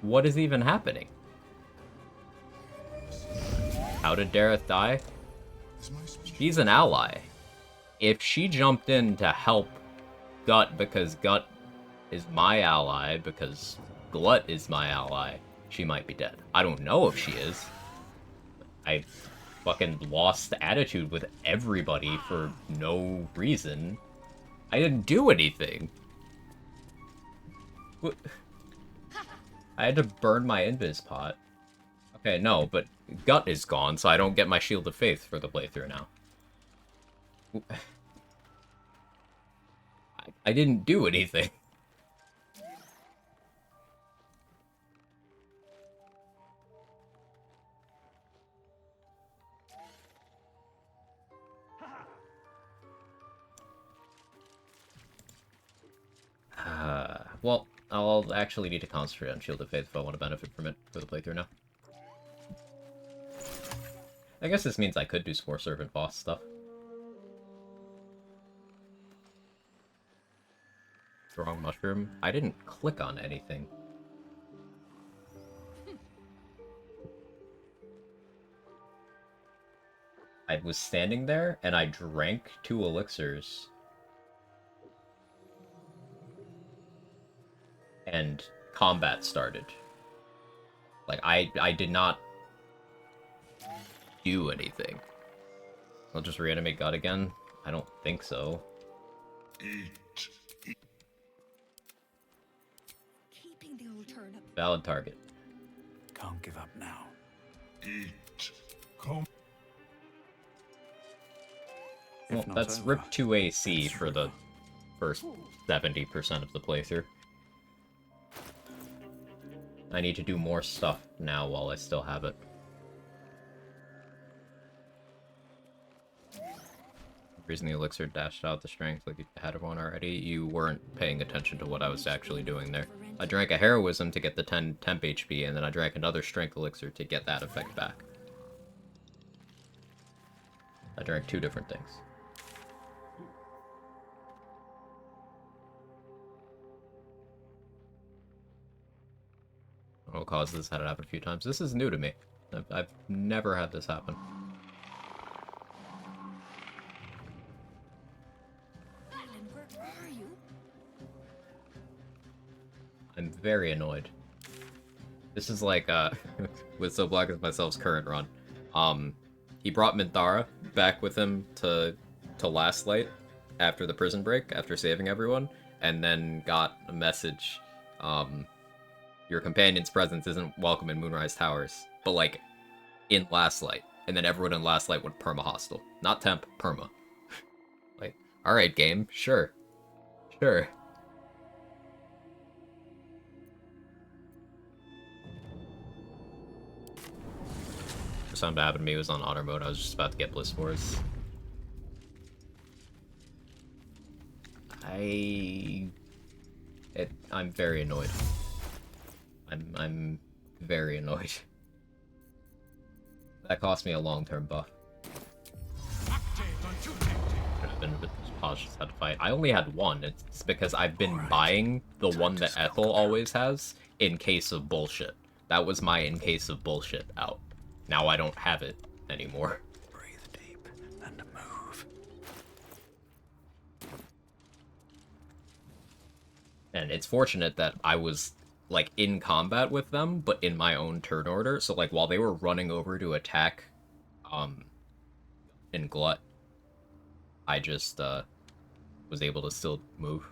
What is even happening? How did Dareth die? She's an ally. If she jumped in to help Gut because Gut is my ally, because Glut is my ally, she might be dead. I don't know if she is. I fucking lost attitude with everybody for no reason. I didn't do anything. What? I had to burn my invis pot. Okay, no, but Gut is gone, so I don't get my Shield of Faith for the playthrough now. I didn't do anything. Well, I'll actually need to concentrate on Shield of Faith if I want to benefit from it for the playthrough now. I guess this means I could do Spore Servant boss stuff. Wrong mushroom. I didn't click on anything. I was standing there and I drank 2 elixirs. And combat started. Like, I did not do anything. I'll just reanimate God again? I don't think so. Keeping the old turnip. Valid target. Can't give up now. Well, that's RIP 2 AC for the first 70% of the playthrough. I need to do more stuff now while I still have it. Reason the elixir dashed out the strength like you had one already. You weren't paying attention to what I was actually doing there. I drank a heroism to get the 10 temp HP, and then I drank another strength elixir to get that effect back. I drank 2 different things. I don't know what caused this, had it happen a few times. This is new to me. I've never had this happen. I'm very annoyed. This is like, with So Black as Myself's current run. He brought Minthara back with him to Last Light after the prison break, after saving everyone, and then got a message, your companion's presence isn't welcome in Moonrise Towers, but like, in Last Light. And then everyone in Last Light went perma-hostile. Not temp, perma. Like, alright game, sure. Sure. First time to happen to me was on auto mode. I was just about to get Bliss Wars. I'm very annoyed. I'm very annoyed. That cost me a long-term buff. Could have been a bit cautious how to fight. I only had one. It's because I've been buying the one that Ethel always has in case of bullshit. That was my in case of bullshit out. Now I don't have it anymore. Breathe deep and move. And it's fortunate that I was, like, in combat with them, but in my own turn order. So, like, while they were running over to attack, in Glut, I just, was able to still move.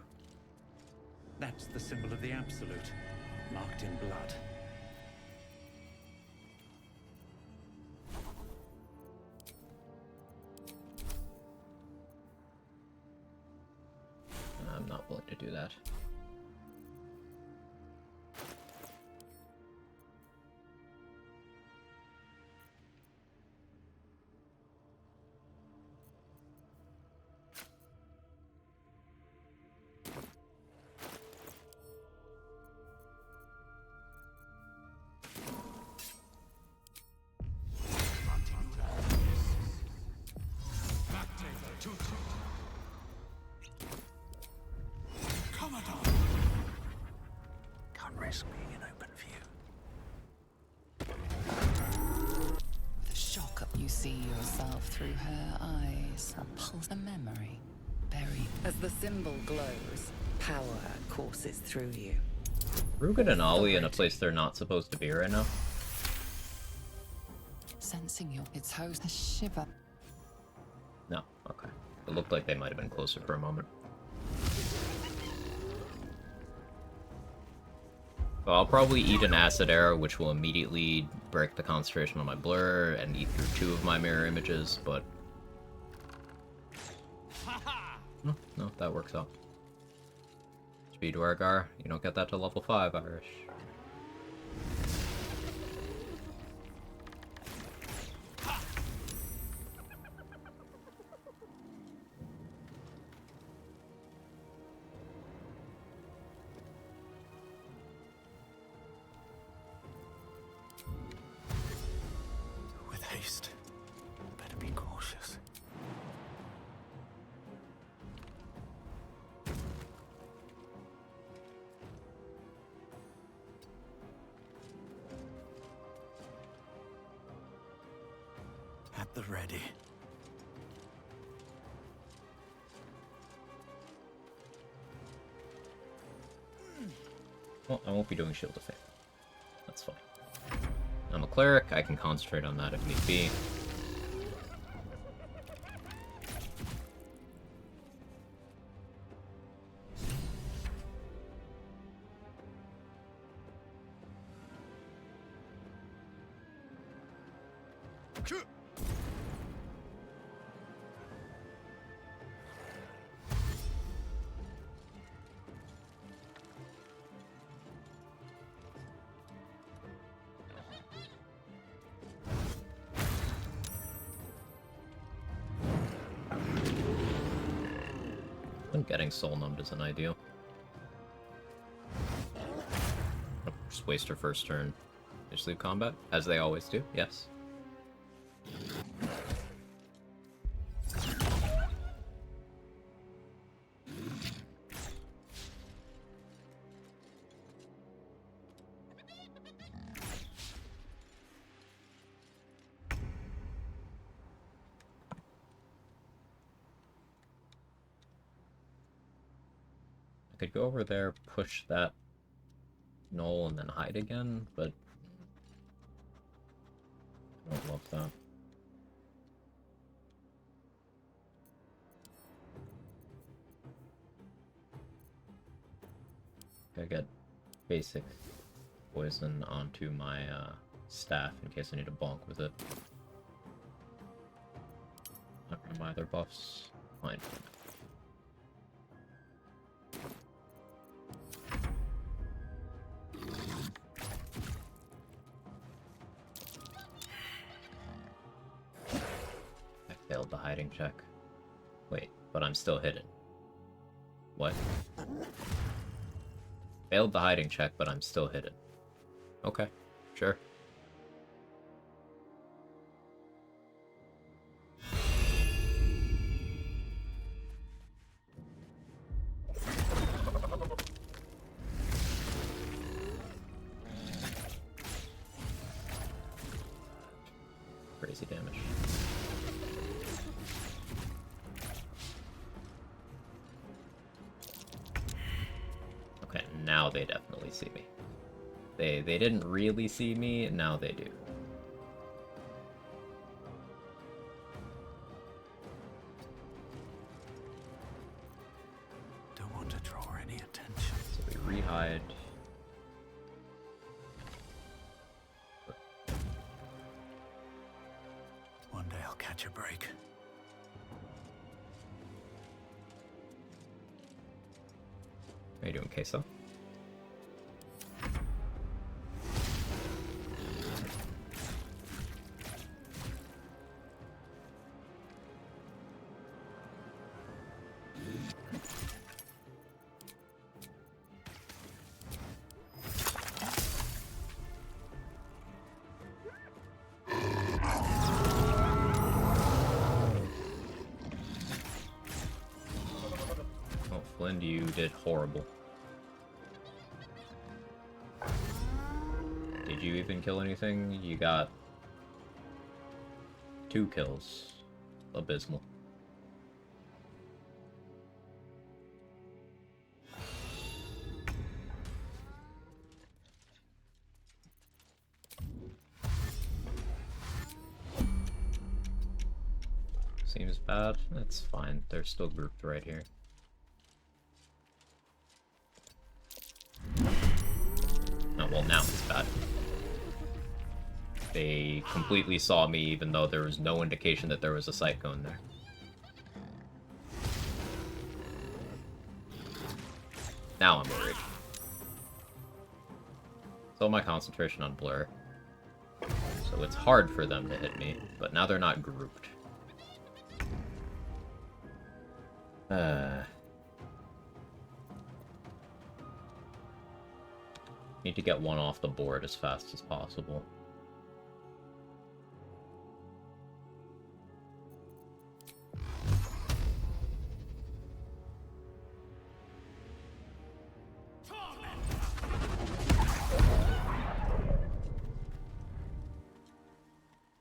That's the symbol of the Absolute, marked in blood. I'm not willing to do that. Can't risk being in open view. The shock you see yourself through her eyes, a pulse, a memory, buried. As the symbol glows, power courses through you. Rugen and Ollie in a place they're not supposed to be right now. Sensing its host, a shiver. No, okay. It looked like they might have been closer for a moment. So I'll probably eat an acid arrow, which will immediately break the concentration on my blur and eat through 2 of my mirror images, but... No, that works out. Speed Wargar, you don't get that to level 5, Irish. With haste, better be cautious. At the ready. Well, I won't be doing Shield of Faith. That's fine. I'm a cleric, I can concentrate on that if need be. getting soul numbed isn't ideal. Just waste her first turn. Just leave combat, as they always do, yes. I could go over there, push that knoll, and then hide again, but I don't love that. I get basic poison onto my staff in case I need to bonk with it. Not gonna buy their buffs. Fine. I failed the hiding check. Wait, but I'm still hidden. What? Failed the hiding check, but I'm still hidden. Okay, sure. Crazy damage. Okay, now they definitely see me. They didn't really see me, now they do. Don't want to draw any attention. So we re-hide. One day I'll catch a break. How you doing, Queso? Oh, Flynn, you did horrible. Did you even kill anything? You got 2 kills. Abysmal. Seems bad. That's fine. They're still grouped right here. Oh, well, now it's bad. They completely saw me even though there was no indication that there was a cyclone there. Now I'm worried. So my concentration on Blur. So it's hard for them to hit me, but now they're not grouped. Need to get one off the board as fast as possible.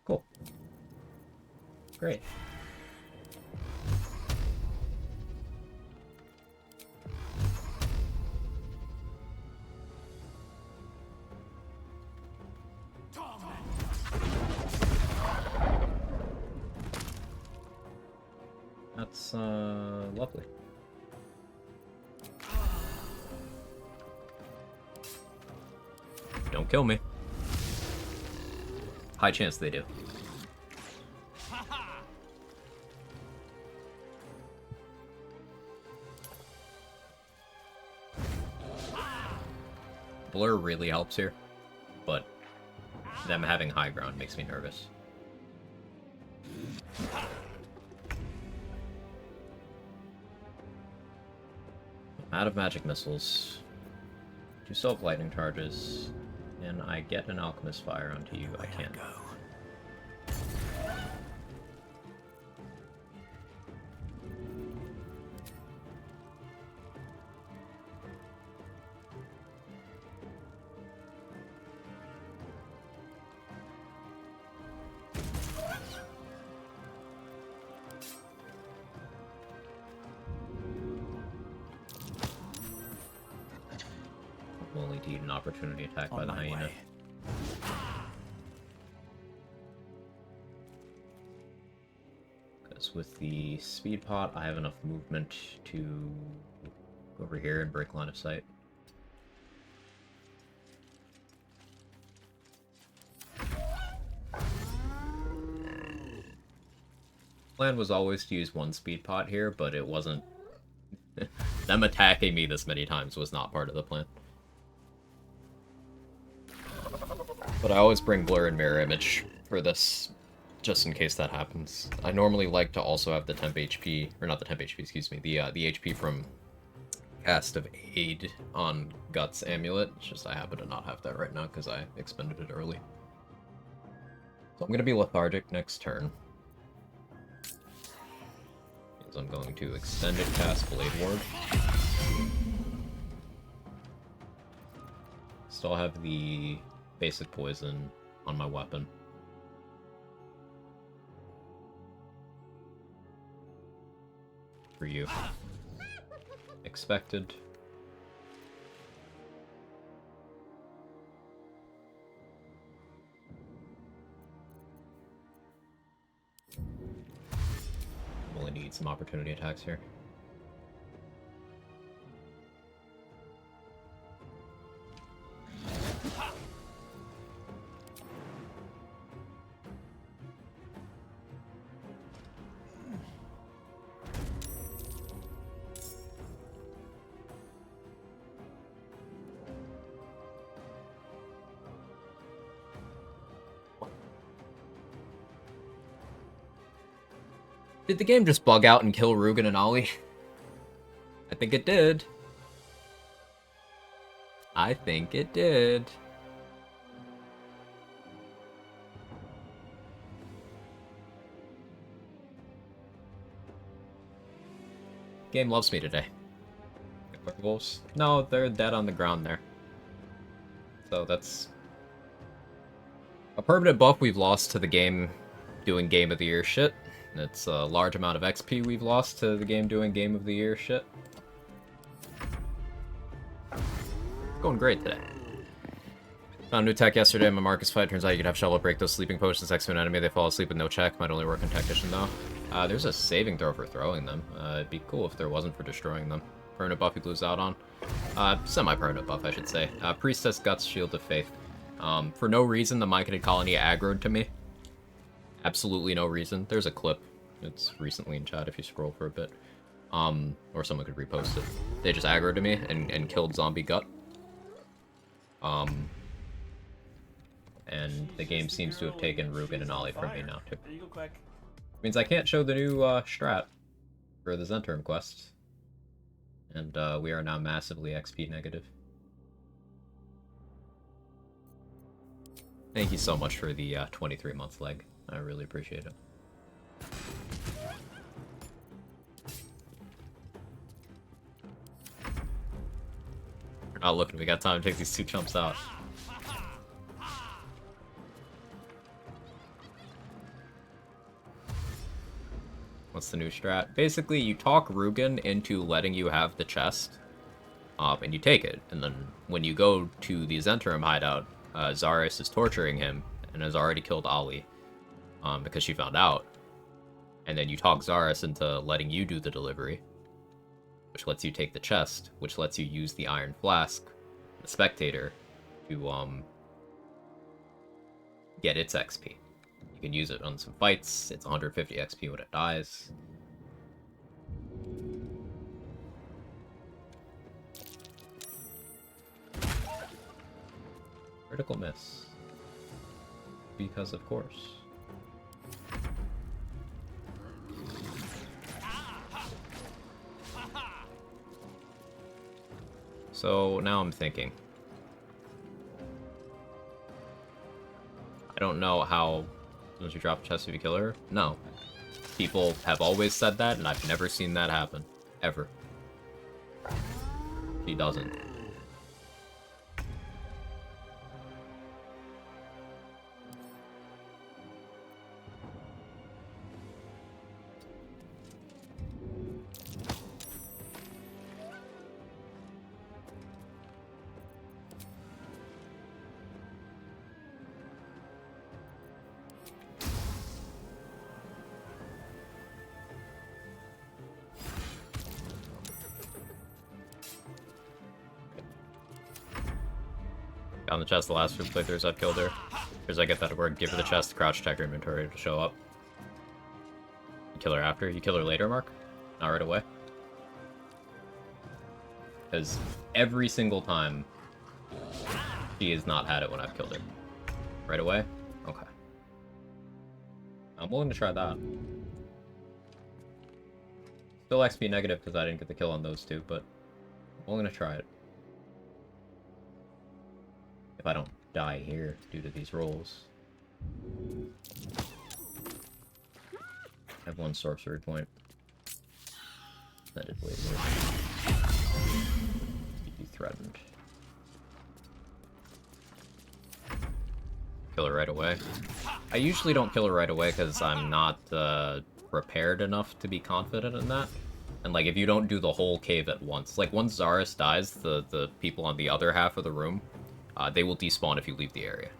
Cool. Great. That's, lovely. Don't kill me. High chance they do. Blur really helps here, but them having high ground makes me nervous. Out of magic missiles. 2 self-lightning charges. And I get an alchemist fire onto you. I can't. Will only need an opportunity attack by the hyena. Because with the speed pot, I have enough movement to go over here and break line of sight. Plan was always to use 1 speed pot here, but it wasn't. Them attacking me this many times was not part of the plan. But I always bring blur and mirror image for this, just in case that happens. I normally like to also have the temp HP, or not the temp HP, excuse me, the HP from cast of aid on Guts Amulet. It's just I happen to not have that right now because I expended it early. So I'm going to be lethargic next turn. Means I'm going to extended cast Blade Ward. Still have the basic poison on my weapon. For you. Expected. Only need some opportunity attacks here. Did the game just bug out and kill Rugen and Ollie? I think it did. I think it did. Game loves me today. Wolves? No, they're dead on the ground there. So that's a permanent buff we've lost to the game doing Game of the Year shit. It's a large amount of XP we've lost to the game doing Game of the Year shit. Going great today. Found new tech yesterday in my Marcus fight. Turns out you could have Shovel break those sleeping potions next to an enemy. They fall asleep with no check. Might only work in Tactician though. There's a saving throw for throwing them. It'd be cool if there wasn't for destroying them. Permanent buff you lose out on. Semi-permanent buff, I should say. Priestess Guts, Shield of Faith. For no reason, the Myconid Colony aggroed to me. Absolutely no reason. There's a clip. It's recently in chat if you scroll for a bit. Or someone could repost it. They just aggroed to me and killed Zombie Gut. And the game seems to have taken Rugen and Ollie from me now, too. There you go, Quack. Means I can't show the new strat for the Zentrum quest. And we are now massively XP negative. Thank you so much for the 23-month leg. I really appreciate it. We're not looking, we got time to take these 2 chumps out. What's the new strat? Basically, you talk Rugen into letting you have the chest, and you take it. And then when you go to the Zentrum hideout, Zaris is torturing him and has already killed Ollie. Because she found out. And then you talk Zaris into letting you do the delivery, which lets you take the chest, which lets you use the Iron Flask, the Spectator, to get its XP. You can use it on some fights. It's 150 XP when it dies. Critical miss. Because of course. So now I'm thinking. I don't know how... Don't you drop a chest if you kill her? No. People have always said that, and I've never seen that happen. Ever. She doesn't. Found the chest the last few playthroughs I've killed her. Because I get that word, give her the chest, crouch, check her inventory to show up. You kill her after? You kill her later, Mark? Not right away? Because every single time, she has not had it when I've killed her. Right away? Okay. I'm willing to try that. Still XP negative because I didn't get the kill on those two, but I'm willing to try it. If I don't die here due to these rolls. I have one sorcery point. That did way more. Be threatened. Kill her right away. I usually don't kill her right away because I'm not prepared enough to be confident in that. And like if you don't do the whole cave at once, like once Zaris dies, the people on the other half of the room, they will despawn if you leave the area.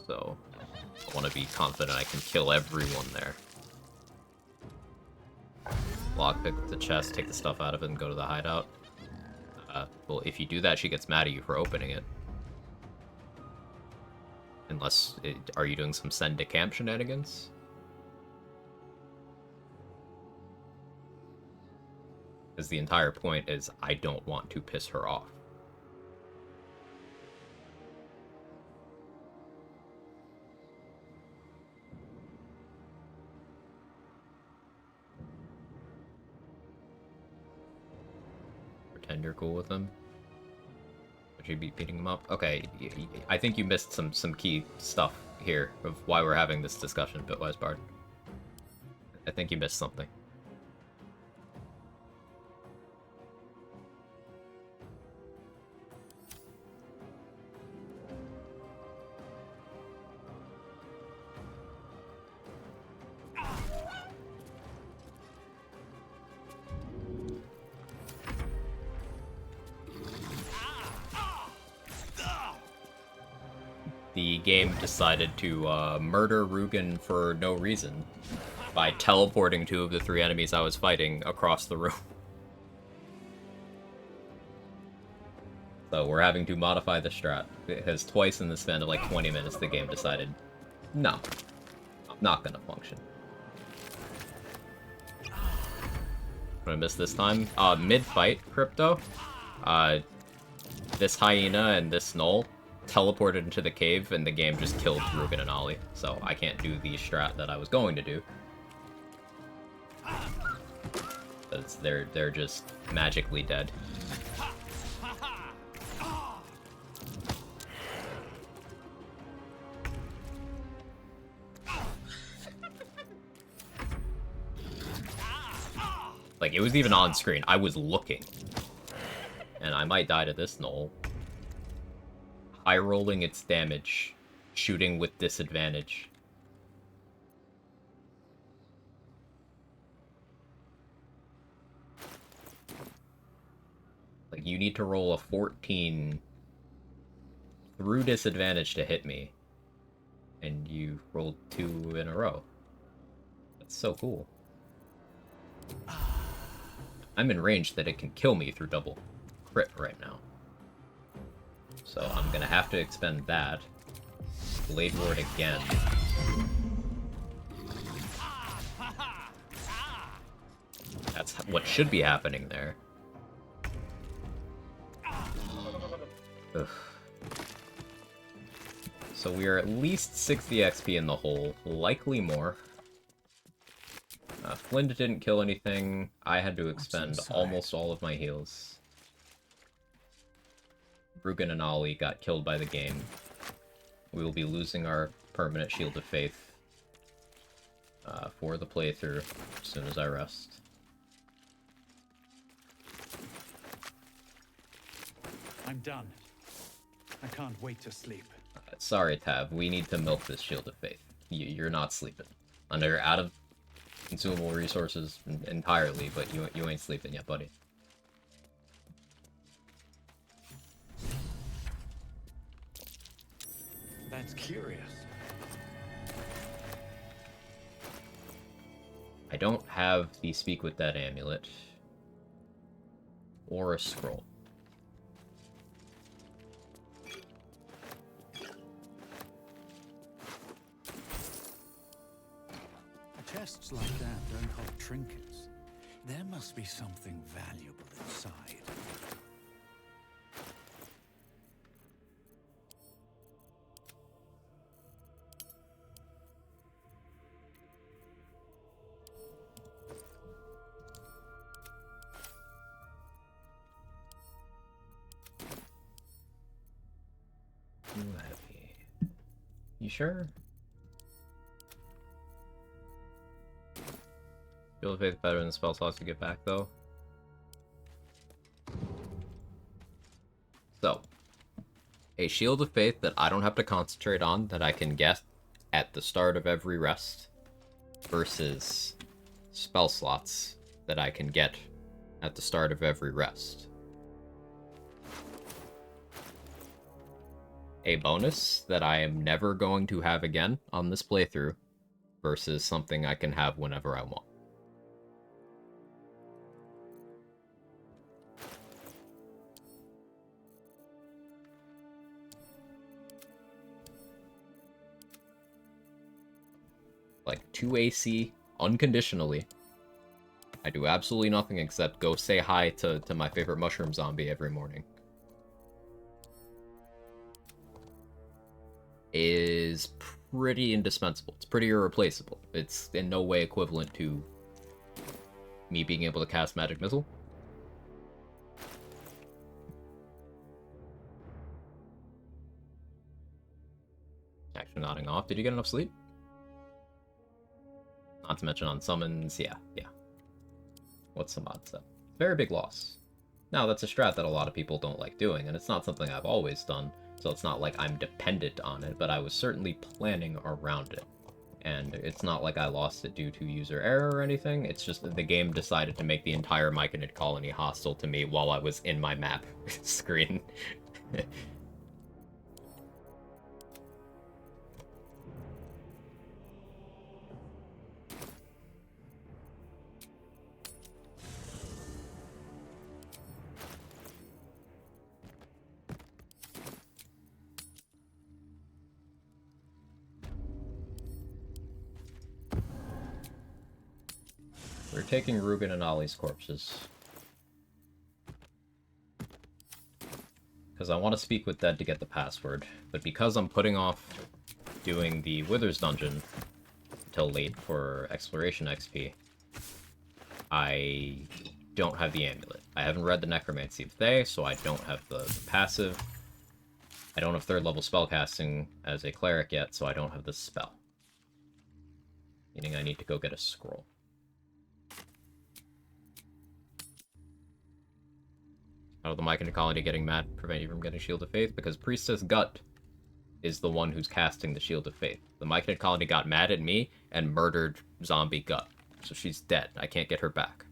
So, I want to be confident I can kill everyone there. Lockpick the chest, take the stuff out of it, and go to the hideout. Well, if you do that, she gets mad at you for opening it. Unless, are you doing some send to camp shenanigans? Because the entire point is I don't want to piss her off. Pretend you're cool with them. Would you be beating them up? Okay, I think you missed some key stuff here of why we're having this discussion, Bitwise Bard. I think you missed something. The game decided to murder Rugen for no reason by teleporting two of the three enemies I was fighting across the room. So we're having to modify the strat, because twice in the span of like 20 minutes the game decided, no, I'm not gonna function. What I missed this time? Mid-fight, Crypto, this hyena and this gnoll teleported into the cave and the game just killed Rugen and Ollie, so I can't do the strat that I was going to do. But they're just magically dead. Like, it was even on screen. I was looking. And I might die to this gnoll. High rolling its damage. Shooting with disadvantage. Like, you need to roll a 14 through disadvantage to hit me. And you rolled 2 in a row. That's so cool. I'm in range that it can kill me through double crit right now. So I'm gonna have to expend that. Blade Ward again. That's what should be happening there. Ugh. So we are at least 60 XP in the hole, likely more. Flint didn't kill anything. I had to expend almost all of my heals. Rugen and Ollie got killed by the game. We will be losing our permanent Shield of Faith for the playthrough as soon as I rest. I'm done. I can't wait to sleep. Sorry, Tab. We need to milk this Shield of Faith. You're not sleeping. I know you're out of consumable resources entirely, but you ain't sleeping yet, buddy. That's curious. I don't have the Speak with Dead amulet. Or a scroll. Chests like that don't hold trinkets. There must be something valuable inside. Too heavy. You sure? Shield of Faith better than the spell slots to get back, though. So, a Shield of Faith that I don't have to concentrate on, that I can get at the start of every rest, versus spell slots that I can get at the start of every rest. A bonus that I am never going to have again on this playthrough, versus something I can have whenever I want. Like 2 AC unconditionally. I do absolutely nothing except go say hi to my favorite mushroom zombie every morning. Is pretty indispensable. It's pretty irreplaceable. It's in no way equivalent to me being able to cast Magic Missile. Actually nodding off. Did you get enough sleep? Not to mention on summons, yeah. What's some odds though? Very big loss. Now, that's a strat that a lot of people don't like doing, and it's not something I've always done, so it's not like I'm dependent on it, but I was certainly planning around it. And it's not like I lost it due to user error or anything, it's just that the game decided to make the entire Myconid colony hostile to me while I was in my map screen. We're taking Rugen and Ollie's corpses. Because I want to speak with Dead to get the password, but because I'm putting off doing the Withers dungeon until late for exploration XP, I don't have the amulet. I haven't read the Necromancy of Thay, so I don't have the passive. I don't have 3rd level spellcasting as a cleric yet, so I don't have the spell. Meaning I need to go get a scroll. How the Myconid colony getting mad prevent you from getting Shield of Faith? Because Priestess Gut is the one who's casting the Shield of Faith. The Myconid colony got mad at me and murdered zombie Gut. So she's dead. I can't get her back.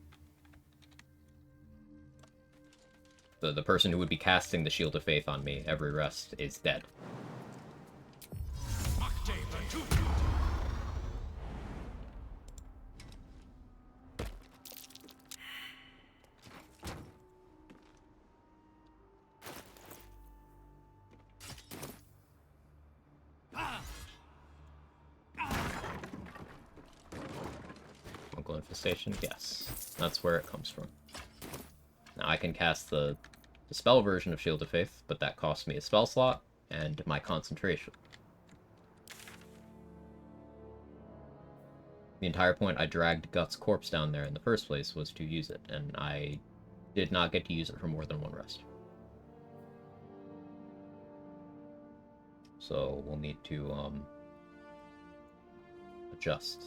The person who would be casting the Shield of Faith on me every rest is dead. Infestation? Yes. That's where it comes from. Now I can cast the spell version of Shield of Faith, but that costs me a spell slot and my concentration. The entire point I dragged Gut's corpse down there in the first place was to use it, and I did not get to use it for more than one rest. so we'll need to adjust.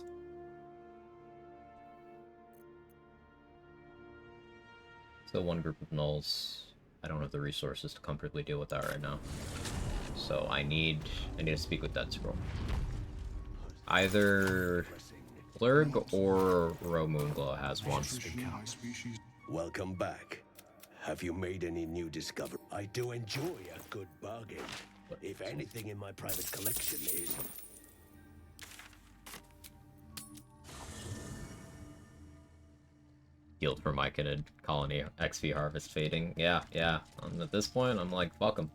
So one group of nulls. I don't have the resources to comfortably deal with that right now. So I need to speak with Dead Scroll. Either Cleric or Ro Moonglow has one. Welcome back. Have you made any new discovery? I do enjoy a good bargain. If anything in my private collection is... Healed for Myconid colony XP harvest fading. Yeah. At this point, I'm like, fuck 'em.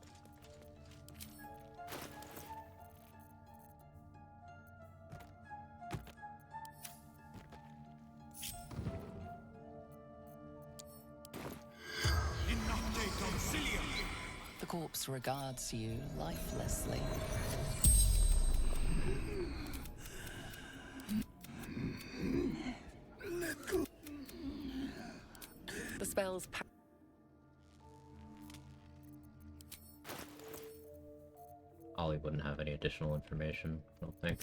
The corpse regards you lifelessly. The spell's Ollie wouldn't have any additional information, I don't think.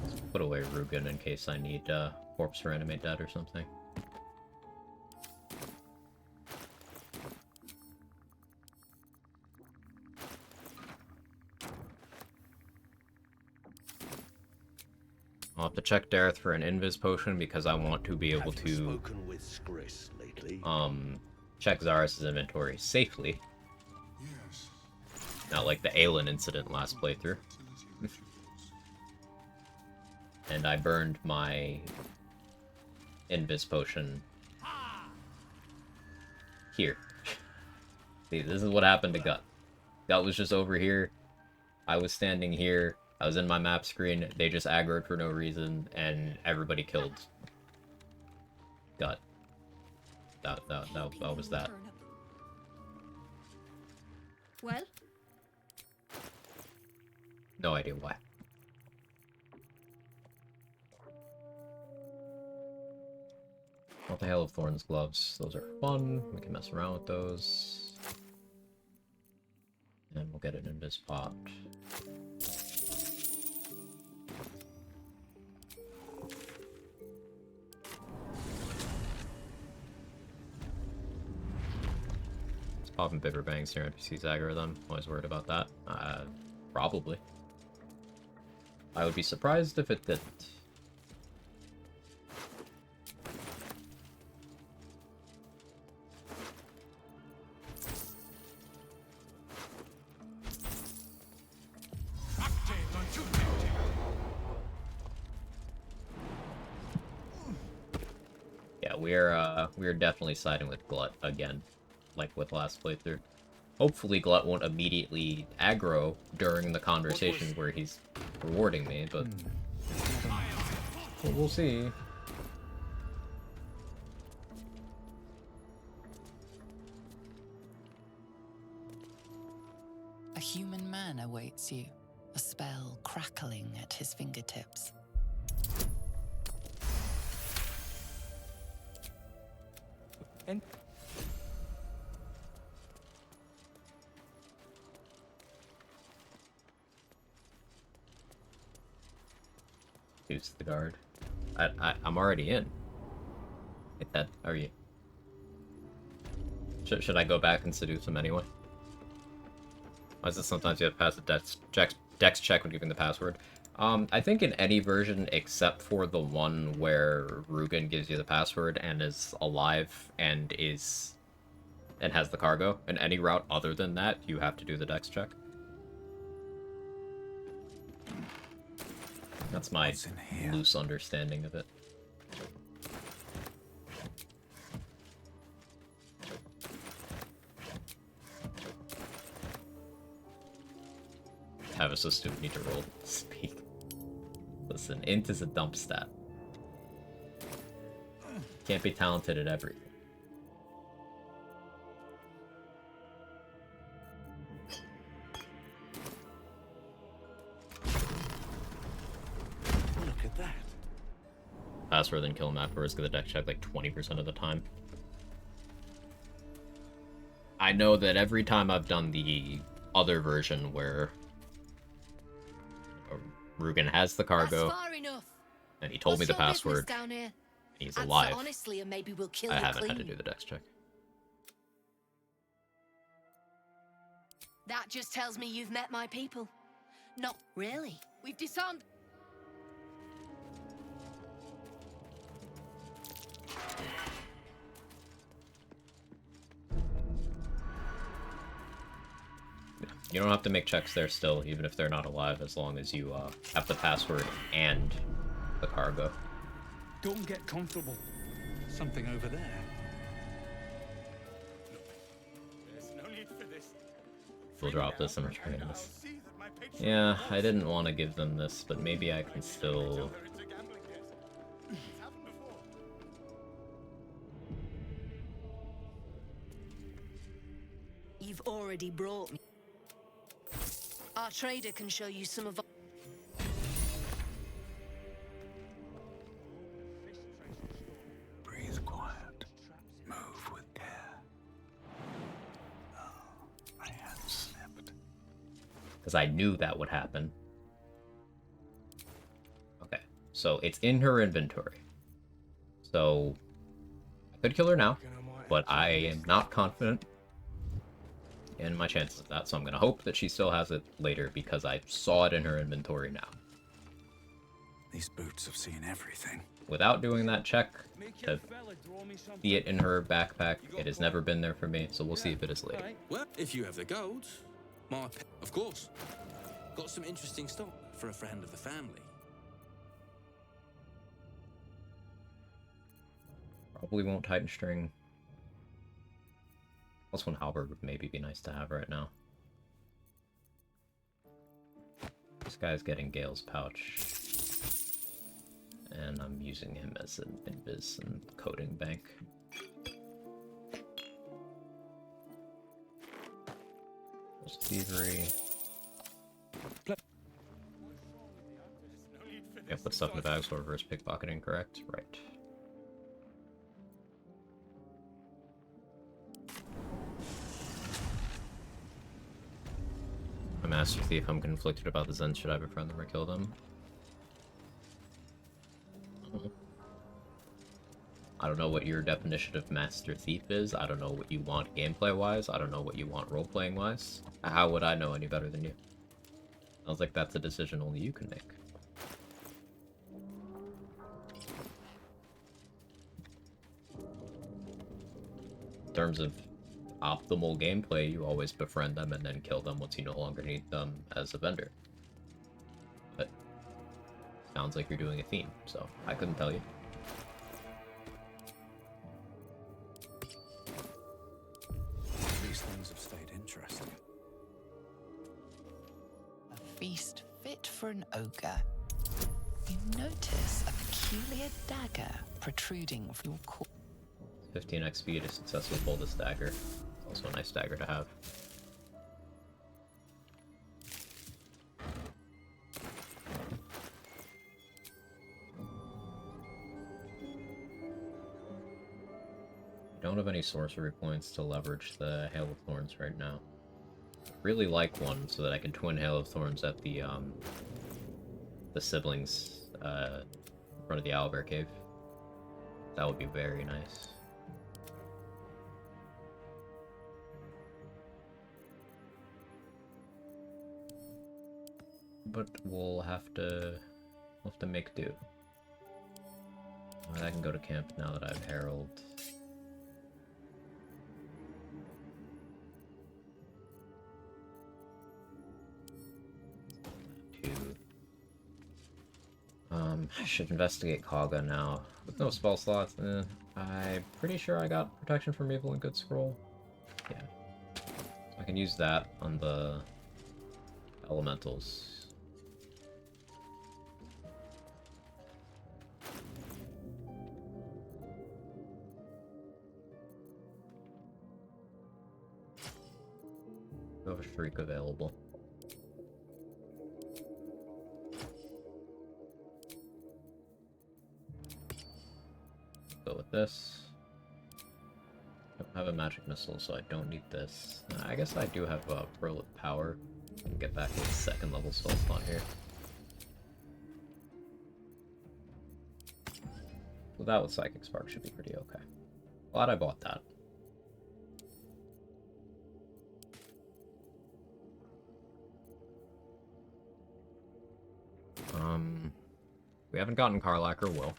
Let's put away Rugen in case I need corpse reanimate dead or something. I'll have to check Dareth for an invis potion because I want to be able to check Zarus' inventory safely. Not like the Aelin incident last playthrough. And I burned my invis potion here. See, this is what happened to Gut. Gut was just over here. I was standing here. I was in my map screen. They just aggroed for no reason, and everybody killed Gut. That was that. Well? No idea why. What the hell of Thorn's gloves? Those are fun. We can mess around with those. And we'll get it in this pot. Popping Bitter Bangs here, NPCs aggro them. Always worried about that. Probably. I would be surprised if it didn't. Yeah, we're definitely siding with Glut again, like with last playthrough. Hopefully Glut won't immediately aggro during the conversation where he's rewarding me, but we'll see. A human man awaits you, a spell crackling at his fingertips. And use the guard. I'm already in. Hit that. Are you? Should I go back and seduce him anyway? Why is it sometimes you have to pass a dex check when giving the password? I think in any version except for the one where Rugen gives you the password and is alive and has the cargo. In any route other than that, you have to do the dex check. That's my loose understanding of it. Have us so stupid, need to roll to speak. Listen, int is a dump stat. Can't be talented at everything. Look at that. Password then kill him afterwards, get the deck check like 20% of the time. I know that every time I've done the other version where Rugen has the cargo, That's far enough. and he told me What's the your business password. down here? He's Answer alive. honestly, and maybe we'll kill I you haven't had to clean. do the dex check. That just tells me you've met my people. Not really. We've disarmed. You don't have to make checks there still, even if they're not alive, as long as you have the password and the cargo. Don't get comfortable. Something over there. There's no need for this. We'll drop this and return this. Yeah, I didn't want to give them this, but maybe I can still... You've already brought me. Our trader can show you some of our... Breathe quiet. Move with care. Oh, my hand slipped. Because I knew that would happen. Okay, so it's in her inventory. So, I could kill her now, but I am not confident in my chances of that, so I'm going to hope that she still has it later, because I saw it in her inventory now. These boots have seen everything. Without doing that check to see it in her backpack, it has never been there for me, so we'll see if it is later. Well, if you have the gold, of course. Got some interesting stock for a friend of the family. Probably won't Titan String. Plus one halberd would maybe be nice to have right now. This guy's getting Gale's pouch. And I'm using him as an invis and coding bank. There's thievery. Yeah, put stuff in the bag so reverse pickpocketing, correct? Right. A Master Thief, I'm conflicted about the Zen. Should I befriend them or kill them? I don't know what your definition of Master Thief is. I don't know what you want gameplay-wise. I don't know what you want role-playing-wise. How would I know any better than you? Sounds like that's a decision only you can make. In terms of optimal gameplay, you always befriend them and then kill them once you no longer need them as a vendor. But sounds like you're doing a theme, so I couldn't tell you. These things have stayed interesting. A feast fit for an ogre. You notice a peculiar dagger protruding from your core. 15 XP to successfully pull this dagger. Also a nice dagger to have. Don't have any sorcery points to leverage the Hail of Thorns right now. Really like one so that I can twin Hail of Thorns at the siblings in front of the Owlbear Cave. That would be very nice. But we'll have to make do. I can go to camp now that I've Herald. I should investigate Kaga now. With no spell slots, I'm pretty sure I got protection from evil and good scroll. Yeah. I can use that on the elementals. We have a Shriek available. Go with this. Yep. I have a magic missile, so I don't need this. I guess I do have Pearl of Power. I can get back to the second level spell slot here. So that with Psychic Spark should be pretty okay. Glad I bought that. We haven't gotten Karlach or Will.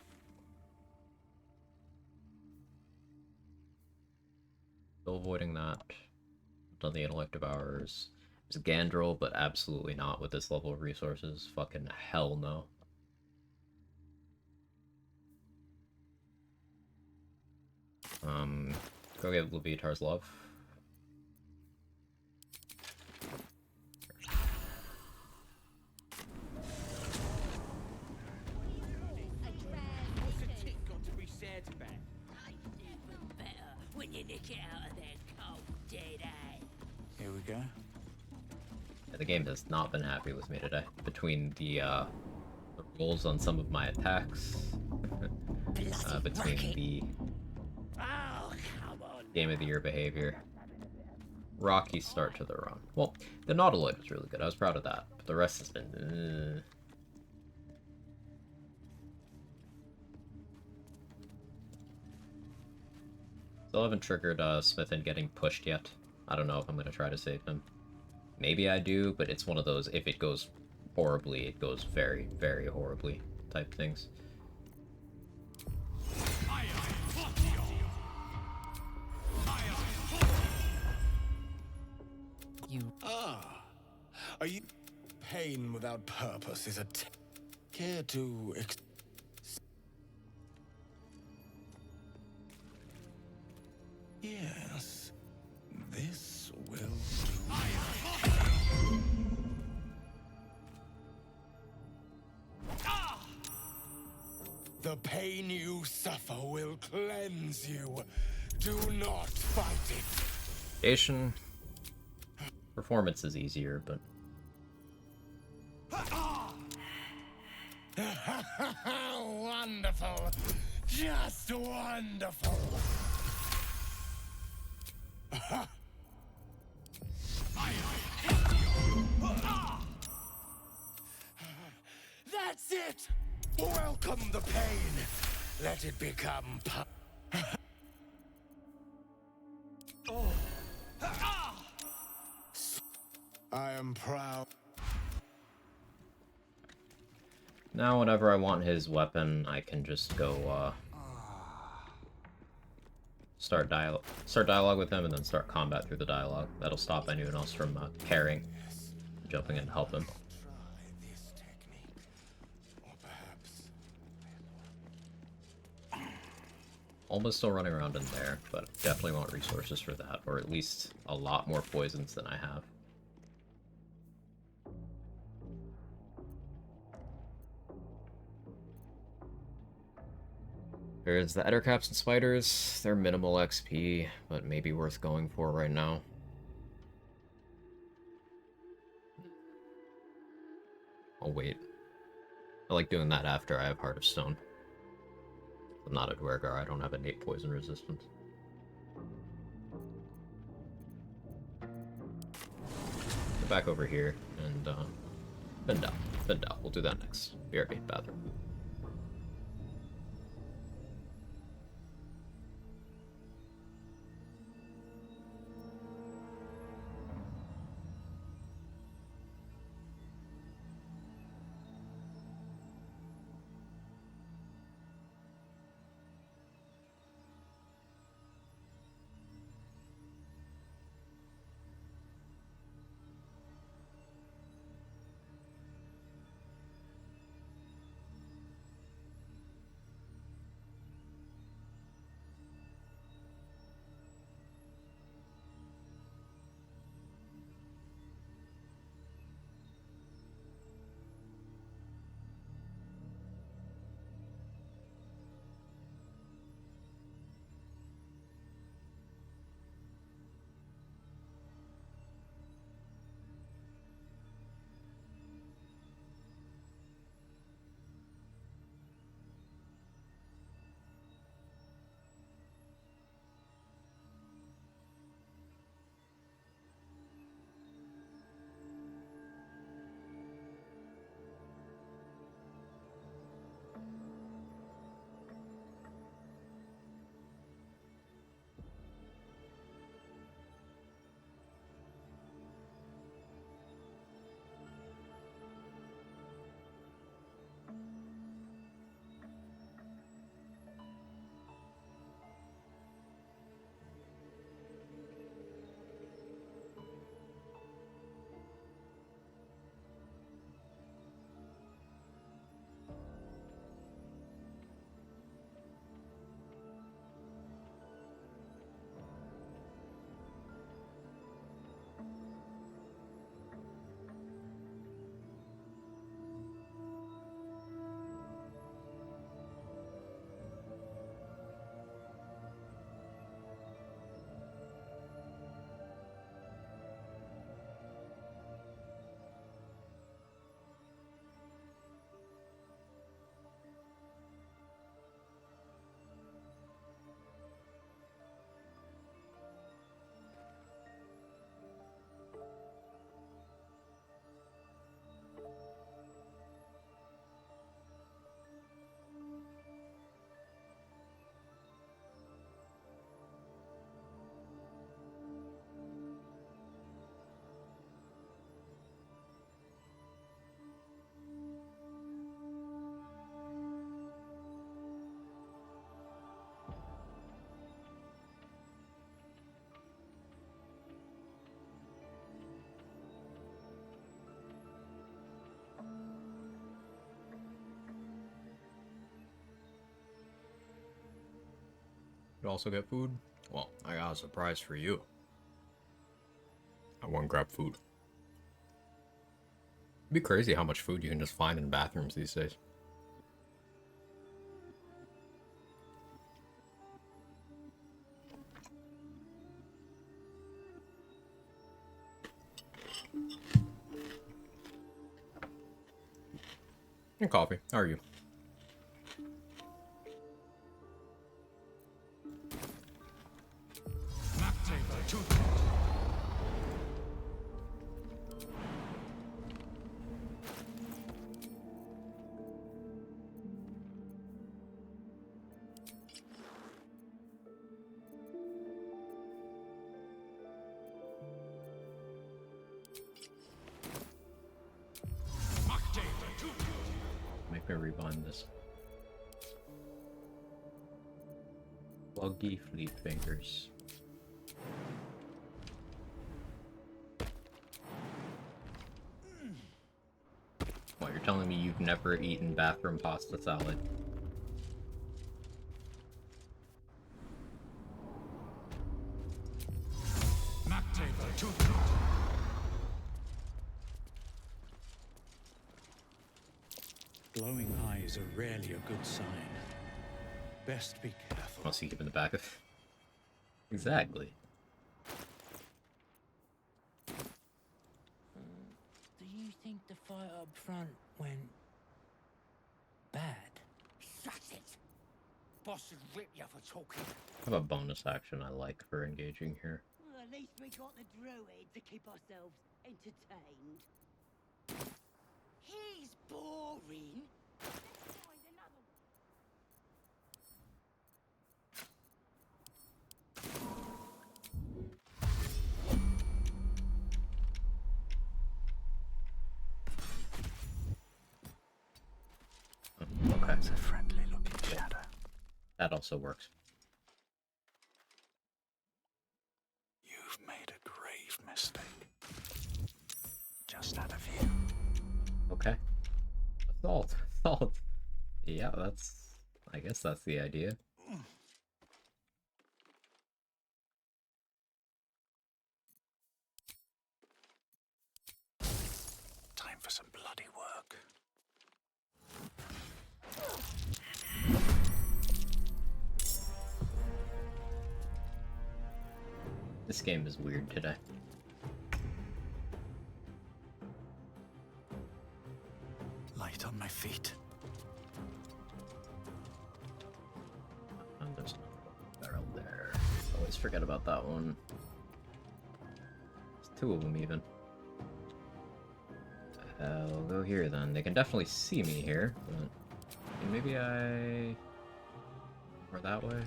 Still avoiding that. Done the Intellect Devourers. There's Gandrel, but absolutely not with this level of resources. Fucking hell no. Go get Leviatar's Love. When you nick it out of their cold, dead eye. Here we go. Yeah, the game has not been happy with me today. Between the rolls on some of my attacks, between the Game of the Year behavior. Rocky start to the run. Well, the Nautiloid was really good. I was proud of that. But the rest has been... Still haven't triggered Smith in getting pushed yet. I don't know if I'm going to try to save him. Maybe I do, but it's one of those, if it goes horribly, it goes very, very horribly type things. Are you... Pain without purpose is a... Care to... Yes. This will do. The pain you suffer will cleanse you. Do not fight it. Asian performance is easier, but wonderful. Just wonderful. That's it! Welcome the pain. Let it become I am proud. now whenever I want his weapon, I can just go start dialogue with him and then start combat through the dialogue. That'll stop anyone else from carrying, jumping in to help him. Almost still running around in there, but definitely want resources for that, or at least a lot more poisons than I have. There's the Ettercaps and Spiders. They're minimal XP, but maybe worth going for right now. I'll wait. I like doing that after I have Heart of Stone. I'm not a Dwergar, I don't have innate poison resistance. Go back over here and bend out. Bend out. We'll do that next. BRB bathroom. You also get food? Well, I got a surprise for you. I want to grab food. It'd be crazy how much food you can just find in bathrooms these days. And coffee. How are you? Make me rebind this. Buggy fleet fingers. Well, you're telling me you've never eaten bathroom pasta salad? Glowing eyes are rarely a good sign. Best be careful. I'll see him in the back of. Exactly. Do you think the fight up front went bad? Shut it! Boss would rip you for talking. I have a bonus action I like for engaging here. Well, at least we got the druid to keep ourselves entertained. He's boring. Let's find another one. Okay. It's a friendly looking shadow. That also works. You've made a grave mistake. Just had a view. Okay. Assault. Assault. Yeah, I guess that's the idea. Time for some bloody work. This game is weird today. Light on my feet. And there's another barrel there. Always forget about that one. There's two of them even. I'll go here then. They can definitely see me here, but maybe or that way.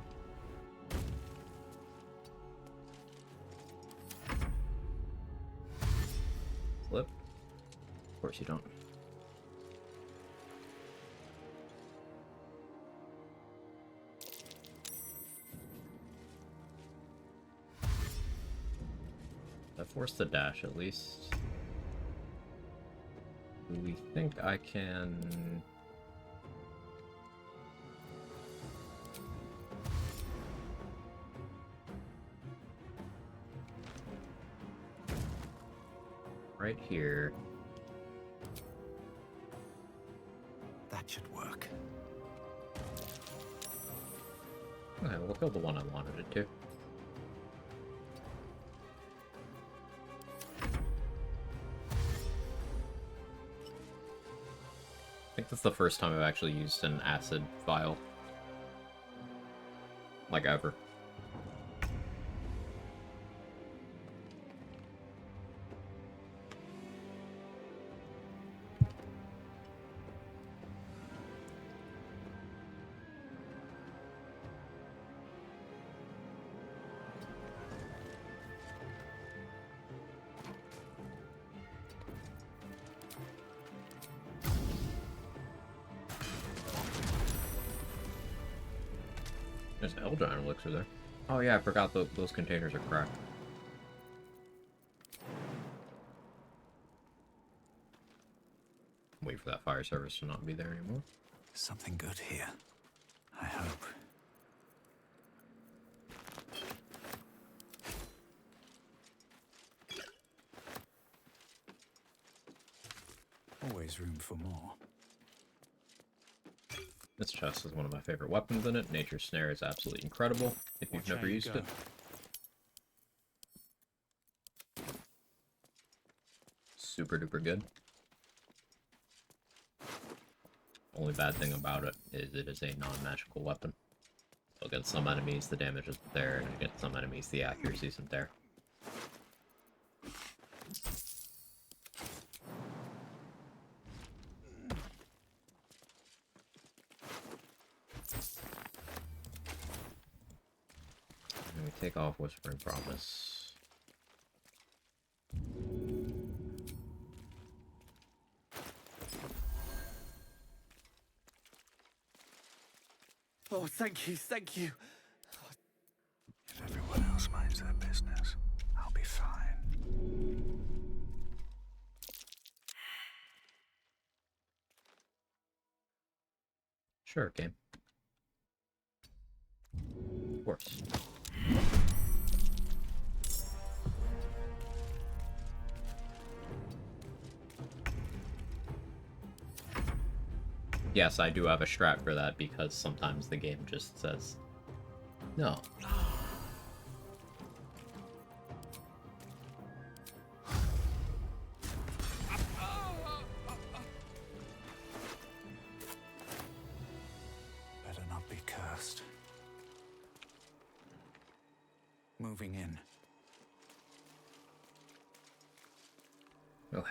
Flip. Of course you don't. I forced the dash at least. Do we think I can... right here. That should work. Okay, we'll kill the one I wanted it to. I think that's the first time I've actually used an acid vial. Like, ever. There's an Eldritch elixir there. Oh yeah, I forgot those containers are cracked. Wait for that fire service to not be there anymore. Something good here. I hope. Always room for more. This chest is one of my favorite weapons in it. Nature's Snare is absolutely incredible if you've never used it. Super duper good. Only bad thing about it is a non-magical weapon. So against some enemies the damage isn't there, and against some enemies the accuracy isn't there. And we take off Whispering Promise. Oh, thank you, thank you. If everyone else minds their business, I'll be fine. Sure, game. Of course. Yes, I do have a strat for that because sometimes the game just says no. Better not be cursed. Moving in. Okay.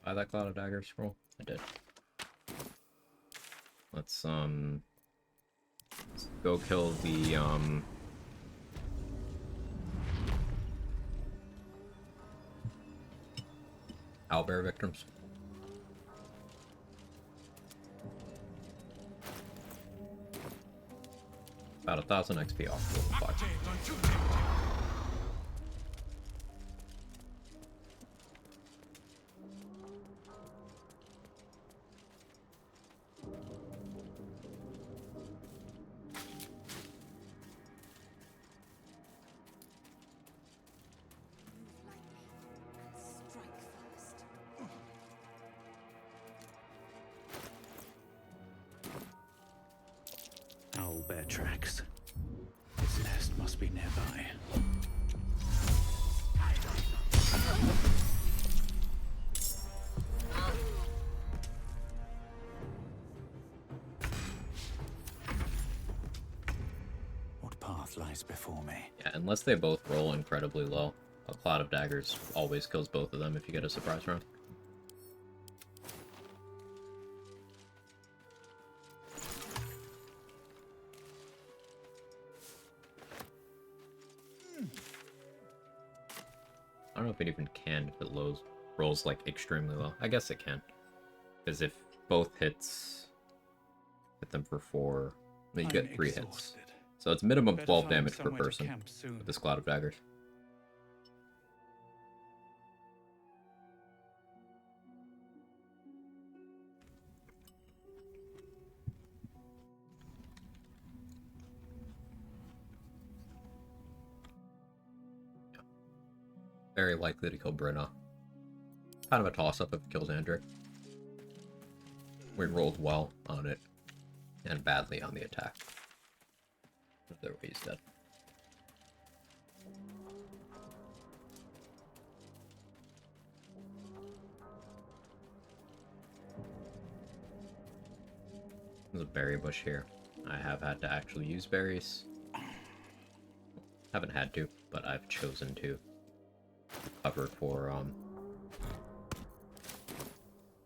Buy that Cloud of Dagger scroll? I did. Let's go kill the owlbear victims. About 1,000 XP off. Owlbear tracks. Its nest must be nearby. What path lies before me? Yeah, unless they both roll incredibly low, a Cloud of Daggers always kills both of them if you get a surprise round. I don't know if it even can if it rolls like extremely low. I guess it can. Because if both hits hit them for 4, then you get 3 hits. So it's minimum 12 damage per person with this Cloud of Daggers. Very likely to kill Brenna. Kind of a toss-up if it kills Andrew. We rolled well on it, and badly on the attack. Either way, he's dead. There's a berry bush here. I have had to actually use berries. Haven't had to, but I've chosen to. Cover for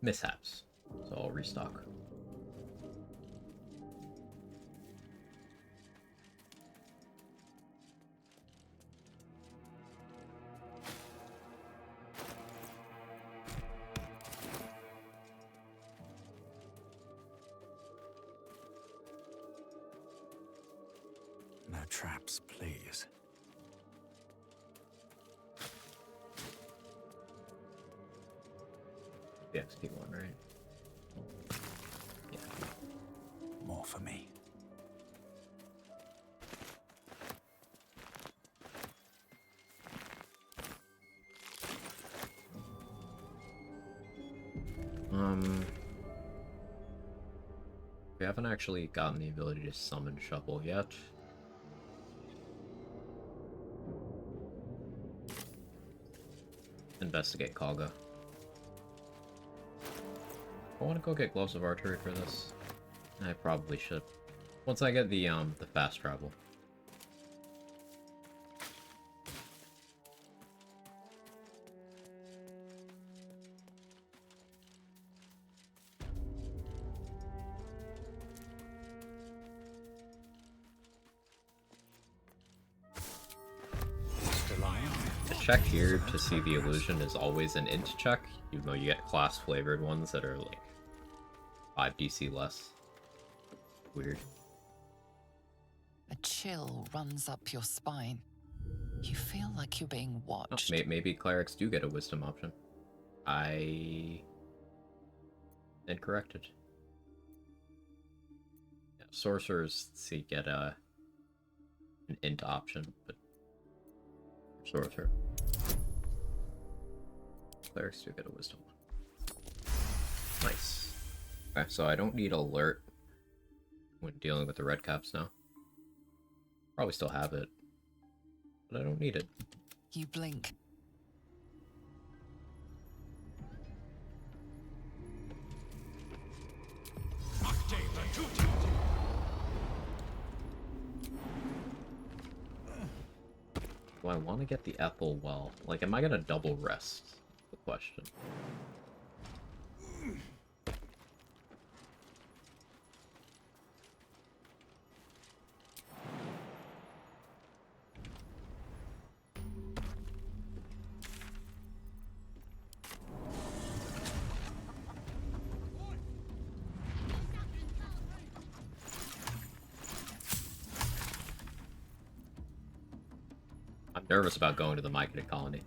mishaps, so I'll restock. No traps, please. The XP one, right? Yeah. More for me. We haven't actually gotten the ability to summon Shuffle yet. Investigate Kalga. I want to go get Gloves of Archery for this. I probably should. Once I get the fast travel. The check here to see the illusion is always an int check, even though you get class flavored ones that are like 5 DC less. Weird. A chill runs up your spine. You feel like you're being watched. Oh, maybe clerics do get a wisdom option. I incorrected. Yeah, sorcerers see get an int option, but sorcerer. Clerics do get a wisdom one. Nice. Okay, so I don't need alert when dealing with the red caps now. Probably still have it, but I don't need it. You blink. Do I want to get the Ethel well? Like, am I gonna double rest? The question. I'm nervous about going to the Myconid colony.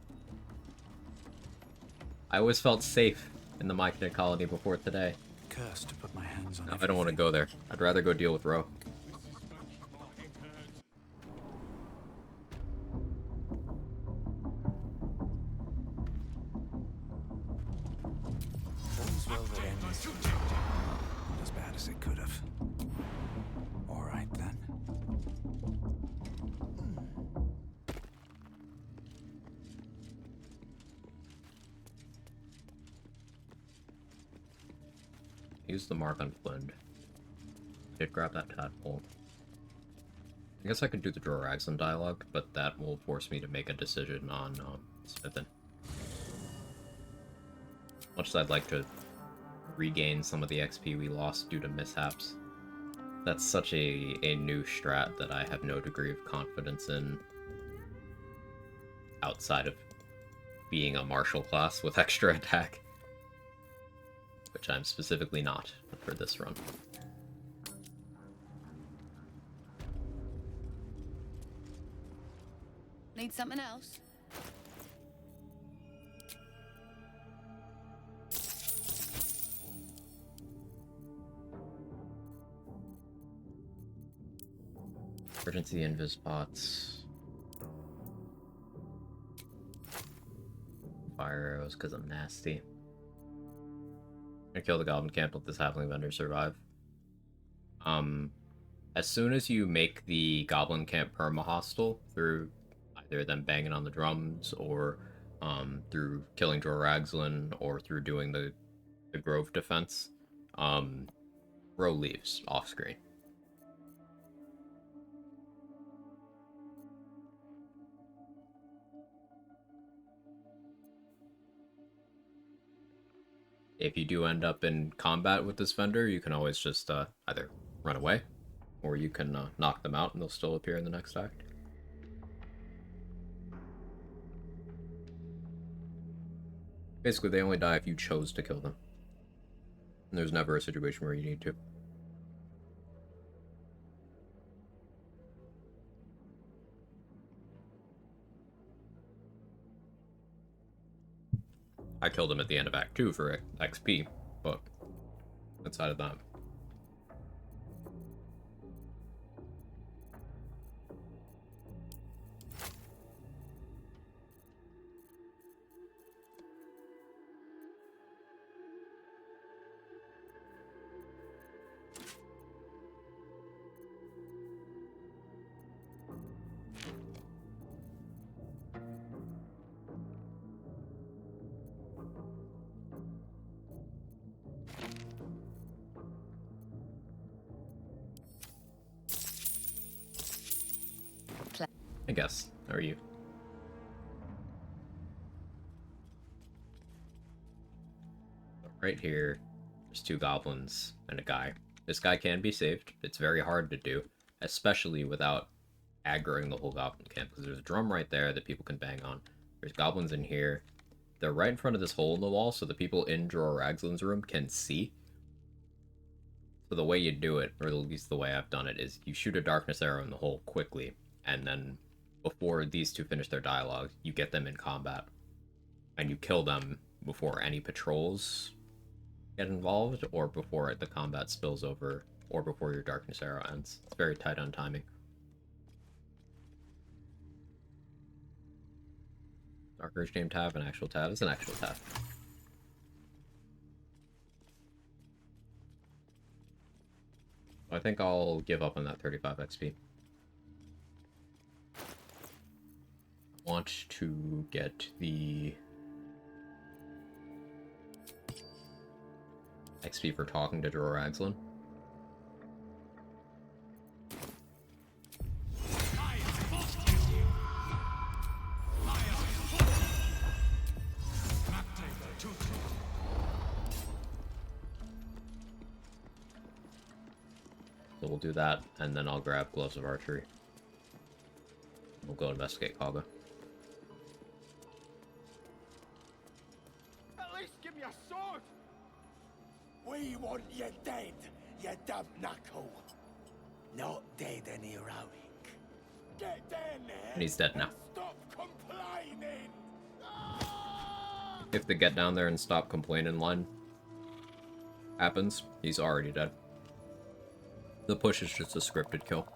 I always felt safe in the Myconid colony before today. Cursed to put my hands on. No, I don't want to go there. I'd rather go deal with Ro. All's well that ends. Not as bad as it could have. All right then. Use the mark on Flynn. Did grab that tadpole. I guess I could do the Droraxon dialogue, but that will force me to make a decision on Smithon. Much as I'd like to regain some of the XP we lost due to mishaps. That's such a new strat that I have no degree of confidence in outside of being a martial class with extra attack. Which I'm specifically not for this run. Need something else? Emergency invis pots. Fire arrows because I'm nasty. I kill the goblin camp, let this halfling vendor survive. As soon as you make the goblin camp perma-hostile through either them banging on the drums or through killing Droraxon or through doing the grove defense, Ro leaves off screen. If you do end up in combat with this vendor, you can always just either run away, or you can knock them out and they'll still appear in the next act. Basically, they only die if you chose to kill them. And there's never a situation where you need to. I killed him at the end of Act 2 for XP, but outside of that. I guess. How are you? Right here, there's 2 goblins and a guy. This guy can be saved. It's very hard to do, especially without aggroing the whole goblin camp, because there's a drum right there that people can bang on. There's goblins in here. They're right in front of this hole in the wall, so the people in Dror Ragzlin's room can see. So the way you do it, or at least the way I've done it, is you shoot a darkness arrow in the hole quickly, and then before these 2 finish their dialogue, you get them in combat. And you kill them before any patrols get involved, or before the combat spills over, or before your darkness arrow ends. It's very tight on timing. Dark Urge name tab, an actual tab. It's an actual tab. I think I'll give up on that 35 XP. I want to get the XP for talking to Dror Ragzlin. So we'll do that, and then I'll grab Gloves of Archery. We'll go investigate Kaga. At least give me a sword! We want you dead, you dumb knuckle. Not dead and heroic. Get down there. And he's dead now. Stop complaining. If the get down there and stop complaining line happens, he's already dead. The push is just a scripted kill.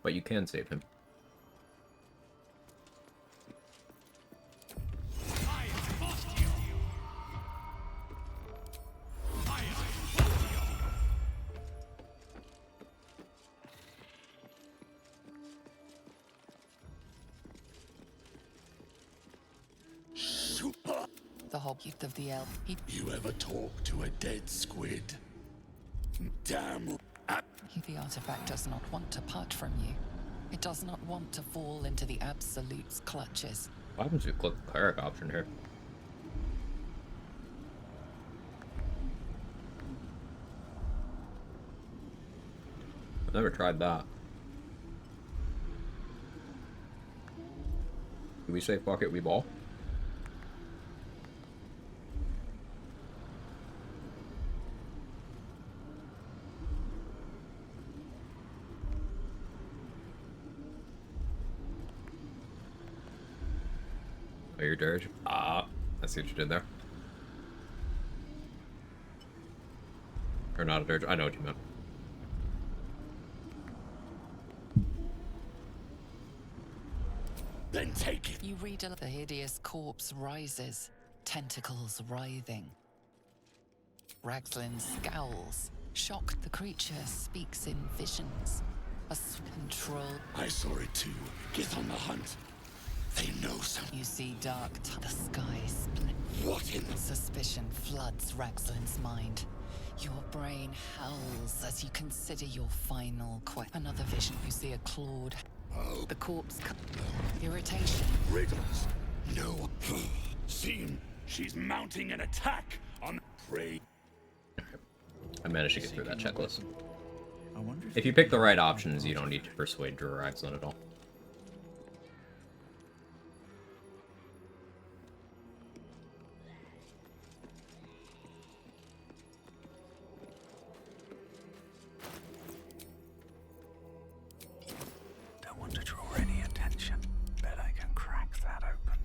But you can save him. The hobbit of the elf. You ever talk to a dead squid? Damn. The artifact does not want to part from you. It does not want to fall into the Absolute's clutches. What happens if you click the Cleric option here? I've never tried that. Do we say fuck it, we ball? Oh, you're dirge? Ah, I see what you did there. Or not a dirge, I know what you meant. Then take it. You read the hideous corpse rises, tentacles writhing. Ragzlin scowls. Shocked, the creature speaks in visions. A control. I saw it too. Get on the hunt. They know something. You see dark the sky split. What in the... Suspicion floods Ragzlin's mind. Your brain howls as you consider your final quest. Another vision, you see a clawed... Oh. The corpse... Irritation. Riddles. No. Seen. She's mounting an attack on prey. I managed to get through that checklist. If you pick the right options, you don't need to persuade Dror Ragzlin at all. Don't want to draw any attention. Bet I can crack that open.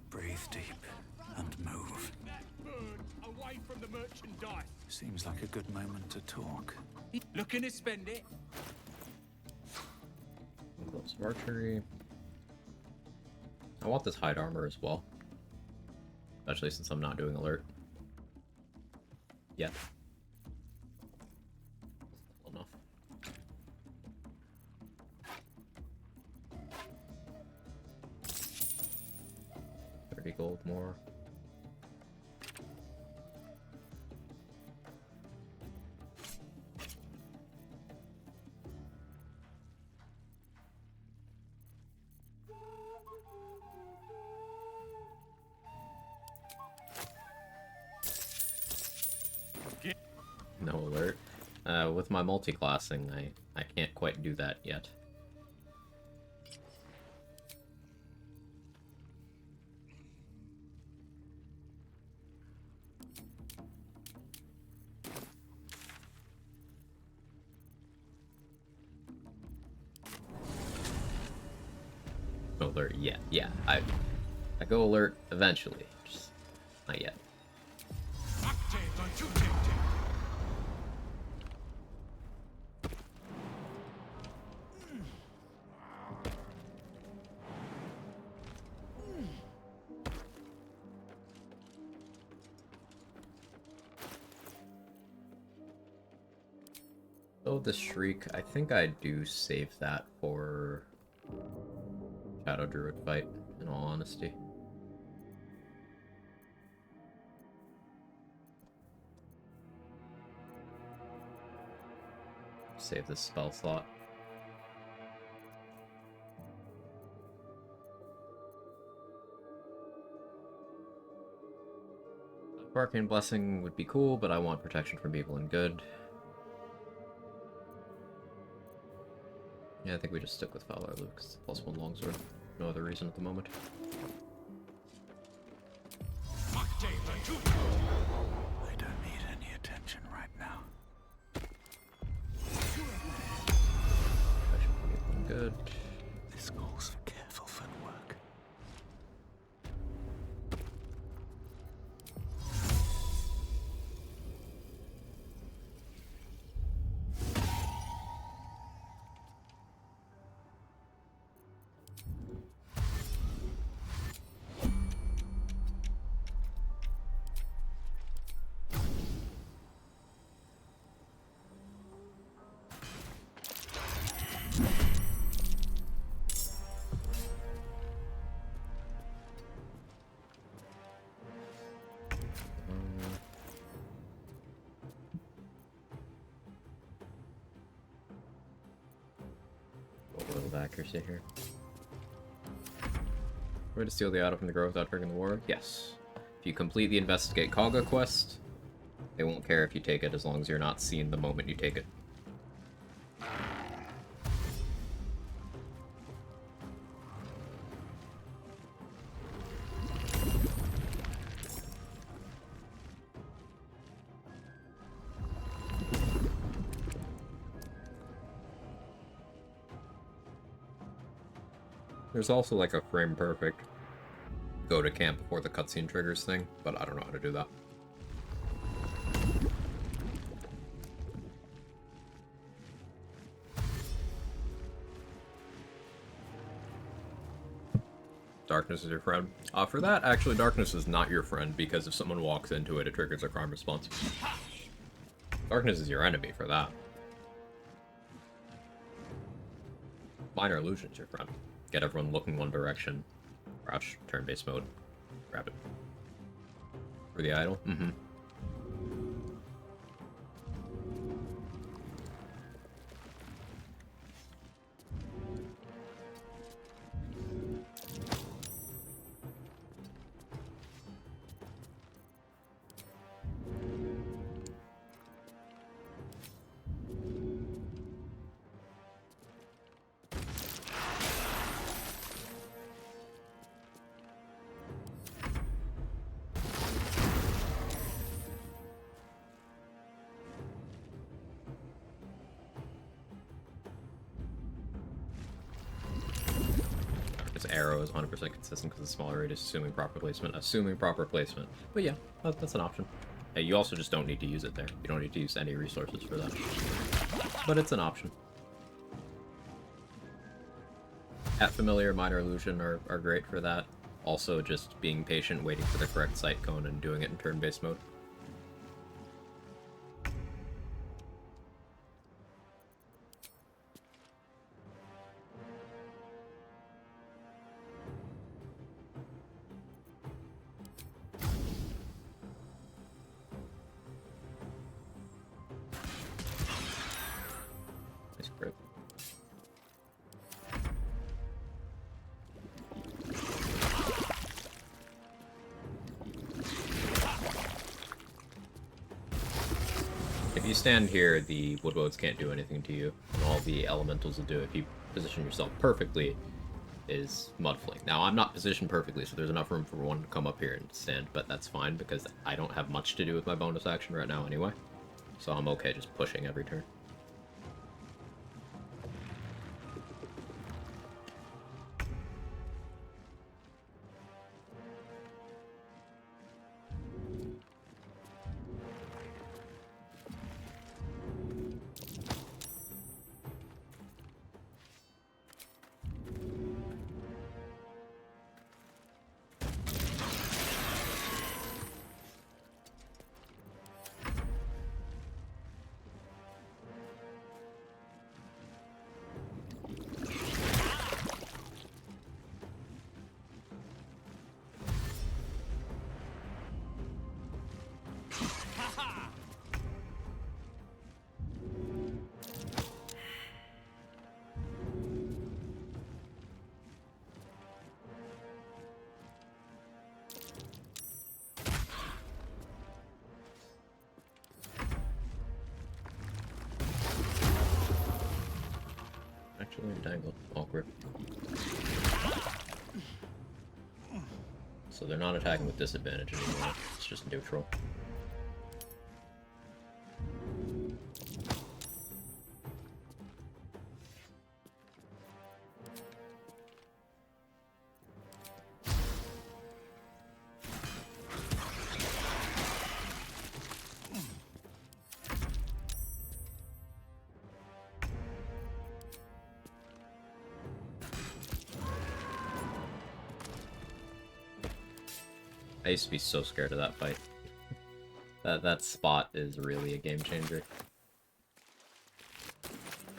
Breathe deep and move. Burn away from the merchandise. Seems like a good moment to talk. Looking to spend it? Gloves of archery. I want this hide armor as well. Especially since I'm not doing alert. Yet. Still enough. 30 gold more. No alert. With my multi-classing, I can't quite do that yet. No alert yet. Yeah, I go alert eventually, just not yet. Oh, the Shriek. I think I do save that for Shadow Druid fight, in all honesty. Save this spell slot. Arcane Blessing would be cool, but I want protection from evil and good. Yeah, I think we just stick with Valor Luke, it's a +1 longsword. No other reason at the moment. I don't need any attention right now. Protection from evil and good. This calls for careful footwork. A little accuracy here. Way to steal the item from the grove without triggering the war? Yes. If you complete the Investigate Kaga quest, they won't care if you take it as long as you're not seen the moment you take it. There's also like a frame perfect go to camp before the cutscene triggers thing, but I don't know how to do that. Darkness is your friend. For that, actually, darkness is not your friend, because if someone walks into it, it triggers a crime response. Darkness is your enemy for that. Minor illusion's your friend. Get everyone looking one direction. Crouch, turn-based mode. Grab it. For the idol? Mm-hmm. Arrow is 100% consistent because it's smaller radius, assuming proper placement. Assuming proper placement. But yeah, that's an option. You also just don't need to use it there. You don't need to use any resources for that. But it's an option. At Familiar, Minor Illusion are great for that. Also, just being patient, waiting for the correct sight cone, and doing it in turn-based mode. Nice crit. If you stand here, the Woodwoads can't do anything to you, and all the elementals will do if you position yourself perfectly is Mudfling. Now, I'm not positioned perfectly, so there's enough room for one to come up here and stand, but that's fine because I don't have much to do with my bonus action right now anyway, so I'm okay just pushing every turn. Actually entangled. Awkward. So they're not attacking with disadvantage anymore. It's just neutral. I used to be so scared of that fight. That spot is really a game changer.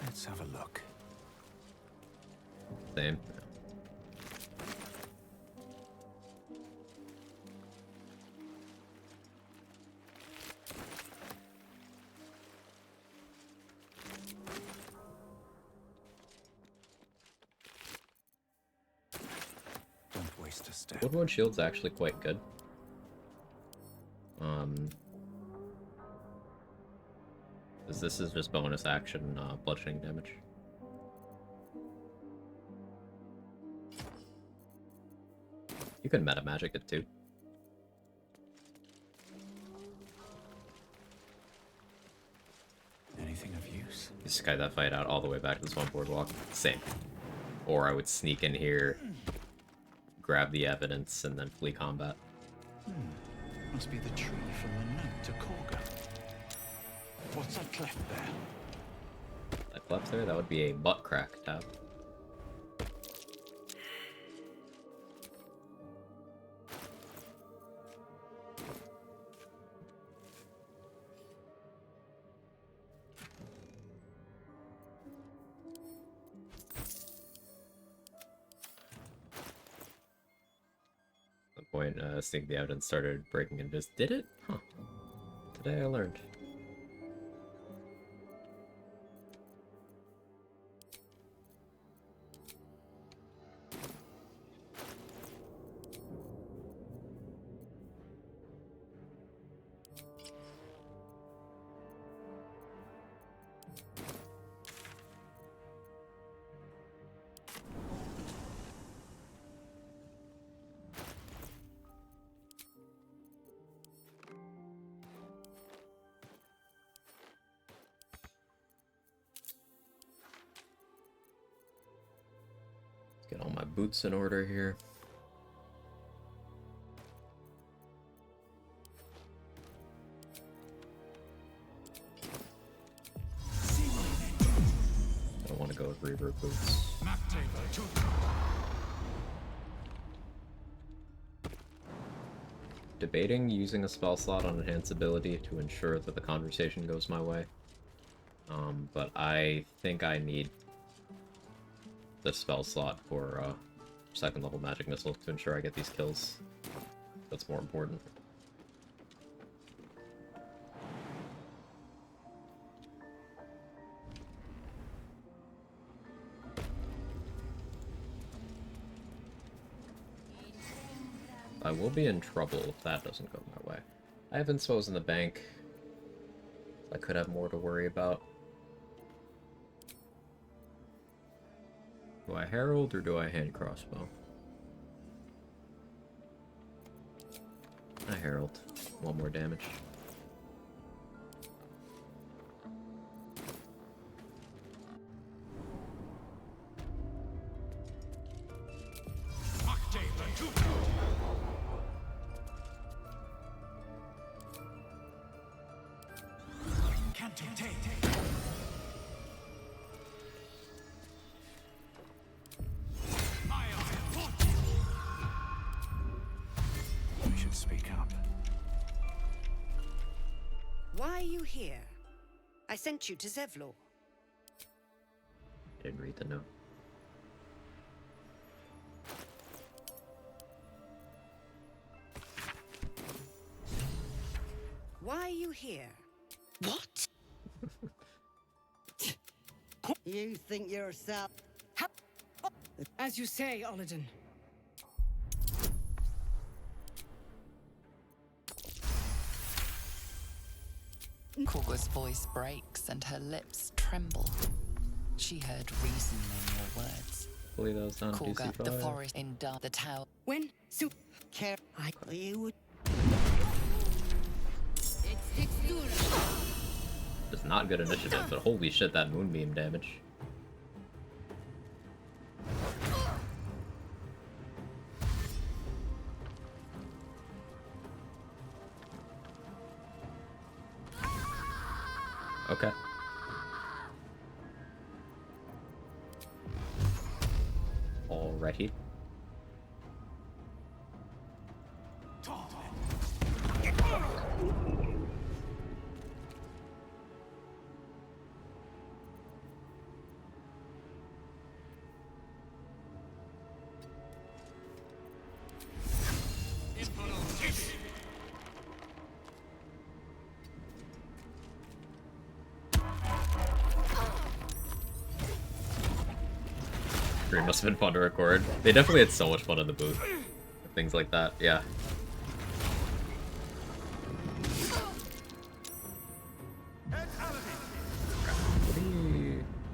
Let's have a look. Same. Don't waste a step. Woodwood Shield's actually quite good. This is just bonus action bludgeoning damage. You can meta magic it too. Anything of use? You sky that fight out all the way back to this one boardwalk. Same. Or I would sneak in here, grab the evidence, and then flee combat. Must be the tree from the note to Korga. What's that cleft there? That cleft there? That would be a butt crack tab. At the point, I think the evidence started breaking and just did it? Huh. Today I learned. Get all my boots in order here. Reaver boots. Debating using a spell slot on Enhance ability to ensure that the conversation goes my way. But I think I need the spell slot for second level magic missile to ensure I get these kills. That's more important. I will be in trouble if that doesn't go my way. I have inspos in the bank. I could have more to worry about. Do I herald or do I hand crossbow? I herald. 1 more damage. You should speak up. Why are you here? I sent you to Zevlor. Didn't read the note. Why are you here? What? You think yourself... As you say, Olladin. Korga's voice breaks and her lips tremble. She heard reason in your words. Hopefully that was down to Korga, DC5. the forest in dark, the tower. When? So... Care... You would... It's not good initiative, but holy shit, that moonbeam damage. Okay. Alrighty. It must have been fun to record. They definitely had so much fun in the booth. Things like that, yeah.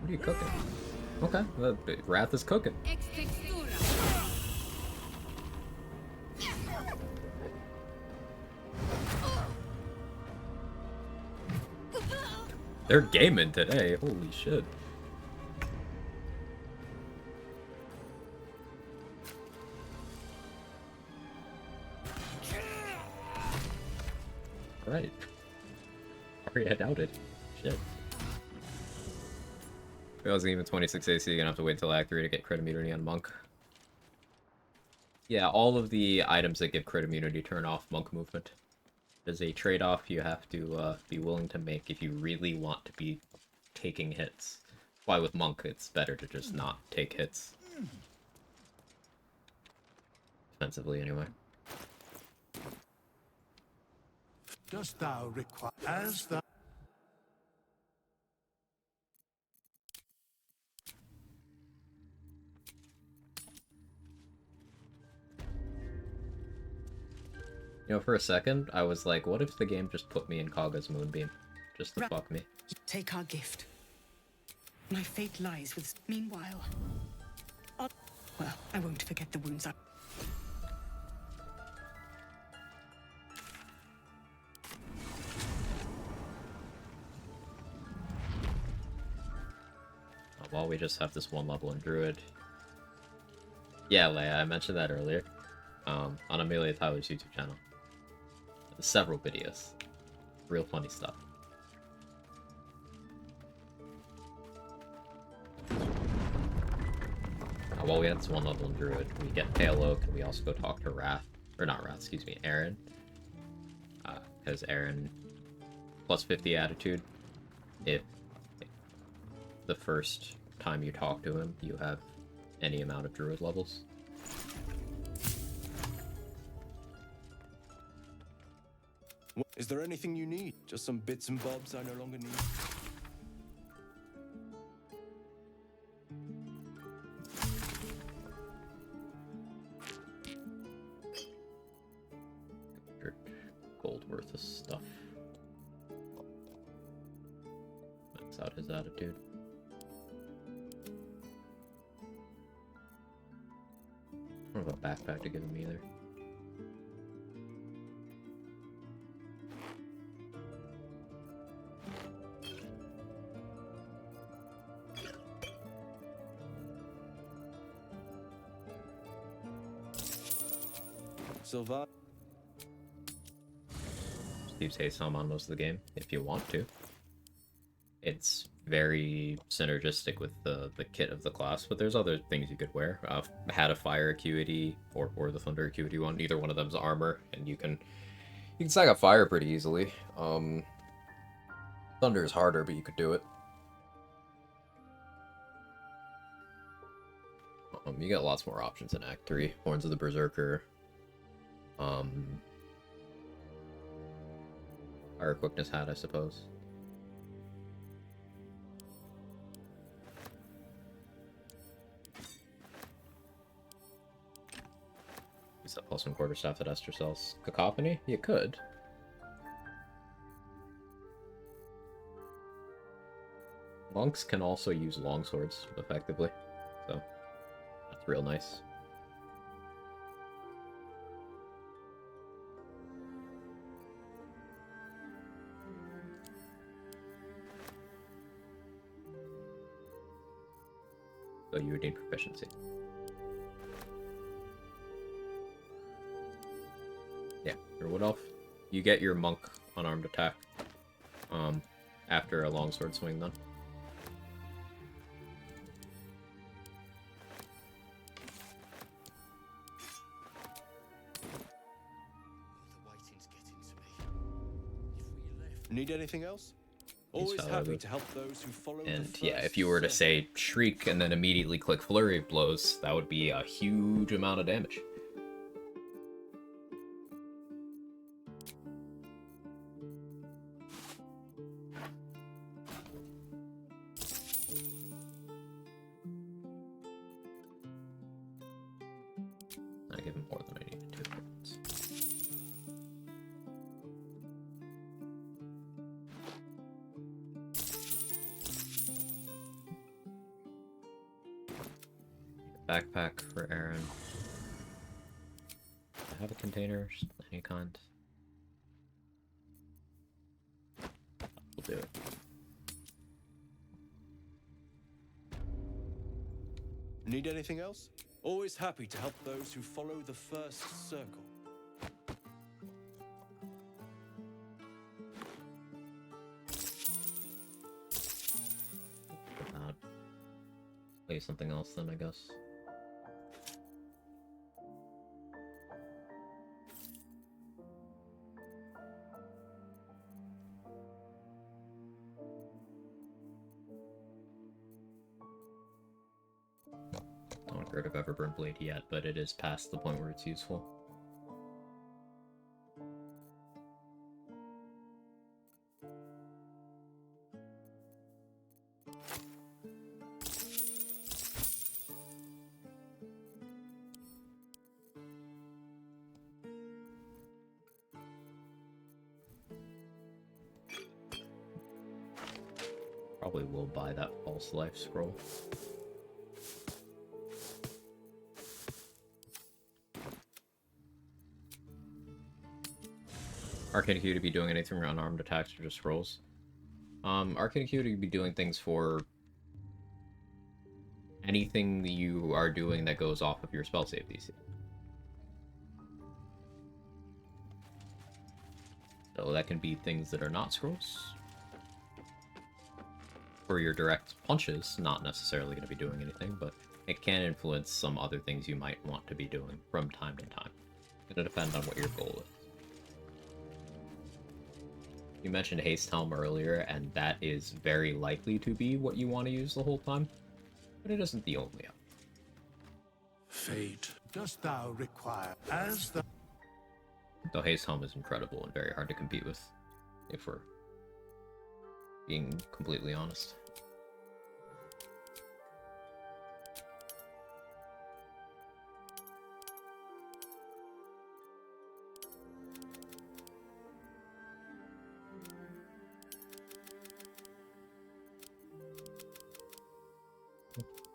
What are you cooking? Okay, the Wrath is cooking. They're gaming today, holy shit. Right. Sorry, I doubted. Shit. If I wasn't even 26 AC, you're gonna have to wait until Act 3 to get crit immunity on Monk. Yeah, all of the items that give crit immunity turn off Monk movement. There's a trade-off you have to be willing to make if you really want to be taking hits. Why with Monk, it's better to just not take hits. Defensively, anyway. Dost thou require as the You know, for a second, I was like, what if the game just put me in Kaga's Moonbeam? Just to fuck me. Take our gift. My fate lies with... Meanwhile... Well, I won't forget the wounds I... Well, we just have this one level in Druid. Yeah, Leia, I mentioned that earlier. On Amelia Tyler's YouTube channel. Several videos. Real funny stuff. Well, we had this one level in Druid. We get Pale Oak, and we also go talk to Wrath. Or not Wrath, excuse me, Aaron. Because Aaron, plus 50 attitude. If the first time you talk to him, you have any amount of Druid levels. Is there anything you need? Just some bits and bobs I no longer need? Gold worth of stuff. Max out his attitude. I don't have a backpack to give him either. Silva. Leaves haste on most of the game, if you want to. It's very synergistic with the kit of the class, but there's other things you could wear. Had a fire acuity or the thunder acuity one. Either one of them's armor, and you can stack up fire pretty easily. Thunder is harder, but you could do it. You get lots more options in Act 3. Horns of the Berserker. Fire quickness hat, I suppose. Is that +1 quarterstaff that Esther sells? Cacophony? You could. Monks can also use longswords effectively, so that's real nice. So you would need proficiency. Yeah, your Wood Elf. You get your monk unarmed attack after a longsword swing then. Need anything else? Always happy to help those who follow. And yeah, if you were to say Shriek and then immediately click Flurry of Blows, that would be a huge amount of damage. I give him more than I needed to. Backpack for Aaron. I have a container, just any kind. We'll do it. Need anything else? Always happy to help those who follow the first circle. Play something else then, I guess. Don't heard of Everburn Blade yet, but it is past the point where it's useful. Probably will buy that false life scroll. Arcane Q to be doing anything for unarmed attacks or just rolls. Arcane Q to be doing things for anything that you are doing that goes off of your spell save DC. So that can be things that are not scrolls. For your direct punches, not necessarily going to be doing anything, but it can influence some other things you might want to be doing from time to time. It's gonna depend on what your goal is. You mentioned Haste Helm earlier, and that is very likely to be what you want to use the whole time, but it isn't the only option. Fate, dost thou require as the... Though Haste Helm is incredible and very hard to compete with, if we're being completely honest.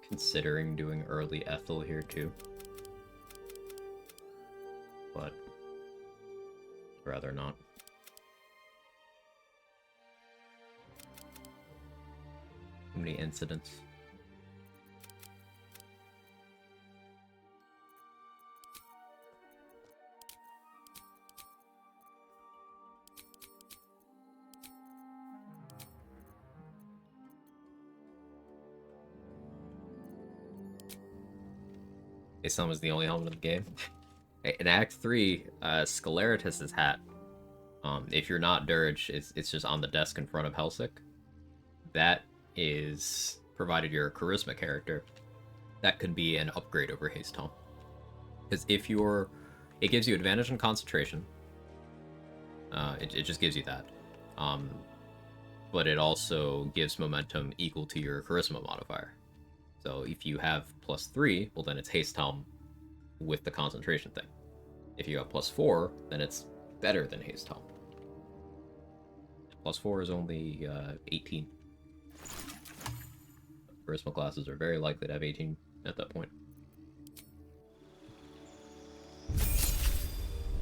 Considering doing early Ethel here too, but rather not. Too many incidents. Haste Helm is the only helmet in the game. In Act 3, Scaleritus's hat, if you're not Dirge, it's just on the desk in front of Helsik. That is, provided you're a Charisma character, that could be an upgrade over Haste Helm. Because if you're... It gives you advantage in concentration. It just gives you that. But it also gives momentum equal to your Charisma modifier. So if you have +3, well then it's Haste Helm with the concentration thing. If you have +4, then it's better than Haste Helm. +4 is only 18. Charisma classes are very likely to have 18 at that point.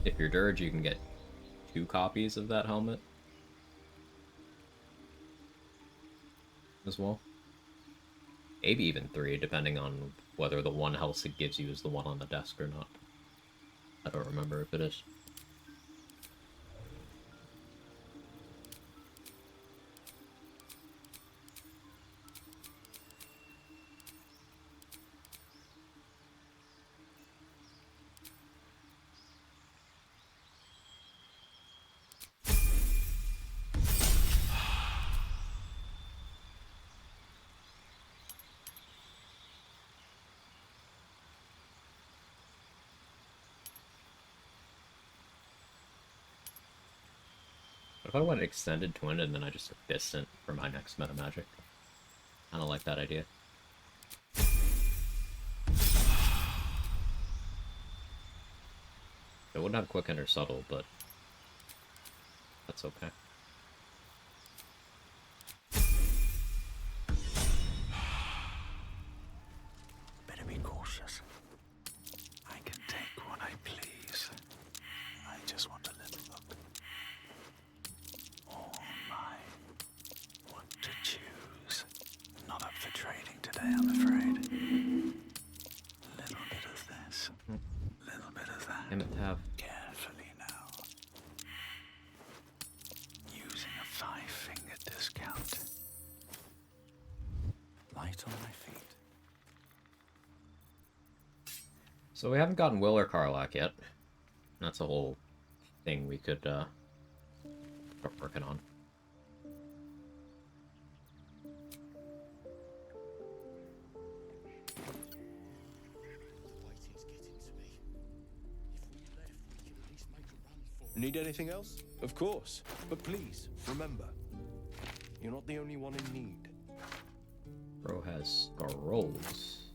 If you're Dirge, you can get 2 copies of that helmet as well. Maybe even 3, depending on whether the one Helsik gives you is the one on the desk or not. I don't remember if it is. If I went Extended Twin and then I just took Distant for my next meta magic, I don't like that idea. It wouldn't have Quicken or Subtle, but that's okay. Better be cautious. I can take what I please. I just want a little look. All mine. What to choose. Not up for trading today, I'm afraid. Little bit of this. Little bit of that. Amitabh. Carefully now. Using a 5-finger discount. Light on my feet. So we haven't gotten Will or Karlach yet. That's a whole thing we could start working on. Need anything else? Of course. But please, remember, you're not the only one in need. Bro has scrolls.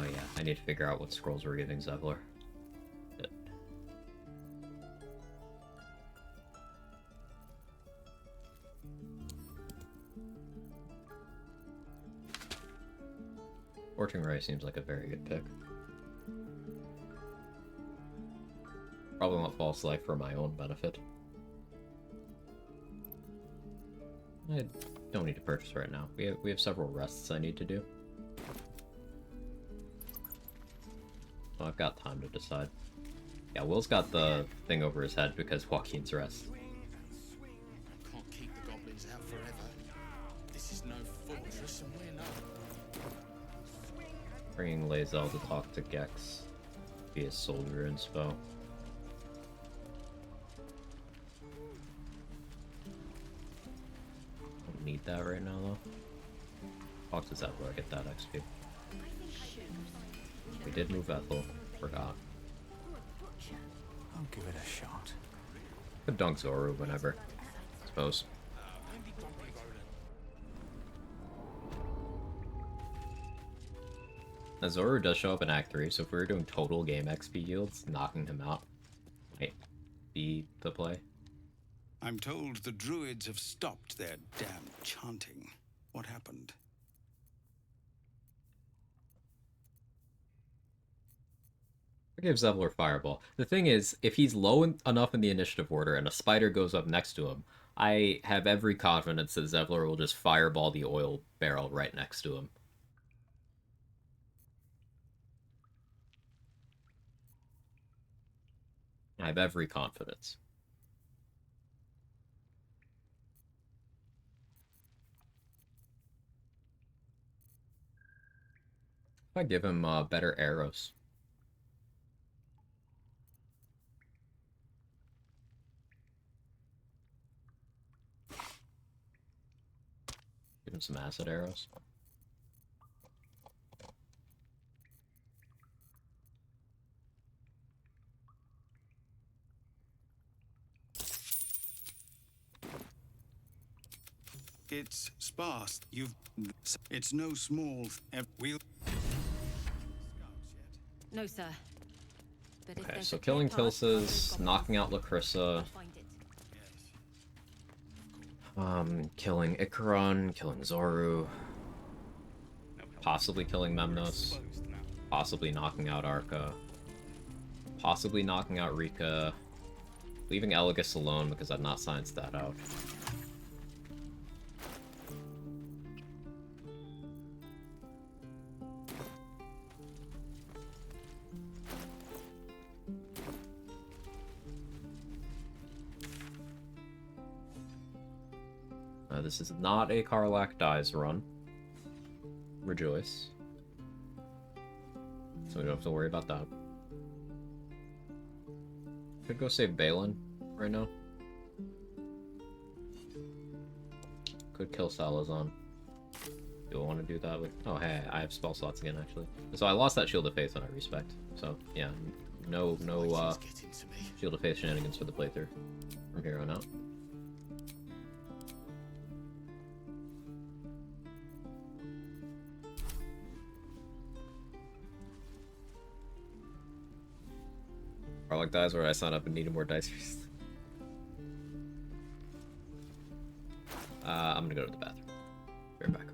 Oh yeah, I need to figure out what scrolls we're giving Zevlor. Scorching Ray seems like a very good pick. Probably want False Life for my own benefit. I don't need to purchase right now. We have several rests I need to do. So I've got time to decide. Yeah, Will's got the thing over his head because Joaquin's rest. Can't keep the goblins out forever. This is no fault Bringing Lae'zel to talk to Gex via soldier inspo. Don't need that right now though. Talk to Zevlor, get that XP. We did move Ethel, forgot. I'll give it a shot. Could dunk Zoru whenever, I suppose. Now Zoru does show up in Act 3, so if we were doing total game XP yields, knocking him out might be the play. I'm told the druids have stopped their damn chanting. What happened? I give Zevlor Fireball. The thing is, if he's low enough in the initiative order and a spider goes up next to him, I have every confidence that Zevlor will just fireball the oil barrel right next to him. I have every confidence. If I give him better arrows. Give him some acid arrows. It's sparse. It's no small. We'll. No, sir. But if Okay, there's so a killing clear path, Tilsis, knocking out Lacrissa, killing Icaron, killing Zoru, possibly killing Memnos, possibly knocking out Arca, possibly knocking out Rika, leaving Elegus alone because I've not scienced that out. This is not a Karlach dies run. Rejoice. So we don't have to worry about that. Could go save Balin right now. Could kill Salazan. Do I want to do that with... Oh, hey, I have spell slots again, actually. So I lost that Shield of Faith on I respect. So, yeah, no Shield of Faith shenanigans for the playthrough from here on out. Karlach dies where I sign up and needed more dice. I'm gonna go to the bathroom. Be right back.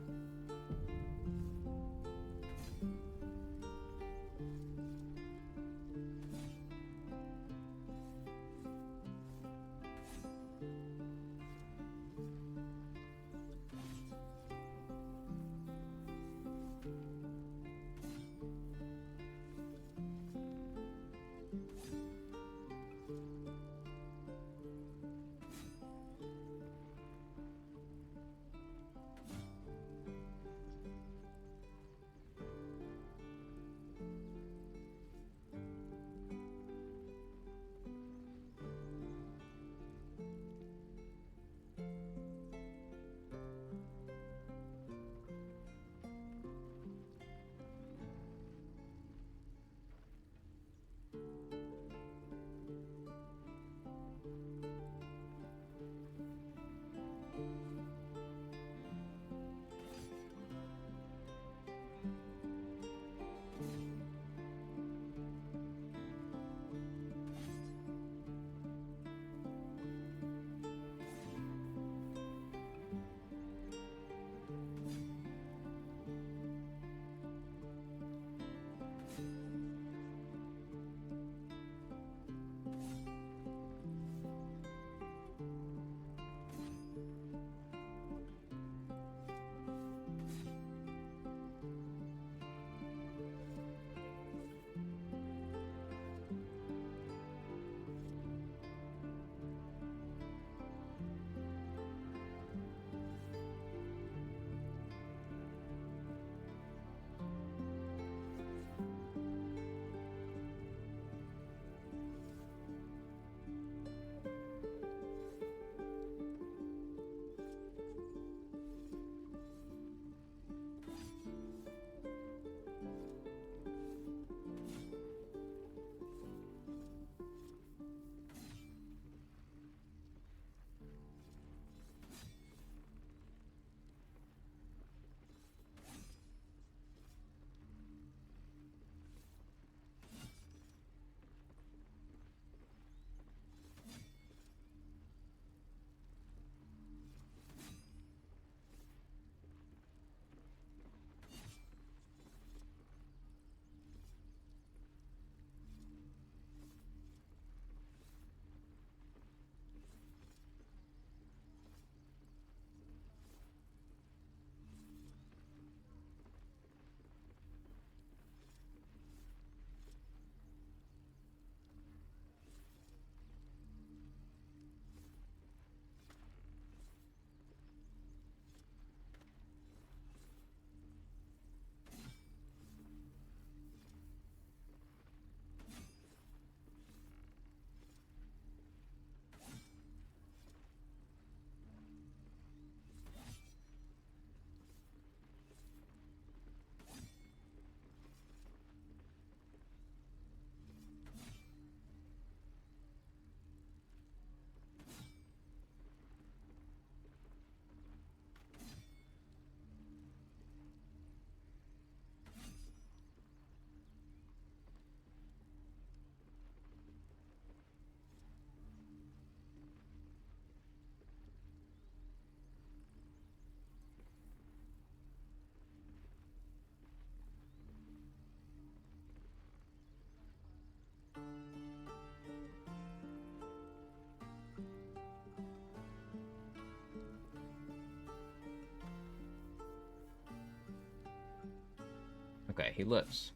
Okay, he lives.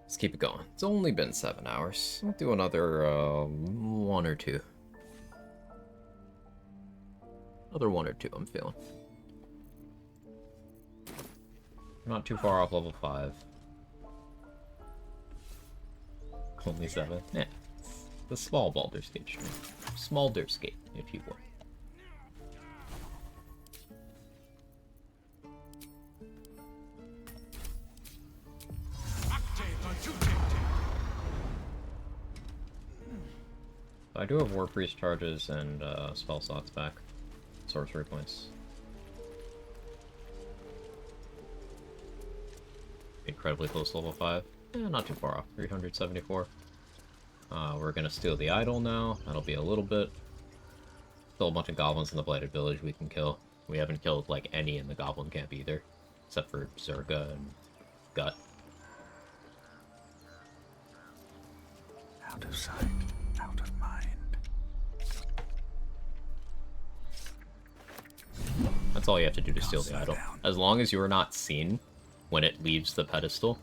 Let's keep it going. It's only been 7 hours. I'll do another 1 or 2. Another 1 or 2, I'm feeling. Not too far off level 5. Only 7. Yeah. The small Baldur's Gate stream. Smaldur's Gate, if you will. I do have War Priest charges and spell slots back. Sorcery points. Incredibly close to level 5. Not too far off. 374. We're gonna steal the idol now. That'll be a little bit. Still a bunch of goblins in the Blighted Village we can kill. We haven't killed like any in the goblin camp either. Except for Zerga and Gut. Out of sight, out of mind. That's all you have to do to steal the idol. As long as you're not seen when it leaves the pedestal,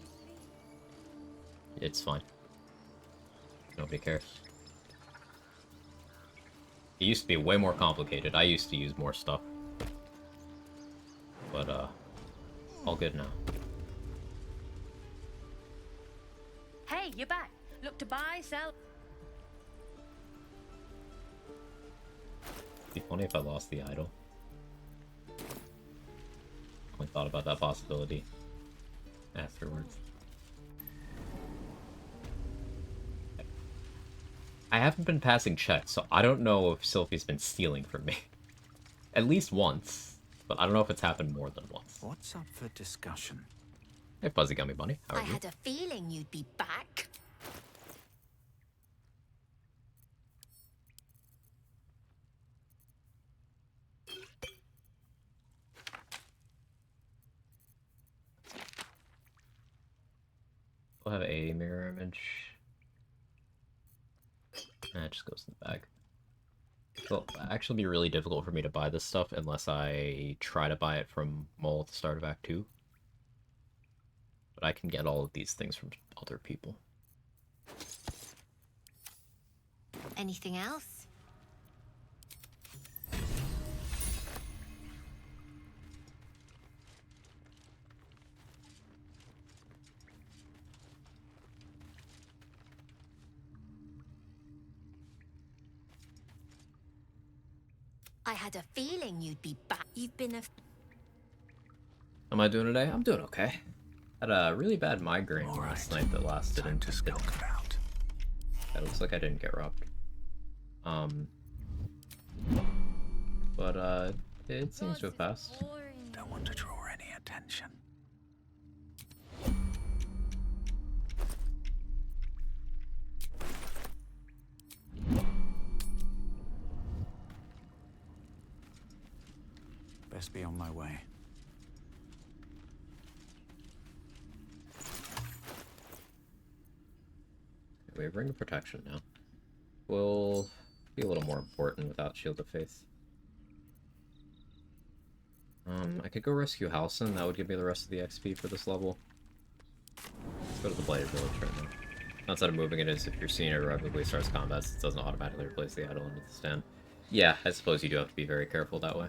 it's fine. Nobody cares. It used to be way more complicated. I used to use more stuff. But, all good now. Hey, you're back. Look to buy, sell. It'd be funny if I lost the idol. Only thought about that possibility afterwards. I haven't been passing checks, so I don't know if Sylphie's been stealing from me. At least once, but I don't know if it's happened more than once. What's up for discussion? Hey, Fuzzy Gummy Bunny, how are you? I had a feeling you'd be back. We'll have a mirror image. It just goes in the bag. It'll actually be really difficult for me to buy this stuff unless I try to buy it from Mole at the start of Act 2. But I can get all of these things from other people. Anything else? I had a feeling you'd be back. You've been a... How am I doing today? I'm doing okay. Had a really bad migraine last night that lasted into the night. It looks like I didn't get robbed. But it seems to have passed. Don't want to draw any attention. Best be on my way. We have Ring of Protection now. Will be a little more important without Shield of Faith. I could go rescue Halcyon. That would give me the rest of the XP for this level. Let's go to the Blighted Village right now. Outside of moving it is if you're seeing it irrevocably starts combat, it doesn't automatically replace the idol into the stand. Yeah, I suppose you do have to be very careful that way.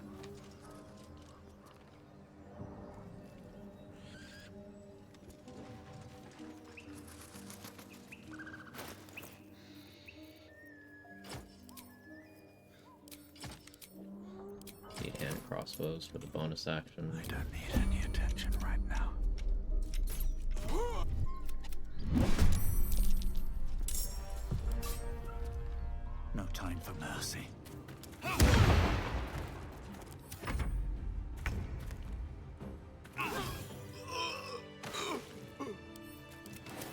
Crossbows for the bonus action. I don't need any attention right now. No time for mercy.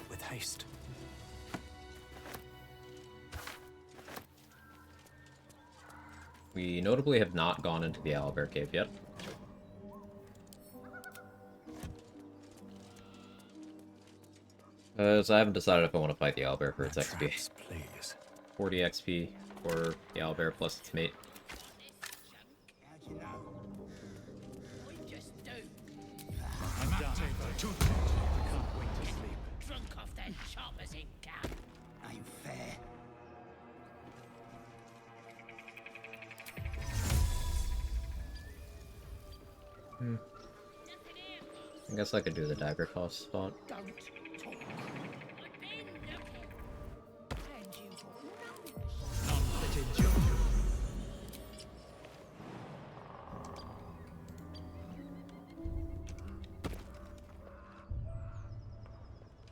With haste. We notably have not gone into the Owlbear Cave yet. So I haven't decided if I want to fight the owlbear for its XP. Please. 40 XP for the owlbear plus its mate. I guess I could do the dagger cost spot.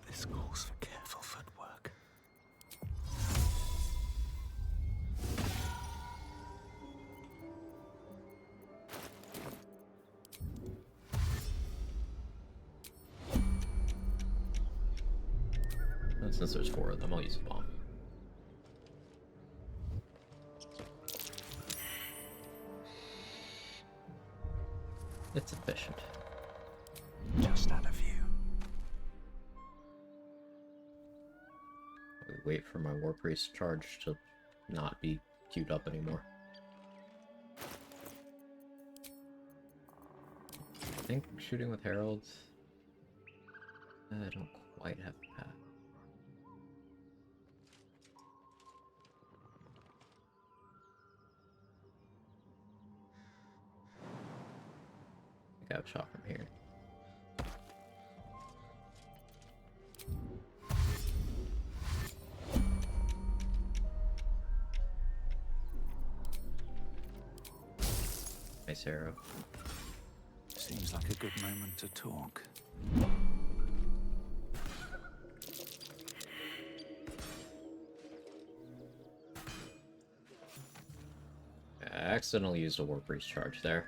This calls for careful footwork. And since there's 4 of them, I'll use a bomb. It's efficient. Just out of view. Wait for my War Priest charge to not be queued up anymore. I think shooting with heralds. I don't quite have the path. I have a shot from here. Nice arrow. Seems like a good moment to talk. I accidentally used a War Priest charge there.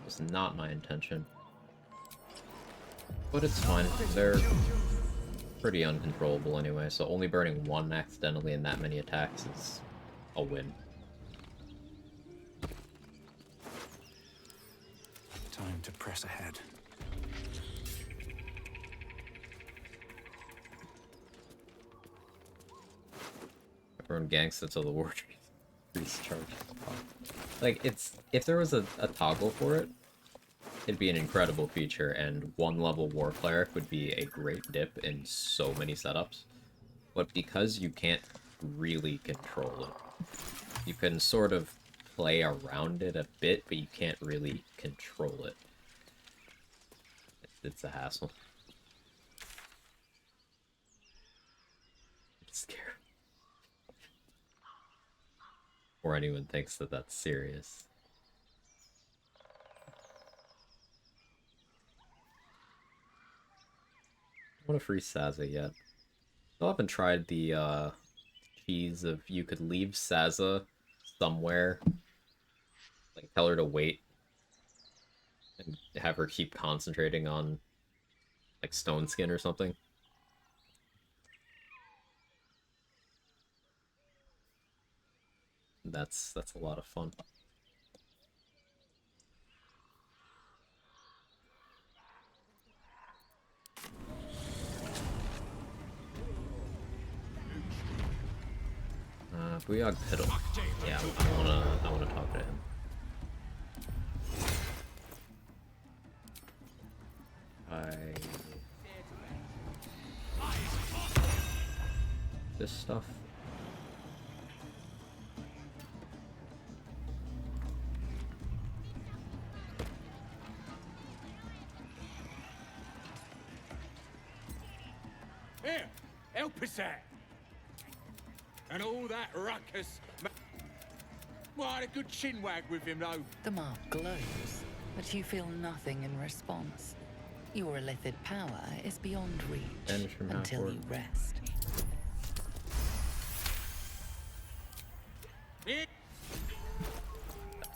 Was not my intention. But it's fine. They're pretty uncontrollable anyway, so only burning 1 accidentally in that many attacks is a win. Time to press ahead. Everyone ganks until the War Priest charge. Like, if there was a toggle for it, it'd be an incredible feature, and 1-level War Cleric would be a great dip in so many setups. But because you can't really control it, you can sort of play around it a bit, but you can't really control it. It's a hassle. I'm scared. Or anyone thinks that that's serious. I want to free Saza yet. Still haven't tried the cheese of you could leave Saza somewhere, like tell her to wait, and have her keep concentrating on like stone skin or something. That's a lot of fun. Booyog Piddle. Yeah, I wanna talk to him. This stuff. Here, help us out. And all that ruckus. Well, I had a good chinwag with him, though. The mark glows, but you feel nothing in response. Your illithid power is beyond reach until you rest.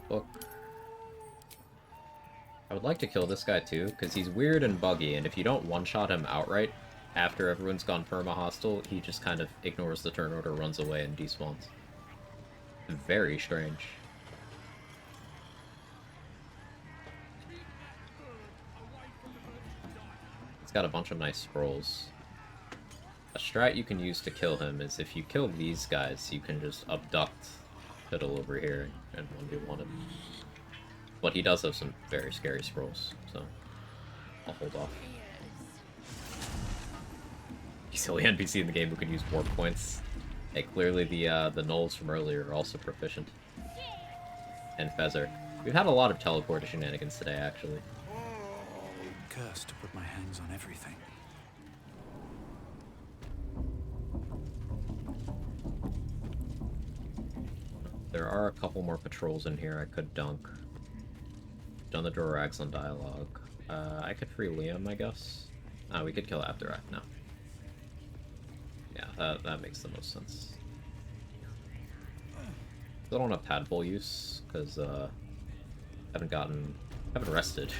Book. I would like to kill this guy too, because he's weird and buggy, and if you don't one-shot him outright after everyone's gone perma-hostile, he just kind of ignores the turn order, runs away, and despawns. Very strange. He's got a bunch of nice scrolls. A strat you can use to kill him is if you kill these guys, you can just abduct Fiddle over here and 1v1 him. But he does have some very scary scrolls, so I'll hold off. He's the only NPC in the game who can use warp points. Hey, clearly the gnolls from earlier are also proficient. And Feather. We've had a lot of teleport shenanigans today, actually. Cursed to put my hands on everything. There are a couple more patrols in here I could dunk. Done the Dorax on dialogue. I could free Liam, I guess. We could kill Abdurak now. Yeah, that makes the most sense. I don't have Tadpole use, because, haven't rested.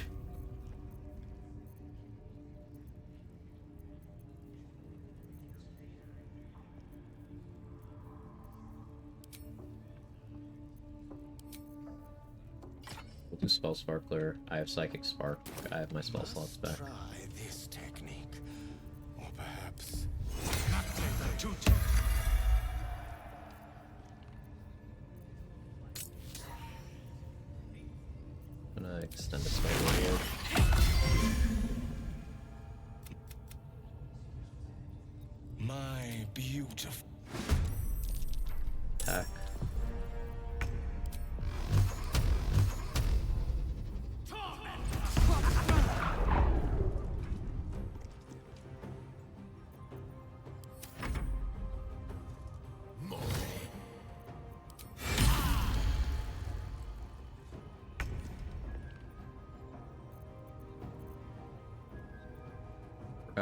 We'll do Spell Sparkler. I have Psychic Spark. I have my spell slots back. Try this technique, or perhaps I'm gonna extend the spell reward. my beautiful Attack.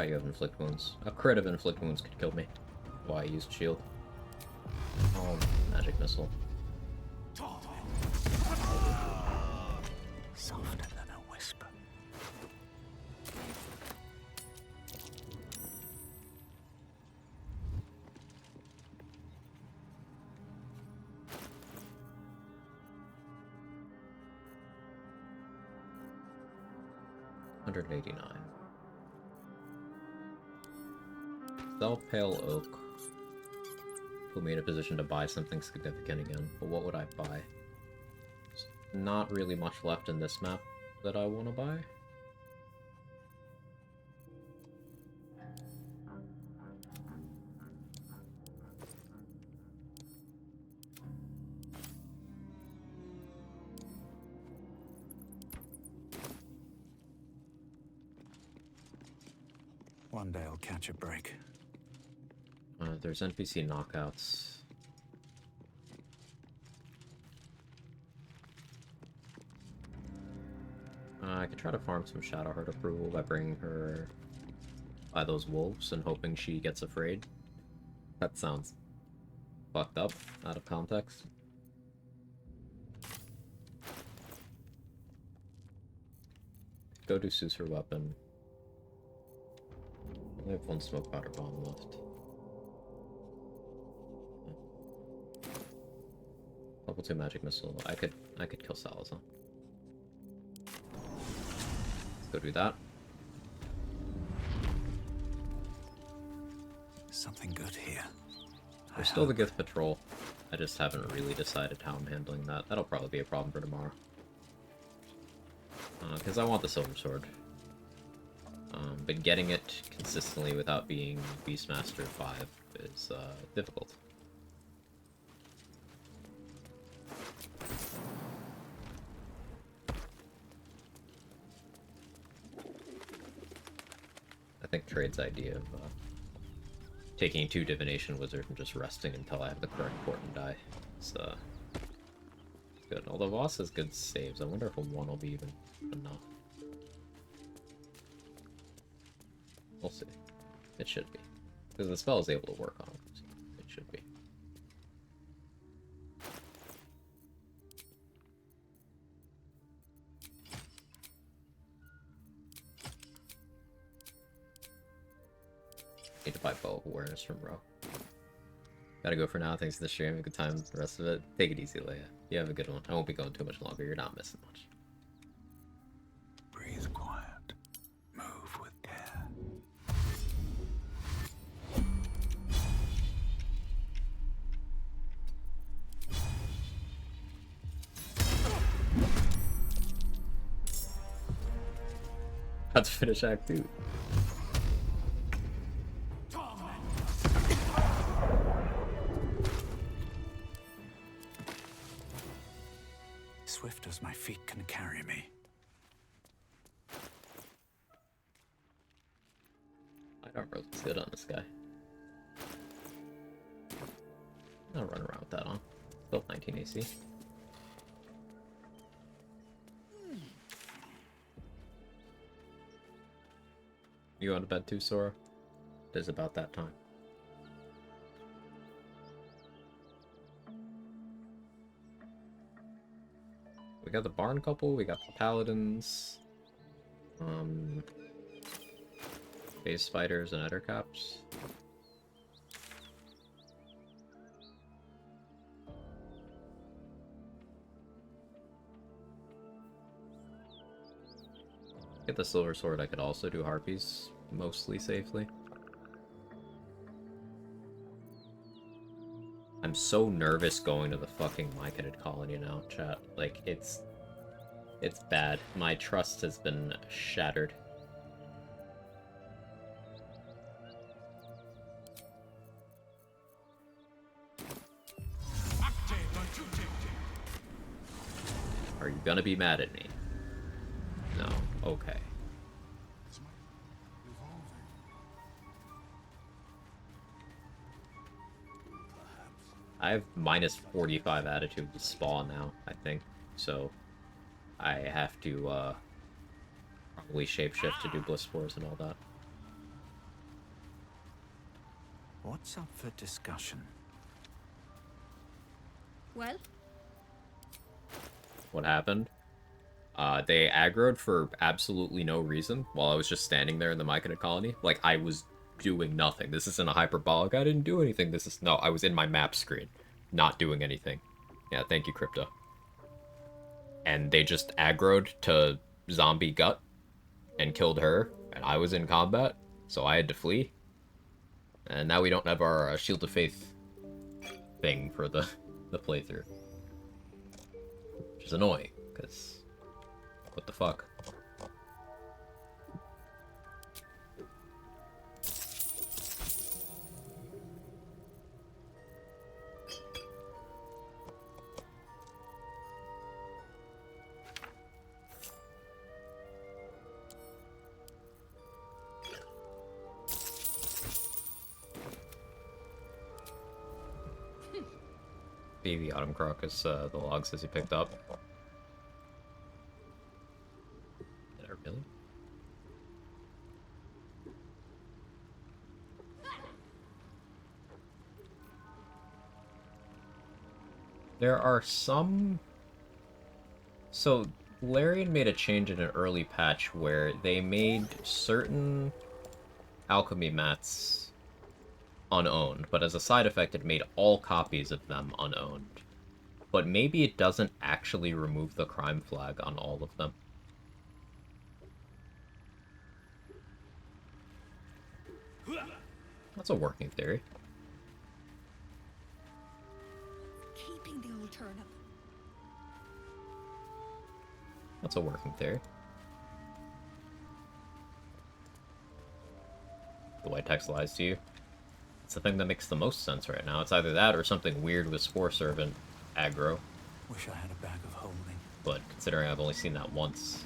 You have Inflict Wounds. A crit of Inflict Wounds could kill me. Why I used shield. Oh, Magic Missile. Softer than a whisper. $189. Sell Pale Oak. Put me in a position to buy something significant again. But what would I buy? There's not really much left in this map that I want to buy. One day I'll catch a break. There's NPC knockouts. I could try to farm some Shadowheart approval by bringing her by those wolves and hoping she gets afraid. That sounds fucked up, out of context. Go do Susur Weapon. I only have one Smoke Powder Bomb left. Level 2 Magic Missile. I could kill Salazar. Let's go do that. Something good here. There's still the Gift Patrol. I just haven't really decided how I'm handling that. That'll probably be a problem for tomorrow. Because I want the Silver Sword. But getting it consistently without being Beastmaster 5 is difficult. I think Trade's idea of taking 2 Divination Wizard and just resting until I have the correct Portent die is good. Although Voss has good saves, I wonder if a 1 will be even enough. We'll see. It should be. Because the spell is able to work on it. So it should be. Need to buy Bow of Awareness from Ro. Gotta go for now. Thanks for the stream. Have a good time. The rest of it. Take it easy, Leia. You have a good one. I won't be going too much longer. You're not missing much. Breathe quiet. Move with care. About to finish Act 2. swift as my feet can carry me. I don't really good on this guy. I'll run around with that on. Still 19 AC. You going to bed too, Sora? It is about that time. We got the Barn couple, we got the Paladins, Base Fighters and Ettercaps. Get the Silver Sword, I could also do Harpies mostly safely. I'm so nervous going to the fucking Myconid colony now, chat. Like, it's bad. My trust has been shattered. Are you gonna be mad at me? No. Okay. I have minus 45 attitude to spawn now, I think. So I have to probably shapeshift to do bliss spores and all that. What's up for discussion? Well? What happened? They aggroed for absolutely no reason while I was just standing there in the Myconid colony. Like, I was doing nothing. This isn't a hyperbolic. I didn't do anything. This is... No, I was in my map screen. Not doing anything. Yeah, thank you, Crypto. And they just aggroed to Zombie Gut and killed her. And I was in combat, so I had to flee. And now we don't have our Shield of Faith thing for the playthrough. Which is annoying, because... What the fuck? Baby Autumn Crocus, the log says he picked up. Did I really? There are some... So, Larian made a change in an early patch where they made certain alchemy mats unowned, but as a side effect it made all copies of them unowned. But maybe it doesn't actually remove the crime flag on all of them. That's a working theory. Keeping the old turnip. That's a working theory. The white text lies to you. It's the thing that makes the most sense right now. It's either that or something weird with Spore Servant aggro. Wish I had a bag of holding. But considering I've only seen that once,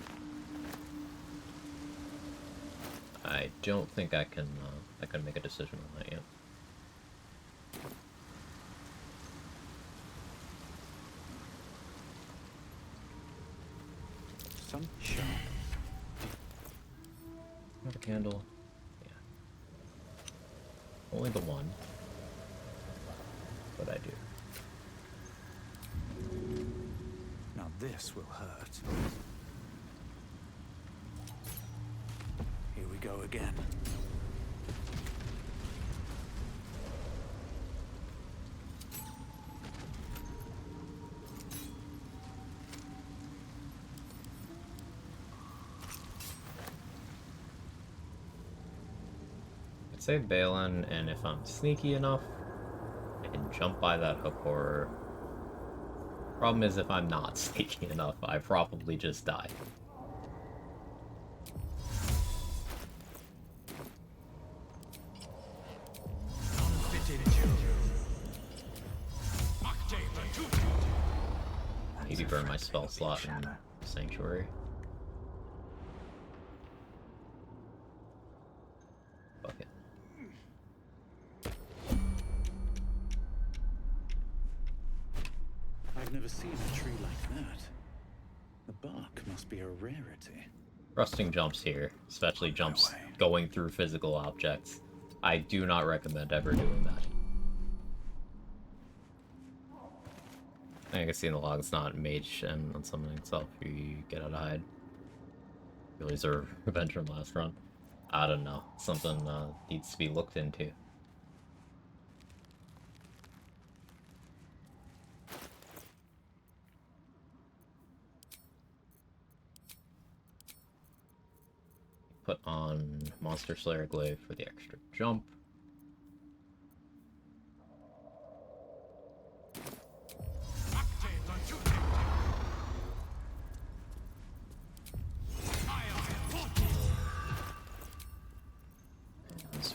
I don't think I can make a decision on that yet. Some shop. Another candle. Yeah. Only the one. But I do. Now this will hurt. Here we go again. I'd say Balin, and if I'm sneaky enough, I can jump by that hook horror. Problem is, if I'm not sneaky enough, I probably just die. Maybe burn my spell slot in Sanctuary. Fuck it. I've never seen a tree like that. The bark must be a rarity. Rusting jumps here, especially jumps going through physical objects. I do not recommend ever doing that. I think I can see in the log it's not mage and on summoning itself. You get out of hide. You lose a revenge from last run. I don't know. Something needs to be looked into. Put on Monster Slayer Glaive for the extra jump.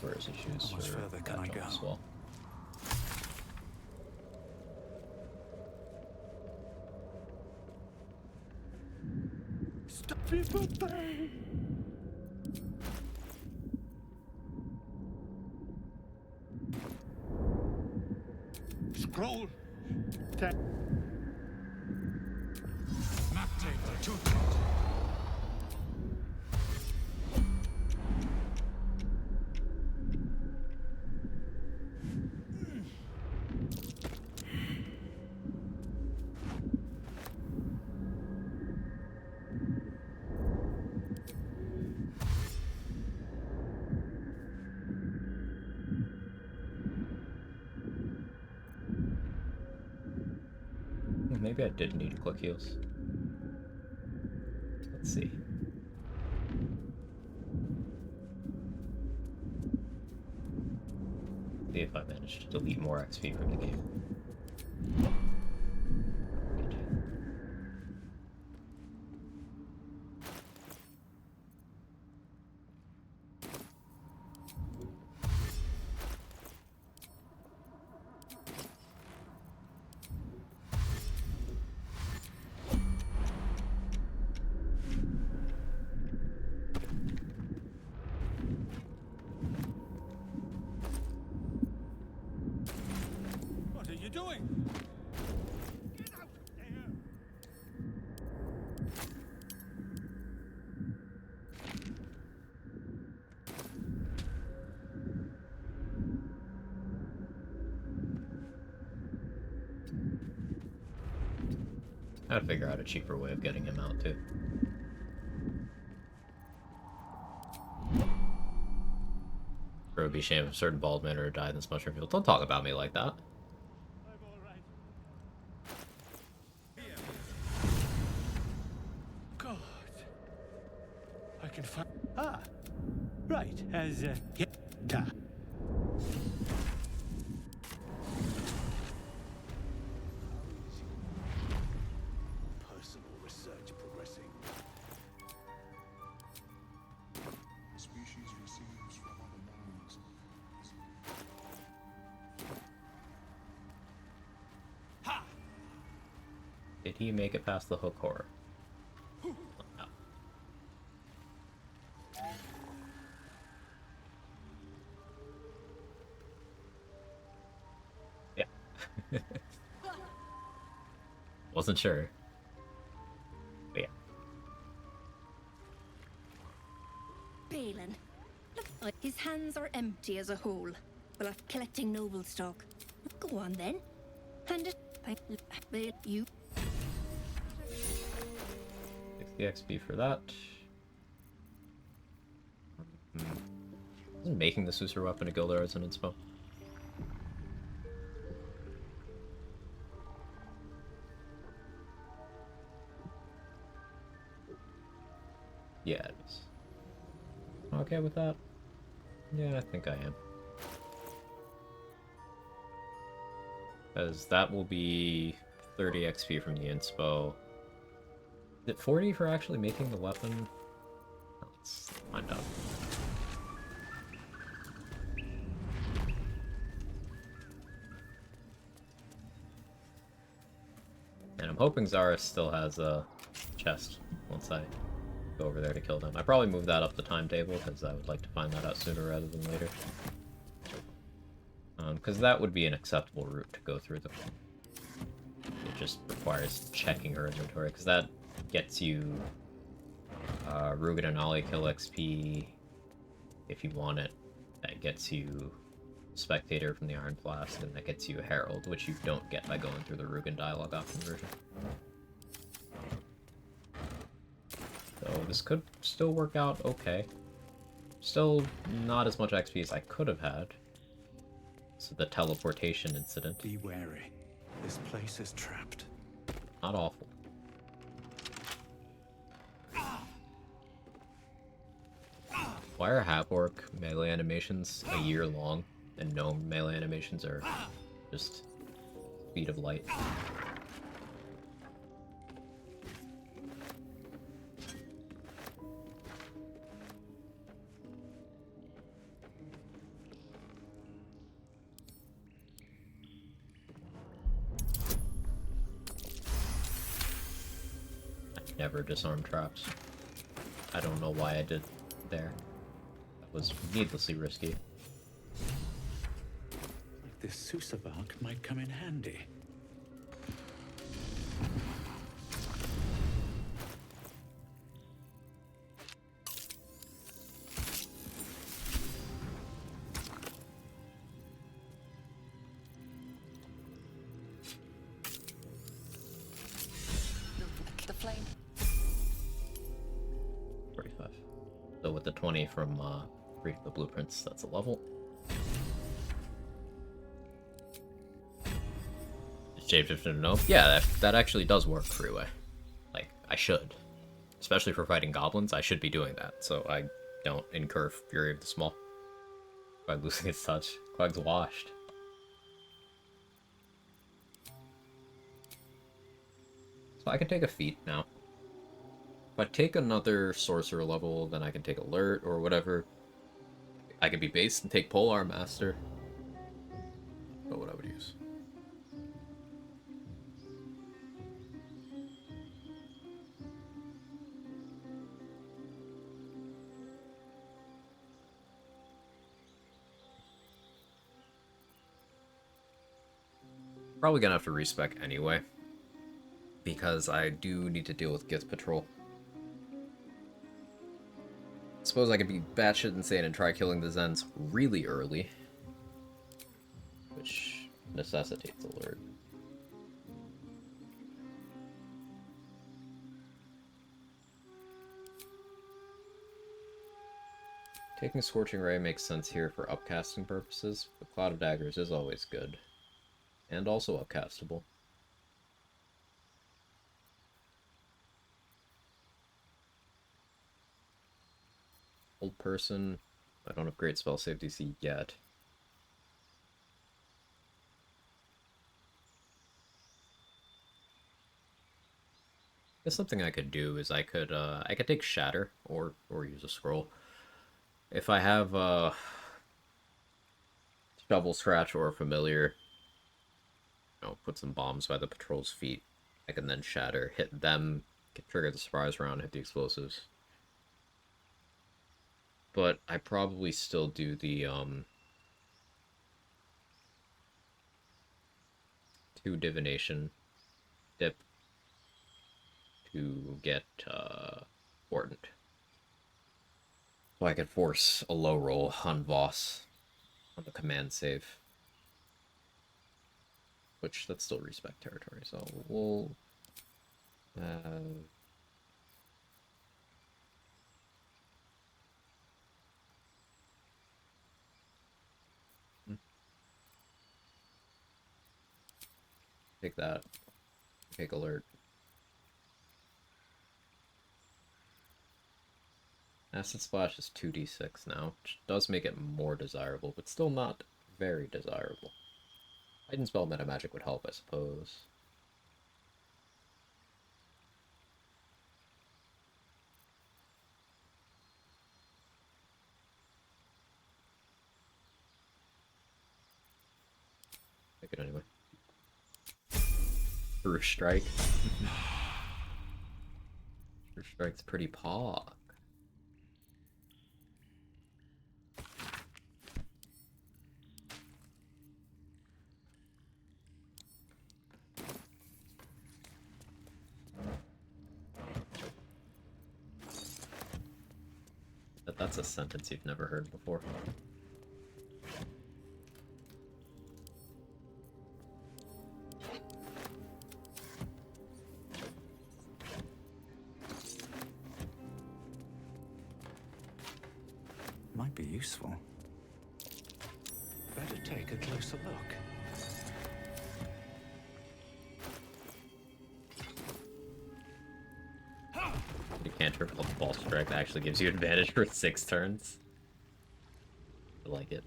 Where is he choose? How much further can I go? As well. Stop it, Scroll. Map table. Maybe I did need to click heals. Let's see. See if I managed to delete more XP from the game. What are you doing? Get out there! I gotta figure out a cheaper way of getting him out too. It would be a shame if a certain bald man or died in this mushroom field. Don't talk about me like that. God. I can find. Ah. Right. As yeah. Personal research progressing. Species receives from other minds. Ha! Did he make it past the hook horror? No. Yeah. Wasn't sure. But yeah. Balin. Look, his hands are empty as a whole. Well, after collecting noble stock. Go on then. Hand it. You. 60 XP for that. Isn't making the Susur weapon a Gildar as an inspo? Yeah, it is. Okay with that? Yeah, I think I am. Because that will be 30 XP from the inspo. Is it 40 for actually making the weapon? Let's find out. And I'm hoping Zara still has a chest once I go over there to kill them. I probably move that up the timetable because I would like to find that out sooner rather than later. Because that would be an acceptable route to go through. It just requires checking her inventory, because that gets you Rugen and Ollie kill XP if you want it. That gets you Spectator from the Iron Flask, and that gets you a Herald, which you don't get by going through the Rugen dialogue option version. So this could still work out okay. Still not as much XP as I could have had. So the teleportation incident. Be wary. This place is trapped. Not awful. Why are half-orc melee animations a year long, and gnome melee animations are just speed of light? I never disarm traps. I don't know why I did there. That was needlessly risky. This Susavark might come in handy. The flame. 45. So with the 20 from reading the blueprints, that's a level. Shapeshifted to gnome? Yeah, that actually does work freeway. Like, I should. Especially for fighting goblins, I should be doing that, so I don't incur Fury of the Small by losing its touch. Quag's washed. So I can take a feat now. If I take another sorcerer level, then I can take alert or whatever. I could be based and take Polearm Master. But what I would use. Probably gonna have to respec anyway, because I do need to deal with Gith Patrol. Suppose I could be batshit insane and try killing the Zens really early, which necessitates alert. Taking Scorching Ray makes sense here for upcasting purposes, but Cloud of Daggers is always good. And also upcastable. Old person. I don't have great spell save DC yet. I guess something I could do is I could take Shatter or use a scroll. If I have Shovel Scratch or a Familiar, put some bombs by the patrol's feet. I can then shatter, hit them, trigger the surprise round, hit the explosives. But I probably still do the 2 divination dip to get Important. So I could force a low roll on Voss on the command save. Which, that's still respect territory, so we'll... Take that. Take alert. Acid Splash is 2d6 now, which does make it more desirable, but still not very desirable. Hidden Spell Meta Magic would help, I suppose. Take it anyway. First strike. First strike's pretty pog. That's a sentence you've never heard before. Might be useful. Better take a closer look. You cantrip called False Strike that actually gives you advantage for 6 turns. I like it.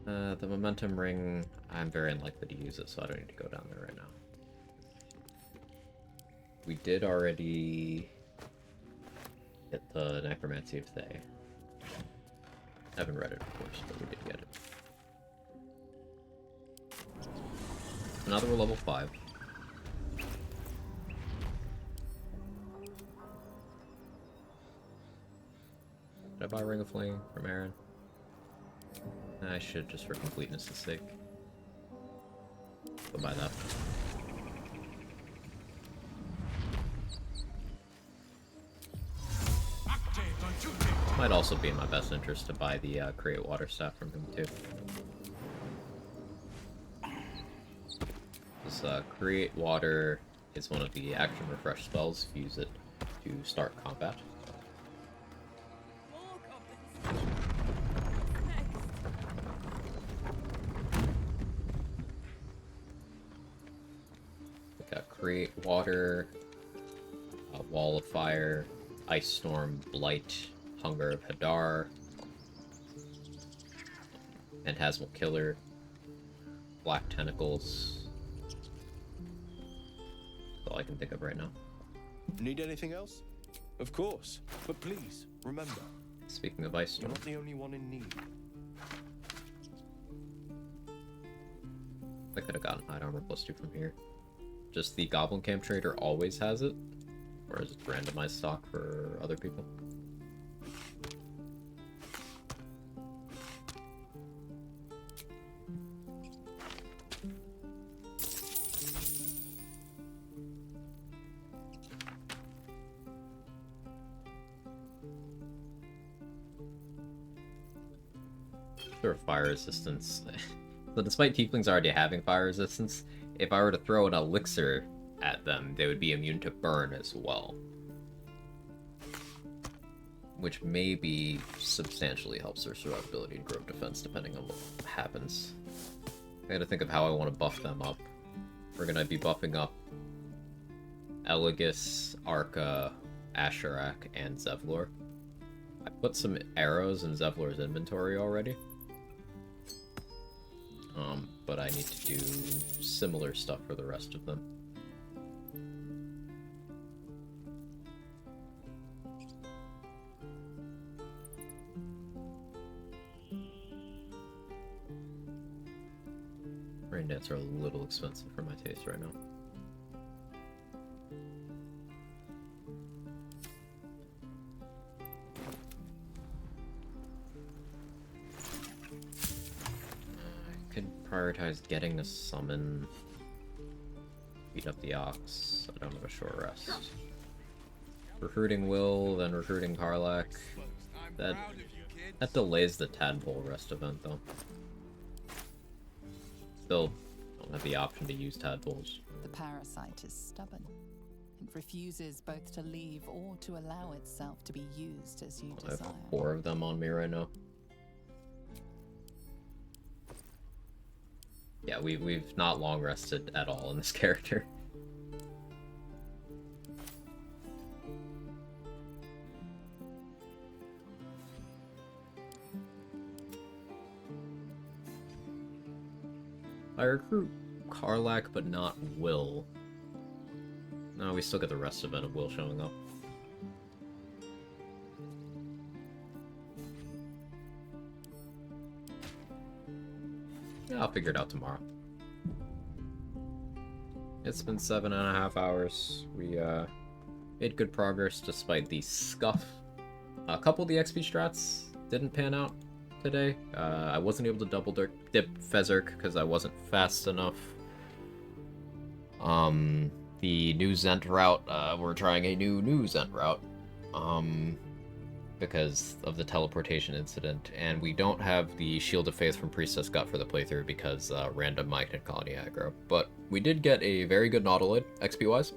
The Momentum Ring, I'm very unlikely to use it, so I don't need to go down there right now. We did already get the Necromancy of Thay. Haven't read it, of course, but we did get it. So now that we're level 5. Did I buy Ring of Flame from Aaron? I should, just for completeness' sake. Go buy that. Might also be in my best interest to buy the Create Water Staff from him too. This Create Water is one of the action refresh spells. Use it to start combat. We got Create Water, Wall of Fire, Ice Storm, Blight, Hunger of Hadar, Phantasmal Killer, Black Tentacles. That's all I can think of right now. Need anything else? Of course, but please, remember. Speaking of Ice You're Storm. not the only one in need. I could have gotten Hide Armor +2 from here. Just the Goblin Camp Trader always has it? Or is it randomized stock for other people? Sure, fire resistance. So despite tieflings already having fire resistance, if I were to throw an elixir at them, they would be immune to burn as well. Which maybe substantially helps their survivability and growth defense, depending on what happens. I gotta think of how I want to buff them up. We're gonna be buffing up Elegus, Arca, Asherak, and Zevlor. I put some arrows in Zevlor's inventory already. But I need to do similar stuff for the rest of them. Rain Dance are a little expensive for my taste right now. Prioritize getting a summon, beat up the Ox. I don't have a short rest. Recruiting Will, then recruiting Karlach. That delays the Tadpole rest event though. Still don't have the option to use Tadpoles. The parasite is stubborn. It refuses both to leave or to allow itself to be used as you desire. I have 4 of them on me right now. Yeah, we've not long rested at all in this character. I recruit Karlach, but not Will. No, we still get the rest event of Will showing up. Yeah, I'll figure it out tomorrow. It's been 7.5 hours. We made good progress despite the scuff. A couple of the XP strats didn't pan out today. I wasn't able to double dip Fezzerk because I wasn't fast enough. The new Zent route, we're trying a new Zent route. Because of the teleportation incident, and we don't have the Shield of Faith from Priestess Gut for the playthrough because random Magnet Colony aggro. But we did get a very good Nautiloid, XP-wise.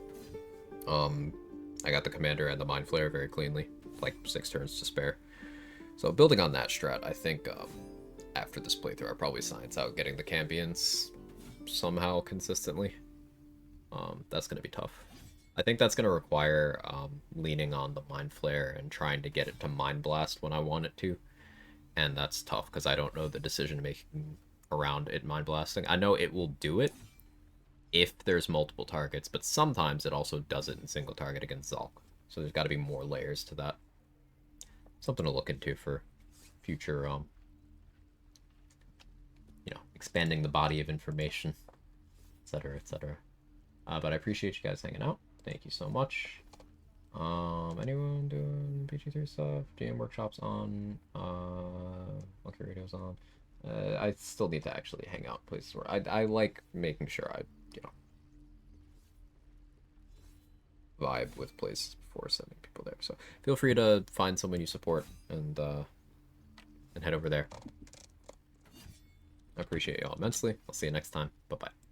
I got the Commander and the Mind Flayer very cleanly, like 6 turns to spare. So building on that strat, I think after this playthrough, I'll probably science out getting the Cambions somehow consistently. That's going to be tough. I think that's going to require leaning on the Mind Flare and trying to get it to Mind Blast when I want it to. And that's tough because I don't know the decision making around it Mind Blasting. I know it will do it if there's multiple targets, but sometimes it also does it in single target against Zulk. So there's got to be more layers to that. Something to look into for future, expanding the body of information, etc., etc. But I appreciate you guys hanging out. Thank you so much. Anyone doing PG3 stuff? GM workshops on. Monkey radio's on. I still need to actually hang out places where I like making sure I vibe with places before sending people there. So feel free to find someone you support and head over there. I appreciate you all immensely. I'll see you next time. Bye bye.